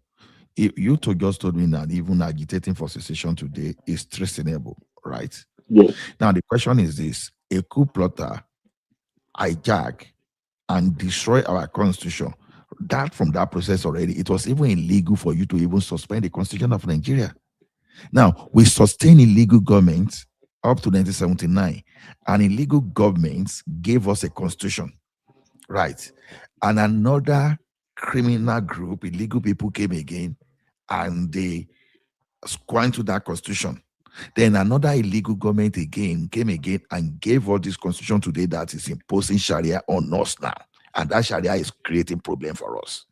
if you just told me that even agitating for secession today is treasonable, right? Yes. Now the question is this: a coup plotter hijack and destroy our constitution. That from that process already, it was even illegal for you to even suspend the constitution of Nigeria. Now, we sustain illegal governments up to 1979, and illegal governments gave us a constitution, right? And another criminal group, illegal people came again, and they squandered that constitution. Then another illegal government again came again and gave us this constitution today that is imposing Sharia on us now. And that Sharia is creating problem for us.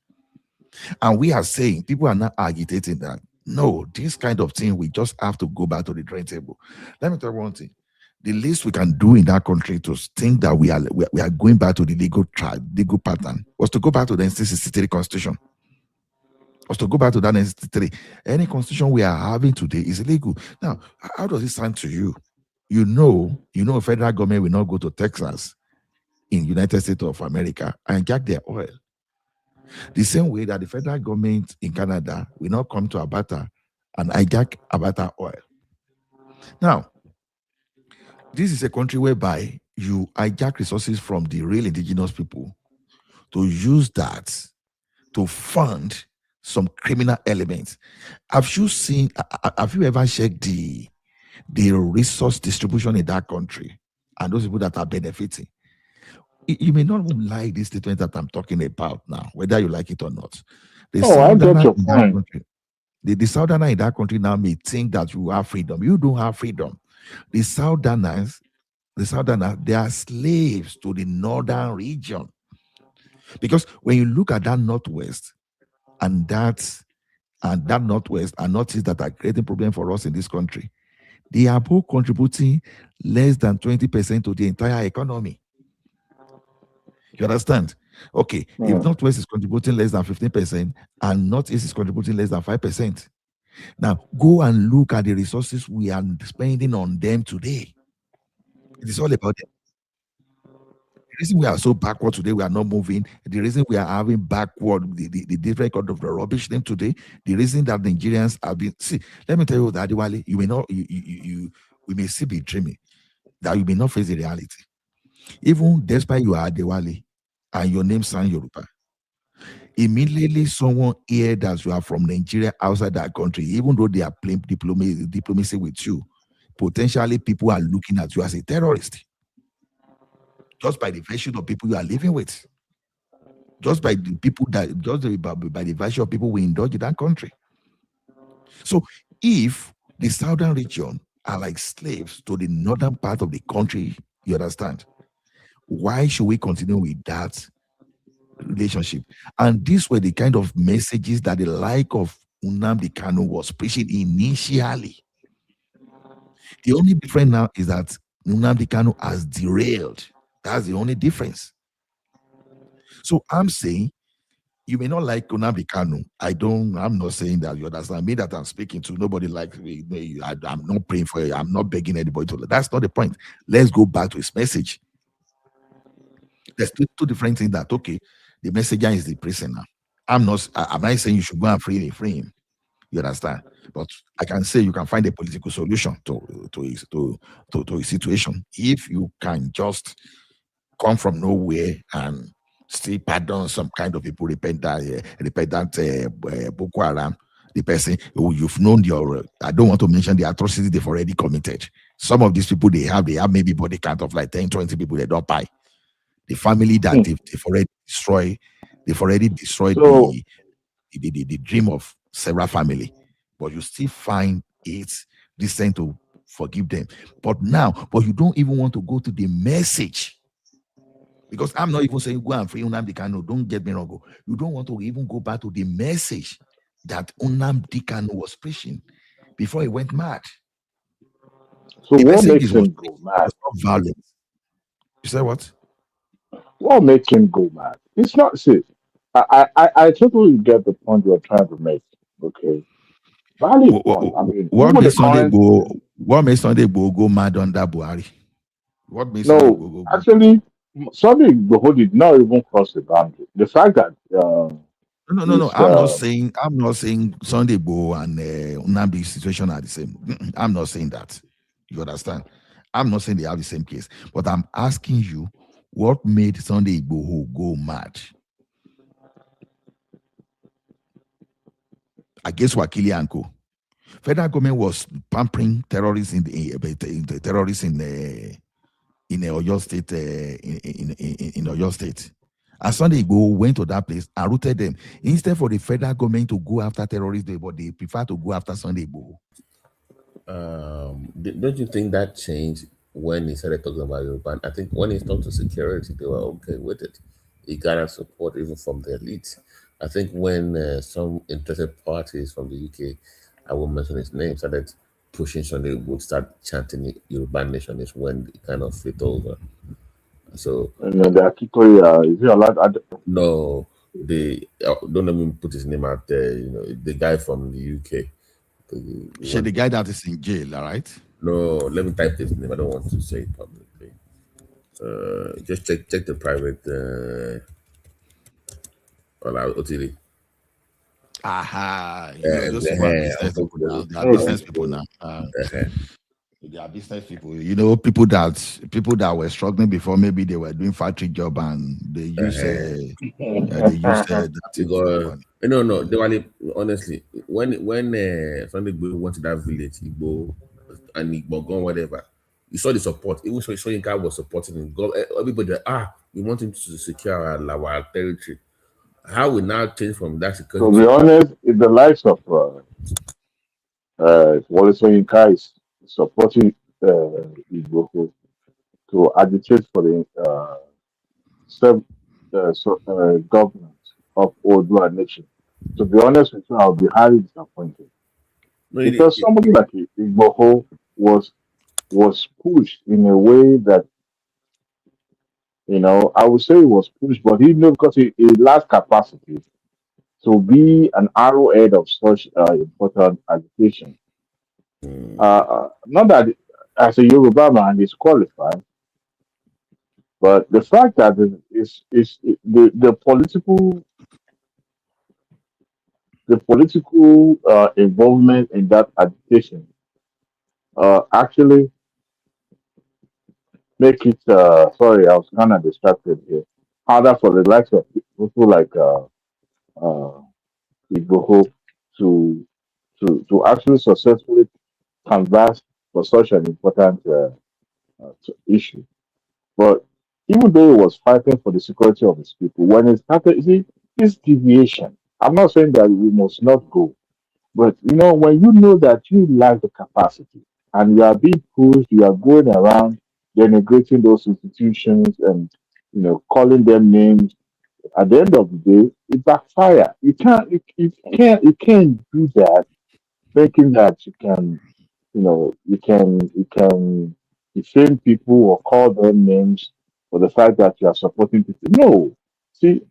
And we are saying, people are not agitating that, no, this kind of thing, we just have to go back to the drawing table. Let me tell you one thing. The least we can do in that country to think that we are going back to the legal pattern was to go back to the 1963 constitution. Was to go back to that 1963. Any constitution we are having today is illegal. Now, how does it sound to you? You know, federal government will not go to Texas in United States of America and get their oil. The same way that the federal government in Canada will not come to Alberta and hijack Alberta oil. Now, this is a country whereby you hijack resources from the real indigenous people to use that to fund some criminal elements. Have you ever checked the resource distribution in that country and those people that are benefiting? You may not even like this statement that I'm talking about now, whether you like it or not. The Southerner in that country now may think that you have freedom. You don't have freedom. The Southerners, they are slaves to the northern region. Because when you look at that northwest and that northwest and northeast that are creating problem for us in this country, they are both contributing less than 20% to the entire economy. You understand? Okay, if Northwest is contributing less than 15% and Northeast is contributing less than 5%, now go and look at the resources we are spending on them today. It is all about them. The reason we are so backward today, we are not moving. The reason we are having backward, the different kind of the rubbish them today, the reason that Nigerians have been, see, let me tell you that, Adiwale, you may not, we may still be dreaming, that you may not face the reality. Even despite you are Adewale and your name sounds Yoruba, immediately someone heard that you are from Nigeria outside that country, even though they are playing diplomacy with you, potentially people are looking at you as a terrorist. Just by the virtue of people you are living with. Just by the people that, by the virtue of people we indulge in that country. So if the southern region are like slaves to the northern part of the country, you understand? Why should we continue with that relationship? And these were the kind of messages that the like of Nnamdi Kanu was preaching initially. The only difference now is that Nnamdi Kanu has derailed. That's the only difference. So I'm saying, you may not like Nnamdi Kanu. I'm not saying that, you understand me, that I'm speaking to. Nobody likes me. I'm not praying for you. I'm not begging anybody to. That's not the point. Let's go back to his message. There's two different things that, okay, the messenger is the prisoner. I'm not saying you should go and free him. You understand? But I can say you can find a political solution to his situation if you can just come from nowhere and still pardon some kind of people, repentant Boko Haram, the person who you've known I don't want to mention the atrocity they've already committed. Some of these people, they have maybe body count of like 10, 20 people they don't buy. The family that they've already destroyed the dream of several family, but you still find it decent to forgive them. But you don't even want to go to the message, because I'm not even saying go and free Nnamdi Kanu. Don't get me wrong. You don't want to even go back to the message that Nnamdi Kanu was preaching before he went mad. So what makes him go mad? Violence. You say what? What makes him go mad? It's not. See, I totally get the point you're trying to make. Okay, valid point. I mean, what makes Sunday go mad under Buhari? What makes no? Actually, Sunday Igboho did not even cross the boundary. The fact that no. I'm not saying Sunday Igboho and Nnamdi's situation are the same. I'm not saying that. You understand? I'm not saying they have the same case, but I'm asking you, what made Sunday Igboho go mad? Against Wakili and Co. Federal government was pampering terrorists in Oyo State, in Oyo State. And Sunday Igboho went to that place and routed them. Instead for the federal government to go after terrorists, but they prefer to go after Sunday Igboho. Don't you think that changed when he started talking about Yoruba? I think when he talked to security, they were okay with it. He got support even from the elite. I think when some interested parties from the UK, I won't mention his name, started pushing so they would start chanting Yoruba nation is when it kind of flipped over. So And the Akikoya, is he allowed? no, they don't even put his name out there. You know, the guy from the UK. The guy that is in jail, all right? No, let me type his name. I don't want to say it publicly. Just check the private. OTD. Aha, those people are business people now. They are business people now. They are business people. You know, people that were struggling before, maybe they were doing factory job and they use that. No. They were honestly when Sunday Igbo went to that village, Igbo and Igbo gone whatever. You saw the support. Even Soyinka was supporting him. Everybody, we want him to secure our territory. How we now change from that security? To be honest, in the likes of Wole Soyinka is supporting Igbo to agitate for the self government of Odua nation. To be honest with you, I'll be highly disappointed because somebody like Igbo was pushed in a way that I would say he was pushed, but he knew because he lacked capacity to be an arrowhead of such important agitation. Not that as a Yoruba man is qualified, but the fact that the political involvement in that agitation actually make it. Sorry, I was kind of distracted here. Harder for the likes of people like uh, Igboho to actually successfully canvass for such an important issue. But even though he was fighting for the security of his people, when it started, you see, this deviation. I'm not saying that we must not go, but when you know that you lack the capacity and you are being pushed, you are going around denigrating those institutions and calling them names. At the end of the day, it backfire. You can't do that thinking that you can defame people or call them names for the fact that you are supporting people. No. See,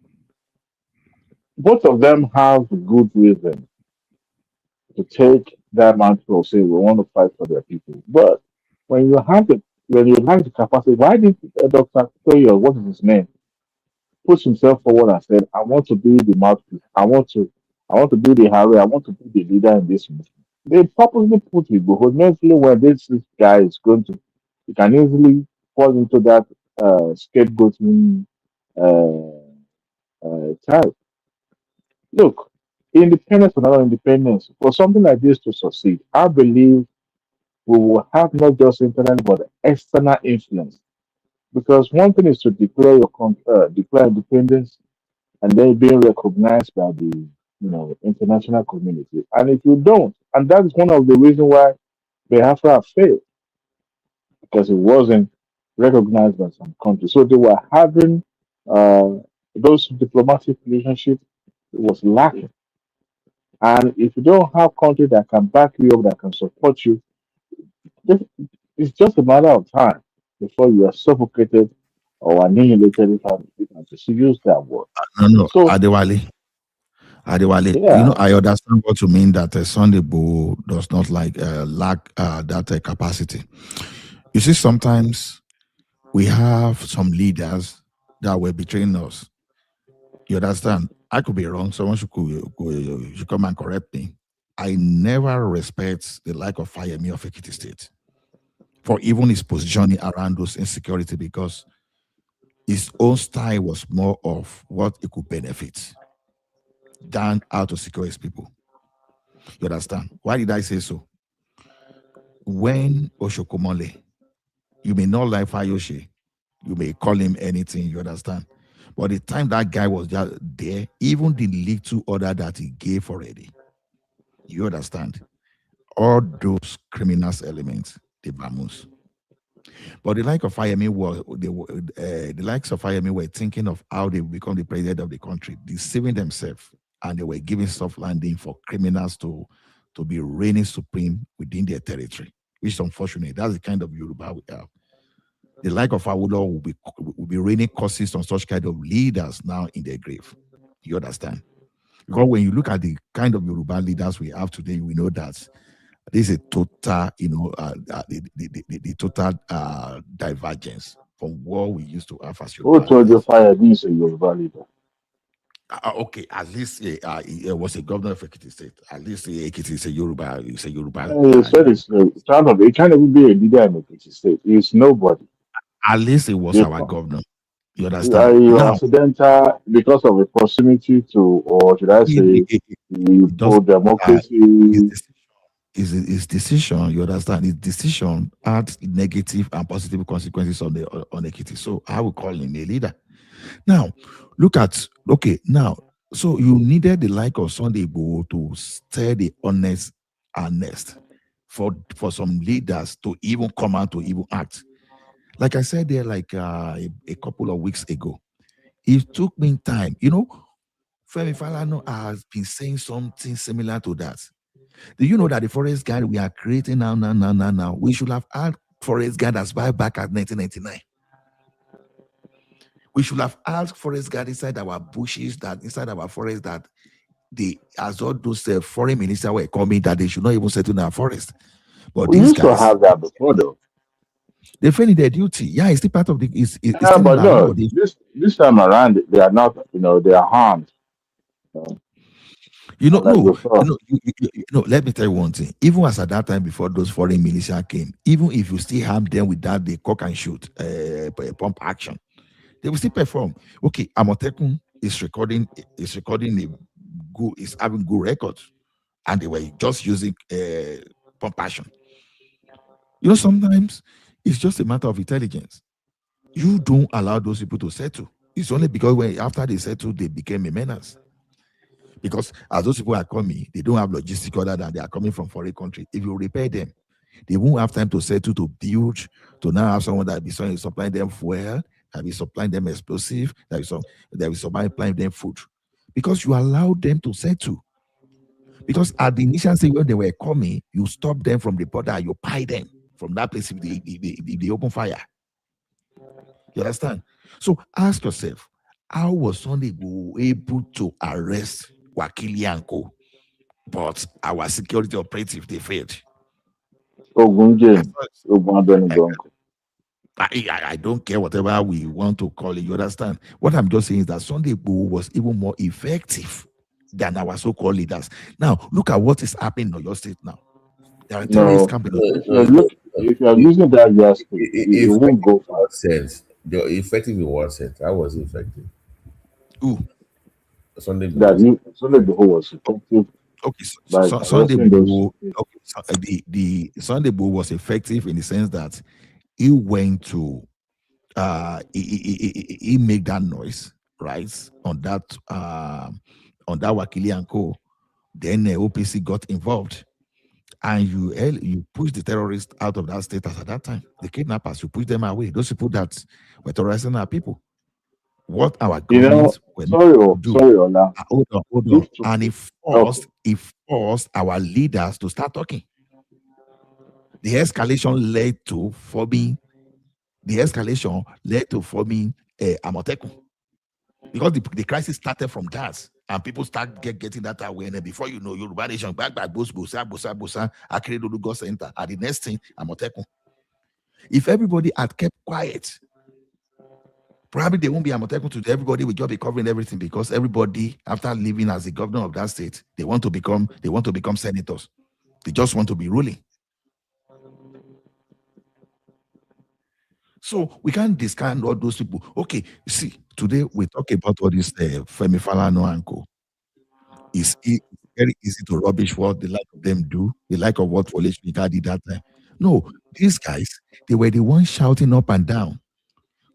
both of them have good reason to take that mantle or say we want to fight for their people. But when you have the capacity, why did Dr. Toyo, what is his name, push himself forward and said, I want to be the mouthpiece. I want to be the Harry. I want to be the leader in this movement. They purposely put Igbo mentally when this guy is going to, he can easily fall into that scapegoating type. Look, independence or not independence, for something like this to succeed, I believe we will have not just internal but external influence. Because one thing is to declare independence and then being recognized by the international community. And if you don't, and that is one of the reasons why Biafra failed, because it wasn't recognized by some countries. So they were having those diplomatic relationships was lacking. And if you don't have countries that can back you up, that can support you, then it's just a matter of time before you are suffocated or annihilated, if I can just use that word. No, So, Adewale, yeah, I understand what you mean that Sunday Igboho does not lack that capacity. You see, sometimes we have some leaders that were betraying us. You understand? I could be wrong. Someone should come and correct me. I never respect the like of Fayemi of Ekiti State for even his positioning around those insecurity because his own style was more of what it could benefit than how to secure his people. You understand? Why did I say so? When Oshokomole, you may not like Fayoshe, you may call him anything, you understand? But the time that guy was just there, even the little order that he gave already, you understand? all those criminals elements, they vamoose. But the like of Fayemi the likes of Fayemi were thinking of how they become the president of the country, deceiving themselves, and they were giving soft landing for criminals to be reigning supreme within their territory, which is unfortunate. That's the kind of Yoruba we have. The like of Awolowo will be raining curses on such kind of leaders now in their grave. You understand? Because when you look at the kind of Yoruba leaders we have today, we know that this is a total, the total divergence from what we used to have as Who Yoruba told you leaders. fire means a Yoruba leader? Okay, at least it was a governor of Ekiti State. At least Ekiti is a Yoruba. It's a Yoruba. He said it's it can't even be a leader in the state. It's nobody. At least it was You our know, governor. You understand? you Now, accidental because of the proximity to, or should I say, the it pro doesn't matter. democracy. His decision, you understand, his decision had negative and positive consequences on Ekiti. So I will call him a leader. Now, so you needed the like of Sunday Igboho to stir the honest for some leaders to even come out to even act. Like I said there, like a couple of weeks ago, it took me time. Femi Falana has been saying something similar to that. Do you know that the forest guard we are creating now, we should have had forest guard as far back at 1999. We should have asked forest guard inside our bushes, that inside our forest, that as all those foreign ministers were coming, that they should not even settle in our forest. But We these used to guys, have that before, though. they fail in their duty. Yeah, it's still part of the. It's Yeah, still but in our law. no, this time around, they are not. They are harmed. Like before. Let me tell you one thing. Even as at that time, before those foreign militia came, even if you still harm them with that, the cock and shoot pump action, they will still perform. Okay, Amotekun is recording is having good records, and they were just using pump action. Sometimes it's just a matter of intelligence. You don't allow those people to settle. It's only because after they settle, they became a menace. Because as those people are coming, they don't have logistics other than they are coming from foreign country. If you repair them, they won't have time to settle, to build, to now have someone that will be supplying them fuel, that will be supplying them explosive, that will be supplying them food. Because you allow them to settle. Because at the initial stage when they were coming, you stop them from the border, you pie them from that place if they open fire. You understand? So ask yourself, how was Sunday able to arrest Wakili and Co, but our security operative, they failed? I don't care whatever we want to call it. You understand? What I'm just saying is that Sunday was even more effective than our so-called leaders. Now, look at what is happening in your state now. There are terrorists camping. If you are using that yardstick, it won't go far. They're effective in what sense? How was it effective? Who? Sunday Igboho was effective. Okay, Sunday Igboho. Okay, the Sunday Igboho was effective in the sense that he went to he made that noise, right, on that Wakili and Co. Then OPC got involved, and you push the terrorists out of that state at that time. The kidnappers, you push them away. Those people that were terrorizing our people. What our government sorry, Ola. Hold on. And it forced our leaders to start talking. The escalation led to forming Amotekun, because the crisis started from that, and people start getting that awareness. Before you know, Yoruba Nation back by Bosa, Akeredolu got center, and the next thing, Amotekun. If everybody had kept quiet, probably they won't be Amotekun today. Everybody will just be covering everything, because everybody, after living as the governor of that state, they want to become senators. They just want to be ruling. So we can't discount all those people. Okay, see, today we talk about all this Femi Falana and Co. It's very easy to rubbish what the like of them do, the like of what Wole Soyinka did that time. No, these guys, they were the ones shouting up and down,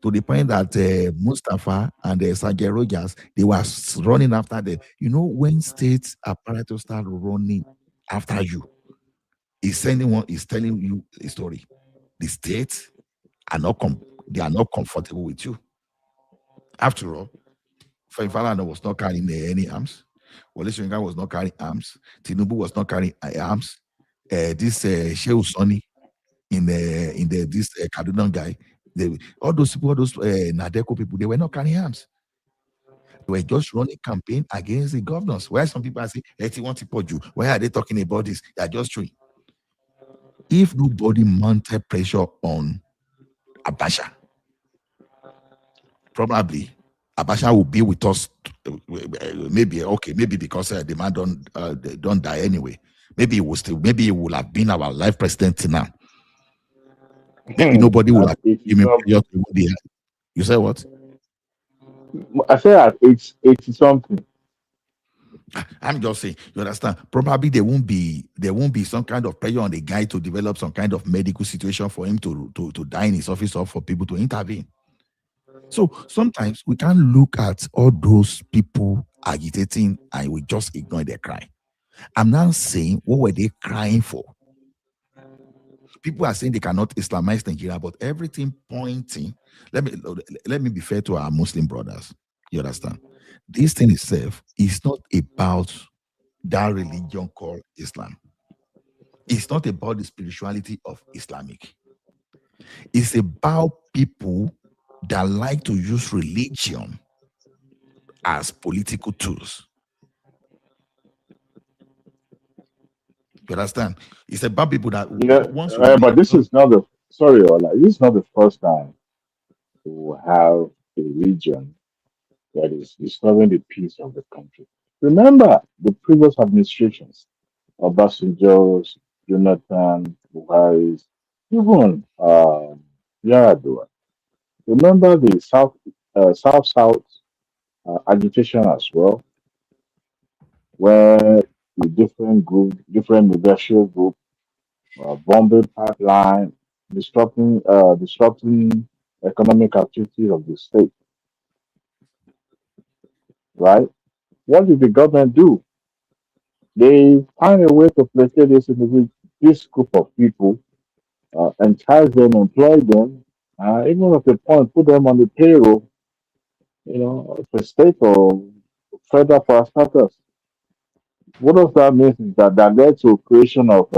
to the point that Mustafa and Sergeant Rogers, they were running after them. When state apparatus start running after you, is telling you a story. The states are not they are not comfortable with you. After all, Falana was not carrying any arms. Wale Soyinka was not carrying arms. Tinubu was not carrying arms. This Shehu Sani in this Kaduna guy, all those people, all those Nadeko people, they were not carrying arms. They were just running campaign against the governors. Why some people are saying, why are they talking about this? They are just showing. If nobody mounted pressure on Abacha, probably Abacha will be with us. Maybe because the man don't die anyway. Maybe he will have been our life president now. Maybe nobody will have given him pressure to be. You say what? I say at 80 something. I'm just saying, you understand? Probably there won't be some kind of pressure on the guy to develop some kind of medical situation for him to die in his office or for people to intervene. So sometimes we can't look at all those people agitating and we just ignore their cry. I'm now saying, what were they crying for? People are saying they cannot Islamize Nigeria, but everything pointing. Let me be fair to our Muslim brothers. You understand? This thing itself is not about that religion called Islam. It's not about the spirituality of Islamic. It's about people that like to use religion as political tools. You understand? It's about people that once you But this is not the this is not the first time to have a religion that is disturbing the peace of the country. Remember the previous administrations, Obasanjo's, Jonathan, Buhari's, even Yaradua. Remember the South agitation as well, where the different negotiable group, bombing pipeline, disrupting economic activities of the state. Right? What did the government do? They find a way to placate this group of people, entice them, employ them, even at the point put them on the payroll, for state or federal parastatals. What does that mean is that led to creation of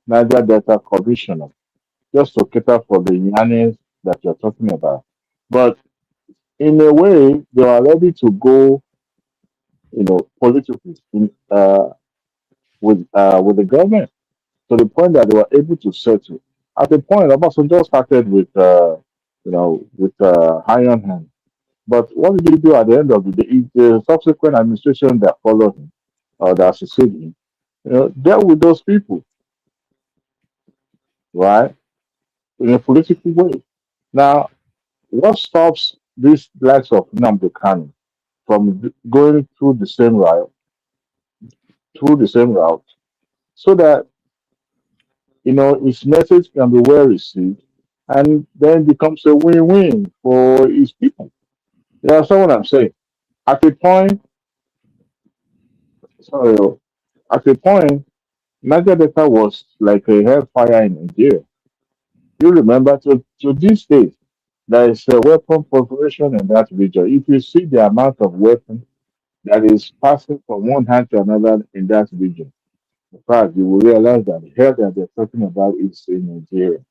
Niger Delta Commissioner, just to cater for the yearnings that you're talking about. But in a way, they are ready to go, politically with the government to the point that they were able to settle. At the point, Obasanjo started with iron hand. But what did he do at the end of the day? The subsequent administration that followed him or that succeeded him, dealt with those people, right, in a political way. Now, what stops these likes of Nnamdi Kanu from going through the same route, so that his message can be well received, and then becomes a win-win for his people. You understand what I'm saying? At a point, sorry, at a point, Niger Delta was like a hellfire in Nigeria. You remember, to this day, there is a weapon proliferation in that region. If you see the amount of weapon that is passing from one hand to another in that region, in fact, you will realize that the hell that they're talking about is in Nigeria.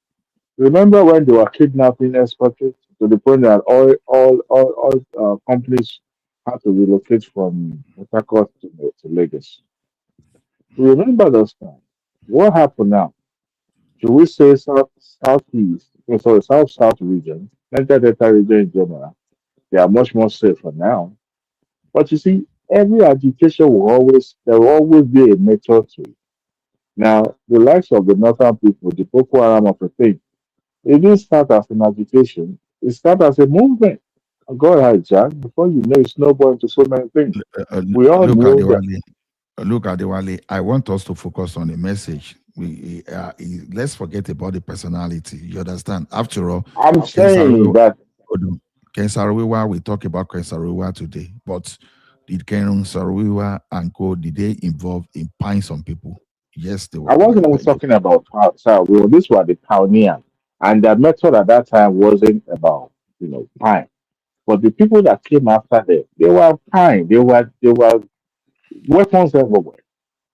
Remember when they were kidnapping expatriates to the point that all companies had to relocate from Port Harcourt to Lagos? Remember those times. What happened now? Should we say southeast, south region, Niger Delta region in general? They are much more safer now. But you see, every agitation there will always be a method to it. Now, the likes of the northern people, the Boko Haram of a thing, it didn't start as an agitation. It started as a movement. Go ahead, Jack. Before you know, it snowballed into so many things. We all Look know at that. the Wale. I want us to focus on the message. Let's forget about the personality. You understand? After all, I'm saying that Ken Saro-Wiwa, we talk about Ken Saro-Wiwa today, but did Ken Saro-Wiwa and Co. did they involve in paying some people? Yes, they I were. wasn't even talking about power. Well, this was the pioneer, and the method at that time wasn't about pine. But the people that came after them, they were pine. They were weapons everywhere,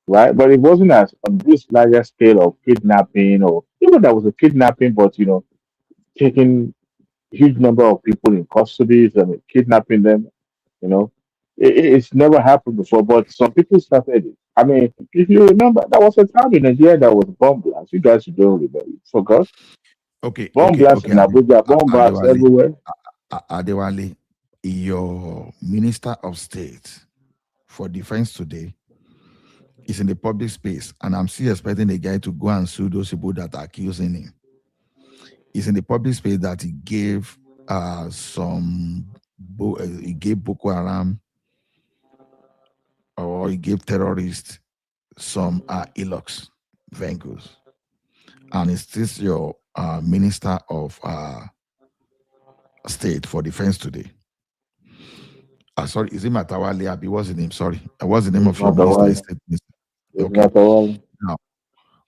right? But it wasn't as on this larger scale of kidnapping, or even there was a kidnapping, but taking huge number of people in custody and kidnapping them. You know, it's never happened before, but some people started it. I mean, if you remember, there was a time in Nigeria that was bomb blast. You guys don't remember. You forgot? Okay, Bomb okay, blast okay. in Abuja, bomb blast Adewale, everywhere. Adewale, your Minister of State for Defense today is in the public space, and I'm still expecting the guy to go and sue those people that are accusing him. It's in the public space that he gave he gave Boko Haram, or he gave terrorists some Elox vehicles, and it's still your Minister of State for Defense today. Sorry, is it Matawale Abi? What's the name? Sorry, what's the name It's of your not the minister? one. State It's Okay. not the one. Now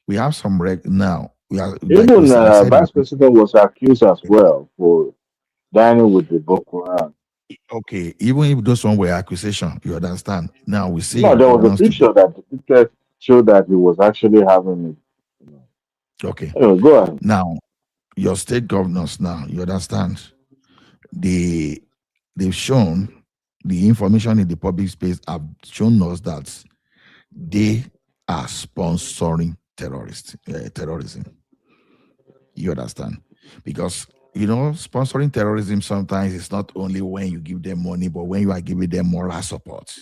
we have some now. We are Even I said. Vice President was accused as well for dining with the Boko Haram. Okay, even if those one were accusation, you understand. Now we see No, your there was a governance today. picture that the picture showed that he was actually having it. Okay. Anyway, go ahead. Now your state governors. Now you understand. They've shown the information in the public space have shown us that they are sponsoring terrorism. You understand? Because sponsoring terrorism sometimes is not only when you give them money, but when you are giving them moral support.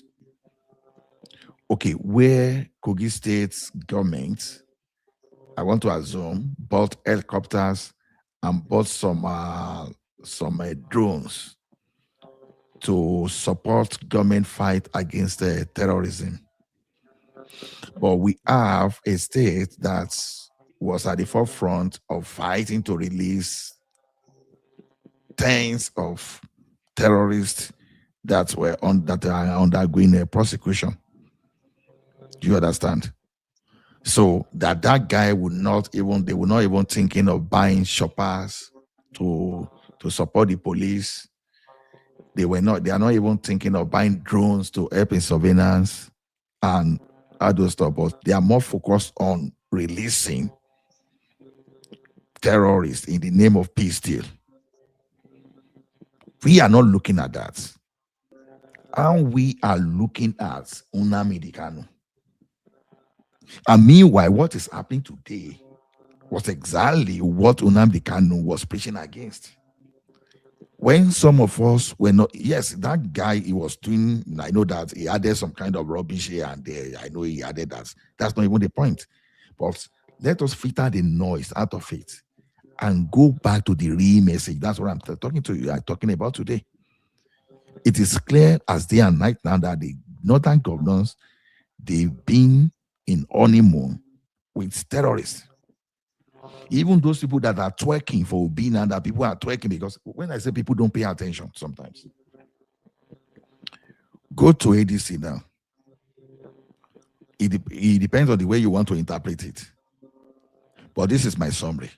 Okay, where Kogi State's government, I want to assume, bought helicopters and bought some drones to support government fight against terrorism. But we have a state that was at the forefront of fighting to release tens of terrorists that are undergoing a prosecution. Do you understand? So that guy would not even thinking of buying shoppers to support the police. They are not even thinking of buying drones to help in surveillance and other stuff, but they are more focused on releasing terrorists in the name of peace deal. We are not looking at that. And we are looking at Nnamdi Kanu. And meanwhile, what is happening today was exactly what Nnamdi Kanu was preaching against. When some of us were not, yes, that guy, he was doing, I know that he added some kind of rubbish here and there. I know he added that. That's not even the point. But let us filter the noise out of it and go back to the real message. That's what I'm talking about today. It is clear as day and night now that the northern governors, they've been in honeymoon with terrorists. Even those people that are twerking for being under, people are twerking because when I say people don't pay attention sometimes. Go to ADC now. It depends on the way you want to interpret it. But this is my summary.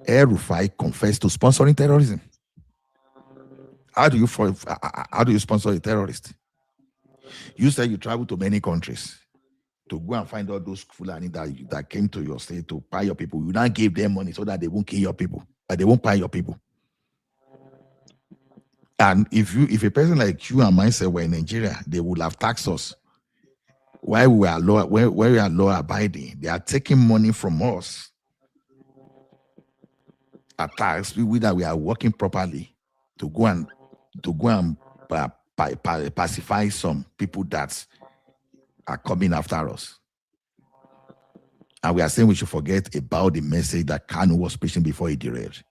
El-Rufai confessed to sponsoring terrorism. How do you sponsor a terrorist? You said you travel to many countries to go and find all those Fulani that came to your state to buy your people. You now give them money so that they won't kill your people, but they won't buy your people. And if a person like you and myself were in Nigeria, they would have taxed us. While we are law abiding, they are taking money from us at tax, we that we are working properly to go and pacify some people that are coming after us. And we are saying we should forget about the message that Kanu was preaching before he derailed.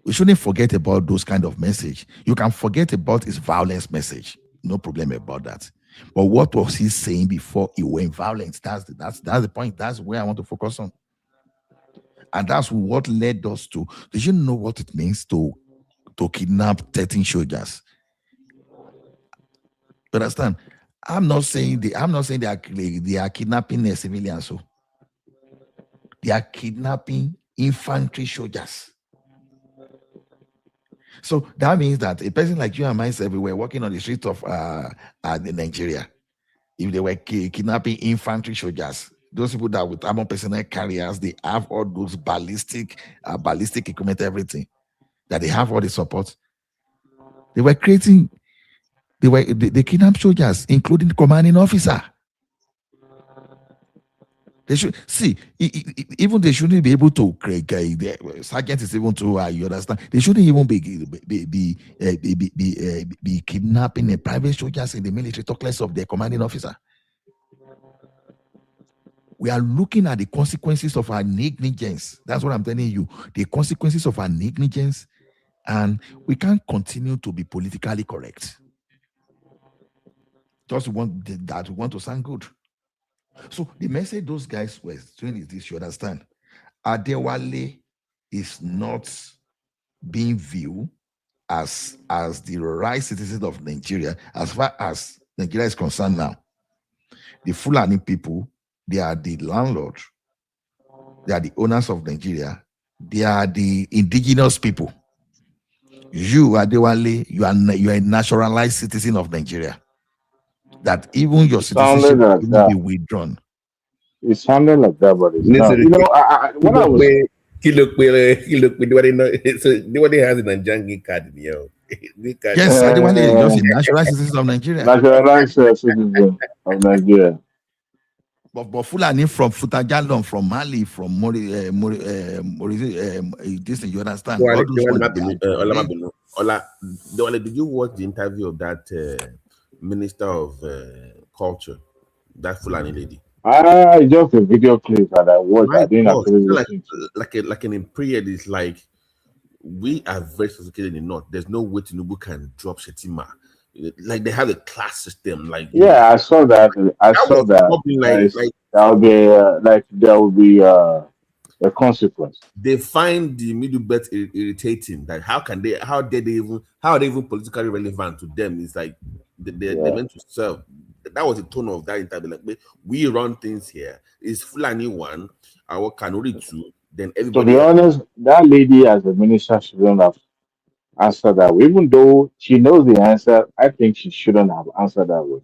We shouldn't forget about those kind of message. You can forget about his violence message. No problem about that. But what was he saying before he went violent? That's the point. That's where I want to focus on. And that's what led us to. Did you know what it means to kidnap 13 soldiers? You understand? I'm not saying they are kidnapping civilians. So they are kidnapping infantry soldiers. So that means that a person like you and myself, we were walking on the streets of Nigeria. If they were kidnapping infantry soldiers, those people that with armored personnel carriers, they have all those ballistic equipment, everything, that they have all the support. They were creating, they kidnapped soldiers, including the commanding officer. They should see, even they shouldn't be able to create. Sergeant is even too high. You understand? They shouldn't even be kidnapping the private soldiers in the military. Talk less of their commanding officer. We are looking at the consequences of our negligence. That's what I'm telling you. The consequences of our negligence, and we can't continue to be politically correct. Just want that we want to sound good. So the message those guys were doing is this: you understand? Adewale is not being viewed as the right citizen of Nigeria as far as Nigeria is concerned now. The Fulani people, they are the landlord, they are the owners of Nigeria, they are the indigenous people. You, Adewale, you are a naturalized citizen of Nigeria. That even your citizenship will be withdrawn. It sounded like that, but it's not. You know, what I was. Nobody has a Nigerian card, yo. Yes, Adewale is just a naturalized citizen of Nigeria. Naturalized citizen of Nigeria. But Fulani from Futajalon, from Mali, from this thing, you understand? Did you watch the interview of that Minister of Culture, that Fulani lady? Just a video clip that I watched. I didn't actually listen to. Like an period is like, we are very sophisticated in the north. There's no way Tinubu can drop Shetima. Like they have a class system. Like I saw that. There will be a consequence. They find the middle belt irritating. Like how are they even politically relevant to them? It's like they're meant to serve. That was the tone of that interview. Like we run things here. It's Fulani one, our Kanuri two. Then everybody. To be honest, that lady as a minister shouldn't have answered that way. Even though she knows the answer, I think she shouldn't have answered that way.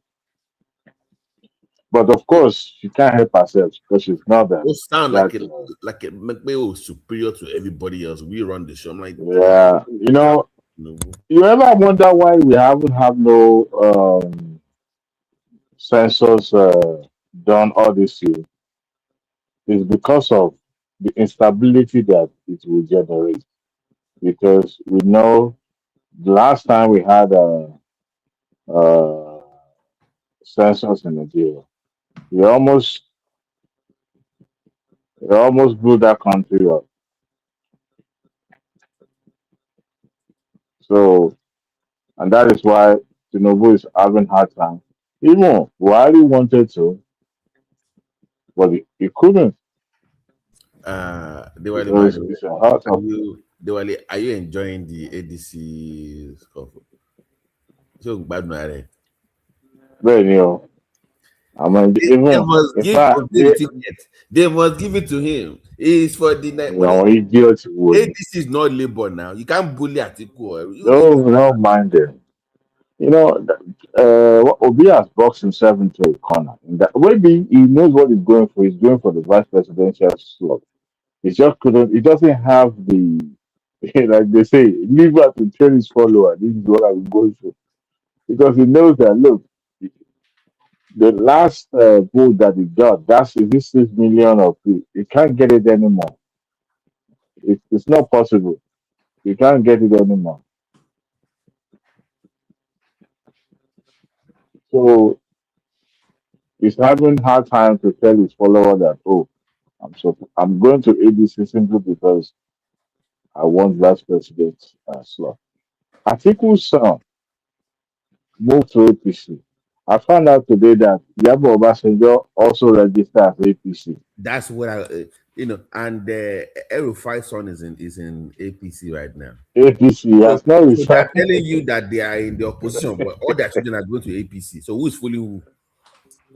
But of course, she can't help herself because she's not that. It sound like a superior to everybody else. We run the show. I'm like, yeah, you ever wonder why we haven't had no census done all this year? It's because of the instability that it will generate. Because we know the last time we had a census in Nigeria, we almost blew that country up. So, and that is why Tinubu is having hard time. Even Buhari wanted to, but he couldn't. Are you enjoying the ADC stuff? So bad, no. Very new. I mean, they must give it to him. It's for the night. ADC is not labor now. You can't bully Atiku. No, mind them. Obi has boxed himself into a corner. Maybe he knows what he's going for. He's going for the vice presidential slot. He just couldn't. He doesn't have the, like they say, liver to tell his follower. This is what I'm going for, because he knows that. Look, the last vote that he got, that's 6 million of it. He can't get it anymore. It's not possible. You can't get it anymore. So he's having hard time to tell his follower that, I'm going to ADC simply because I want vice president slot. Atiku's son moved to APC, I found out today that Yabo Obasanjo also registered as APC. That's what and El-Rufai's son is in APC right now. APC has not So they're resigned. telling you that they are in the opposition, but all their children are going to APC. So who's fooling who?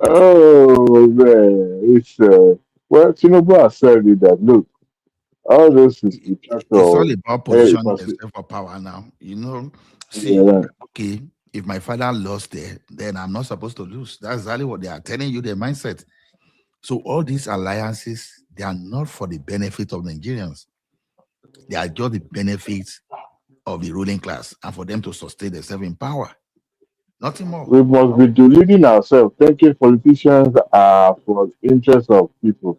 Oh man, it's well, Tinubu has said it that look, all this is because It's all of about hey, positioning because yourself for power now. See, yeah, okay, if my father lost there, then I'm not supposed to lose. That's exactly what they are telling you, their mindset. So all these alliances, they are not for the benefit of Nigerians. They are just the benefits of the ruling class and for them to sustain themselves in power. Nothing more. we must be deluding ourselves, thinking politicians are for the interest of people.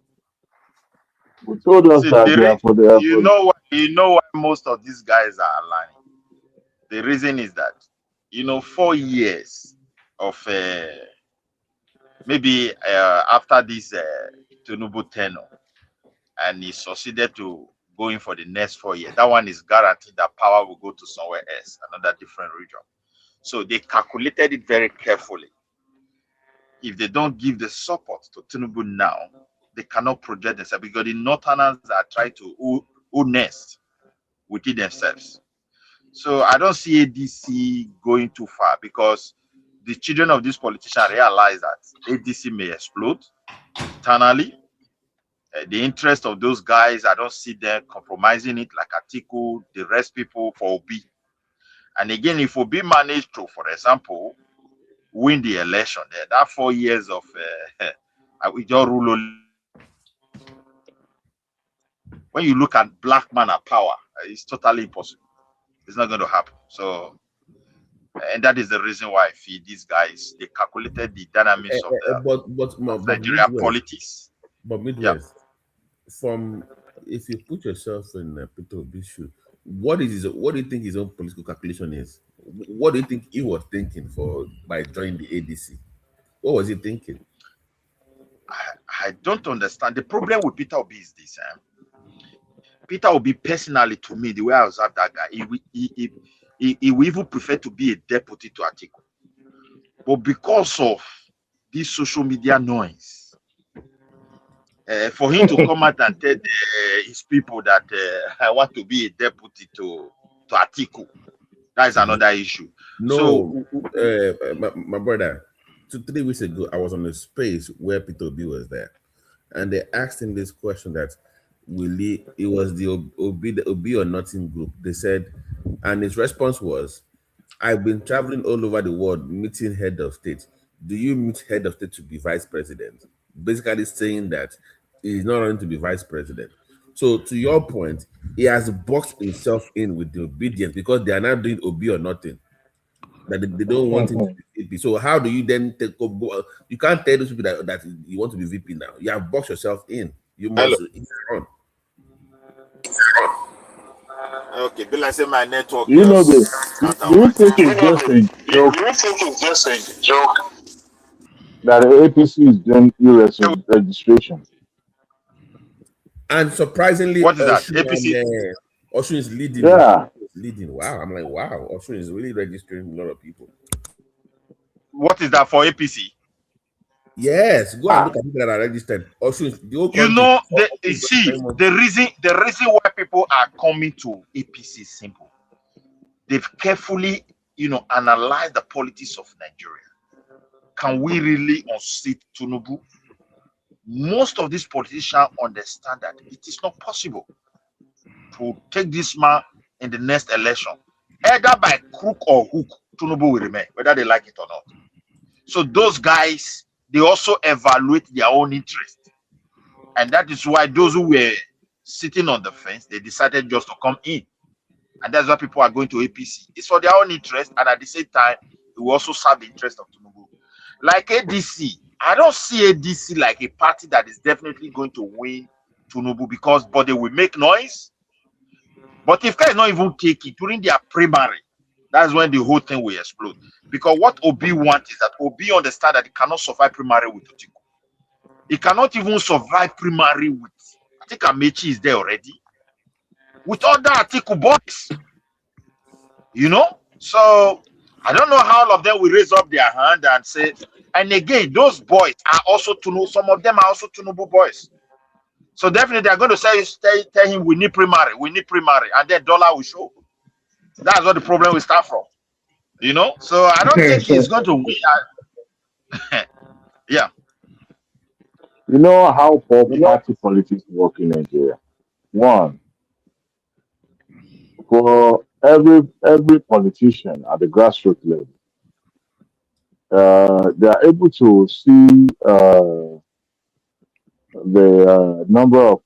Who told us See, that they are for the effort? you know why most of these guys are aligning. The reason is that 4 years of maybe after this Tinubu tenure, and he succeeded to going for the next 4 years. That one is guaranteed that power will go to somewhere else, another different region. So they calculated it very carefully. If they don't give the support to Tinubu now, they cannot project themselves because the Northerners are trying to who nest within themselves. So I don't see ADC going too far because the children of this politician realize that ADC may explode internally. The interest of those guys, I don't see them compromising it like Atiku, the rest people for Obi. And again, if Obi managed to, for example, win the election, that 4 years of we just rule only. When you look at black man at power, it's totally impossible. It's not going to happen. So, and that is the reason why I feel these guys, they calculated the dynamics of Nigeria politics. But Midwest, if you put yourself in Peter Obi's shoe, what do you think his own political calculation is? What do you think he was thinking by joining the ADC? What was he thinking? I don't understand. The problem with Peter Obi is this. Peter Obi, personally, to me, the way I observe that guy, he will even prefer to be a deputy to Atiku. But because of this social media noise, for him to come out and tell his people that I want to be a deputy to Atiku, that is another issue. No, my brother, 3 weeks ago, I was on a space where Peter Obi was there, and they asked him this question that it was the Obi or Nothing group. They said, and his response was, I've been traveling all over the world meeting head of state. Do you meet head of state to be vice president? Basically saying that he's not running to be vice president. So to your point, he has boxed himself in with the obedience because they are not doing Obi or Nothing. That they don't want him to be VP. So how do you then go? You can't tell those people that you want to be VP now. You have boxed yourself in. You must run. Okay, but let's say my network. Do you think it's just a joke? Do you think it's just a joke that the APC is doing registration? And surprisingly, what is that? APC? Osun is leading. Yeah. Leading. Wow. I'm like, wow. Osun is really registering a lot of people. What is that for APC? Yes. Go and look at people that are registered. Osun, the reason why people are coming to APC is simple. They've carefully, analyzed the politics of Nigeria. Can we really unseat Tinubu? Most of these politicians understand that it is not possible to take this man in the next election. Either by crook or hook, Tinubu will remain, whether they like it or not. So those guys, they also evaluate their own interest. And that is why those who were sitting on the fence, they decided just to come in. And that's why people are going to APC. It's for their own interest, and at the same time, it will also serve the interest of Tinubu. Like ADC, I don't see ADC like a party that is definitely going to win Tinubu but they will make noise. But if guys not even take it during their primary, that's when the whole thing will explode. Because what Obi wants is that Obi understand that he cannot survive primary with Atiku. He cannot even survive primary with, I think Amechi is there already, with other Atiku boys. So I don't know how all of them will raise up their hand and say, and again, those boys are also Tinubu. Some of them are also Tinubu boys. So definitely they're going to tell him we need primary, and then dollar will show. That's what the problem will start from. You know? So I don't think he's going to win. Yeah. You know how party politics work in Nigeria? One, for every politician at the grassroots level, they are able to see the number of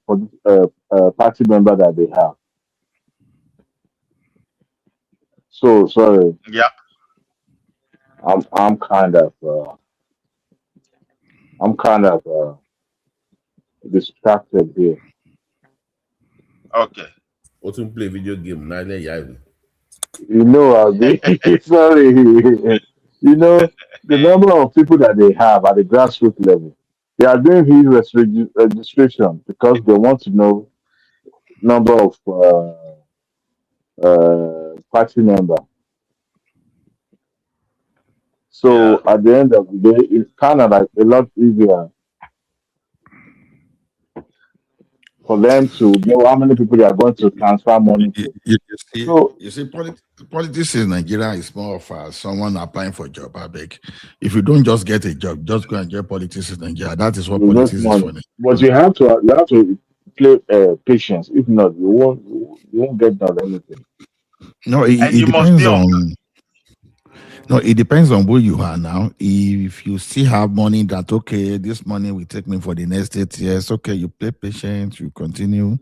party members that they have. So sorry, Yeah. I'm kind of distracted here. Okay. Or to play video game. You know, I'll be sorry. You know, the number of people that they have at the grassroots level, they are doing his registration because they want to know number of party member. So at the end of the day, it's kind of like a lot easier for them to know how many people they are going to transfer money to. So You see, politics in Nigeria is more of someone applying for a job. I beg. If you don't just get a job, just go and get politics in Nigeria. That is what you politics get is for. money, but you have to play patience. If not, you won't get done anything. No, And it you must depends be on. on. No, it depends on who you are now. If you still have money that, okay, this money will take me for the next 8 years, okay, you play patient, you continue.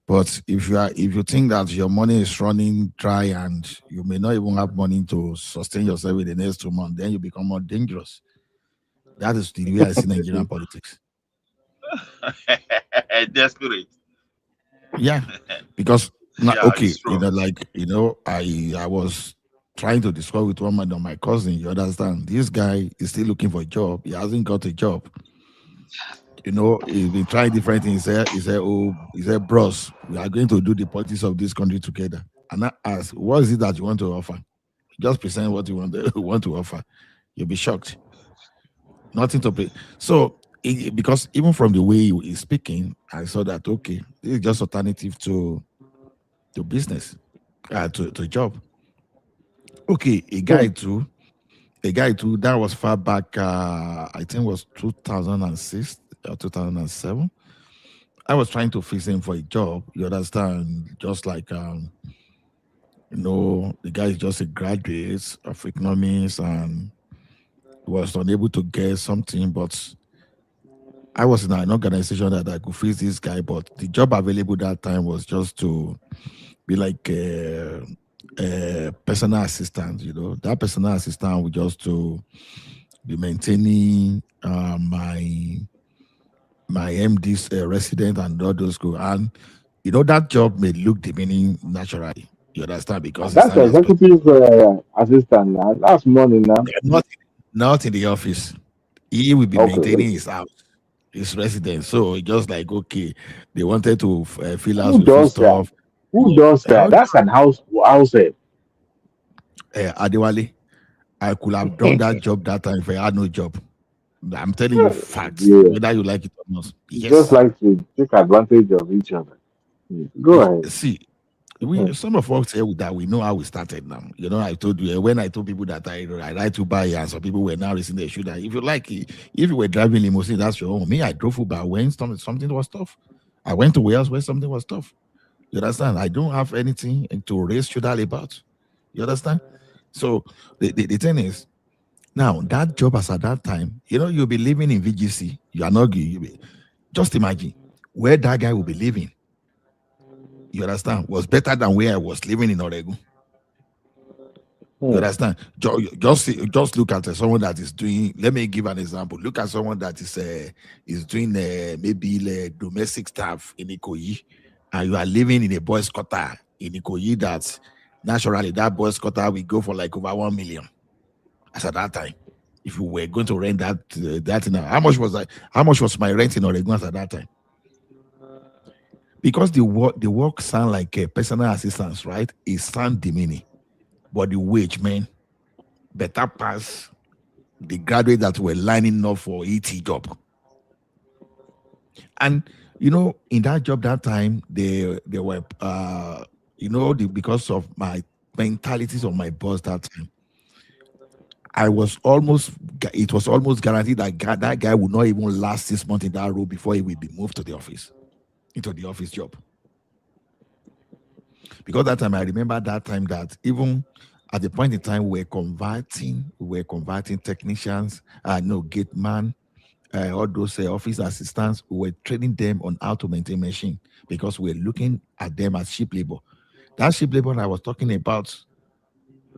But if you think that your money is running dry and you may not even have money to sustain yourself in the next 2 months, then you become more dangerous. That is the way I see Nigerian politics. Desperate. Yeah, because Yeah, okay, it's true. I was trying to discuss with one man on my cousin. You understand? This guy is still looking for a job. He hasn't got a job. He's been trying different things. He said, bros, we are going to do the politics of this country together. And I asked, what is it that you want to offer? Just present what you want to offer. You'll be shocked. Nothing to pay. So, because even from the way he is speaking, I saw that, okay, this is just alternative to business, to job. Okay, a guy too, that was far back, I think it was 2006 or 2007. I was trying to fix him for a job. You understand? Just like the guy is just a graduate of economics and was unable to get something. But I was in an organization that I could fix this guy. But the job available that time was just to be like a personal assistant. That personal assistant would just to be maintaining my MD's resident and all those go. And that job may look demeaning naturally. You understand? Because it's That's executive assistant now. That's money now. not in the office. He will be Okay. maintaining his house, his residence. So just like, okay, they wanted to fill out Who with food does that? stuff. Who does that? That's an house help. Adewale, I could have done that job that time if I had no job. I'm telling you facts, Yeah. whether you like it or not. Yes. Just like to take advantage of each other. Go ahead. See, some of us here that we know how we started now. I told you when I told people that I like to buy, and some people were now raising their shoe that if you like it, if you were driving limousine, that's your own. Me, I drove Uber when something was tough. I went to Wales where something was tough. You understand? I don't have anything to raise shoulder about. You understand? So the thing is, now that job as at that time, you'll be living in VGC. You are not just imagine where that guy will be living. You understand? Was better than where I was living in Oregon. You understand? Just look at someone that is doing. Let me give an example. Look at someone that is doing maybe domestic staff in Ikoyi, and you are living in a boys' quarter in Ikoyi. That naturally that boys' quarter will go for like over 1 million. As at that time, if you were going to rent that now, how much was that? How much was my rent in Oregon at that time? Because the work sound like a personal assistance, right? It sound demeaning, but the wage, man, better pass the graduates that were lining up for ET job. And you know, in that job that time, they were because of my mentalities of my boss that time, it was almost guaranteed that that guy would not even last 6 months in that role before he would be moved to the office, into the office job. Because that time, I remember that time that even at the point in time we were converting technicians, gate man, all those office assistants. We were training them on how to maintain machine because we were looking at them as cheap labor. That cheap labor I was talking about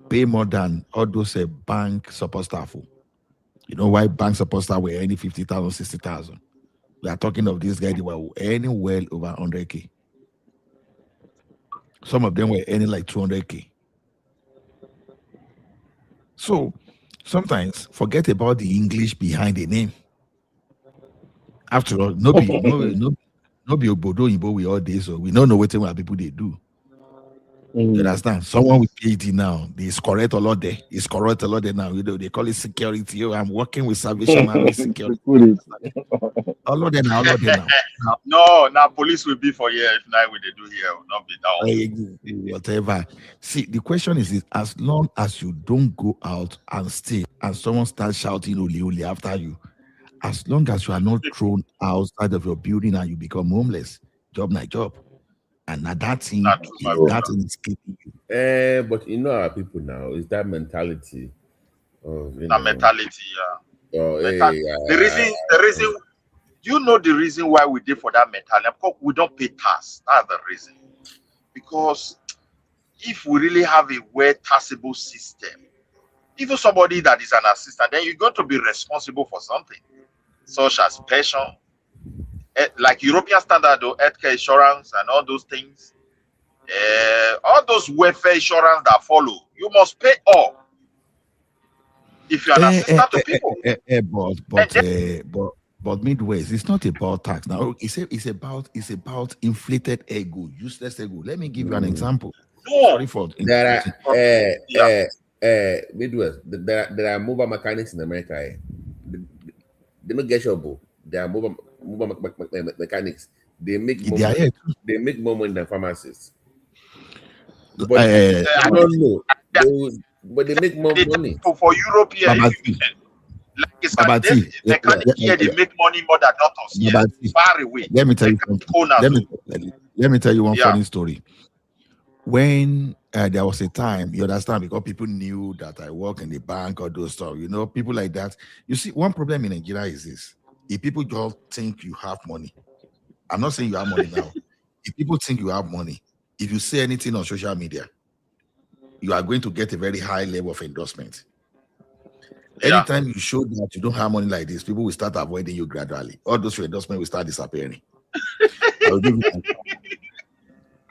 pay more than all those bank support staff. You know why bank support staff were earning 50,000, 60,000? We are talking of these guys, they were earning well over 100K. Some of them were earning like 200K. So sometimes forget about the English behind the name. After all, no be obodo Igbo we all day, so we don't know what people they do. You understand? Someone with PhD now, is correct a lot there. It's correct a lot there now. You know, they call it security. I'm working with Salvation Army security. All of them now. No, now police will be for here. If not, we they do here, will not be down. Whatever. See, the question is as long as you don't go out and stay, and someone starts shouting "Oli Oli" after you, as long as you are not thrown outside of your building and you become homeless, job not job. And that thing is keeping you. But you know our people now is that mentality of mentality, yeah. The reason you know the reason why we did for that mentality, of course we don't pay tax. That's the reason. Because if we really have a well taxable system, even somebody that is an assistant, then you're going to be responsible for something, such as pension, like European standard or healthcare insurance and all those things, all those welfare insurance that follow, you must pay all. If you're an assistant to people. But Midwest, it's not about tax. Now it's about inflated ego, useless ego. Let me give you an example. No. Sorry for Midwest. There are mobile mechanics in America. They don't get your book. They are mobile mechanics. They make more money than pharmacists. But I don't know. But they make more money. For European, they make money more than doctors here. Far away. Let me tell you something. Let me tell you one funny story. When there was a time, you understand, because people knew that I work in the bank or those stuff, you know, people like that. You see, one problem in Nigeria is this. If people just think you have money, I'm not saying you have money now. If people think you have money, if you say anything on social media, you are going to get a very high level of endorsement. Anytime you show that you don't have money like this, people will start avoiding you gradually. All those endorsements will start disappearing.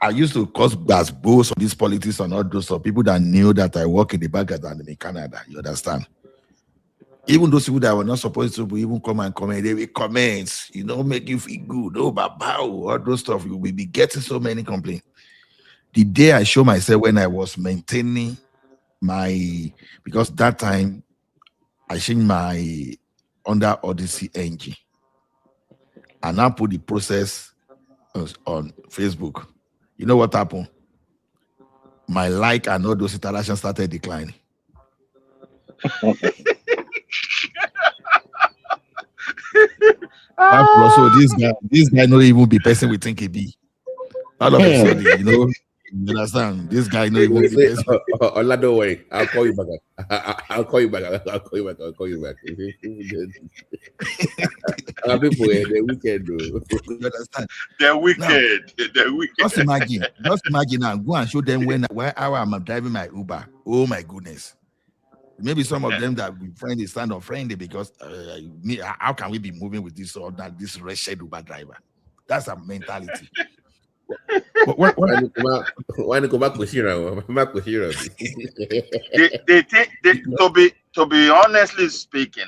I used to cause boast on these politics and all those stuff. People that knew that I work in the bank and in Canada, you understand? Even those people that were not supposed to even come and comment, they will comment, you know, make you feel good. Oh, babao, all those stuff. You will be getting so many complaints. The day I show myself when I was maintaining because that time I changed my under Odyssey engine and now put the process on Facebook. You know what happened? My like and all those interactions started declining. So this guy not even be person we think he be. All of a sudden, you know, you understand? This guy not even be person. Don't worry, I'll call you back. I'll call you back. Our people, they're wicked, though. You understand? They're wicked. They're wicked. Just imagine now. Go and show them where I'm driving my Uber. Oh my goodness. Maybe some of them that we friendly stand unfriendly because how can we be moving with this or that this wretched Uber driver? That's a mentality. Why go back to Shira? They think to be honestly speaking,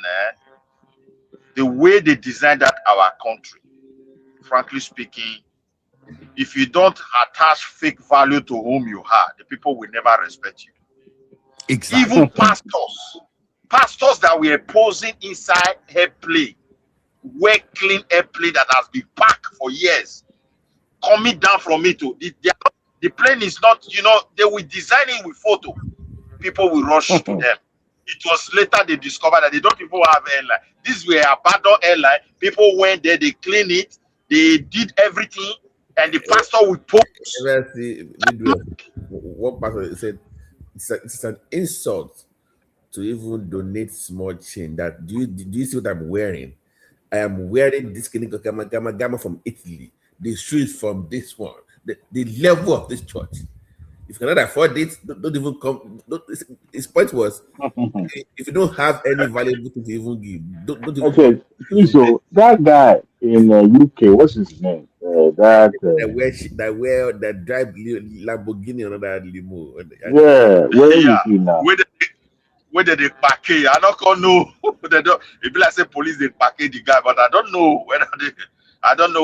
the way they designed that our country, frankly speaking, if you don't attach fake value to whom you are, the people will never respect you. Exactly. Even pastors that were posing inside airplane, were clean airplane that has been packed for years, coming down from it. The plane is not, they will design it with photo. People will rush to them. It was later they discovered that they don't even have airline. These were abandoned airline. People went there, they cleaned it, they did everything, and the pastor will post. One pastor said it's an insult to even donate small change. That do you see what I'm wearing? I am wearing this gamma from Italy. The shoes from this one. The level of this church. If you cannot afford it, don't even come. His point was, if you don't have any valuable thing to even give, don't even Okay, so that guy in UK, what's his name? that drive Lamborghini or another limo. Yeah, where Yeah, is he now? whether they package, I don't know. They don't. It be like say police they package the guy, but I don't know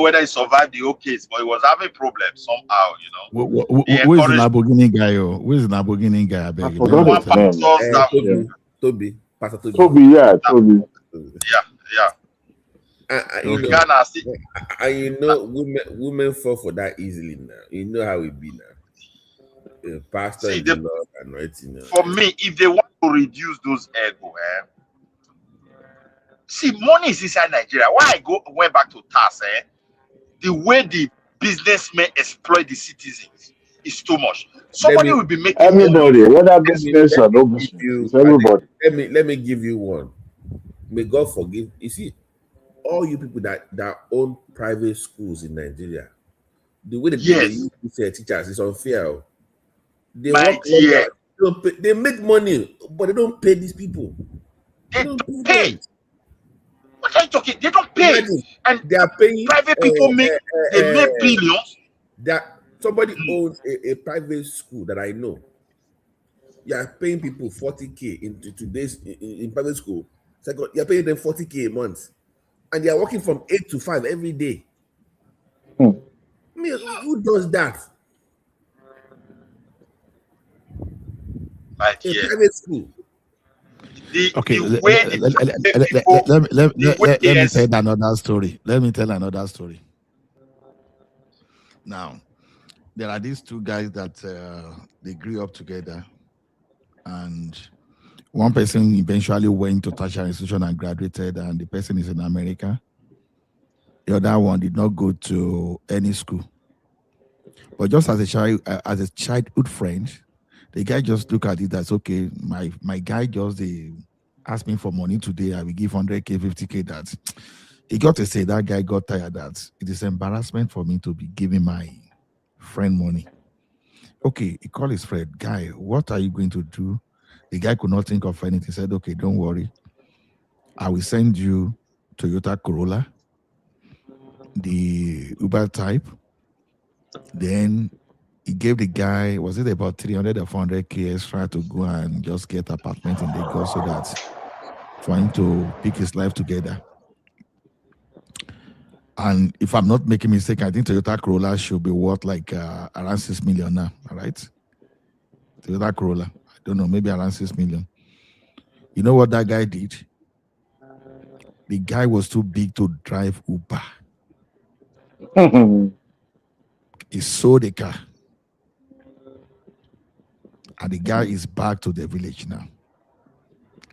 whether he survived the whole case, but he was having problems somehow. He Who is the encouraged Lamborghini guy? Who is the Lamborghini guy? I beg you. Let me one tell you. pastor that. Toby, Pastor Toby. Toby, yeah, Toby. Yeah. Okay. Ghana, women fall for that easily now. You know how it be now. Pastor is the Lord anointing. For me, if they want to reduce those ego, see, money is inside Nigeria. Why I went back to TAS, the way the businessmen exploit the citizens is too much. Somebody will be making everybody, money. whether business or no business, it's everybody. Let me give you one. May God forgive. You see, all you people that own private schools in Nigeria, the way they use teachers is unfair. They work they make money, but they don't pay these people. They don't pay. What are you talking? They don't pay. Imagine, and they are paying. Private people make billions. That somebody owns a private school that I know. You are paying people 40K in today's in private school. So you're paying them 40K a month, and they are working from 8 to 5 every day. I mean, who does that? Like private school. Okay, let me tell another story. Let me tell another story. Now, there are these two guys that they grew up together, and one person eventually went to tertiary institution and graduated, and the person is in America. The other one did not go to any school, but just as a childhood friend, the guy just look at it as, okay, my guy just asked me for money today. I will give 100K, 50K. That he got to say that guy got tired that it is embarrassment for me to be giving my friend money. Okay, he called his friend, guy, what are you going to do? The guy could not think of anything. He said, okay, don't worry. I will send you Toyota Corolla, the Uber type. Then he gave the guy, was it about 300 or 400K extra to go and just get apartment in Lagos so that for him to pick his life together. And if I'm not making a mistake, I think Toyota Corolla should be worth like around 6 million now, all right? Toyota Corolla, I don't know, maybe around 6 million. You know what that guy did? The guy was too big to drive Uber. He sold the car. And the guy is back to the village now.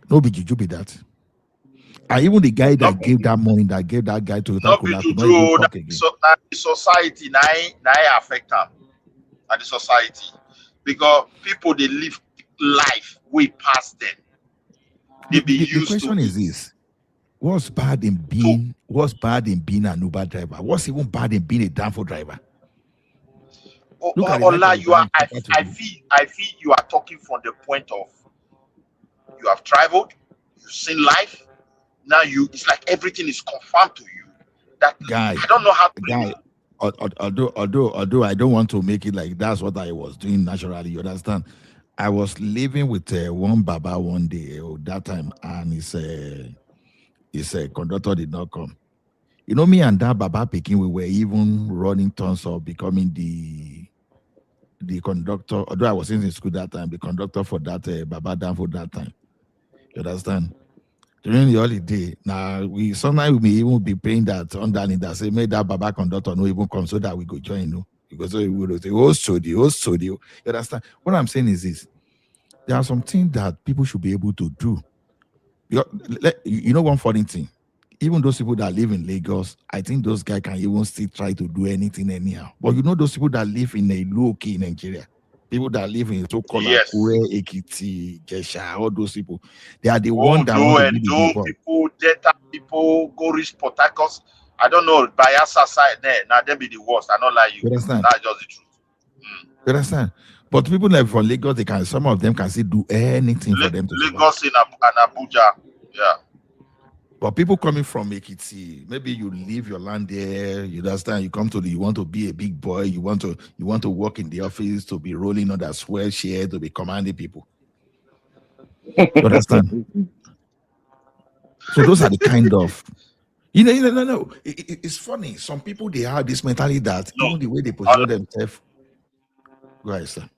No big juju be that. And even the guy that gave that money, that gave that guy to Not be juju. So the society now affect them. And the society, because people they live life way past them. They be used to. The question is this: what's bad in being an Uber driver? What's even bad in being a Danfo driver? Ola, I feel you are talking from the point of you have traveled, you've seen life. Now it's like everything is confirmed to you. That guy, I don't know how to guy. Although I don't want to make it like that's what I was doing naturally. You understand? I was living with one Baba one day that time, and his conductor did not come. You know, me and that Baba Peking, we were even running tons of becoming the the conductor, although I was in school that time, the conductor for that Baba Dan for that time. You understand? During the holiday, now we sometimes we may even be paying that underneath that say make that Baba conductor no even come so that we go join, no, because we will say, oh, studio. You understand? What I'm saying is this: there are some things that people should be able to do. You know, one funny thing, even those people that live in Lagos, I think those guys can even still try to do anything anyhow. But you know, those people that live in a low-key in Nigeria, people that live in so-called Yes. Akure, Ekiti, Gesha, all those people, they are the one that want to be the big boy. People, Delta people, go reach Port Harcourt. I don't know, Bayelsa side there, now they be the worst. I don't like you. You understand? That's just the truth. You understand? But people like from Lagos, some of them can still do anything for them to survive. Lagos and Abuja, yeah. But people coming from Ekiti, maybe you leave your land there, you understand, you come to you want to be a big boy, you want to work in the office, to be rolling on that swear share, to be commanding people. You understand? So those are the kind of, no. It's funny. Some people, they have this mentality that even the way they position themselves. Go ahead, sir.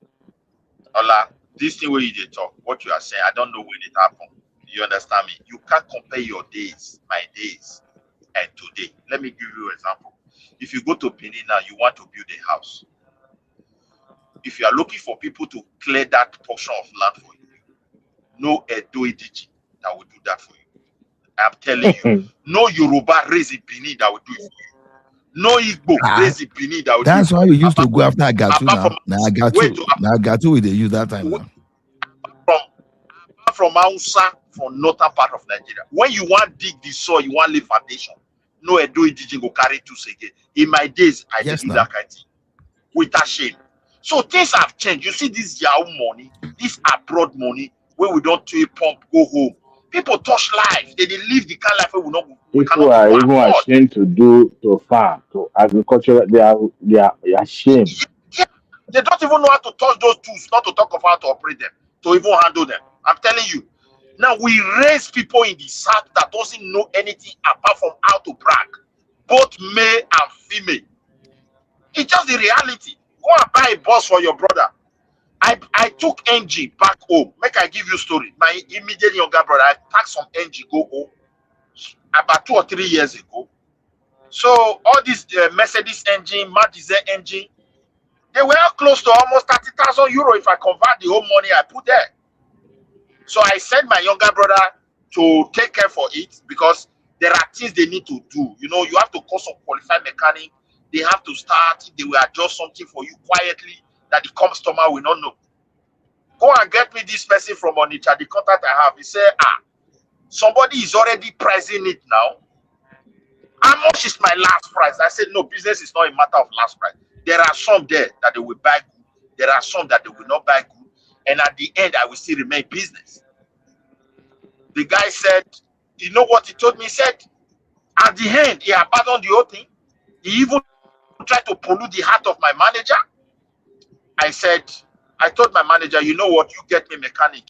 Ola, this thing where you did talk, what you are saying, I don't know when it happened. You understand me? You can't compare your days, my days, and today. Let me give you an example. If you go to Benin now, you want to build a house. If you are looking for people to clear that portion of land for you, no Edo Ediji that will do that for you. I'm telling you, no Yoruba raised in Benin that will do it for you. No Igbo raised in Benin that will do it for you. That's why we used to go after Agatu now. Now Agatu we they use that time now. From Hausa, from northern part of Nigeria. When you want dig the soil, you want lay foundation. No Edo Ediji go carry tools again. In my days, I did do that kind of thing. Without shame. So things have changed. You see this Yahoo money, this abroad money, where we don't do a pump, go home. People touch life. They live the kind of life where we not. People are even ashamed to farm, to agriculture. They are ashamed. Yeah. They don't even know how to touch those tools, not to talk of how to operate them, to even handle them. I'm telling you. Now we raise people in the south that doesn't know anything apart from how to brag, both male and female. It's just the reality. Go and buy a bus for your brother. I took NG back home. Make I give you a story. My immediate younger brother, I packed some NG go home about 2 or 3 years ago. So all these Mercedes engine, Mercedes engine, they were close to almost 30,000 euro if I convert the whole money I put there. So I sent my younger brother to take care for it because there are things they need to do. You know, you have to call some qualified mechanic. They have to start. They will adjust something for you quietly that the customer will not know. Go and get me this person from Onitsha, the contact I have. He said, somebody is already pricing it now. How much is my last price? I said, no, business is not a matter of last price. There are some there that they will buy good. There are some that they will not buy good. And at the end, I will still remain business. The guy said, you know what he told me? He said, at the end, he abandoned the whole thing. He even tried to pollute the heart of my manager. I told my manager, you know what? You get me mechanic